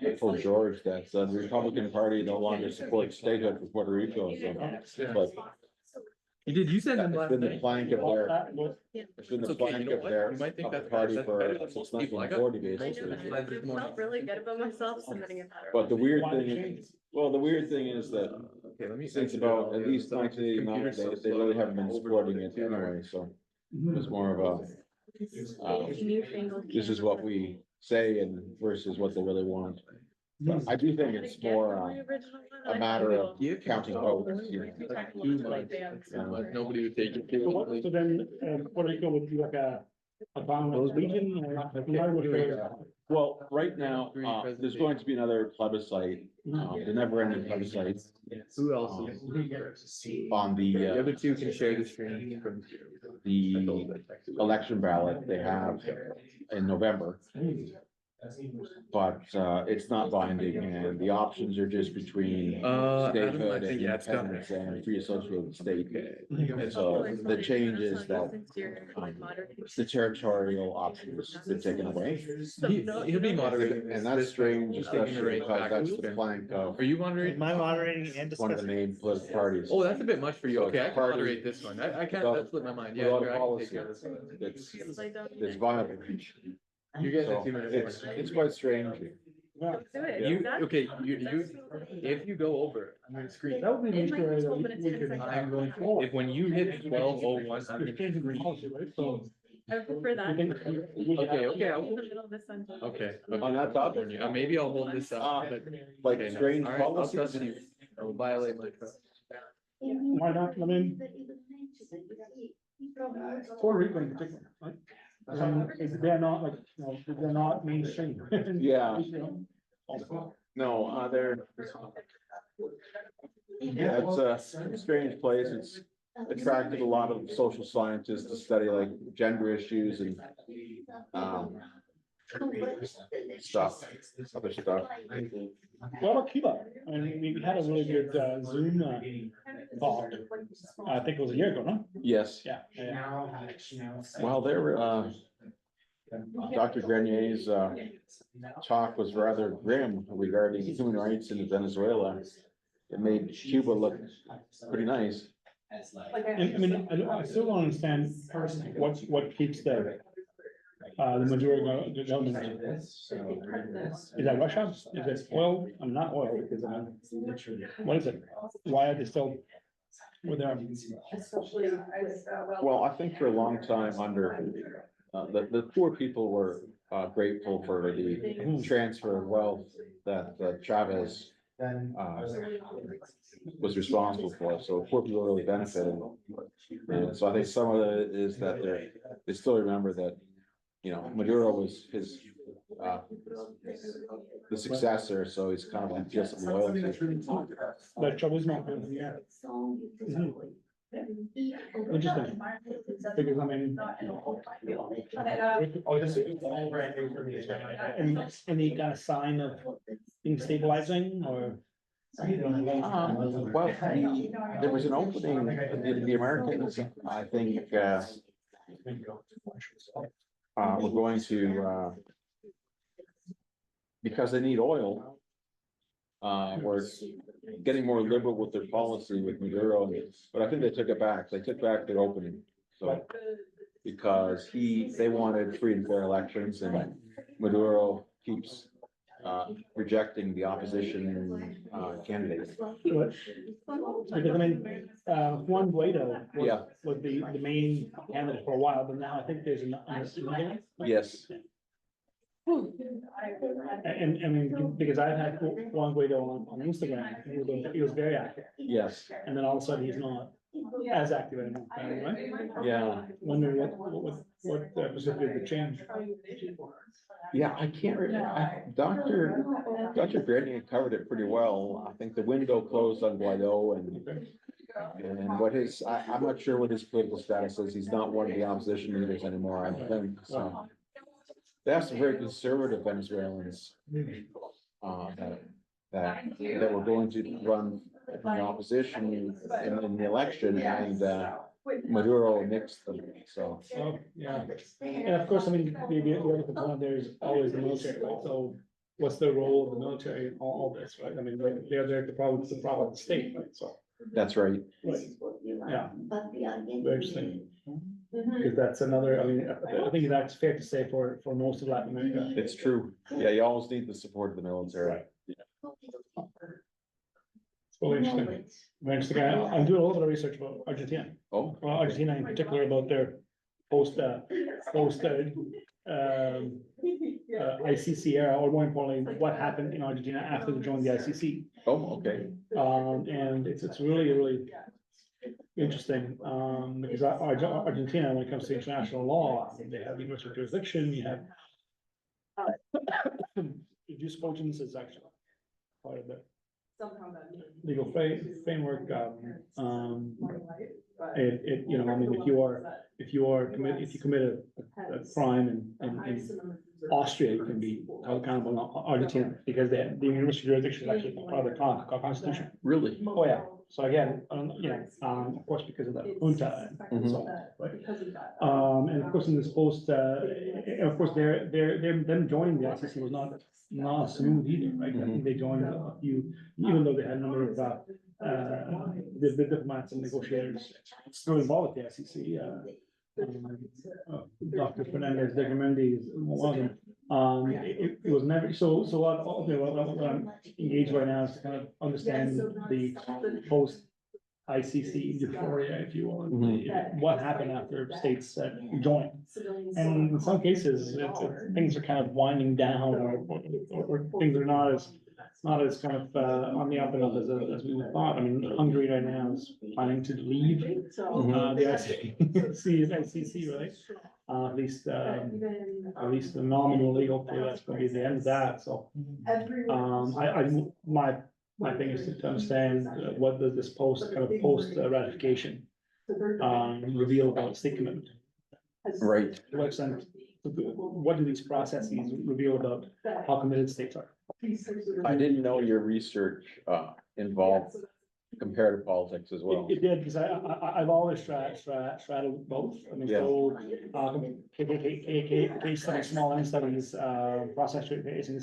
I told George that the Republican Party no longer supports statehood for Puerto Rico, but You said them it's last been the night. plank of their, it's been It's the okay, plank you know of what? their, You might think of the that's party better for than since most people. I got 1940 most basically. of them this morning. Felt really good about myself submitting a better. But the weird Why thing the is, change? Well, the weird thing is that Okay, let me. since about at least 1989, they really haven't been supporting it anyway, so it's more of a, this is what we say and versus what they really want. But I do think it's more a matter of counting votes. Too much. Nobody would take it. So then, Puerto Rico would be like a autonomous region or? Well, right now, there's going to be another plebiscite, the never-ending plebiscite. Who else? On The the, other two can share the screen from. the election ballot they have in November. But, it's not binding, and the options are just between Adam, I statehood and think, yeah, it's got independence and free associated state. Okay. So the change is that the territorial options are taken away. He'll be moderating. And that's strange, He's taking the especially reins because back. that's the flank of Are you moderating? Am I moderating and one of the discussing? main political parties. Oh, that's a bit much for you. So Okay, I it's can party- moderate this one. I can't, without- that slipped my mind. Yeah, without sure, I can policy. take care of this. It's viable. You get So a 2 minute. it's quite strange. You, okay, you, if you go over, I'm gonna screen. That would be an issue that we could. I'm going, if when you hit 12:01, I'm It's gonna changing the screen. policy, right? So. I would prefer that. Okay, okay, In the middle of the sentence. okay. On that topic, Maybe I'll hold this up, but. like okay, no. strange All right, I'll policies. trust you. I will violate my trust. Why not? I mean, Puerto Rico in particular, right? They're not like, you know, they're not mainstream. Yeah. You know? No, it's a strange place. It's attracted a lot of social scientists to study like gender issues and, stuff, other stuff. What about Cuba? I mean, we had a really good Zoom talk. I think it was a year ago, no? Yes, Yeah. well, Dr. Grenier's, talk was rather grim regarding human rights in Venezuela. It made Cuba look pretty nice. And I mean, I still don't understand what keeps the Maduro government. Is that Russia? Is it oil? I'm not oil, because I mean, what is it? Why are they still with their? Well, I think for a long time under, the poor people were, grateful for the transfer of wealth that Chavez, was responsible for, so poor people really benefited. And so I think some of it is that they still remember that, you know, Maduro was his, the successor, so he's kind of like just some loyalty. That trouble's not, yeah. Interesting. Because I mean. Any kind of sign of things stabilizing or? Well, there was an opening, the Americans, I think, we're going to, because they need oil, we're getting more liberal with their policy with Maduro, but I think they took it back. They took back their opening. So, because they wanted free and fair elections, and Maduro keeps rejecting the opposition candidates. Because I mean, Juan Guaido Yeah. was the main candidate for a while, but now I think there's another one. Yes, And I mean, because I've had Juan Guaido on Instagram, he was very active, yes, and then all of a sudden he's not as active anymore, right? yeah, Wondering what specifically the change. yeah, I can't remember. Dr. Grenier covered it pretty well. I think the window closed on Guaido and what I'm not sure what his political status is. He's not one of the opposition leaders anymore, I don't think, so. They have some very conservative Venezuelans, that were going to run in opposition in the election, and Maduro nixed them, so. Oh, yeah, and of course, I mean, the other component there is always the military, right? So what's the role of the military in all this, right? I mean, they're there to probably the state, right? So. That's right. Right. Yeah. Very interesting. Because that's another, I mean, I think that's fair to say for most of Latin America. It's true. Yeah, you always need the support of the military. Really interesting. knowledge. Very interesting. I'm doing a little bit of research about Argentina. Oh, Well, Argentina in particular about their post ICC era, or more importantly, what happened in Argentina after they joined the ICC. oh, okay. And it's really interesting, because Argentina, when it comes to international law, they have universal jurisdiction, you have use cogence is actually part of the legal framework, you know, I mean, if you commit a crime in Austria, you can be held accountable in Argentina, because the universal jurisdiction is actually part of the constitution. Really? Oh, yeah, so again, you know, of course, because of the junta and so on, right? And of course, in this post, of course, them joining the ICC was not smooth either, right? I think they joined a few, even though they had a number of the diplomats and negotiators still involved with the ICC. Dr. Fernandez de Garamendi is one of them. It was never, so what I'm engaged right now is to kind of understand the post ICC euphoria, if you will. What happened after states joined. And in some cases, things are kind of winding down, or things are not as kind of on the up and up as we would thought. I mean, Hungary right now is planning to leave the ICC, right? At least the nominal legal period, that's going to be the end of that. So, my thing is to understand what does this post ratification reveal about state commitment. Right. To what extent, what do these processes reveal about how committed states are? I didn't know your research involved comparative politics as well. It did, because I've always straddled both. I mean, Yeah. so, case studies, small end studies, process tracing,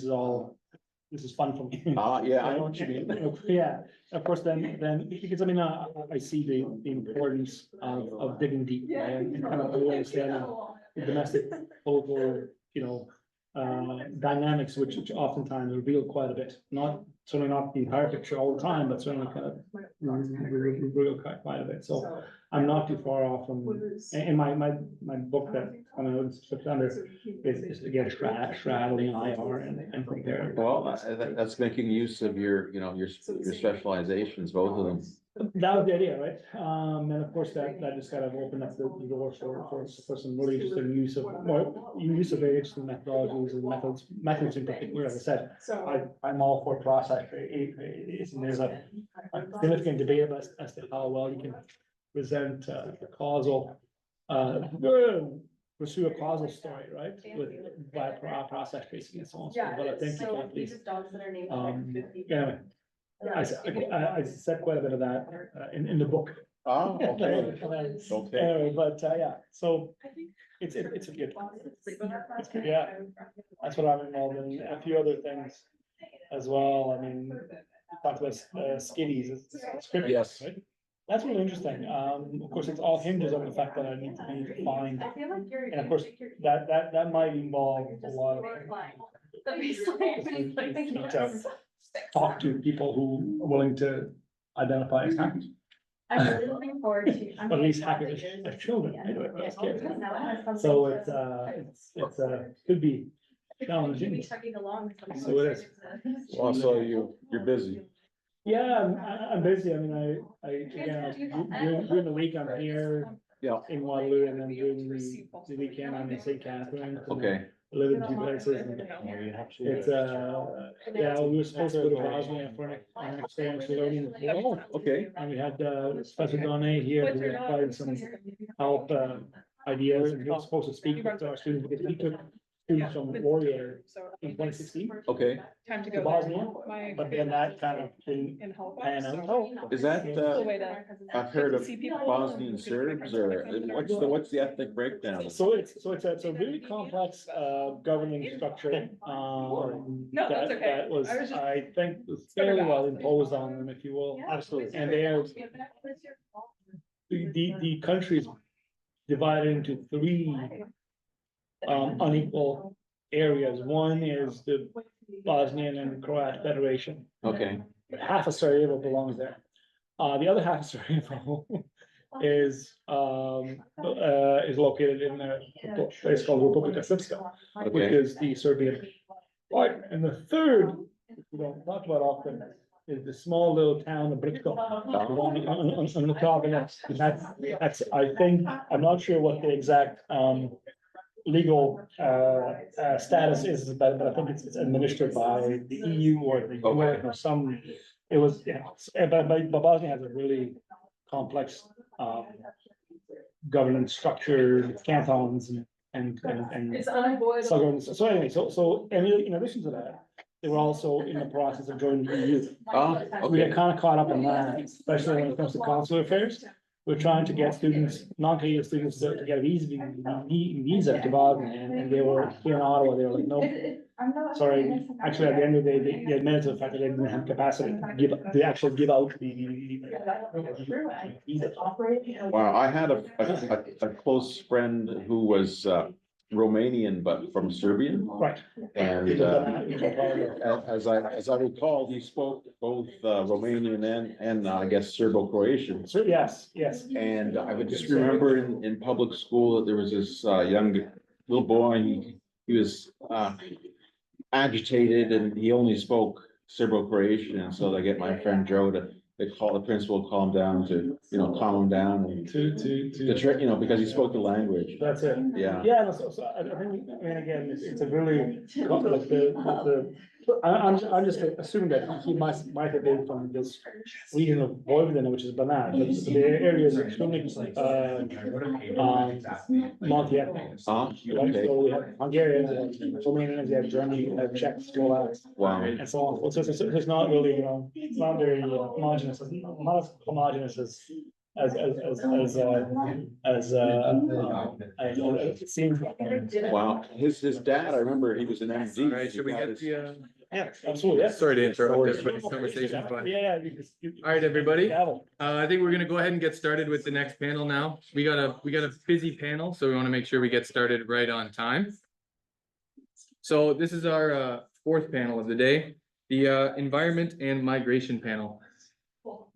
this is fun for me. Yeah, I know what you mean. Yeah, of course, then, because I mean, I see the importance of digging deep, right, and kind of understanding the domestic, local, you know, dynamics, which oftentimes reveal quite a bit, certainly not the entire picture all the time, but certainly kind of reveal quite a bit. So I'm not too far off from, and my book that I know it's under is again straddling IR and compare. Well, that's making use of your, you know, your specializations, both of them. That was the idea, right? And of course, that just kind of opened up the door for some really interesting use of very interesting methodologies and methods in particular. As I said, I'm all for process. There's a significant debate as to how well you can present a causal, pursue a causal story, right? By process tracing and so on. But I think you can at least, anyway. I said quite a bit of that in the book. Oh, okay. Okay. Anyway, but yeah, so it's a good. It's good, yeah. That's what I'm involved in. A few other things as well. I mean, talked about skiddies, script, yes, right? That's really interesting. Of course, it's all hinges on the fact that I need to be defined, and of course that might involve a lot of. Talk to people who are willing to identify as hackers. I'm really looking forward to. Or at least hackers as children, anyway, as kids. So it's could be challenging. So it is. well, so you're busy. Yeah, I'm busy. I mean, during the week I'm here. Yeah. In Waterloo, and then during the weekend I'm in St. Catharines. Okay. Live in two places. And it's yeah, we were supposed to go to Bosnia for an experiential learning. Oh, okay. And we had Professor Donne here who provided some help ideas, and he was supposed to speak to our students because he took students from Warrior in 2016. Okay. To Bosnia, but then that kind of didn't pan out. Is that I've heard of Bosnian Serbs, or what's the ethnic breakdown? So it's a really complex governing structure. That was, I think, was fairly well imposed on them, if you will. Absolutely. And they are the country is divided into three unequal areas. One is the Bosnian and Croat Federation. Okay. half of Sarajevo belongs there. The other half of Sarajevo is located in a place called Republika Srpska, which Okay. is the Serbian part. And the third, which we don't talk about often, is the small little town of Brčko on the top, and that's, I think, I'm not sure what the exact legal status is, but I think it's administered by the EU or the UN or some, it was, yeah, but Bosnia has a really complex governance structure, cantons and It's unavoidable. so anyway, so in addition to that, they were also in the process of joining the EU. Oh, We okay. get kind of caught up in that, especially when it comes to consular affairs. We're trying to get students, non-Canadian students to get a visa to Bosnia, and they were here in Ottawa, they were like, no, sorry, actually, at the end of the day, they admitted to the fact that they didn't have capacity to actually give out the. Wow, I had a close friend who was Romanian, but from Serbia. Right. And as I recall, he spoke both Romanian and I guess Serbo-Croatian. So, yes. And I would just remember in public school that there was this young little boy, and he was agitated and he only spoke Serbo-Croatian. And so they get my friend Joe they call the principal, calm down to, calm him down and because he spoke the language. That's it. Yeah. Yeah, no, so I think, again, it's a really, like I'm just assuming that he might have been from this region of Vojvodina, which is Banat. The area is extremely, multi-ethnic. Right, Okay. so we have Hungarians, we have Romanians, we have Germans, we have Czechs, Slovaks. Wow. And so on. So it's not really, it's not very homogeneous, not as homogeneous as it seems. Wow, his dad, I remember he was an MD. All right, should we get the, Yeah, absolutely, yeah. sorry to interrupt this, but this conversation, but. All right, everybody. I think we're gonna go ahead and get started with the next panel now. We got a busy panel, so we want to make sure we get started right on time. So this is our fourth panel of the day, the environment and migration panel.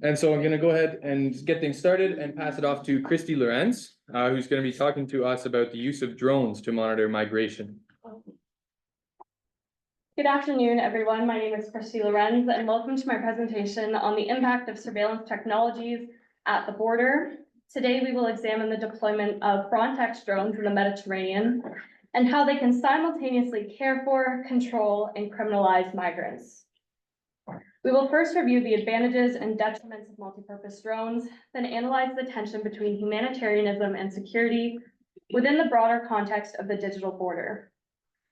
And so I'm gonna go ahead and get things started and pass it off to Christy Lorenz, who's gonna be talking to us about the use of drones to monitor migration. Good afternoon, everyone. My name is Christy Lorenz, and welcome to my presentation on the impact of surveillance technologies at the border. Today, we will examine the deployment of Frontex drones in the Mediterranean and how they can simultaneously care for, control, and criminalize migrants. We will first review the advantages and detriments of multi-purpose drones, then analyze the tension between humanitarianism and security within the broader context of the digital border.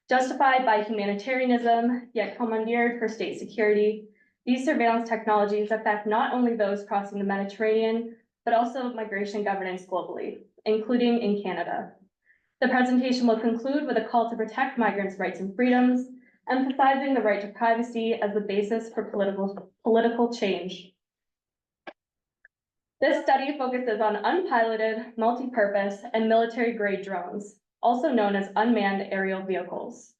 Justified by humanitarianism, yet commandeered for state security, these surveillance technologies affect not only those crossing the Mediterranean, but also migration governance globally, including in Canada. The presentation will conclude with a call to protect migrants' rights and freedoms, emphasizing the right to privacy as the basis for political change. This study focuses on unpiloted, multi-purpose, and military-grade drones, also known as unmanned aerial vehicles.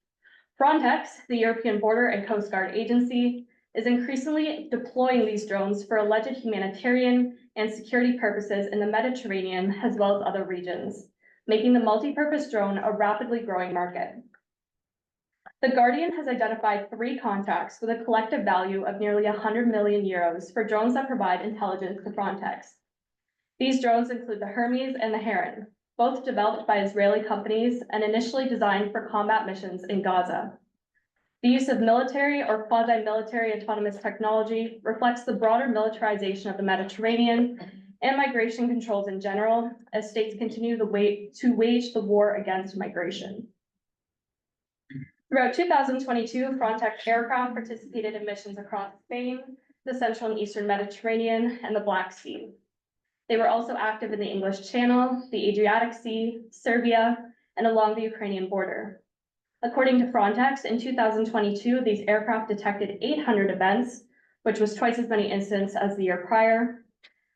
Frontex, the European Border and Coast Guard Agency, is increasingly deploying these drones for alleged humanitarian and security purposes in the Mediterranean, as well as other regions, making the multi-purpose drone a rapidly growing market. The Guardian has identified 3 contracts with a collective value of nearly 100 million euros for drones that provide intelligence to Frontex. These drones include the Hermes and the Heron, both developed by Israeli companies and initially designed for combat missions in Gaza. The use of military or quasi-military autonomous technology reflects the broader militarization of the Mediterranean and migration controls in general, as states continue to wage the war against migration. Throughout 2022, Frontex aircraft participated in missions across Spain, the Central and Eastern Mediterranean, and the Black Sea. They were also active in the English Channel, the Adriatic Sea, Serbia, and along the Ukrainian border. According to Frontex, in 2022, these aircraft detected 800 events, which was twice as many incidents as the year prior,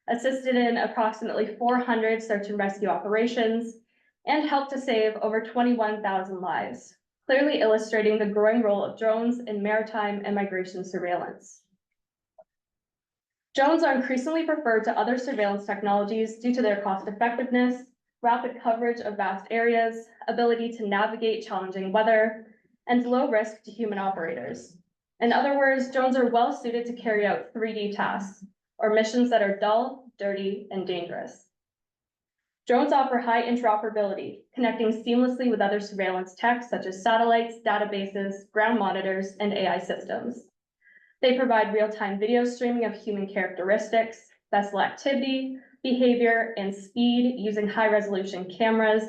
assisted in approximately 400 search and rescue operations, and helped to save over 21,000 lives, clearly illustrating the growing role of drones in maritime and migration surveillance. Drones are increasingly preferred to other surveillance technologies due to their cost effectiveness, rapid coverage of vast areas, ability to navigate challenging weather, and low risk to human operators. In other words, drones are well suited to carry out 3D tasks, or missions that are dull, dirty, and dangerous. Drones offer high interoperability, connecting seamlessly with other surveillance tech such as satellites, databases, ground monitors, and AI systems. They provide real-time video streaming of human characteristics, vessel activity, behavior, and speed using high-resolution cameras,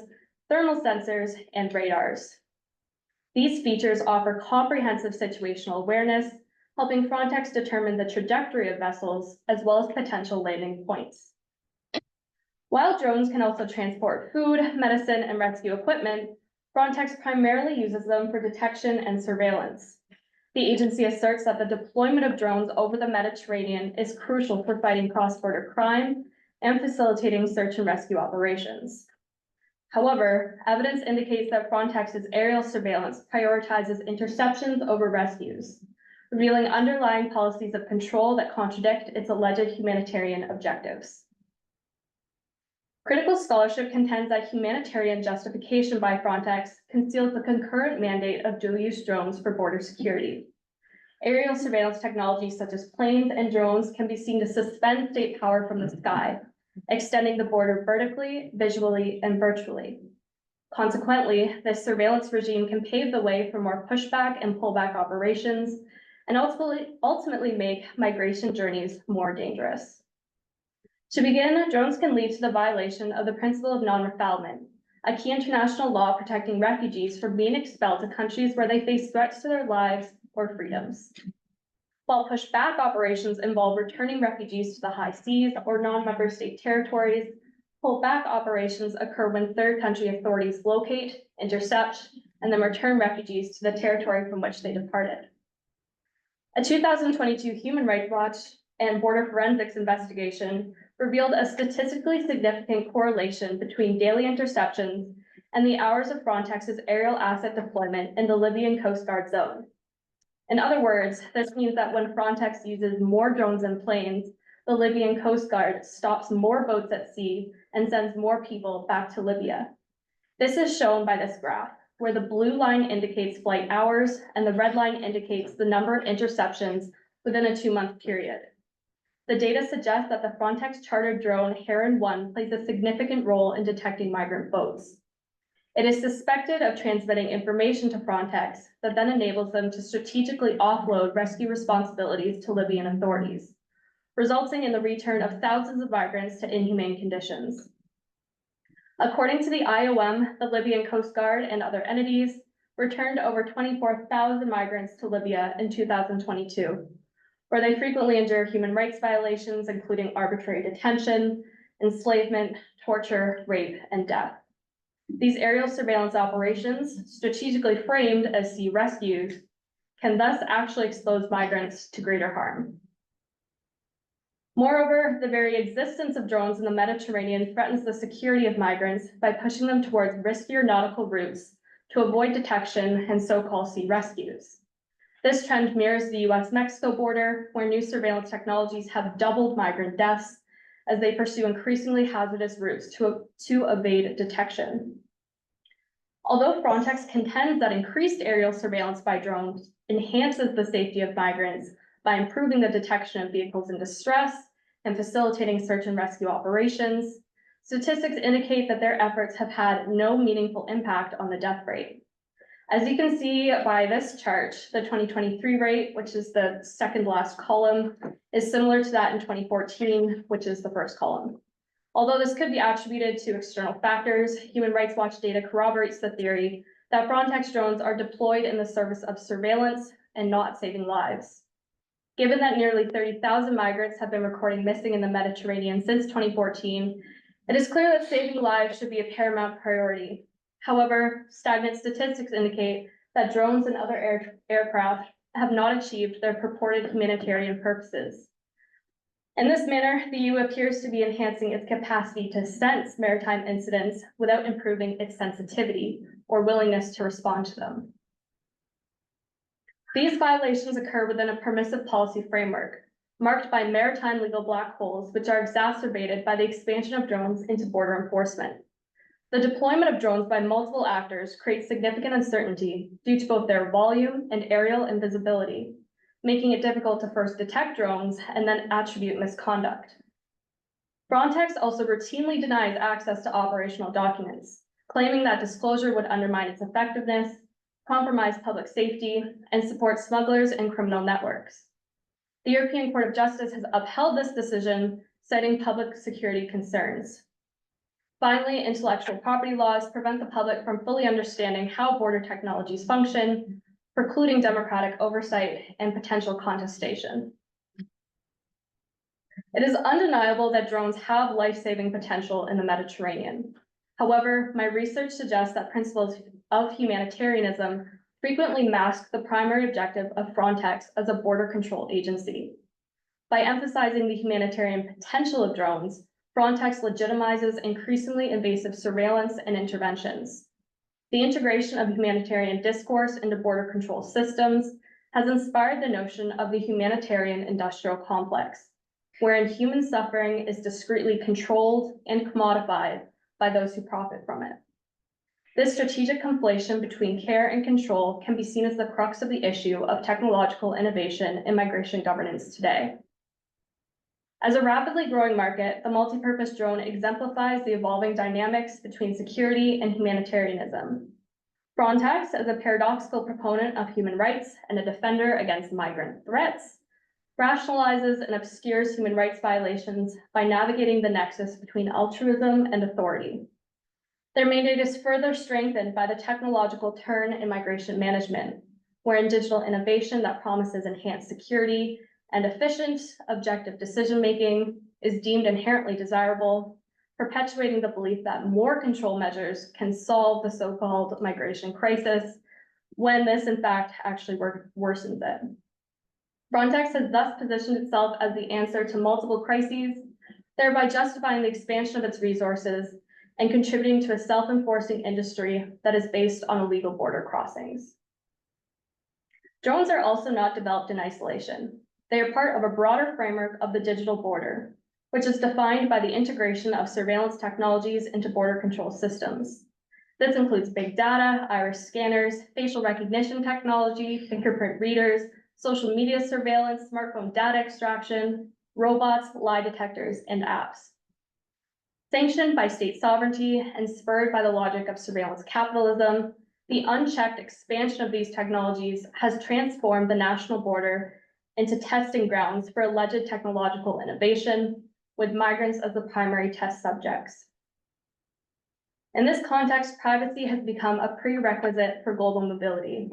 thermal sensors, and radars. These features offer comprehensive situational awareness, helping Frontex determine the trajectory of vessels as well as potential landing points. While drones can also transport food, medicine, and rescue equipment, Frontex primarily uses them for detection and surveillance. The agency asserts that the deployment of drones over the Mediterranean is crucial for fighting cross-border crime and facilitating search and rescue operations. However, evidence indicates that Frontex's aerial surveillance prioritizes interceptions over rescues, revealing underlying policies of control that contradict its alleged humanitarian objectives. Critical scholarship contends that humanitarian justification by Frontex conceals the concurrent mandate of dual-use drones for border security. Aerial surveillance technologies such as planes and drones can be seen to suspend state power from the sky, extending the border vertically, visually, and virtually. Consequently, this surveillance regime can pave the way for more pushback and pullback operations, and ultimately make migration journeys more dangerous. To begin, drones can lead to the violation of the principle of non-refoulement, a key international law protecting refugees from being expelled to countries where they face threats to their lives or freedoms. While pushback operations involve returning refugees to the high seas or non-member state territories, pullback operations occur when third country authorities locate, intercept, and then return refugees to the territory from which they departed. A 2022 Human Rights Watch and Border Forensics investigation revealed a statistically significant correlation between daily interceptions and the hours of Frontex's aerial asset deployment in the Libyan Coast Guard zone. In other words, this means that when Frontex uses more drones and planes, the Libyan Coast Guard stops more boats at sea and sends more people back to Libya. This is shown by this graph, where the blue line indicates flight hours and the red line indicates the number of interceptions within a 2-month period. The data suggests that the Frontex chartered drone Heron 1 plays a significant role in detecting migrant boats. It is suspected of transmitting information to Frontex that then enables them to strategically offload rescue responsibilities to Libyan authorities, resulting in the return of thousands of migrants to inhumane conditions. According to the IOM, the Libyan Coast Guard and other entities returned over 24,000 migrants to Libya in 2022, where they frequently endure human rights violations, including arbitrary detention, enslavement, torture, rape, and death. These aerial surveillance operations, strategically framed as sea rescues, can thus actually expose migrants to greater harm. Moreover, the very existence of drones in the Mediterranean threatens the security of migrants by pushing them towards riskier nautical routes to avoid detection and so-called sea rescues. This trend mirrors the US-Mexico border, where new surveillance technologies have doubled migrant deaths as they pursue increasingly hazardous routes to evade detection. Although Frontex contends that increased aerial surveillance by drones enhances the safety of migrants by improving the detection of vehicles in distress and facilitating search and rescue operations, statistics indicate that their efforts have had no meaningful impact on the death rate. As you can see by this chart, the 2023 rate, which is the second last column, is similar to that in 2014, which is the first column. Although this could be attributed to external factors, Human Rights Watch data corroborates the theory that Frontex drones are deployed in the service of surveillance and not saving lives. Given that nearly 30,000 migrants have been recorded missing in the Mediterranean since 2014, it is clear that saving lives should be a paramount priority. However, stagnant statistics indicate that drones and other aircraft have not achieved their purported humanitarian purposes. In this manner, the EU appears to be enhancing its capacity to sense maritime incidents without improving its sensitivity or willingness to respond to them. These violations occur within a permissive policy framework, marked by maritime legal black holes, which are exacerbated by the expansion of drones into border enforcement. The deployment of drones by multiple actors creates significant uncertainty due to both their volume and aerial invisibility, making it difficult to first detect drones and then attribute misconduct. Frontex also routinely denies access to operational documents, claiming that disclosure would undermine its effectiveness, compromise public safety, and support smugglers and criminal networks. The European Court of Justice has upheld this decision, citing public security concerns. Finally, intellectual property laws prevent the public from fully understanding how border technologies function, precluding democratic oversight and potential contestation. It is undeniable that drones have life-saving potential in the Mediterranean. However, my research suggests that principles of humanitarianism frequently mask the primary objective of Frontex as a border control agency. By emphasizing the humanitarian potential of drones, Frontex legitimizes increasingly invasive surveillance and interventions. The integration of humanitarian discourse into border control systems has inspired the notion of the humanitarian industrial complex, wherein human suffering is discreetly controlled and commodified by those who profit from it. This strategic conflation between care and control can be seen as the crux of the issue of technological innovation in migration governance today. As a rapidly growing market, the multipurpose drone exemplifies the evolving dynamics between security and humanitarianism. Frontex, as a paradoxical proponent of human rights and a defender against migrant threats, rationalizes and obscures human rights violations by navigating the nexus between altruism and authority. Their mandate is further strengthened by the technological turn in migration management, wherein digital innovation that promises enhanced security and efficient, objective decision-making is deemed inherently desirable, perpetuating the belief that more control measures can solve the so-called migration crisis, when this, in fact, actually worsens it. Frontex has thus positioned itself as the answer to multiple crises, thereby justifying the expansion of its resources and contributing to a self-enforcing industry that is based on illegal border crossings. Drones are also not developed in isolation. They are part of a broader framework of the digital border, which is defined by the integration of surveillance technologies into border control systems. This includes big data, iris scanners, facial recognition technology, fingerprint readers, social media surveillance, smartphone data extraction, robots, lie detectors, and apps. Sanctioned by state sovereignty and spurred by the logic of surveillance capitalism, the unchecked expansion of these technologies has transformed the national border into testing grounds for alleged technological innovation, with migrants as the primary test subjects. In this context, privacy has become a prerequisite for global mobility.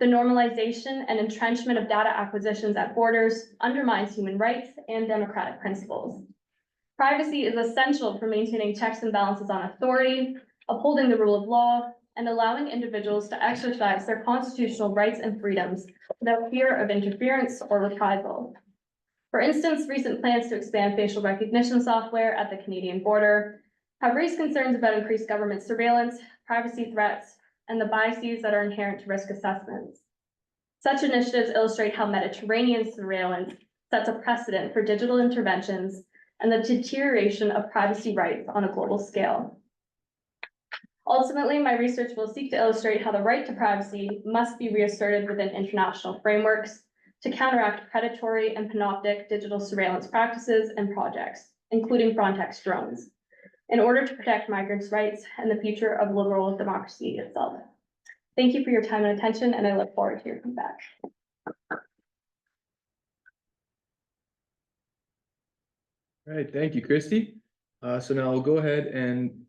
The normalization and entrenchment of data acquisitions at borders undermines human rights and democratic principles. Privacy is essential for maintaining checks and balances on authority, upholding the rule of law, and allowing individuals to exercise their constitutional rights and freedoms without fear of interference or reprisal. For instance, recent plans to expand facial recognition software at the Canadian border have raised concerns about increased government surveillance, privacy threats, and the biases that are inherent to risk assessments. Such initiatives illustrate how Mediterranean surveillance sets a precedent for digital interventions and the deterioration of privacy rights on a global scale. Ultimately, my research will seek to illustrate how the right to privacy must be reasserted within international frameworks to counteract predatory and panoptic digital surveillance practices and projects, including Frontex drones, in order to protect migrants' rights and the future of liberal democracy itself. Thank you for your time and attention, and I look forward to your feedback. All right, thank you, Christy. So now I'll go ahead and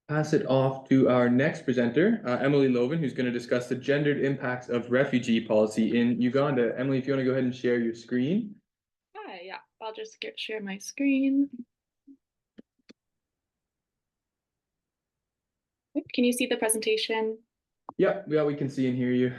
pass it off to our next presenter, Emily Loven, who's going to discuss the gendered impacts of refugee policy in Uganda. Emily, if you want to go ahead and share your screen. Hi, yeah, I'll just share my screen. Can you see the presentation? Yeah, we can see and hear you.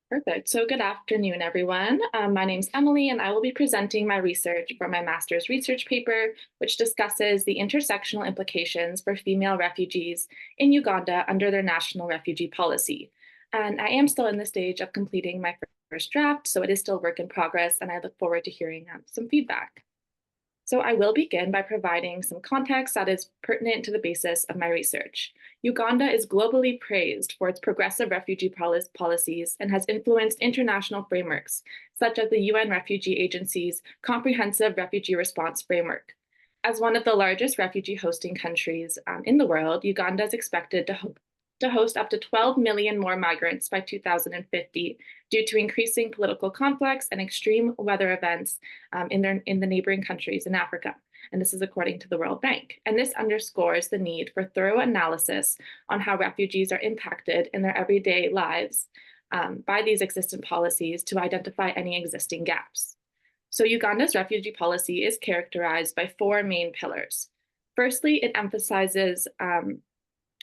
Perfect. So good afternoon, everyone. My name's Emily, and I will be presenting my research for my master's research paper, which discusses the intersectional implications for female refugees in Uganda under their national refugee policy. And I am still in the stage of completing my first draft, so it is still work in progress, and I look forward to hearing some feedback. So I will begin by providing some context that is pertinent to the basis of my research. Uganda is globally praised for its progressive refugee policies and has influenced international frameworks, such as the UN Refugee Agency's Comprehensive Refugee Response Framework. As one of the largest refugee hosting countries in the world, Uganda is expected to host up to 12 million more migrants by 2050 due to increasing political conflicts and extreme weather events in the neighboring countries in Africa. And this is according to the World Bank. And this underscores the need for thorough analysis on how refugees are impacted in their everyday lives by these existent policies to identify any existing gaps. So Uganda's refugee policy is characterized by four main pillars. Firstly, it emphasizes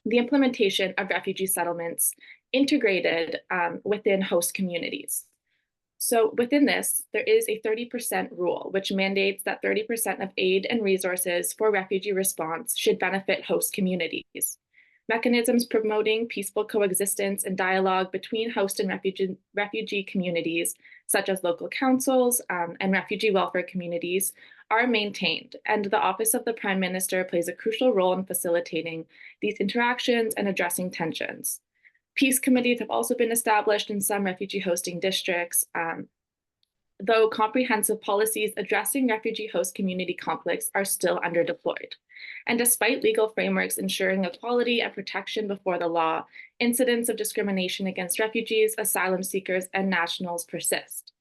the implementation of refugee settlements integrated within host communities. So within this, there is a 30% rule, which mandates that 30% of aid and resources for refugee response should benefit host communities. Mechanisms promoting peaceful coexistence and dialogue between host and refugee communities, such as local councils and refugee welfare communities, are maintained, and the Office of the Prime Minister plays a crucial role in facilitating these interactions and addressing tensions. Peace committees have also been established in some refugee hosting districts, though comprehensive policies addressing refugee host community conflicts are still underdeployed. And despite legal frameworks ensuring equality and protection before the law, incidents of discrimination against refugees, asylum seekers, and nationals persist.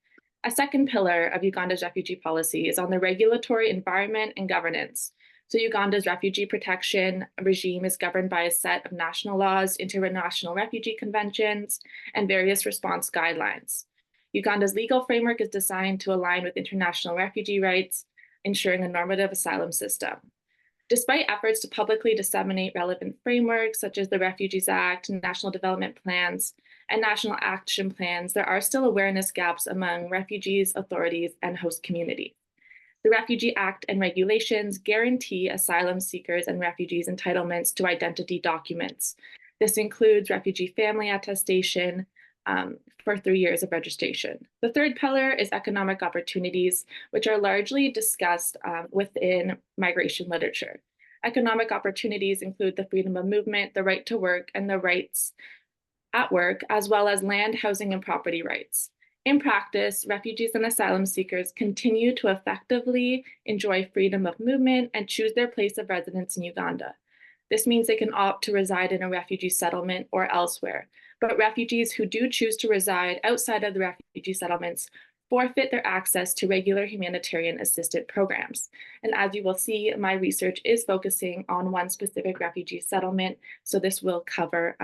A second pillar of Uganda's refugee policy is on the regulatory environment and governance. So Uganda's refugee protection regime is governed by a set of national laws, international refugee conventions, and various response guidelines. Uganda's legal framework is designed to align with international refugee rights, ensuring a normative asylum system. Despite efforts to publicly disseminate relevant frameworks such as the Refugees Act, national development plans, and national action plans, there are still awareness gaps among refugees, authorities, and host communities. The Refugee Act and regulations guarantee asylum seekers and refugees entitlements to identity documents. This includes refugee family attestation for 3 years of registration. The third pillar is economic opportunities, which are largely discussed within migration literature. Economic opportunities include the freedom of movement, the right to work, and the rights at work, as well as land, housing, and property rights. In practice, refugees and asylum seekers continue to effectively enjoy freedom of movement and choose their place of residence in Uganda. This means they can opt to reside in a refugee settlement or elsewhere, but refugees who do choose to reside outside of the refugee settlements forfeit their access to regular humanitarian assistance programs. And as you will see, my research is focusing on one specific refugee settlement, so this will cover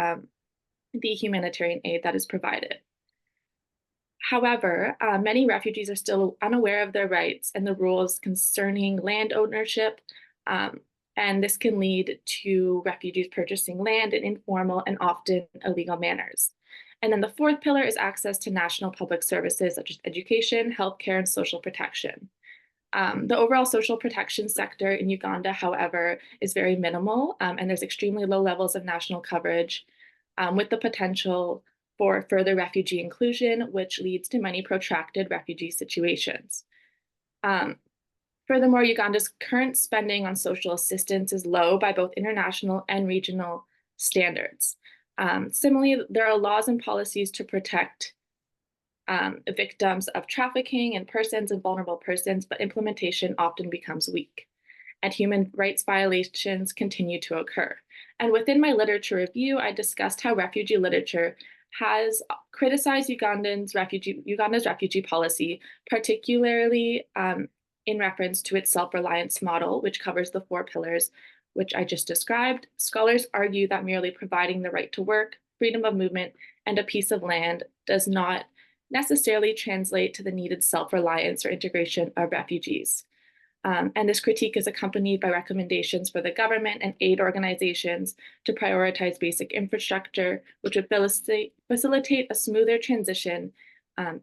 the humanitarian aid that is provided. However, many refugees are still unaware of their rights and the rules concerning land ownership, and this can lead to refugees purchasing land in informal and often illegal manners. And then the fourth pillar is access to national public services such as education, healthcare, and social protection. The overall social protection sector in Uganda, however, is very minimal, and there's extremely low levels of national coverage, with the potential for further refugee inclusion, which leads to many protracted refugee situations. Furthermore, Uganda's current spending on social assistance is low by both international and regional standards. Similarly, there are laws and policies to protect victims of trafficking and persons and vulnerable persons, but implementation often becomes weak, and human rights violations continue to occur. And within my literature review, I discussed how refugee literature has criticized Uganda's refugee policy, particularly in reference to its self-reliance model, which covers the four pillars, which I just described. Scholars argue that merely providing the right to work, freedom of movement, and a piece of land does not necessarily translate to the needed self-reliance or integration of refugees. And this critique is accompanied by recommendations for the government and aid organizations to prioritize basic infrastructure, which would facilitate a smoother transition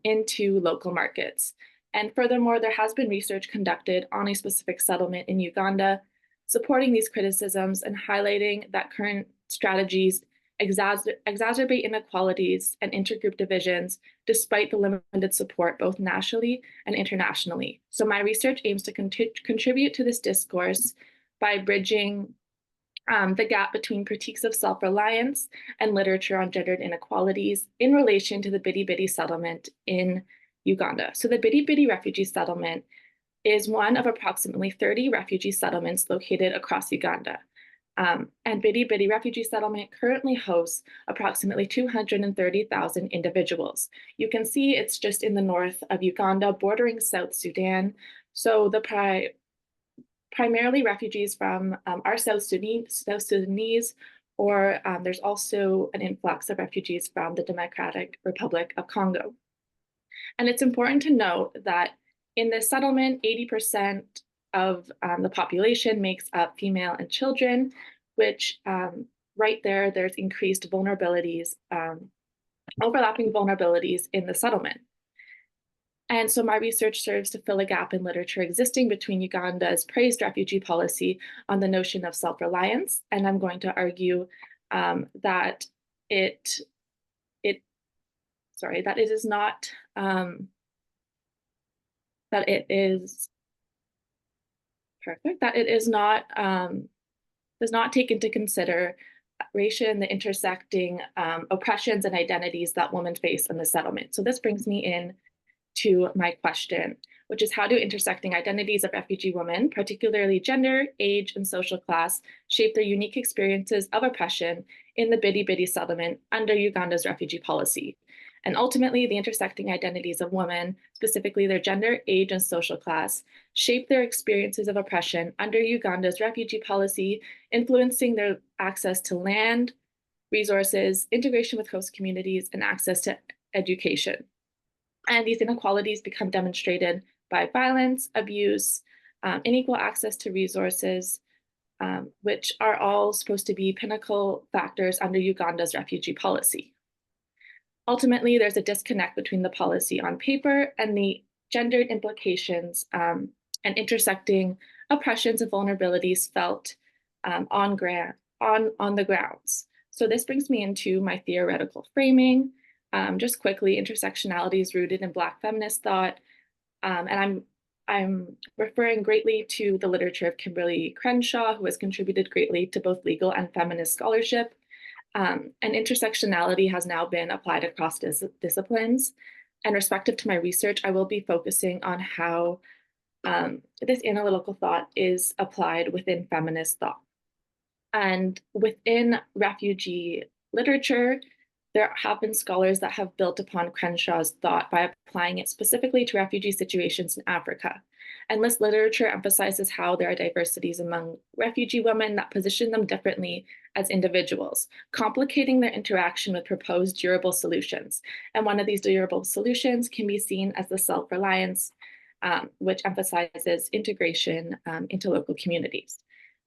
into local markets. And furthermore, there has been research conducted on a specific settlement in Uganda, supporting these criticisms and highlighting that current strategies exacerbate inequalities and intergroup divisions despite the limited support both nationally and internationally. So my research aims to contribute to this discourse by bridging the gap between critiques of self-reliance and literature on gendered inequalities in relation to the Bidi Bidi settlement in Uganda. So the Bidi Bidi refugee settlement is one of approximately 30 refugee settlements located across Uganda. And Bidi Bidi refugee settlement currently hosts approximately 230,000 individuals. You can see it's just in the north of Uganda, bordering South Sudan. So the primarily refugees from are South Sudanese, or there's also an influx of refugees from the Democratic Republic of Congo. And it's important to note that in this settlement, 80% of the population makes up female and children, which right there's increased vulnerabilities, overlapping vulnerabilities in the settlement. And so my research serves to fill a gap in literature existing between Uganda's praised refugee policy on the notion of self-reliance. And I'm going to argue that it is not, that it is perfect, that it is not, does not take into consideration the intersecting oppressions and identities that women face in the settlement. So this brings me in to my question, which is how do intersecting identities of refugee women, particularly gender, age, and social class, shape their unique experiences of oppression in the Bidi Bidi settlement under Uganda's refugee policy? And ultimately, the intersecting identities of women, specifically their gender, age, and social class, shape their experiences of oppression under Uganda's refugee policy, influencing their access to land, resources, integration with host communities, and access to education. And these inequalities become demonstrated by violence, abuse, unequal access to resources, which are all supposed to be pinnacle factors under Uganda's refugee policy. Ultimately, there's a disconnect between the policy on paper and the gendered implications and intersecting oppressions and vulnerabilities felt on the grounds. So this brings me into my theoretical framing. Just quickly, intersectionality is rooted in Black feminist thought, and I'm referring greatly to the literature of Kimberly Crenshaw, who has contributed greatly to both legal and feminist scholarship. And intersectionality has now been applied across disciplines. And respective to my research, I will be focusing on how this analytical thought is applied within feminist thought. And within refugee literature, there have been scholars that have built upon Crenshaw's thought by applying it specifically to refugee situations in Africa. And this literature emphasizes how there are diversities among refugee women that position them differently as individuals, complicating their interaction with proposed durable solutions. And one of these durable solutions can be seen as the self-reliance, which emphasizes integration into local communities.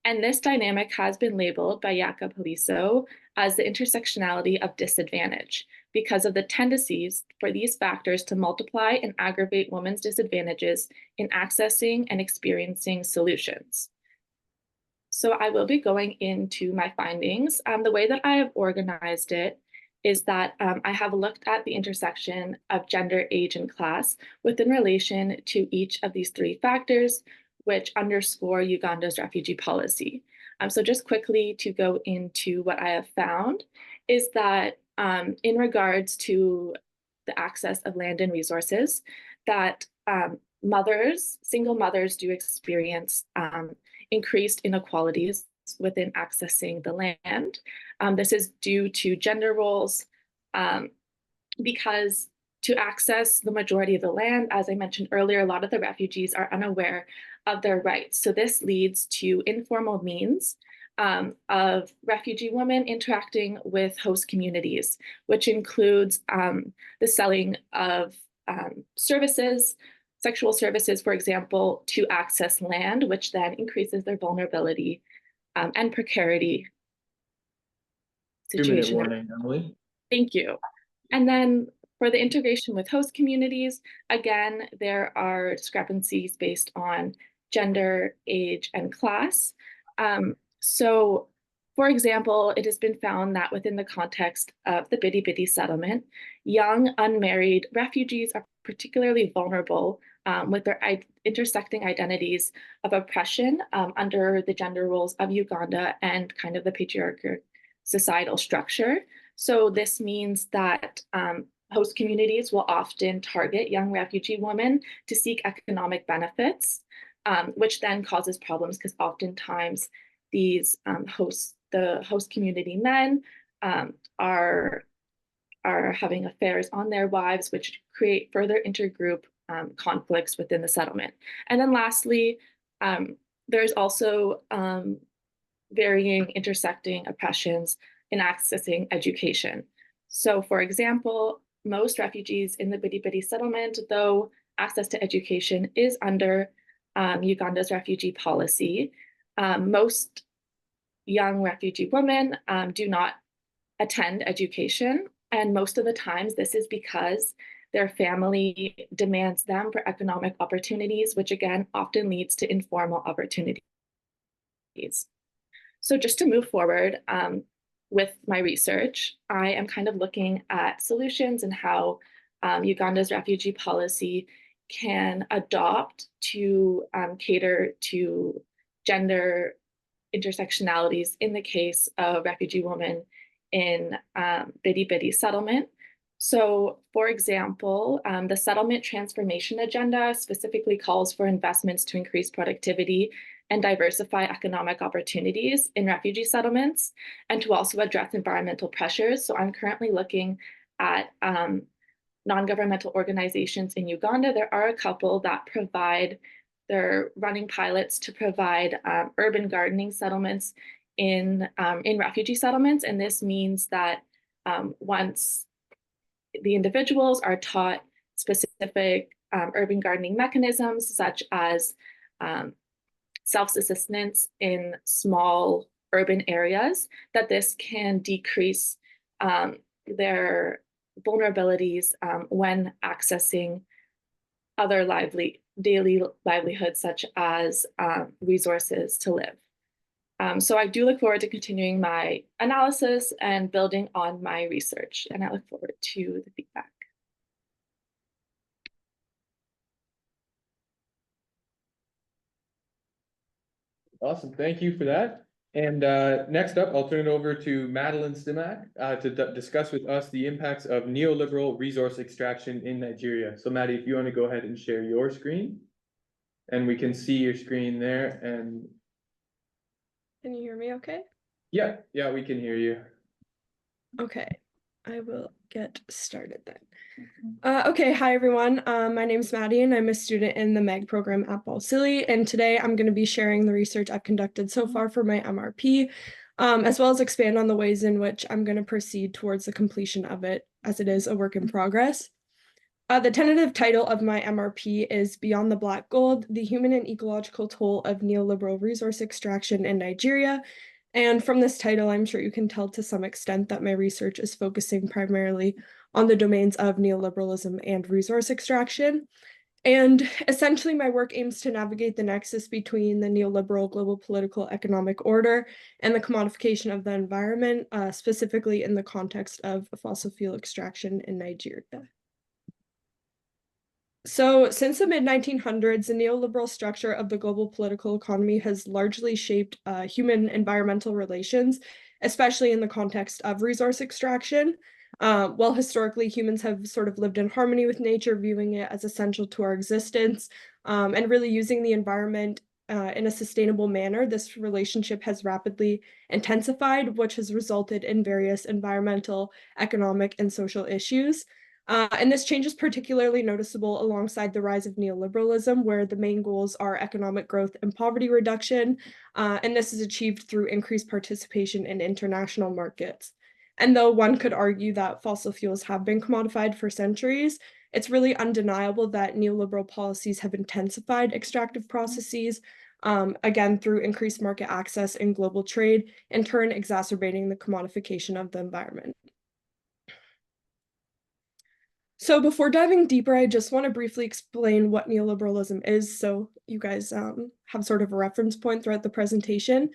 And this dynamic has been labeled by Jakob Haliso as the intersectionality of disadvantage because of the tendencies for these factors to multiply and aggravate women's disadvantages in accessing and experiencing solutions. So I will be going into my findings. The way that I have organized it is that I have looked at the intersection of gender, age, and class within relation to each of these three factors, which underscore Uganda's refugee policy. So just quickly to go into what I have found is that in regards to the access of land and resources, that single mothers do experience increased inequalities within accessing the land. This is due to gender roles because to access the majority of the land, as I mentioned earlier, a lot of the refugees are unaware of their rights. So this leads to informal means of refugee women interacting with host communities, which includes the selling of services, sexual services, for example, to access land, which then increases their vulnerability and precarity situation. 2-minute warning, Emily. Thank you. And then for the integration with host communities, again, there are discrepancies based on gender, age, and class. So For example, it has been found that within the context of the Bidi Bidi settlement, young unmarried refugees are particularly vulnerable with their intersecting identities of oppression under the gender roles of Uganda and kind of the patriarchal societal structure. So this means that host communities will often target young refugee women to seek economic benefits, which then causes problems because oftentimes these the host community men are having affairs on their wives, which create further intergroup conflicts within the settlement. And then lastly, there's also varying intersecting oppressions in accessing education. So for example, most refugees in the Bidi Bidi settlement, though access to education is under Uganda's refugee policy, most young refugee women do not attend education. And most of the times this is because their family demands them for economic opportunities, which again often leads to informal opportunities. So just to move forward with my research, I am kind of looking at solutions and how Uganda's refugee policy can adopt to cater to gender intersectionalities in the case of refugee women in Bidi Bidi settlement. So for example, the settlement transformation agenda specifically calls for investments to increase productivity and diversify economic opportunities in refugee settlements and to also address environmental pressures. So I'm currently looking at non-governmental organizations in Uganda. There are a couple that they're running pilots to provide urban gardening settlements in refugee settlements. And this means that once the individuals are taught specific urban gardening mechanisms, such as self-sustenance in small urban areas, that this can decrease their vulnerabilities when accessing other daily livelihoods, such as resources to live. So I do look forward to continuing my analysis and building on my research, and I look forward to the feedback. Awesome, thank you for that. And next up, I'll turn it over to Madeline Stimac to discuss with us the impacts of neoliberal resource extraction in Nigeria. So Maddie, if you want to go ahead and share your screen, and we can see your screen there. And can you hear me okay? Yeah, we can hear you. Okay, I will get started then. Okay, hi everyone. My name is Maddie and I'm a student in the MEG program at Balsillie, and today I'm going to be sharing the research I've conducted so far for my MRP, as well as expand on the ways in which I'm going to proceed towards the completion of it, as it is a work in progress. The tentative title of my MRP is Beyond the Black Gold, the Human and Ecological Toll of Neoliberal Resource Extraction in Nigeria. And from this title, I'm sure you can tell to some extent that my research is focusing primarily on the domains of neoliberalism and resource extraction. And essentially, my work aims to navigate the nexus between the neoliberal global political economic order and the commodification of the environment, specifically in the context of fossil fuel extraction in Nigeria. So since the mid-1900s, the neoliberal structure of the global political economy has largely shaped human-environmental relations, especially in the context of resource extraction. While historically humans have sort of lived in harmony with nature, viewing it as essential to our existence, and really using the environment in a sustainable manner, this relationship has rapidly intensified, which has resulted in various environmental, economic, and social issues. And this change is particularly noticeable alongside the rise of neoliberalism, where the main goals are economic growth and poverty reduction, and this is achieved through increased participation in international markets. And though one could argue that fossil fuels have been commodified for centuries, it's really undeniable that neoliberal policies have intensified extractive processes, again, through increased market access and global trade, in turn exacerbating the commodification of the environment. So before diving deeper, I just want to briefly explain what neoliberalism is, so you guys have sort of a reference point throughout the presentation.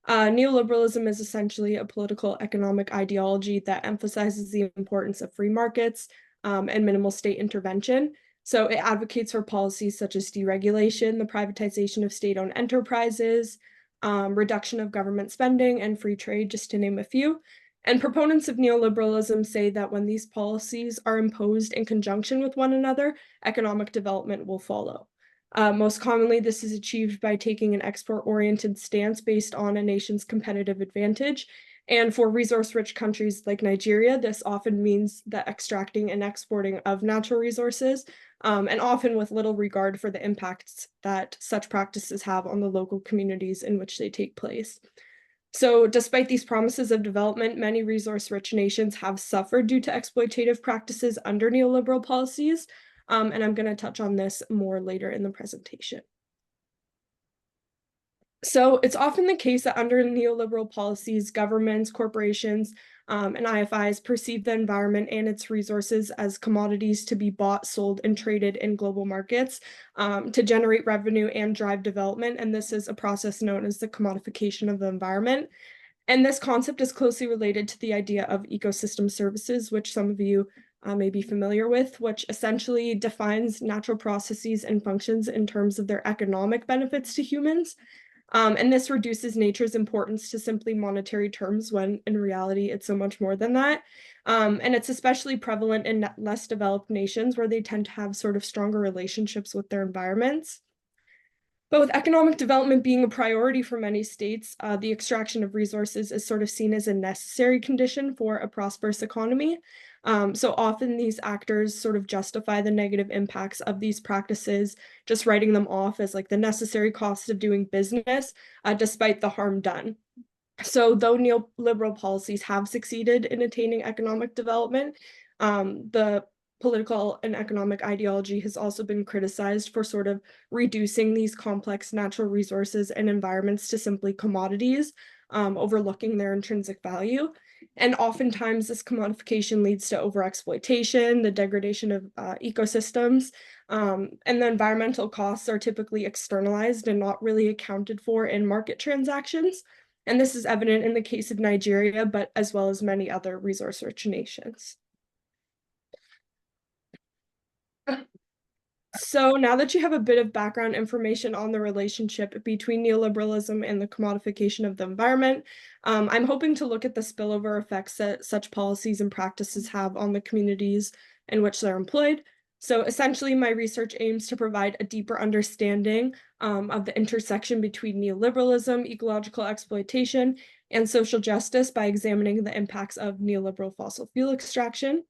Neoliberalism is essentially a political economic ideology that emphasizes the importance of free markets and minimal state intervention. So it advocates for policies such as deregulation, the privatization of state-owned enterprises, reduction of government spending, and free trade, just to name a few. And proponents of neoliberalism say that when these policies are imposed in conjunction with one another, economic development will follow. Most commonly, this is achieved by taking an export-oriented stance based on a nation's competitive advantage. And for resource-rich countries like Nigeria, this often means the extracting and exporting of natural resources, and often with little regard for the impacts that such practices have on the local communities in which they take place. So despite these promises of development, many resource-rich nations have suffered due to exploitative practices under neoliberal policies, and I'm going to touch on this more later in the presentation. So it's often the case that under neoliberal policies, governments, corporations, and IFIs perceive the environment and its resources as commodities to be bought, sold, and traded in global markets to generate revenue and drive development. And this is a process known as the commodification of the environment. And this concept is closely related to the idea of ecosystem services, which some of you may be familiar with, which essentially defines natural processes and functions in terms of their economic benefits to humans. And this reduces nature's importance to simply monetary terms when in reality it's so much more than that. And it's especially prevalent in less developed nations where they tend to have sort of stronger relationships with their environments. But with economic development being a priority for many states, the extraction of resources is sort of seen as a necessary condition for a prosperous economy. So often these actors sort of justify the negative impacts of these practices, just writing them off as like the necessary cost of doing business, despite the harm done. So though neoliberal policies have succeeded in attaining economic development, the political and economic ideology has also been criticized for sort of reducing these complex natural resources and environments to simply commodities, overlooking their intrinsic value. And oftentimes this commodification leads to overexploitation, the degradation of ecosystems, and the environmental costs are typically externalized and not really accounted for in market transactions. And this is evident in the case of Nigeria, but as well as many other resource-rich nations. So now that you have a bit of background information on the relationship between neoliberalism and the commodification of the environment, I'm hoping to look at the spillover effects that such policies and practices have on the communities in which they're employed. So essentially, my research aims to provide a deeper understanding of the intersection between neoliberalism, ecological exploitation, and social justice by examining the impacts of neoliberal fossil fuel extraction.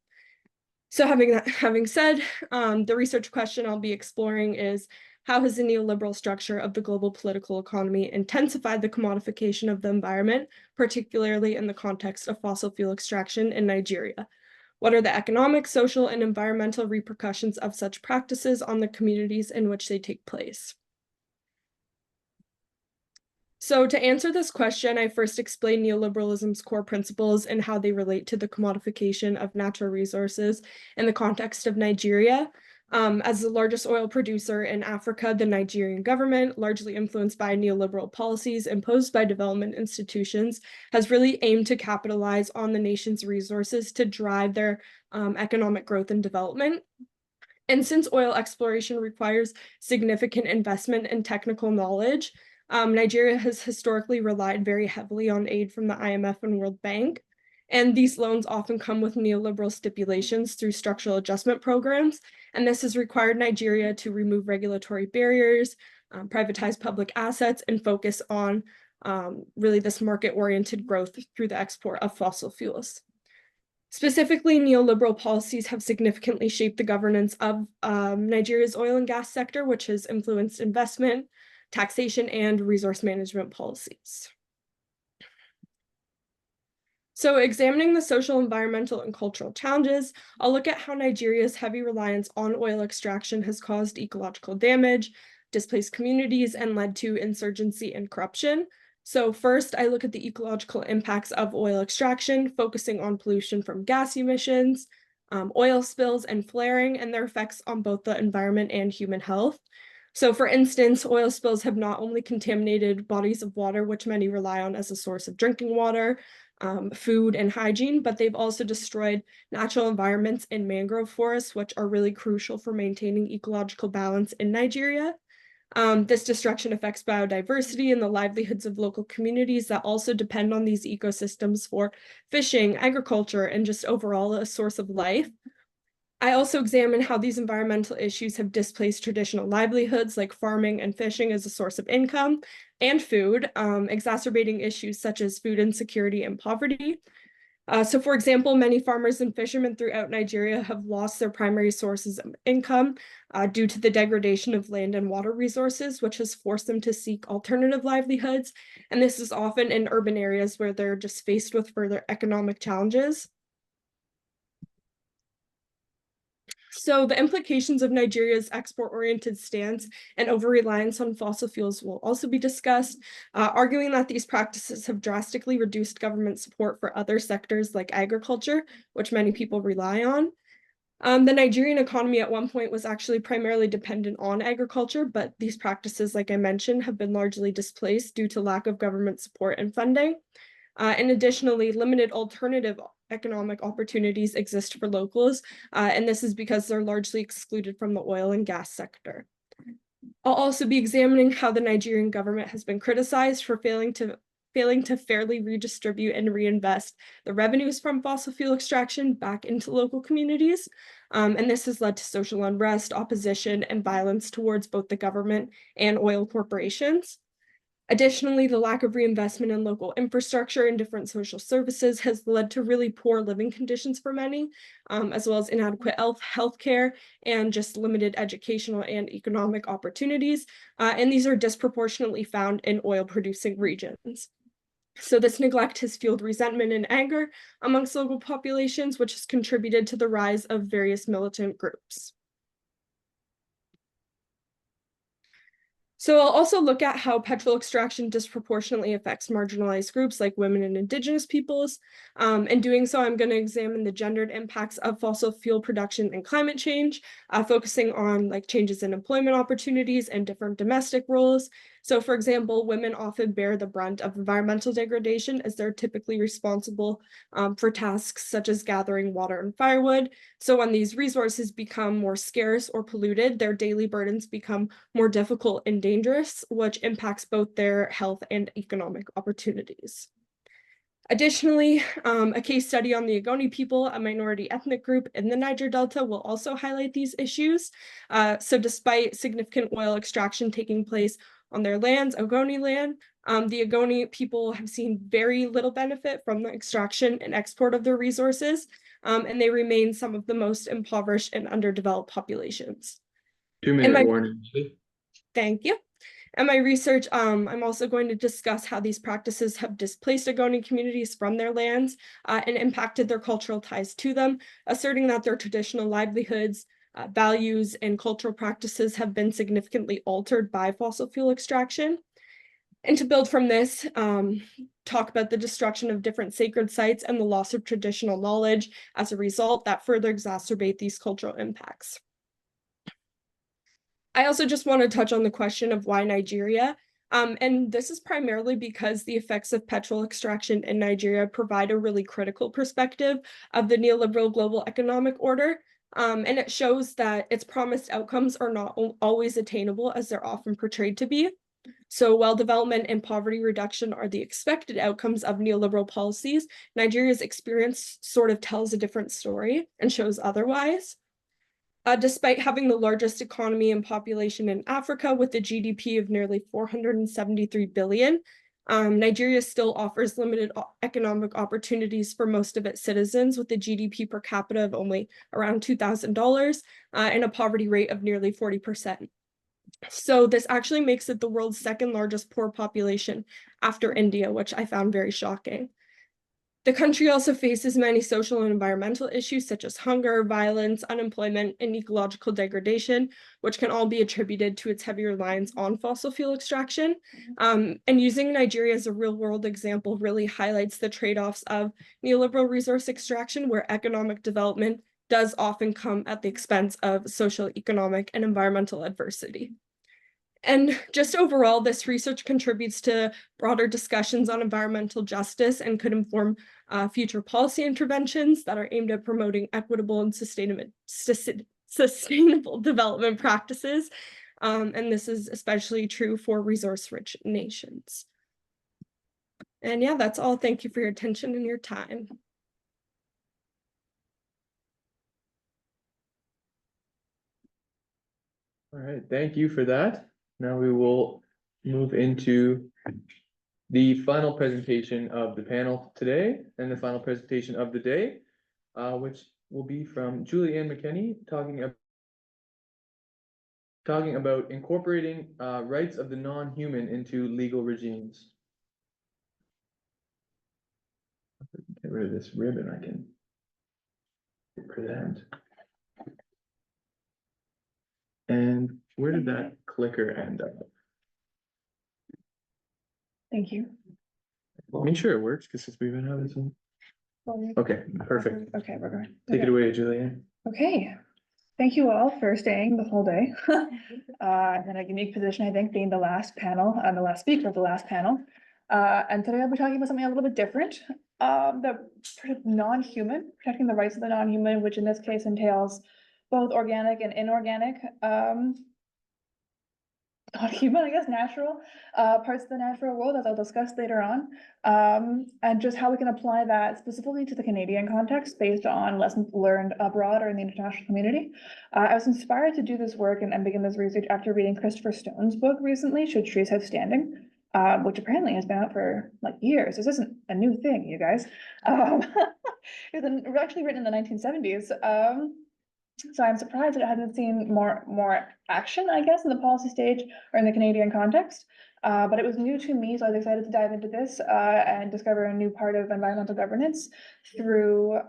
So having said, the research question I'll be exploring is, how has the neoliberal structure of the global political economy intensified the commodification of the environment, particularly in the context of fossil fuel extraction in Nigeria? What are the economic, social, and environmental repercussions of such practices on the communities in which they take place? So to answer this question, I first explain neoliberalism's core principles and how they relate to the commodification of natural resources in the context of Nigeria. As the largest oil producer in Africa, the Nigerian government, largely influenced by neoliberal policies imposed by development institutions, has really aimed to capitalize on the nation's resources to drive their economic growth and development. And since oil exploration requires significant investment and technical knowledge, Nigeria has historically relied very heavily on aid from the IMF and World Bank. And these loans often come with neoliberal stipulations through structural adjustment programs. And this has required Nigeria to remove regulatory barriers, privatize public assets, and focus on really this market-oriented growth through the export of fossil fuels. Specifically, neoliberal policies have significantly shaped the governance of Nigeria's oil and gas sector, which has influenced investment, taxation, and resource management policies. So examining the social, environmental, and cultural challenges, I'll look at how Nigeria's heavy reliance on oil extraction has caused ecological damage, displaced communities, and led to insurgency and corruption. So first, I look at the ecological impacts of oil extraction, focusing on pollution from gas emissions, oil spills, and flaring, and their effects on both the environment and human health. So for instance, oil spills have not only contaminated bodies of water, which many rely on as a source of drinking water, food and hygiene, but they've also destroyed natural environments in mangrove forests, which are really crucial for maintaining ecological balance in Nigeria. This destruction affects biodiversity and the livelihoods of local communities that also depend on these ecosystems for fishing, agriculture, and just overall a source of life. I also examine how these environmental issues have displaced traditional livelihoods like farming and fishing as a source of income and food, exacerbating issues such as food insecurity and poverty. So for example, many farmers and fishermen throughout Nigeria have lost their primary sources of income due to the degradation of land and water resources, which has forced them to seek alternative livelihoods. And this is often in urban areas where they're just faced with further economic challenges. So the implications of Nigeria's export-oriented stance and over-reliance on fossil fuels will also be discussed, arguing that these practices have drastically reduced government support for other sectors like agriculture, which many people rely on. The Nigerian economy at one point was actually primarily dependent on agriculture, but these practices, like I mentioned, have been largely displaced due to lack of government support and funding. And additionally, limited alternative economic opportunities exist for locals, and this is because they're largely excluded from the oil and gas sector. I'll also be examining how the Nigerian government has been criticized for failing to fairly redistribute and reinvest the revenues from fossil fuel extraction back into local communities. And this has led to social unrest, opposition, and violence towards both the government and oil corporations. Additionally, the lack of reinvestment in local infrastructure and different social services has led to really poor living conditions for many, as well as inadequate health care and just limited educational and economic opportunities. And these are disproportionately found in oil-producing regions. So this neglect has fueled resentment and anger amongst local populations, which has contributed to the rise of various militant groups. So I'll also look at how petrol extraction disproportionately affects marginalized groups like women and Indigenous peoples. In doing so, I'm going to examine the gendered impacts of fossil fuel production and climate change, focusing on like changes in employment opportunities and different domestic roles. So for example, women often bear the brunt of environmental degradation as they're typically responsible for tasks such as gathering water and firewood. So when these resources become more scarce or polluted, their daily burdens become more difficult and dangerous, which impacts both their health and economic opportunities. Additionally, a case study on the Ogoni people, a minority ethnic group in the Niger Delta, will also highlight these issues. So despite significant oil extraction taking place on their lands, Ogoni land, the Ogoni people have seen very little benefit from the extraction and export of their resources, and they remain some of the most impoverished and underdeveloped populations. 2-minute warning. Thank you. In my research, I'm also going to discuss how these practices have displaced Ogoni communities from their lands and impacted their cultural ties to them, asserting that their traditional livelihoods, values, and cultural practices have been significantly altered by fossil fuel extraction. And to build from this, talk about the destruction of different sacred sites and the loss of traditional knowledge as a result that further exacerbate these cultural impacts. I also just want to touch on the question of why Nigeria, and this is primarily because the effects of petrol extraction in Nigeria provide a really critical perspective of the neoliberal global economic order, and it shows that its promised outcomes are not always attainable as they're often portrayed to be. So while development and poverty reduction are the expected outcomes of neoliberal policies, Nigeria's experience sort of tells a different story and shows otherwise. Despite having the largest economy and population in Africa with a GDP of nearly 473 billion, Nigeria still offers limited economic opportunities for most of its citizens with a GDP per capita of only around $2,000 and a poverty rate of nearly 40%. So this actually makes it the world's second largest poor population after India, which I found very shocking. The country also faces many social and environmental issues such as hunger, violence, unemployment, and ecological degradation, which can all be attributed to its heavy reliance on fossil fuel extraction. And using Nigeria as a real-world example really highlights the trade-offs of neoliberal resource extraction, where economic development does often come at the expense of social, economic, and environmental adversity. And just overall, this research contributes to broader discussions on environmental justice and could inform future policy interventions that are aimed at promoting equitable and sustainable development practices. And this is especially true for resource-rich nations. And yeah, that's all. Thank you for your attention and your time. All right, thank you for that. Now we will move into the final presentation of the panel today and the final presentation of the day, which will be from Julie Ann McKenney talking about incorporating rights of the non-human into legal regimes. Get rid of this ribbon, I can present. And where did that clicker end up? Thank you. I mean, sure it works because we've been having some. Okay, perfect. Okay, we're going. Take it away, Julianne. Okay. Thank you all for staying the whole day. In a unique position, I think, being the last panel and the last speaker of the last panel. And today I'll be talking about something a little bit different. The non-human, protecting the rights of the non-human, which in this case entails both organic and inorganic, not human, I guess, natural parts of the natural world, as I'll discuss later on, and just how we can apply that specifically to the Canadian context based on lessons learned abroad or in the international community. I was inspired to do this work and begin this research after reading Christopher Stone's book recently, Should Trees Have Standing, which apparently has been out for like years. This isn't a new thing, you guys. It was actually written in the 1970s. So I'm surprised that it hasn't seen more action, I guess, in the policy stage or in the Canadian context. But it was new to me, so I was excited to dive into this and discover a new part of environmental governance through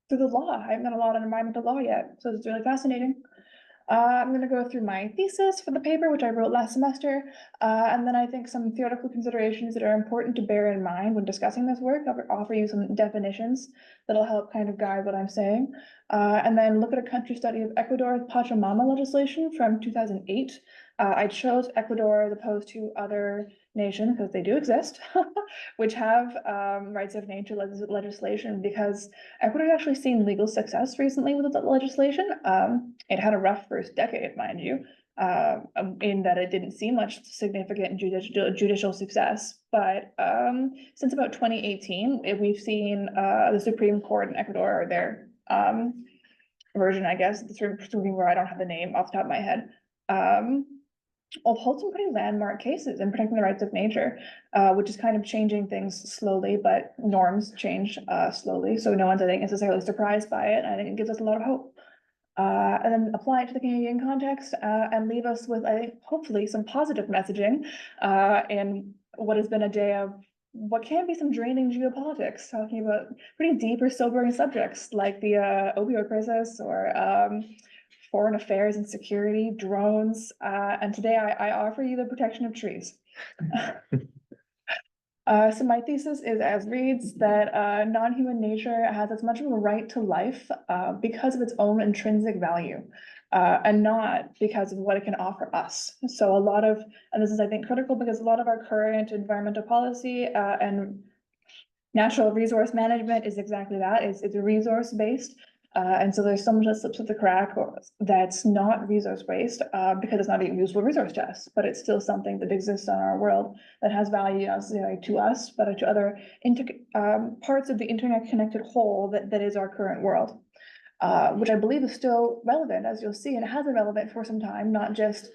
the law. I haven't done a lot on environmental law yet, so it's really fascinating. I'm going to go through my thesis for the paper, which I wrote last semester, and then I think some theoretical considerations that are important to bear in mind when discussing this work. I'll offer you some definitions that'll help kind of guide what I'm saying, and then look at a country study of Ecuador's Pachamama legislation from 2008. I chose Ecuador as opposed to other nations because they do exist, which have rights of nature legislation, because Ecuador's actually seen legal success recently with the legislation. It had a rough first decade, mind you, in that it didn't see much significant judicial success. But since about 2018, we've seen the Supreme Court in Ecuador, or their version, I guess, the Supreme Court, I don't have the name off the top of my head, uphold some pretty landmark cases in protecting the rights of nature, which is kind of changing things slowly, but norms change slowly. So no one's, I think, necessarily surprised by it. I think it gives us a lot of hope. And then apply it to the Canadian context and leave us with, I think, hopefully some positive messaging in what has been a day of what can be some draining geopolitics, talking about pretty deep or sobering subjects like the opioid crisis or foreign affairs and security, drones, and today I offer you the protection of trees. So my thesis is as reads that non-human nature has as much of a right to life because of its own intrinsic value and not because of what it can offer us. So a lot of, and this is I think critical because a lot of our current environmental policy and natural resource management is exactly that, it's resource based. And so there's so much that slips through the crack or that's not resource based because it's not a usable resource to us, but it's still something that exists in our world that has value to us, but to other parts of the internet connected whole that is our current world, which I believe is still relevant, as you'll see, and it has been relevant for some time, not just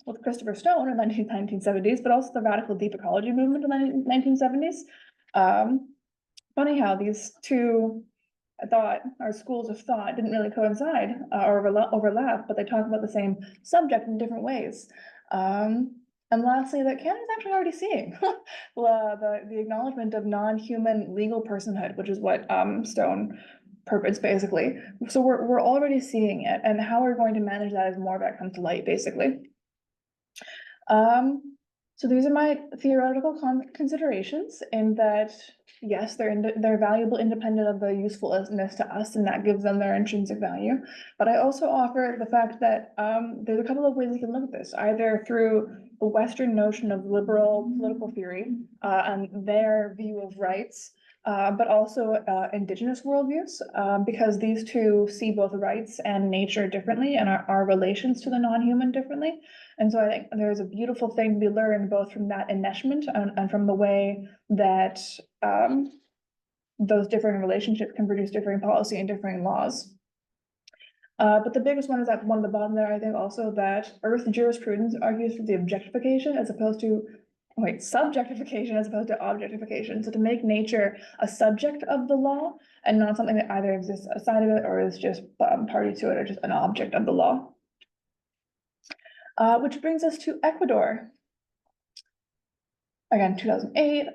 with Christopher Stone in the 1970s, but also the radical deep ecology movement in the 1970s. Funny how these two schools of thought didn't really coincide or overlap, but they talk about the same subject in different ways. And lastly, that Canada's actually already seeing the acknowledgement of non-human legal personhood, which is what Stone purports basically. So we're already seeing it, and how we're going to manage that as more of that comes to light, basically. So these are my theoretical considerations in that, yes, they're valuable independent of the usefulness to us, and that gives them their intrinsic value. But I also offer the fact that there's a couple of ways we can look at this, either through the Western notion of liberal political theory and their view of rights, but also indigenous worldviews, because these two see both rights and nature differently and our relations to the non-human differently. And so I think there's a beautiful thing to be learned both from that enmeshment and from the way that those different relationships can produce differing policy and differing laws. But the biggest one is at one at the bottom there, I think also that Earth jurisprudence argues for the objectification as opposed to, subjectification as opposed to objectification. So to make nature a subject of the law and not something that either exists outside of it or is just party to it or just an object of the law. Which brings us to Ecuador. Again, 2008.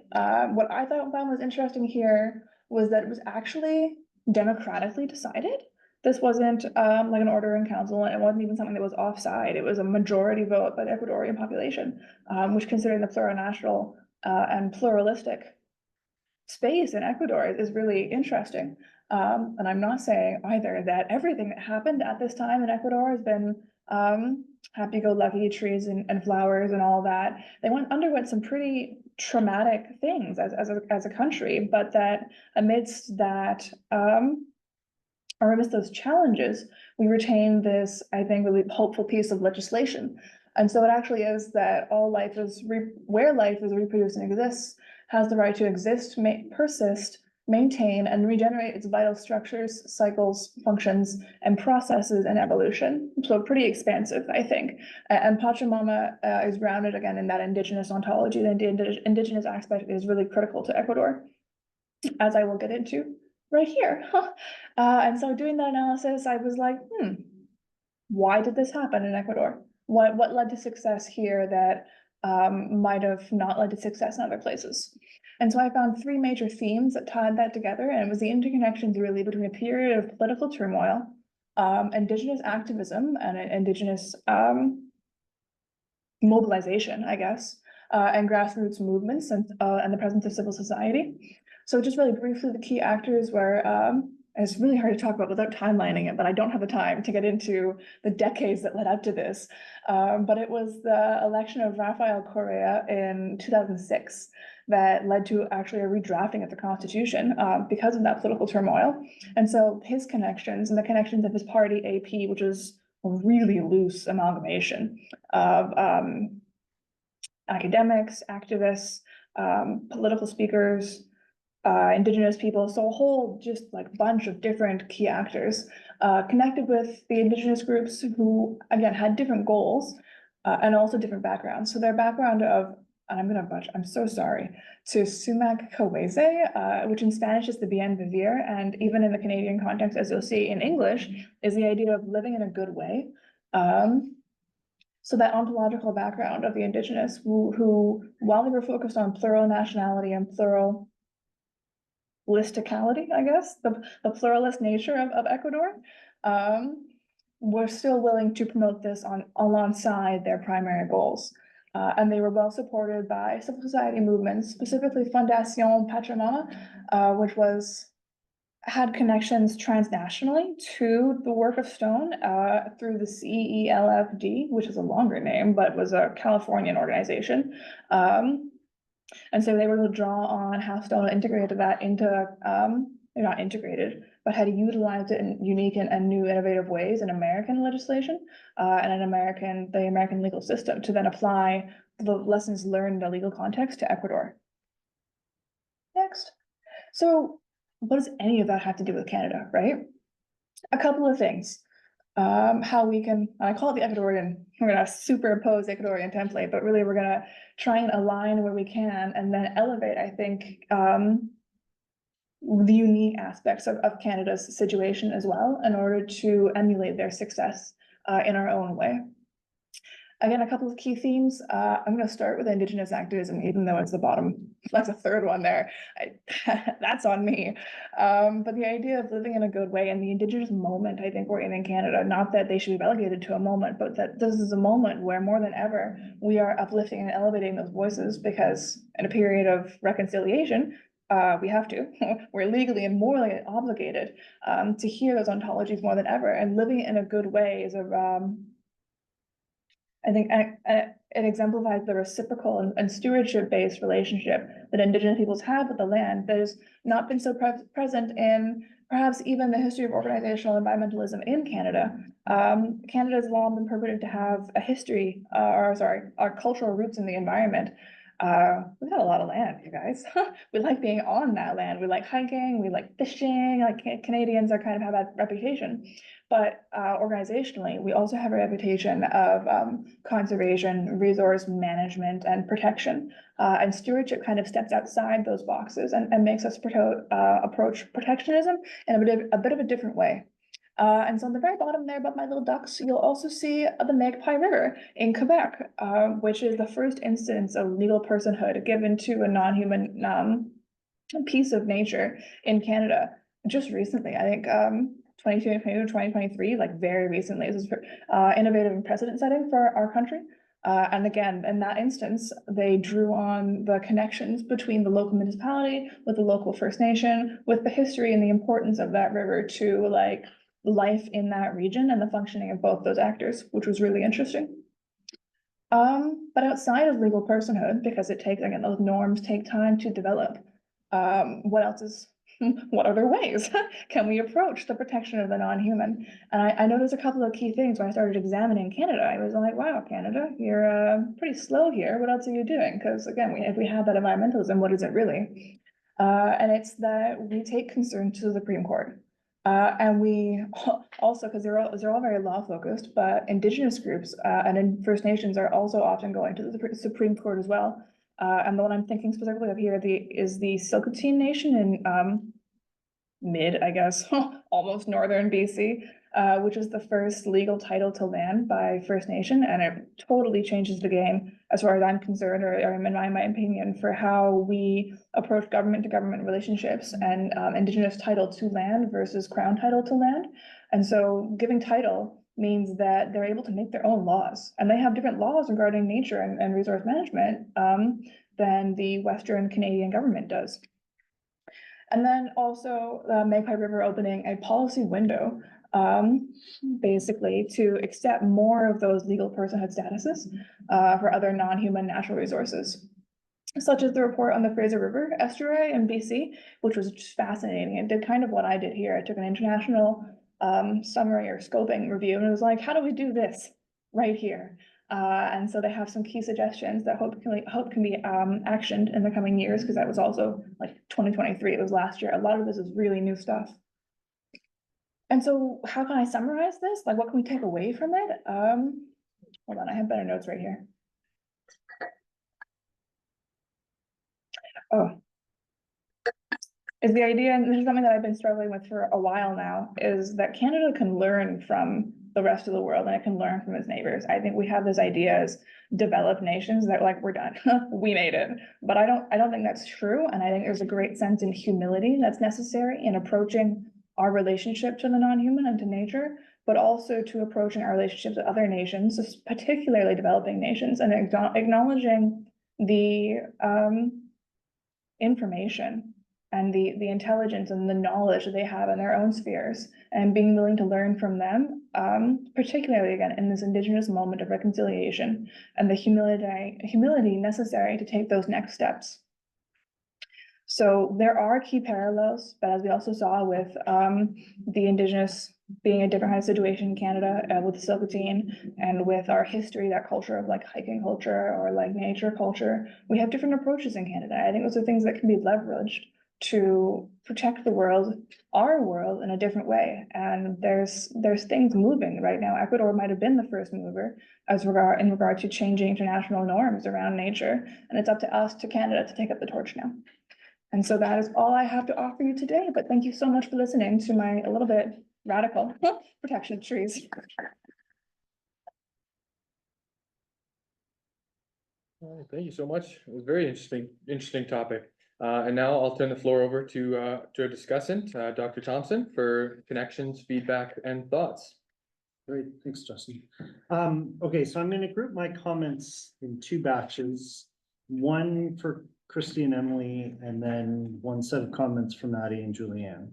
What I found was interesting here was that it was actually democratically decided. This wasn't like an order in council, and it wasn't even something that was offside. It was a majority vote by the Ecuadorian population, which, considering the plurinational and pluralistic space in Ecuador, is really interesting. And I'm not saying either that everything that happened at this time in Ecuador has been happy-go-lucky, trees and flowers and all that. They underwent some pretty traumatic things as a country, but that amidst that, or amidst those challenges, we retain this, I think, really hopeful piece of legislation. And so it actually is that all life is, where life is reproduced and exists, has the right to exist, persist, maintain, and regenerate its vital structures, cycles, functions, and processes and evolution. So pretty expansive, I think. And Pachamama is grounded again in that indigenous ontology. The indigenous aspect is really critical to Ecuador, as I will get into right here. And so doing that analysis, I was like, why did this happen in Ecuador? What led to success here that might have not led to success in other places? And so I found three major themes that tied that together, and it was the interconnections really between a period of political turmoil, indigenous activism and indigenous mobilization, I guess, and grassroots movements and the presence of civil society. So just really briefly, the key actors were, it's really hard to talk about without timelining it, but I don't have the time to get into the decades that led up to this. But it was the election of Rafael Correa in 2006 that led to actually a redrafting of the Constitution because of that political turmoil. And so his connections and the connections of his party, AP, which is a really loose amalgamation of academics, activists, political speakers, indigenous people, so a whole just like bunch of different key actors connected with the indigenous groups who, again, had different goals and also different backgrounds. So their background of, and I'm gonna butcher, I'm so sorry, to Sumac Kawese, which in Spanish is the bien vivir, and even in the Canadian context, as you'll see in English, is the idea of living in a good way. So that ontological background of the indigenous who while they were focused on plural nationality and plural listicality, I guess, the pluralist nature of Ecuador, were still willing to promote this alongside their primary goals. And they were well supported by civil society movements, specifically Fundación Pachamama, which had connections transnationally to the work of Stone through the CELFD, which is a longer name, but was a Californian organization. And so they were able to draw on how Stone integrated that into, not integrated, but had utilized it in unique and new innovative ways in American legislation and in the American legal system to then apply the lessons learned in a legal context to Ecuador. Next. So what does any of that have to do with Canada, right? A couple of things. How we can, I call it the Ecuadorian, we're gonna superimpose the Ecuadorian template, but really we're gonna try and align where we can and then elevate, I think, the unique aspects of Canada's situation as well in order to emulate their success in our own way. Again, a couple of key themes. I'm gonna start with Indigenous activism, even though it's the bottom, like the third one there. That's on me. But the idea of living in a good way and the Indigenous moment, I think we're in Canada, not that they should be relegated to a moment, but that this is a moment where more than ever, we are uplifting and elevating those voices, because in a period of reconciliation, we have to, we're legally and morally obligated to hear those ontologies more than ever, and living in a good way is I think it exemplifies the reciprocal and stewardship-based relationship that Indigenous peoples have with the land that has not been so present in perhaps even the history of organizational environmentalism in Canada. Canada has long been purported to have a history, our cultural roots in the environment. We've got a lot of land, you guys. We like being on that land. We like hiking, we like fishing, like Canadians are kind of have that reputation. But organizationally, we also have a reputation of conservation, resource management, and protection. And stewardship kind of steps outside those boxes and makes us approach protectionism in a bit of a different way. And so on the very bottom there above my little ducks, you'll also see the Magpie River in Quebec, which is the first instance of legal personhood given to a non-human piece of nature in Canada. Just recently, I think 2022, 2023, like very recently. This is innovative and precedent setting for our country. And again, in that instance, they drew on the connections between the local municipality with the local First Nation, with the history and the importance of that river to like life in that region and the functioning of both those actors, which was really interesting. But outside of legal personhood, because it takes, again, those norms take time to develop, what other ways can we approach the protection of the non-human? And I noticed a couple of key things when I started examining Canada. I was like, wow, Canada, you're pretty slow here. What else are you doing? Because again, if we have that environmentalism, what is it really? And it's that we take concern to the Supreme Court. And we also, because they're all very law focused, but Indigenous groups and First Nations are also often going to the Supreme Court as well. And the one I'm thinking specifically of here is the Silcotin Nation in mid, I guess, almost northern BC, which is the first legal title to land by First Nation, and it totally changes the game as far as I'm concerned, or in my opinion, for how we approach government-to-government relationships and Indigenous title to land versus Crown title to land. And so giving title means that they're able to make their own laws, and they have different laws regarding nature and resource management than the Western Canadian government does. And then also the Magpie River opening a policy window, basically to accept more of those legal personhood statuses for other non-human natural resources, such as the report on the Fraser River estuary in BC, which was just fascinating. It did kind of what I did here. I took an international summary or scoping review, and it was like, how do we do this right here? And so they have some key suggestions that hope can be actioned in the coming years, because that was also like 2023, it was last year. A lot of this is really new stuff. And so how can I summarize this? Like, what can we take away from it? Hold on, I have better notes right here. Oh, is the idea, and this is something that I've been struggling with for a while now, is that Canada can learn from the rest of the world and it can learn from its neighbors. I think we have this idea as developed nations that like, we're done, we made it. But I don't think that's true. And I think there's a great sense in humility that's necessary in approaching our relationship to the non-human and to nature, but also to approaching our relationships with other nations, particularly developing nations, and acknowledging the information and the intelligence and the knowledge that they have in their own spheres, and being willing to learn from them, particularly again in this Indigenous moment of reconciliation, and the humility necessary to take those next steps. So there are key parallels, but as we also saw with the Indigenous being a different kind of situation in Canada with the Silcotin, and with our history, that culture of like hiking culture or like nature culture, we have different approaches in Canada. I think those are things that can be leveraged to protect the world, our world, in a different way. And there's things moving right now. Ecuador might have been the first mover in regard to changing international norms around nature, and it's up to us, to Canada, to take up the torch now. And so that is all I have to offer you today, but thank you so much for listening to my a little bit radical protection of trees. All right, thank you so much. It was a very interesting topic. And now I'll turn the floor over to our discussant, Dr. Thompson, for connections, feedback, and thoughts. Great, thanks, Justin. Okay, so I'm gonna group my comments in two batches. One for Christy and Emily, and then one set of comments from Maddie and Julianne.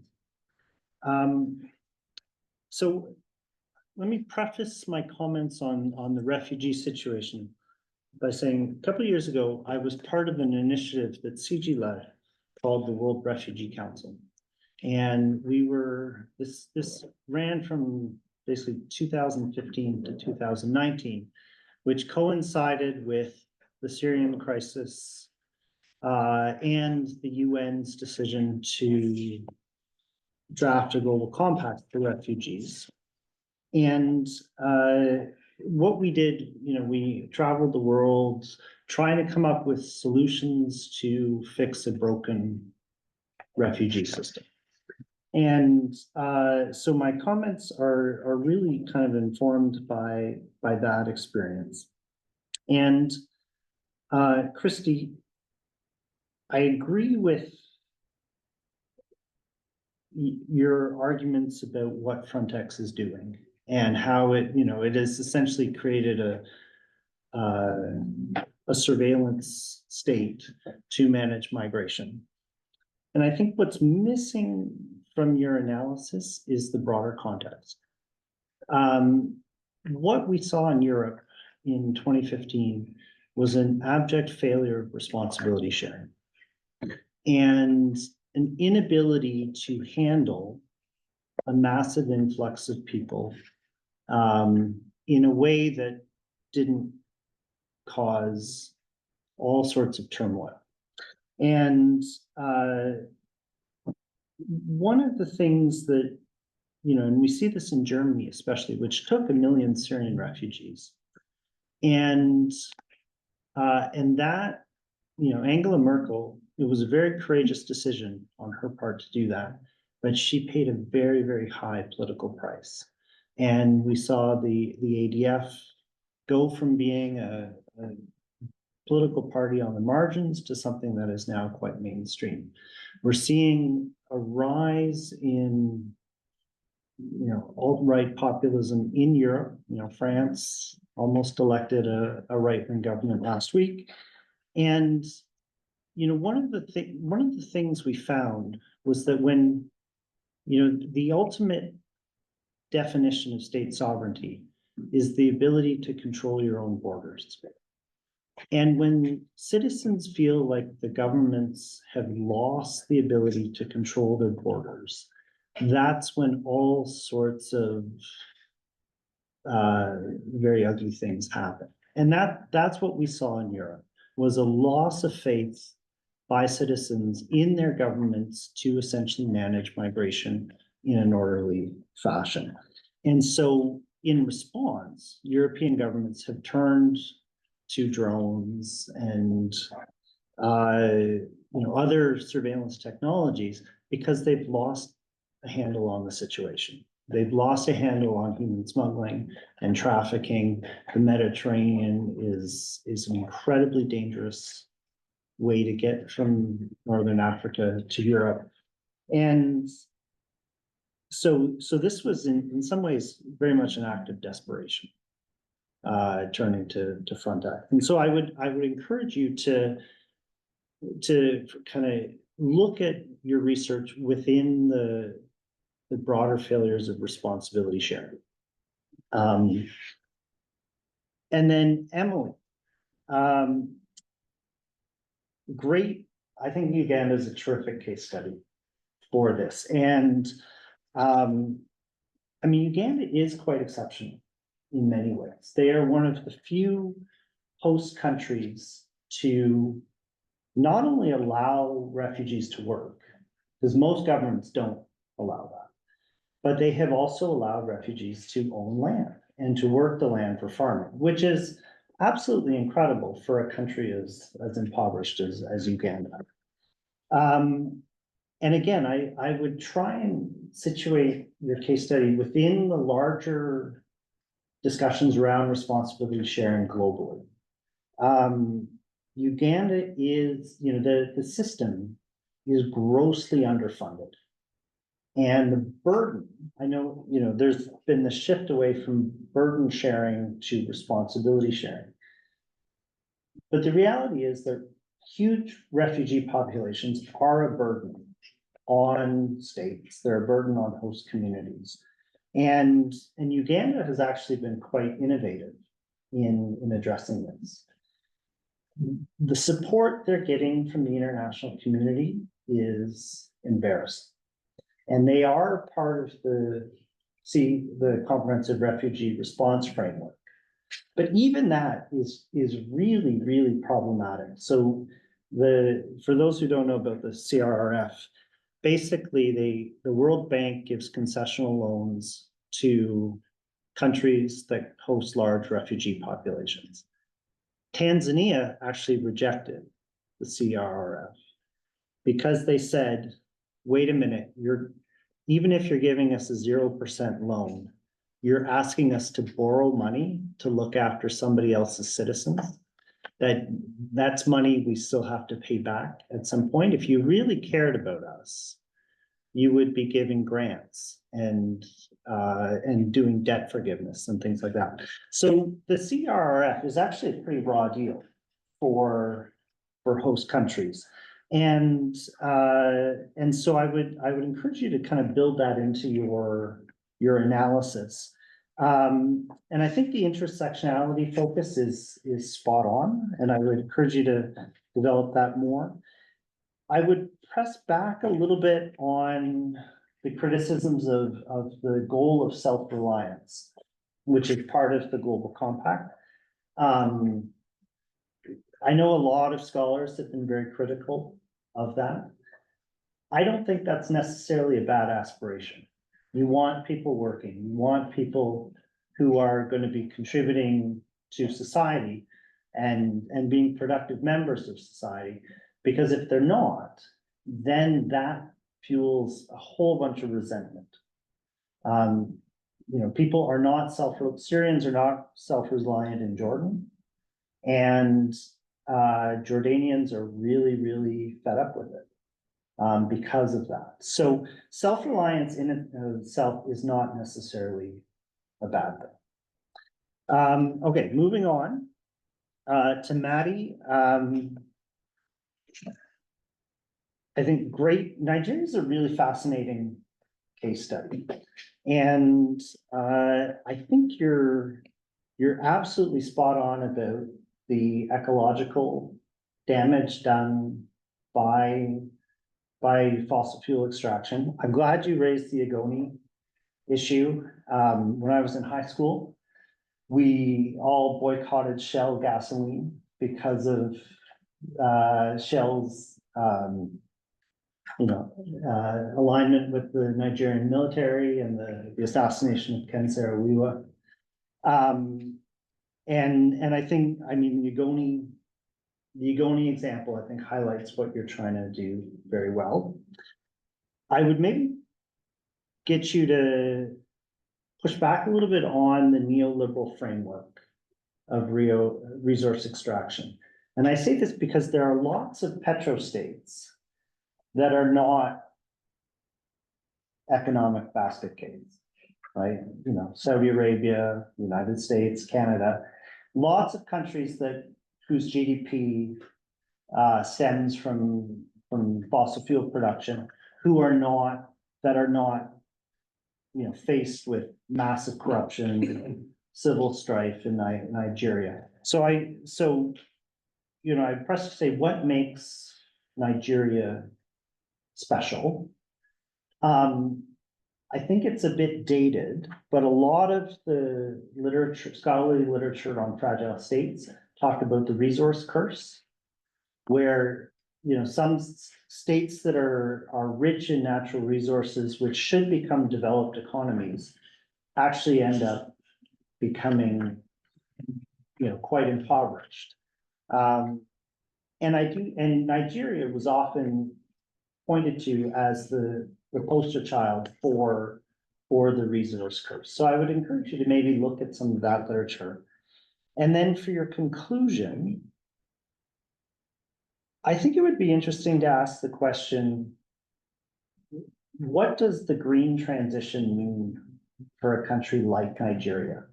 So let me preface my comments on the refugee situation by saying a couple of years ago, I was part of an initiative that CG led called the World Refugee Council. And this ran from basically 2015 to 2019, which coincided with the Syrian crisis and the UN's decision to draft a global compact for refugees. And what we did, we traveled the world trying to come up with solutions to fix a broken refugee system. And so my comments are really kind of informed by that experience. And Christy, I agree with your arguments about what Frontex is doing and how it has essentially created a surveillance state to manage migration. And I think what's missing from your analysis is the broader context. What we saw in Europe in 2015 was an abject failure of responsibility sharing and an inability to handle a massive influx of people in a way that didn't cause all sorts of turmoil. And one of the things that, and we see this in Germany especially, which took 1 million Syrian refugees. And that, Angela Merkel, it was a very courageous decision on her part to do that, but she paid a very, very high political price. And we saw the ADF go from being a political party on the margins to something that is now quite mainstream. We're seeing a rise in, alt-right populism in Europe. France almost elected a right-wing government last week. And, one of the things we found was that when, the ultimate definition of state sovereignty is the ability to control your own borders. And when citizens feel like the governments have lost the ability to control their borders, that's when all sorts of very ugly things happen. And that's what we saw in Europe, was a loss of faith by citizens in their governments to essentially manage migration in an orderly fashion. And so in response, European governments have turned to drones and other surveillance technologies because they've lost a handle on the situation. They've lost a handle on human smuggling and trafficking. The Mediterranean is an incredibly dangerous way to get from Northern Africa to Europe. And so this was in some ways very much an act of desperation, turning to Frontex. And so I would encourage you to kind of look at your research within the broader failures of responsibility sharing. And then Emily, great. I think Uganda is a terrific case study for this. And Uganda is quite exceptional in many ways. They are one of the few host countries to not only allow refugees to work, because most governments don't allow that, but they have also allowed refugees to own land and to work the land for farming, which is absolutely incredible for a country as impoverished as Uganda. And again, I would try and situate your case study within the larger discussions around responsibility sharing globally. Uganda is, the system is grossly underfunded. And the burden, I know, there's been the shift away from burden sharing to responsibility sharing. But the reality is that huge refugee populations are a burden on states, they're a burden on host communities. And Uganda has actually been quite innovative in addressing this. The support they're getting from the international community is embarrassing. And they are part of the comprehensive refugee response framework. But even that is really, really problematic. So for those who don't know about the CRRF, basically the World Bank gives concessional loans to countries that host large refugee populations. Tanzania actually rejected the CRRF because they said, wait a minute, even if you're giving us a 0% loan, you're asking us to borrow money to look after somebody else's citizens. That's money we still have to pay back at some point. If you really cared about us, you would be giving grants and doing debt forgiveness and things like that. So the CRRF is actually a pretty raw deal for host countries. And so I would encourage you to kind of build that into your analysis. And I think the intersectionality focus is spot on, and I would encourage you to develop that more. I would press back a little bit on the criticisms of the goal of self-reliance, which is part of the Global Compact. I know a lot of scholars have been very critical of that. I don't think that's necessarily a bad aspiration. You want people working, you want people who are going to be contributing to society and being productive members of society, because if they're not, then that fuels a whole bunch of resentment. People are not Syrians are not self-reliant in Jordan, and Jordanians are really, really fed up with it because of that. So self-reliance in itself is not necessarily a bad thing. Okay, moving on to Maddie. I think Nigeria is a really fascinating case study. And I think you're absolutely spot on about the ecological damage done by fossil fuel extraction. I'm glad you raised the Agoni issue. When I was in high school, we all boycotted Shell gasoline because of Shell's alignment with the Nigerian military and the assassination of Ken Saro-Wiwa. And I think, the Agoni example, I think, highlights what you're trying to do very well. I would maybe get you to push back a little bit on the neoliberal framework of resource extraction. And I say this because there are lots of petrostates that are not economic basket cases, right? Saudi Arabia, United States, Canada, lots of countries whose GDP stems from fossil fuel production, that are not faced with massive corruption, civil strife in Nigeria. So I press to say, what makes Nigeria special? I think it's a bit dated, but a lot of the scholarly literature on fragile states talk about the resource curse, where some states that are rich in natural resources, which should become developed economies, actually end up becoming quite impoverished. And Nigeria was often pointed to as the poster child for the resource curse. So I would encourage you to maybe look at some of that literature. And then for your conclusion, I think it would be interesting to ask the question, what does the green transition mean for a country like Nigeria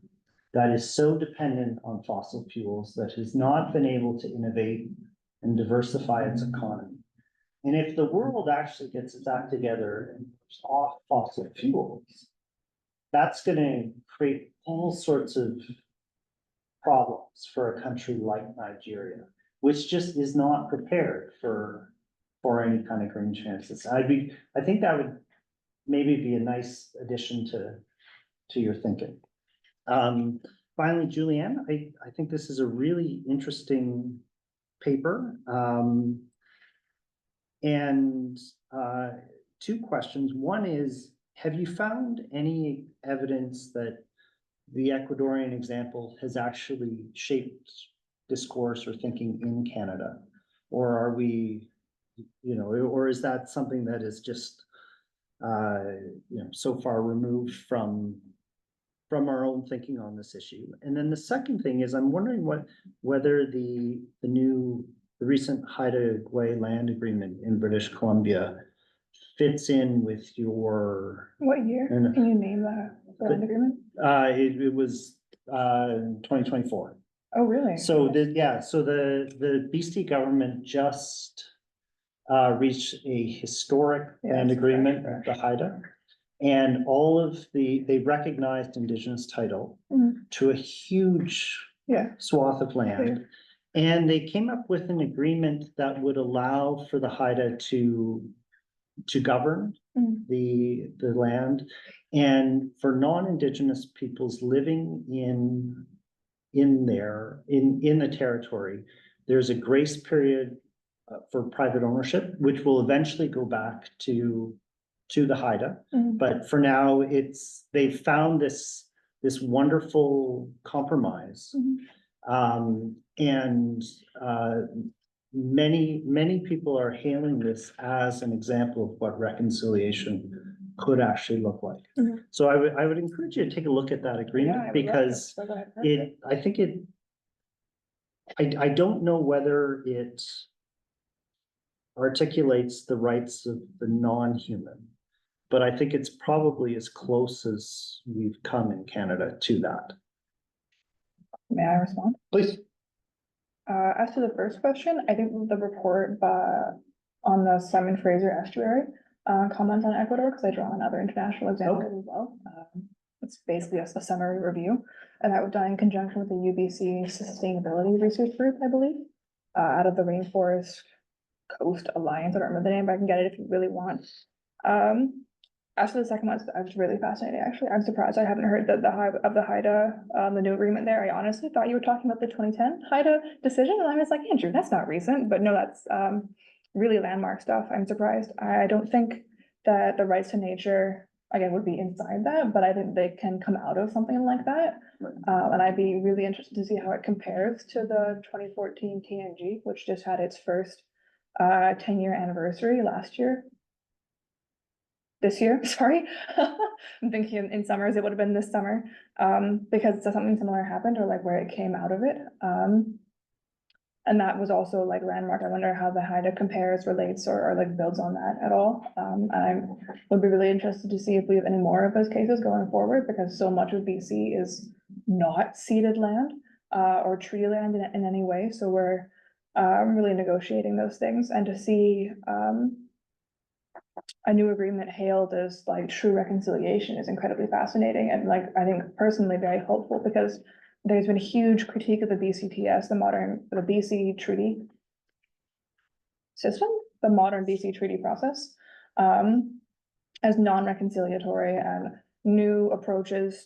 that is so dependent on fossil fuels, that has not been able to innovate and diversify its economy? And if the world actually gets its act together and moves off fossil fuels, that's gonna create all sorts of problems for a country like Nigeria, which just is not prepared for any kind of green chances. I think that would maybe be a nice addition to your thinking. Finally, Julianne, I think this is a really interesting paper. And two questions. One is, have you found any evidence that the Ecuadorian example has actually shaped discourse or thinking in Canada? Or are we, or is that something that is just, so far removed from our own thinking on this issue? And then the second thing is, I'm wondering whether the recent Haida Gwaii land agreement in British Columbia fits in with your. What year? Can you name the land agreement? It was 2024. Oh, really? So the BC government just reached a historic land agreement with the Haida. And they recognized Indigenous title to a huge swath of land. And they came up with an agreement that would allow for the Haida to govern the land, and for non-Indigenous peoples living in the territory, there's a grace period for private ownership, which will eventually go back to the Haida. But for now, they've found this wonderful compromise. And many people are hailing this as an example of what reconciliation could actually look like. So I would encourage you to take a look at that agreement, because I don't know whether it articulates the rights of the non-human, but I think it's probably as close as we've come in Canada to that. May I respond? Please. As to the first question, I think the report on the Simon Fraser estuary comments on Ecuador, because I draw another international example as well. It's basically a summary review, and that was done in conjunction with the UBC Sustainability Research Group, I believe, out of the Rainforest Coast Alliance. I don't remember the name, but I can get it if you really want. As for the second one, I was really fascinating. Actually, I'm surprised I haven't heard of the Haida, the new agreement there. I honestly thought you were talking about the 2010 Haida decision, and I was like, Andrew, that's not recent, but no, that's really landmark stuff. I'm surprised. I don't think that the rights to nature, again, would be inside that, but I think they can come out of something like that. And I'd be really interested to see how it compares to the 2014 TNG, which just had its first 10-year anniversary this year, sorry. I'm thinking in summers, it would have been this summer, because something similar happened, or like where it came out of it. And that was also like landmark. I wonder how the Haida compares, relates, or like builds on that at all. And I would be really interested to see if we have any more of those cases going forward, because so much of BC is not ceded land or treaty land in any way. So we're really negotiating those things, and to see a new agreement hailed as like true reconciliation is incredibly fascinating, and like I think personally very hopeful, because there's been a huge critique of the BCTS, the BC treaty system, the modern BC treaty process, as non-reconciliatory, and new approaches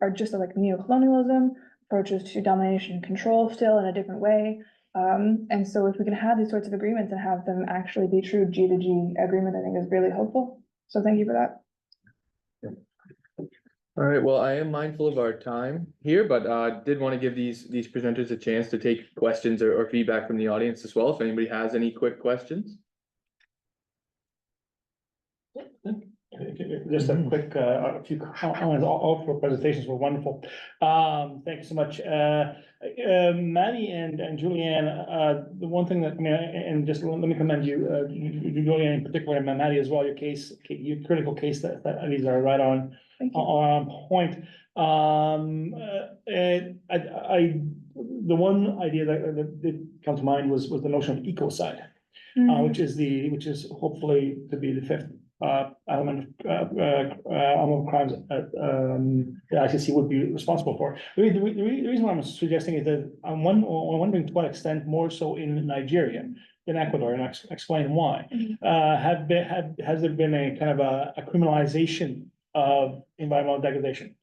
are just like neocolonialism, approaches to domination and control still in a different way. And so if we can have these sorts of agreements and have them actually be true G to G agreement, I think is really hopeful. So thank you for that. All right, well, I am mindful of our time here, but did want to give these presenters a chance to take questions or feedback from the audience as well, if anybody has any quick questions. Just a quick, a few comments, all four presentations were wonderful. Thank you so much. Maddie and Julianne, the one thing that, I mean, and just let me commend you, Julianne in particular, and Maddie as well, your critical case that these are right on point. And the one idea that did come to mind was the notion of ecocide, which is hopefully to be the fifth element of crimes the ICC would be responsible for. The reason why I'm suggesting is that I'm wondering to what extent more so in Nigeria than Ecuador, and I'll explain why. Has there been a kind of a criminalization of environmental degradation?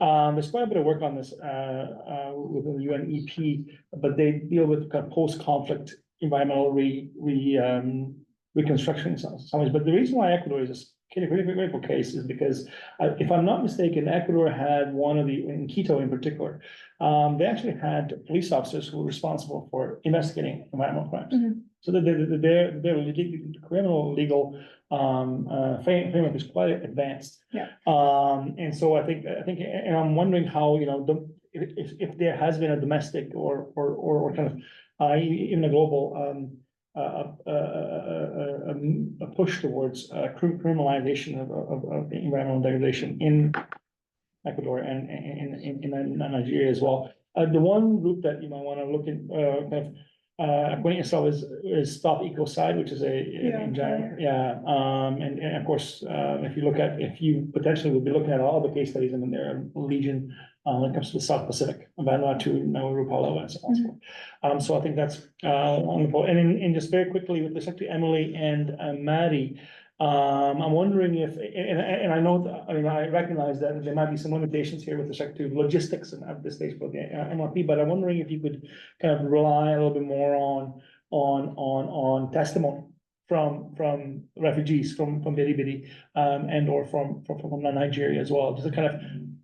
There's quite a bit of work on this within the UNEP, but they deal with kind of post-conflict environmental reconstruction in some ways. But the reason why Ecuador is a critical case is because, if I'm not mistaken, Ecuador had in Quito in particular, they actually had police officers who were responsible for investigating environmental crimes. So their criminal legal framework is quite advanced. And so I think, and I'm wondering how, if there has been a domestic or kind of even a global a push towards criminalization of environmental degradation in Ecuador and in Nigeria as well. The one group that you might want to look at, kind of acquaint yourself is Stop Ecocide, which is in China. And of course, if you potentially would be looking at all the case studies, I mean, there are legion when it comes to the South Pacific, Vanuatu, Nauru, Palau, and so on. So I think that's wonderful. And just very quickly, with respect to Emily and Maddie, I'm wondering if, and I know, I recognize that there might be some limitations here with respect to logistics and at this stage for the MRP, but I'm wondering if you could kind of rely a little bit more on testimony from refugees from Bidi, and or from Nigeria as well, just to kind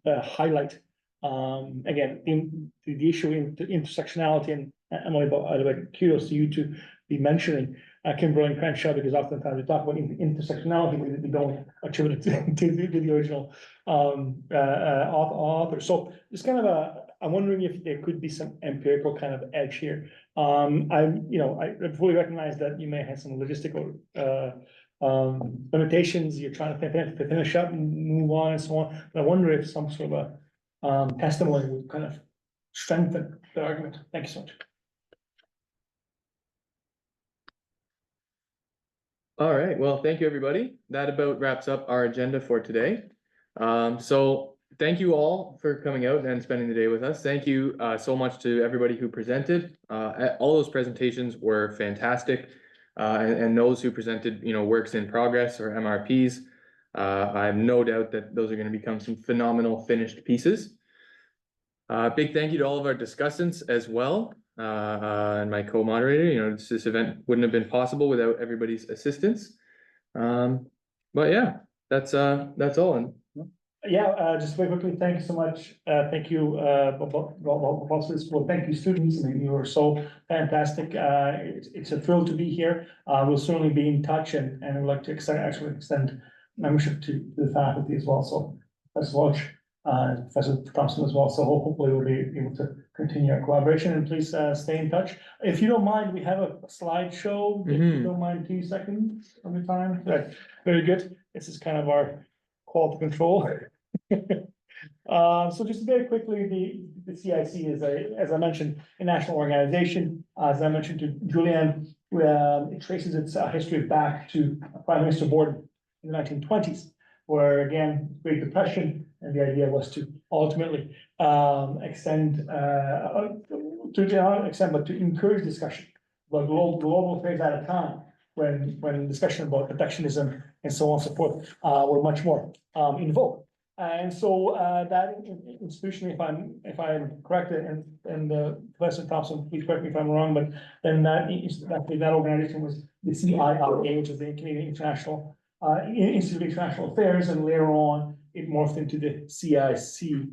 of highlight again the issue in intersectionality. And Emily, by the way, kudos to you to be mentioning Kimbrough and Crenshaw, because oftentimes we talk about intersectionality, we don't attribute it to the original author. So it's kind of I'm wondering if there could be some empirical kind of edge here. I fully recognize that you may have some logistical limitations. You're trying to finish up and move on and so on. But I wonder if some sort of a testimony would kind of strengthen the argument. Thank you so much. All right, well, thank you, everybody. That about wraps up our agenda for today. So thank you all for coming out and spending the day with us. Thank you so much to everybody who presented. All those presentations were fantastic. And those who presented, works in progress or MRPs, I have no doubt that those are going to become some phenomenal finished pieces. Big thank you to all of our discussants as well. And my co-moderator, this event wouldn't have been possible without everybody's assistance. But yeah, that's all. And just very quickly, thank you so much. Thank you, well, thank you, students. I mean, you were so fantastic. It's a thrill to be here. We'll certainly be in touch, and we'd like to extend membership to the faculty as well. So Professor Welch, Professor Thompson as well. So hopefully we'll be able to continue our collaboration, and please stay in touch. If you don't mind, we have a slideshow. If you don't mind 2 seconds of your time. Right. Very good. This is kind of our quality control. So just very quickly, the CIC is as I mentioned, a national organization. As I mentioned to Julianne, it traces its history back to Prime Minister Borden in the 1920s, where again, Great Depression, and the idea was to ultimately to encourage discussion about global affairs at a time when discussion about protectionism and so on and so forth were much more in vogue. And so that institution, if I'm correct, and Professor Thompson, please correct me if I'm wrong, but then that organization was the CIA, which is the Canadian Institute of International Affairs, and later on it morphed into the CIC.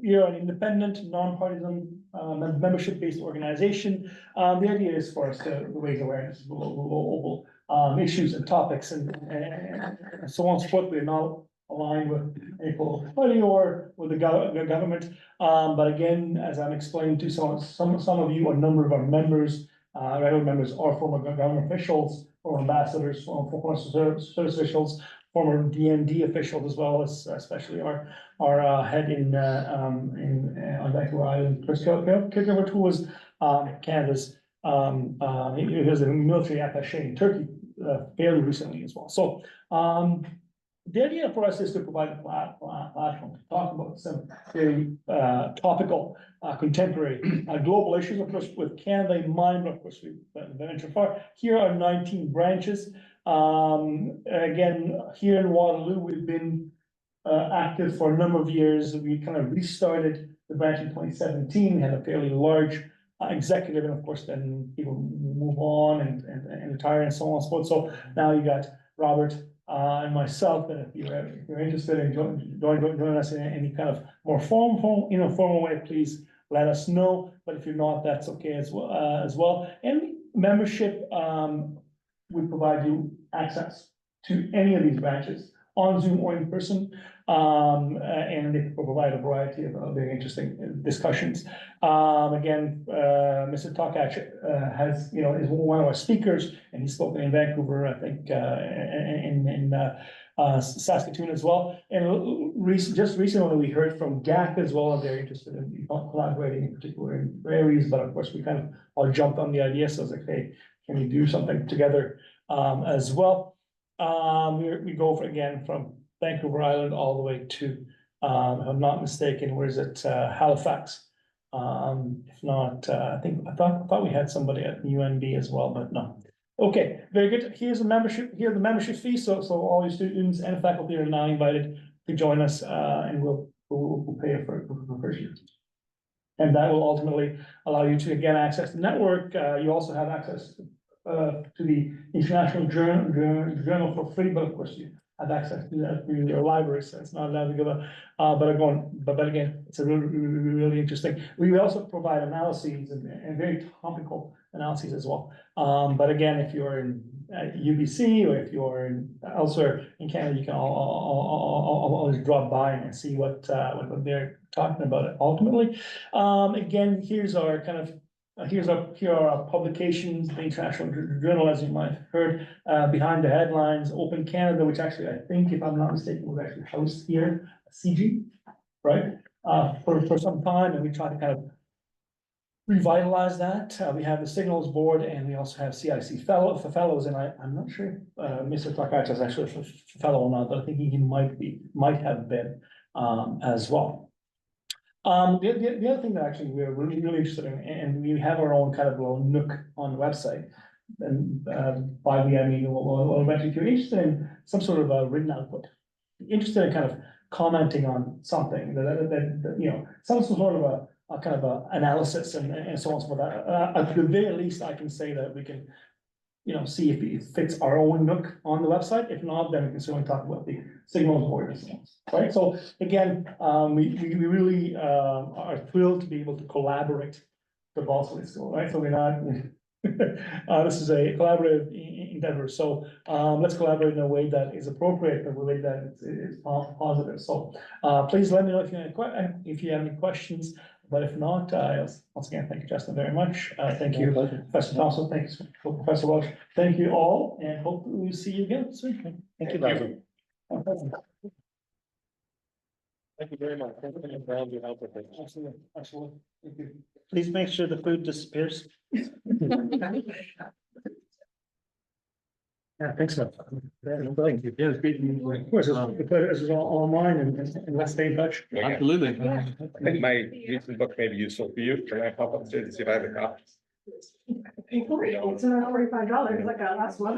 you're an independent, nonpartisan, membership-based organization. The idea is for us to raise awareness of global issues and topics and so on and so forth. We're not aligned with any political party or with the government. But again, as I'm explaining to some of you, a number of our members, regular members are former government officials, former ambassadors, former service officials, former DND officials, as well as especially our head on Vancouver Island, Chris Kirkwood, who was Canada's he was a military attaché in Turkey fairly recently as well. So the idea for us is to provide a platform to talk about some very topical, contemporary, global issues, of course, with Canada in mind, but of course, we've ventured far. Here are 19 branches. Again, here in Waterloo, we've been active for a number of years. We kind of restarted the branch in 2017. We had a fairly large executive, and of course, then people move on and retire and so on and so forth. So now you got Robert and myself, and if you're interested in joining us in any kind of more formal way, please let us know. But if you're not, that's okay as well. And membership would provide you access to any of these branches on Zoom or in person. And it will provide a variety of very interesting discussions. Again, Mr. Takach is one of our speakers, and he's spoken in Vancouver, I think, in Saskatoon as well. And just recently, we heard from GAC as well. They're interested in collaborating in particular in areas, but of course, we kind of all jumped on the idea. So I was like, hey, can we do something together as well? We go from Vancouver Island all the way to, if I'm not mistaken, where is it? Halifax. If not, I thought we had somebody at UNB as well, but no. Okay, very good. Here's the membership fee. So all your students and faculty are now invited to join us, and we'll pay for first year. And that will ultimately allow you to again access the network. You also have access to the International Journal for free, but of course you have access to that through your library, so it's not allowed to give but again, it's a really interesting. We also provide analyses and very topical analyses as well. But again, if you're in UBC or if you're in elsewhere in Canada, you can always drop by and see what they're talking about ultimately. Again, here's our kind of here are our publications, the International Journal, as you might have heard, behind the headlines, Open Canada, which actually, I think, if I'm not mistaken, was actually housed here, CG, right? For some time, and we try to kind of revitalize that. We have the Signals Board, and we also have CIC fellows, and I'm not sure if Mr. Takach is actually a fellow or not, but I think he might have been as well. The other thing that actually we're really interested in, and we have our own kind of little nook on the website, and by the I mean, if you're interested in some sort of a written output, interested in kind of commenting on something that some sort of a kind of a analysis and so on and so forth. At the very least, I can say that we can see if it fits our own nook on the website. If not, then we can certainly talk about the Signals Board and so on. Right, so again, we really are thrilled to be able to collaborate with Balsillie School, right? So we're not, this is a collaborative endeavor. So let's collaborate in a way that is appropriate, in a way that is positive. So please let me know if you have any questions. But if not, once again, thank you, Justin, very much. Thank you, Professor Thompson. Thank you, Professor Welch. Thank you all, and hope we see you again soon. Thank you, Basil. Thank you very much. Thank you for all your help with it. Absolutely. Thank you. Please make sure the food disappears. Yeah, thanks, man. Thank you. Yeah, it's great. Of course, this is all mine, and let's stay in touch. Absolutely. I think my recent book may be useful for you. Can I pop upstairs and see if I have a copy? It's $45, like last month.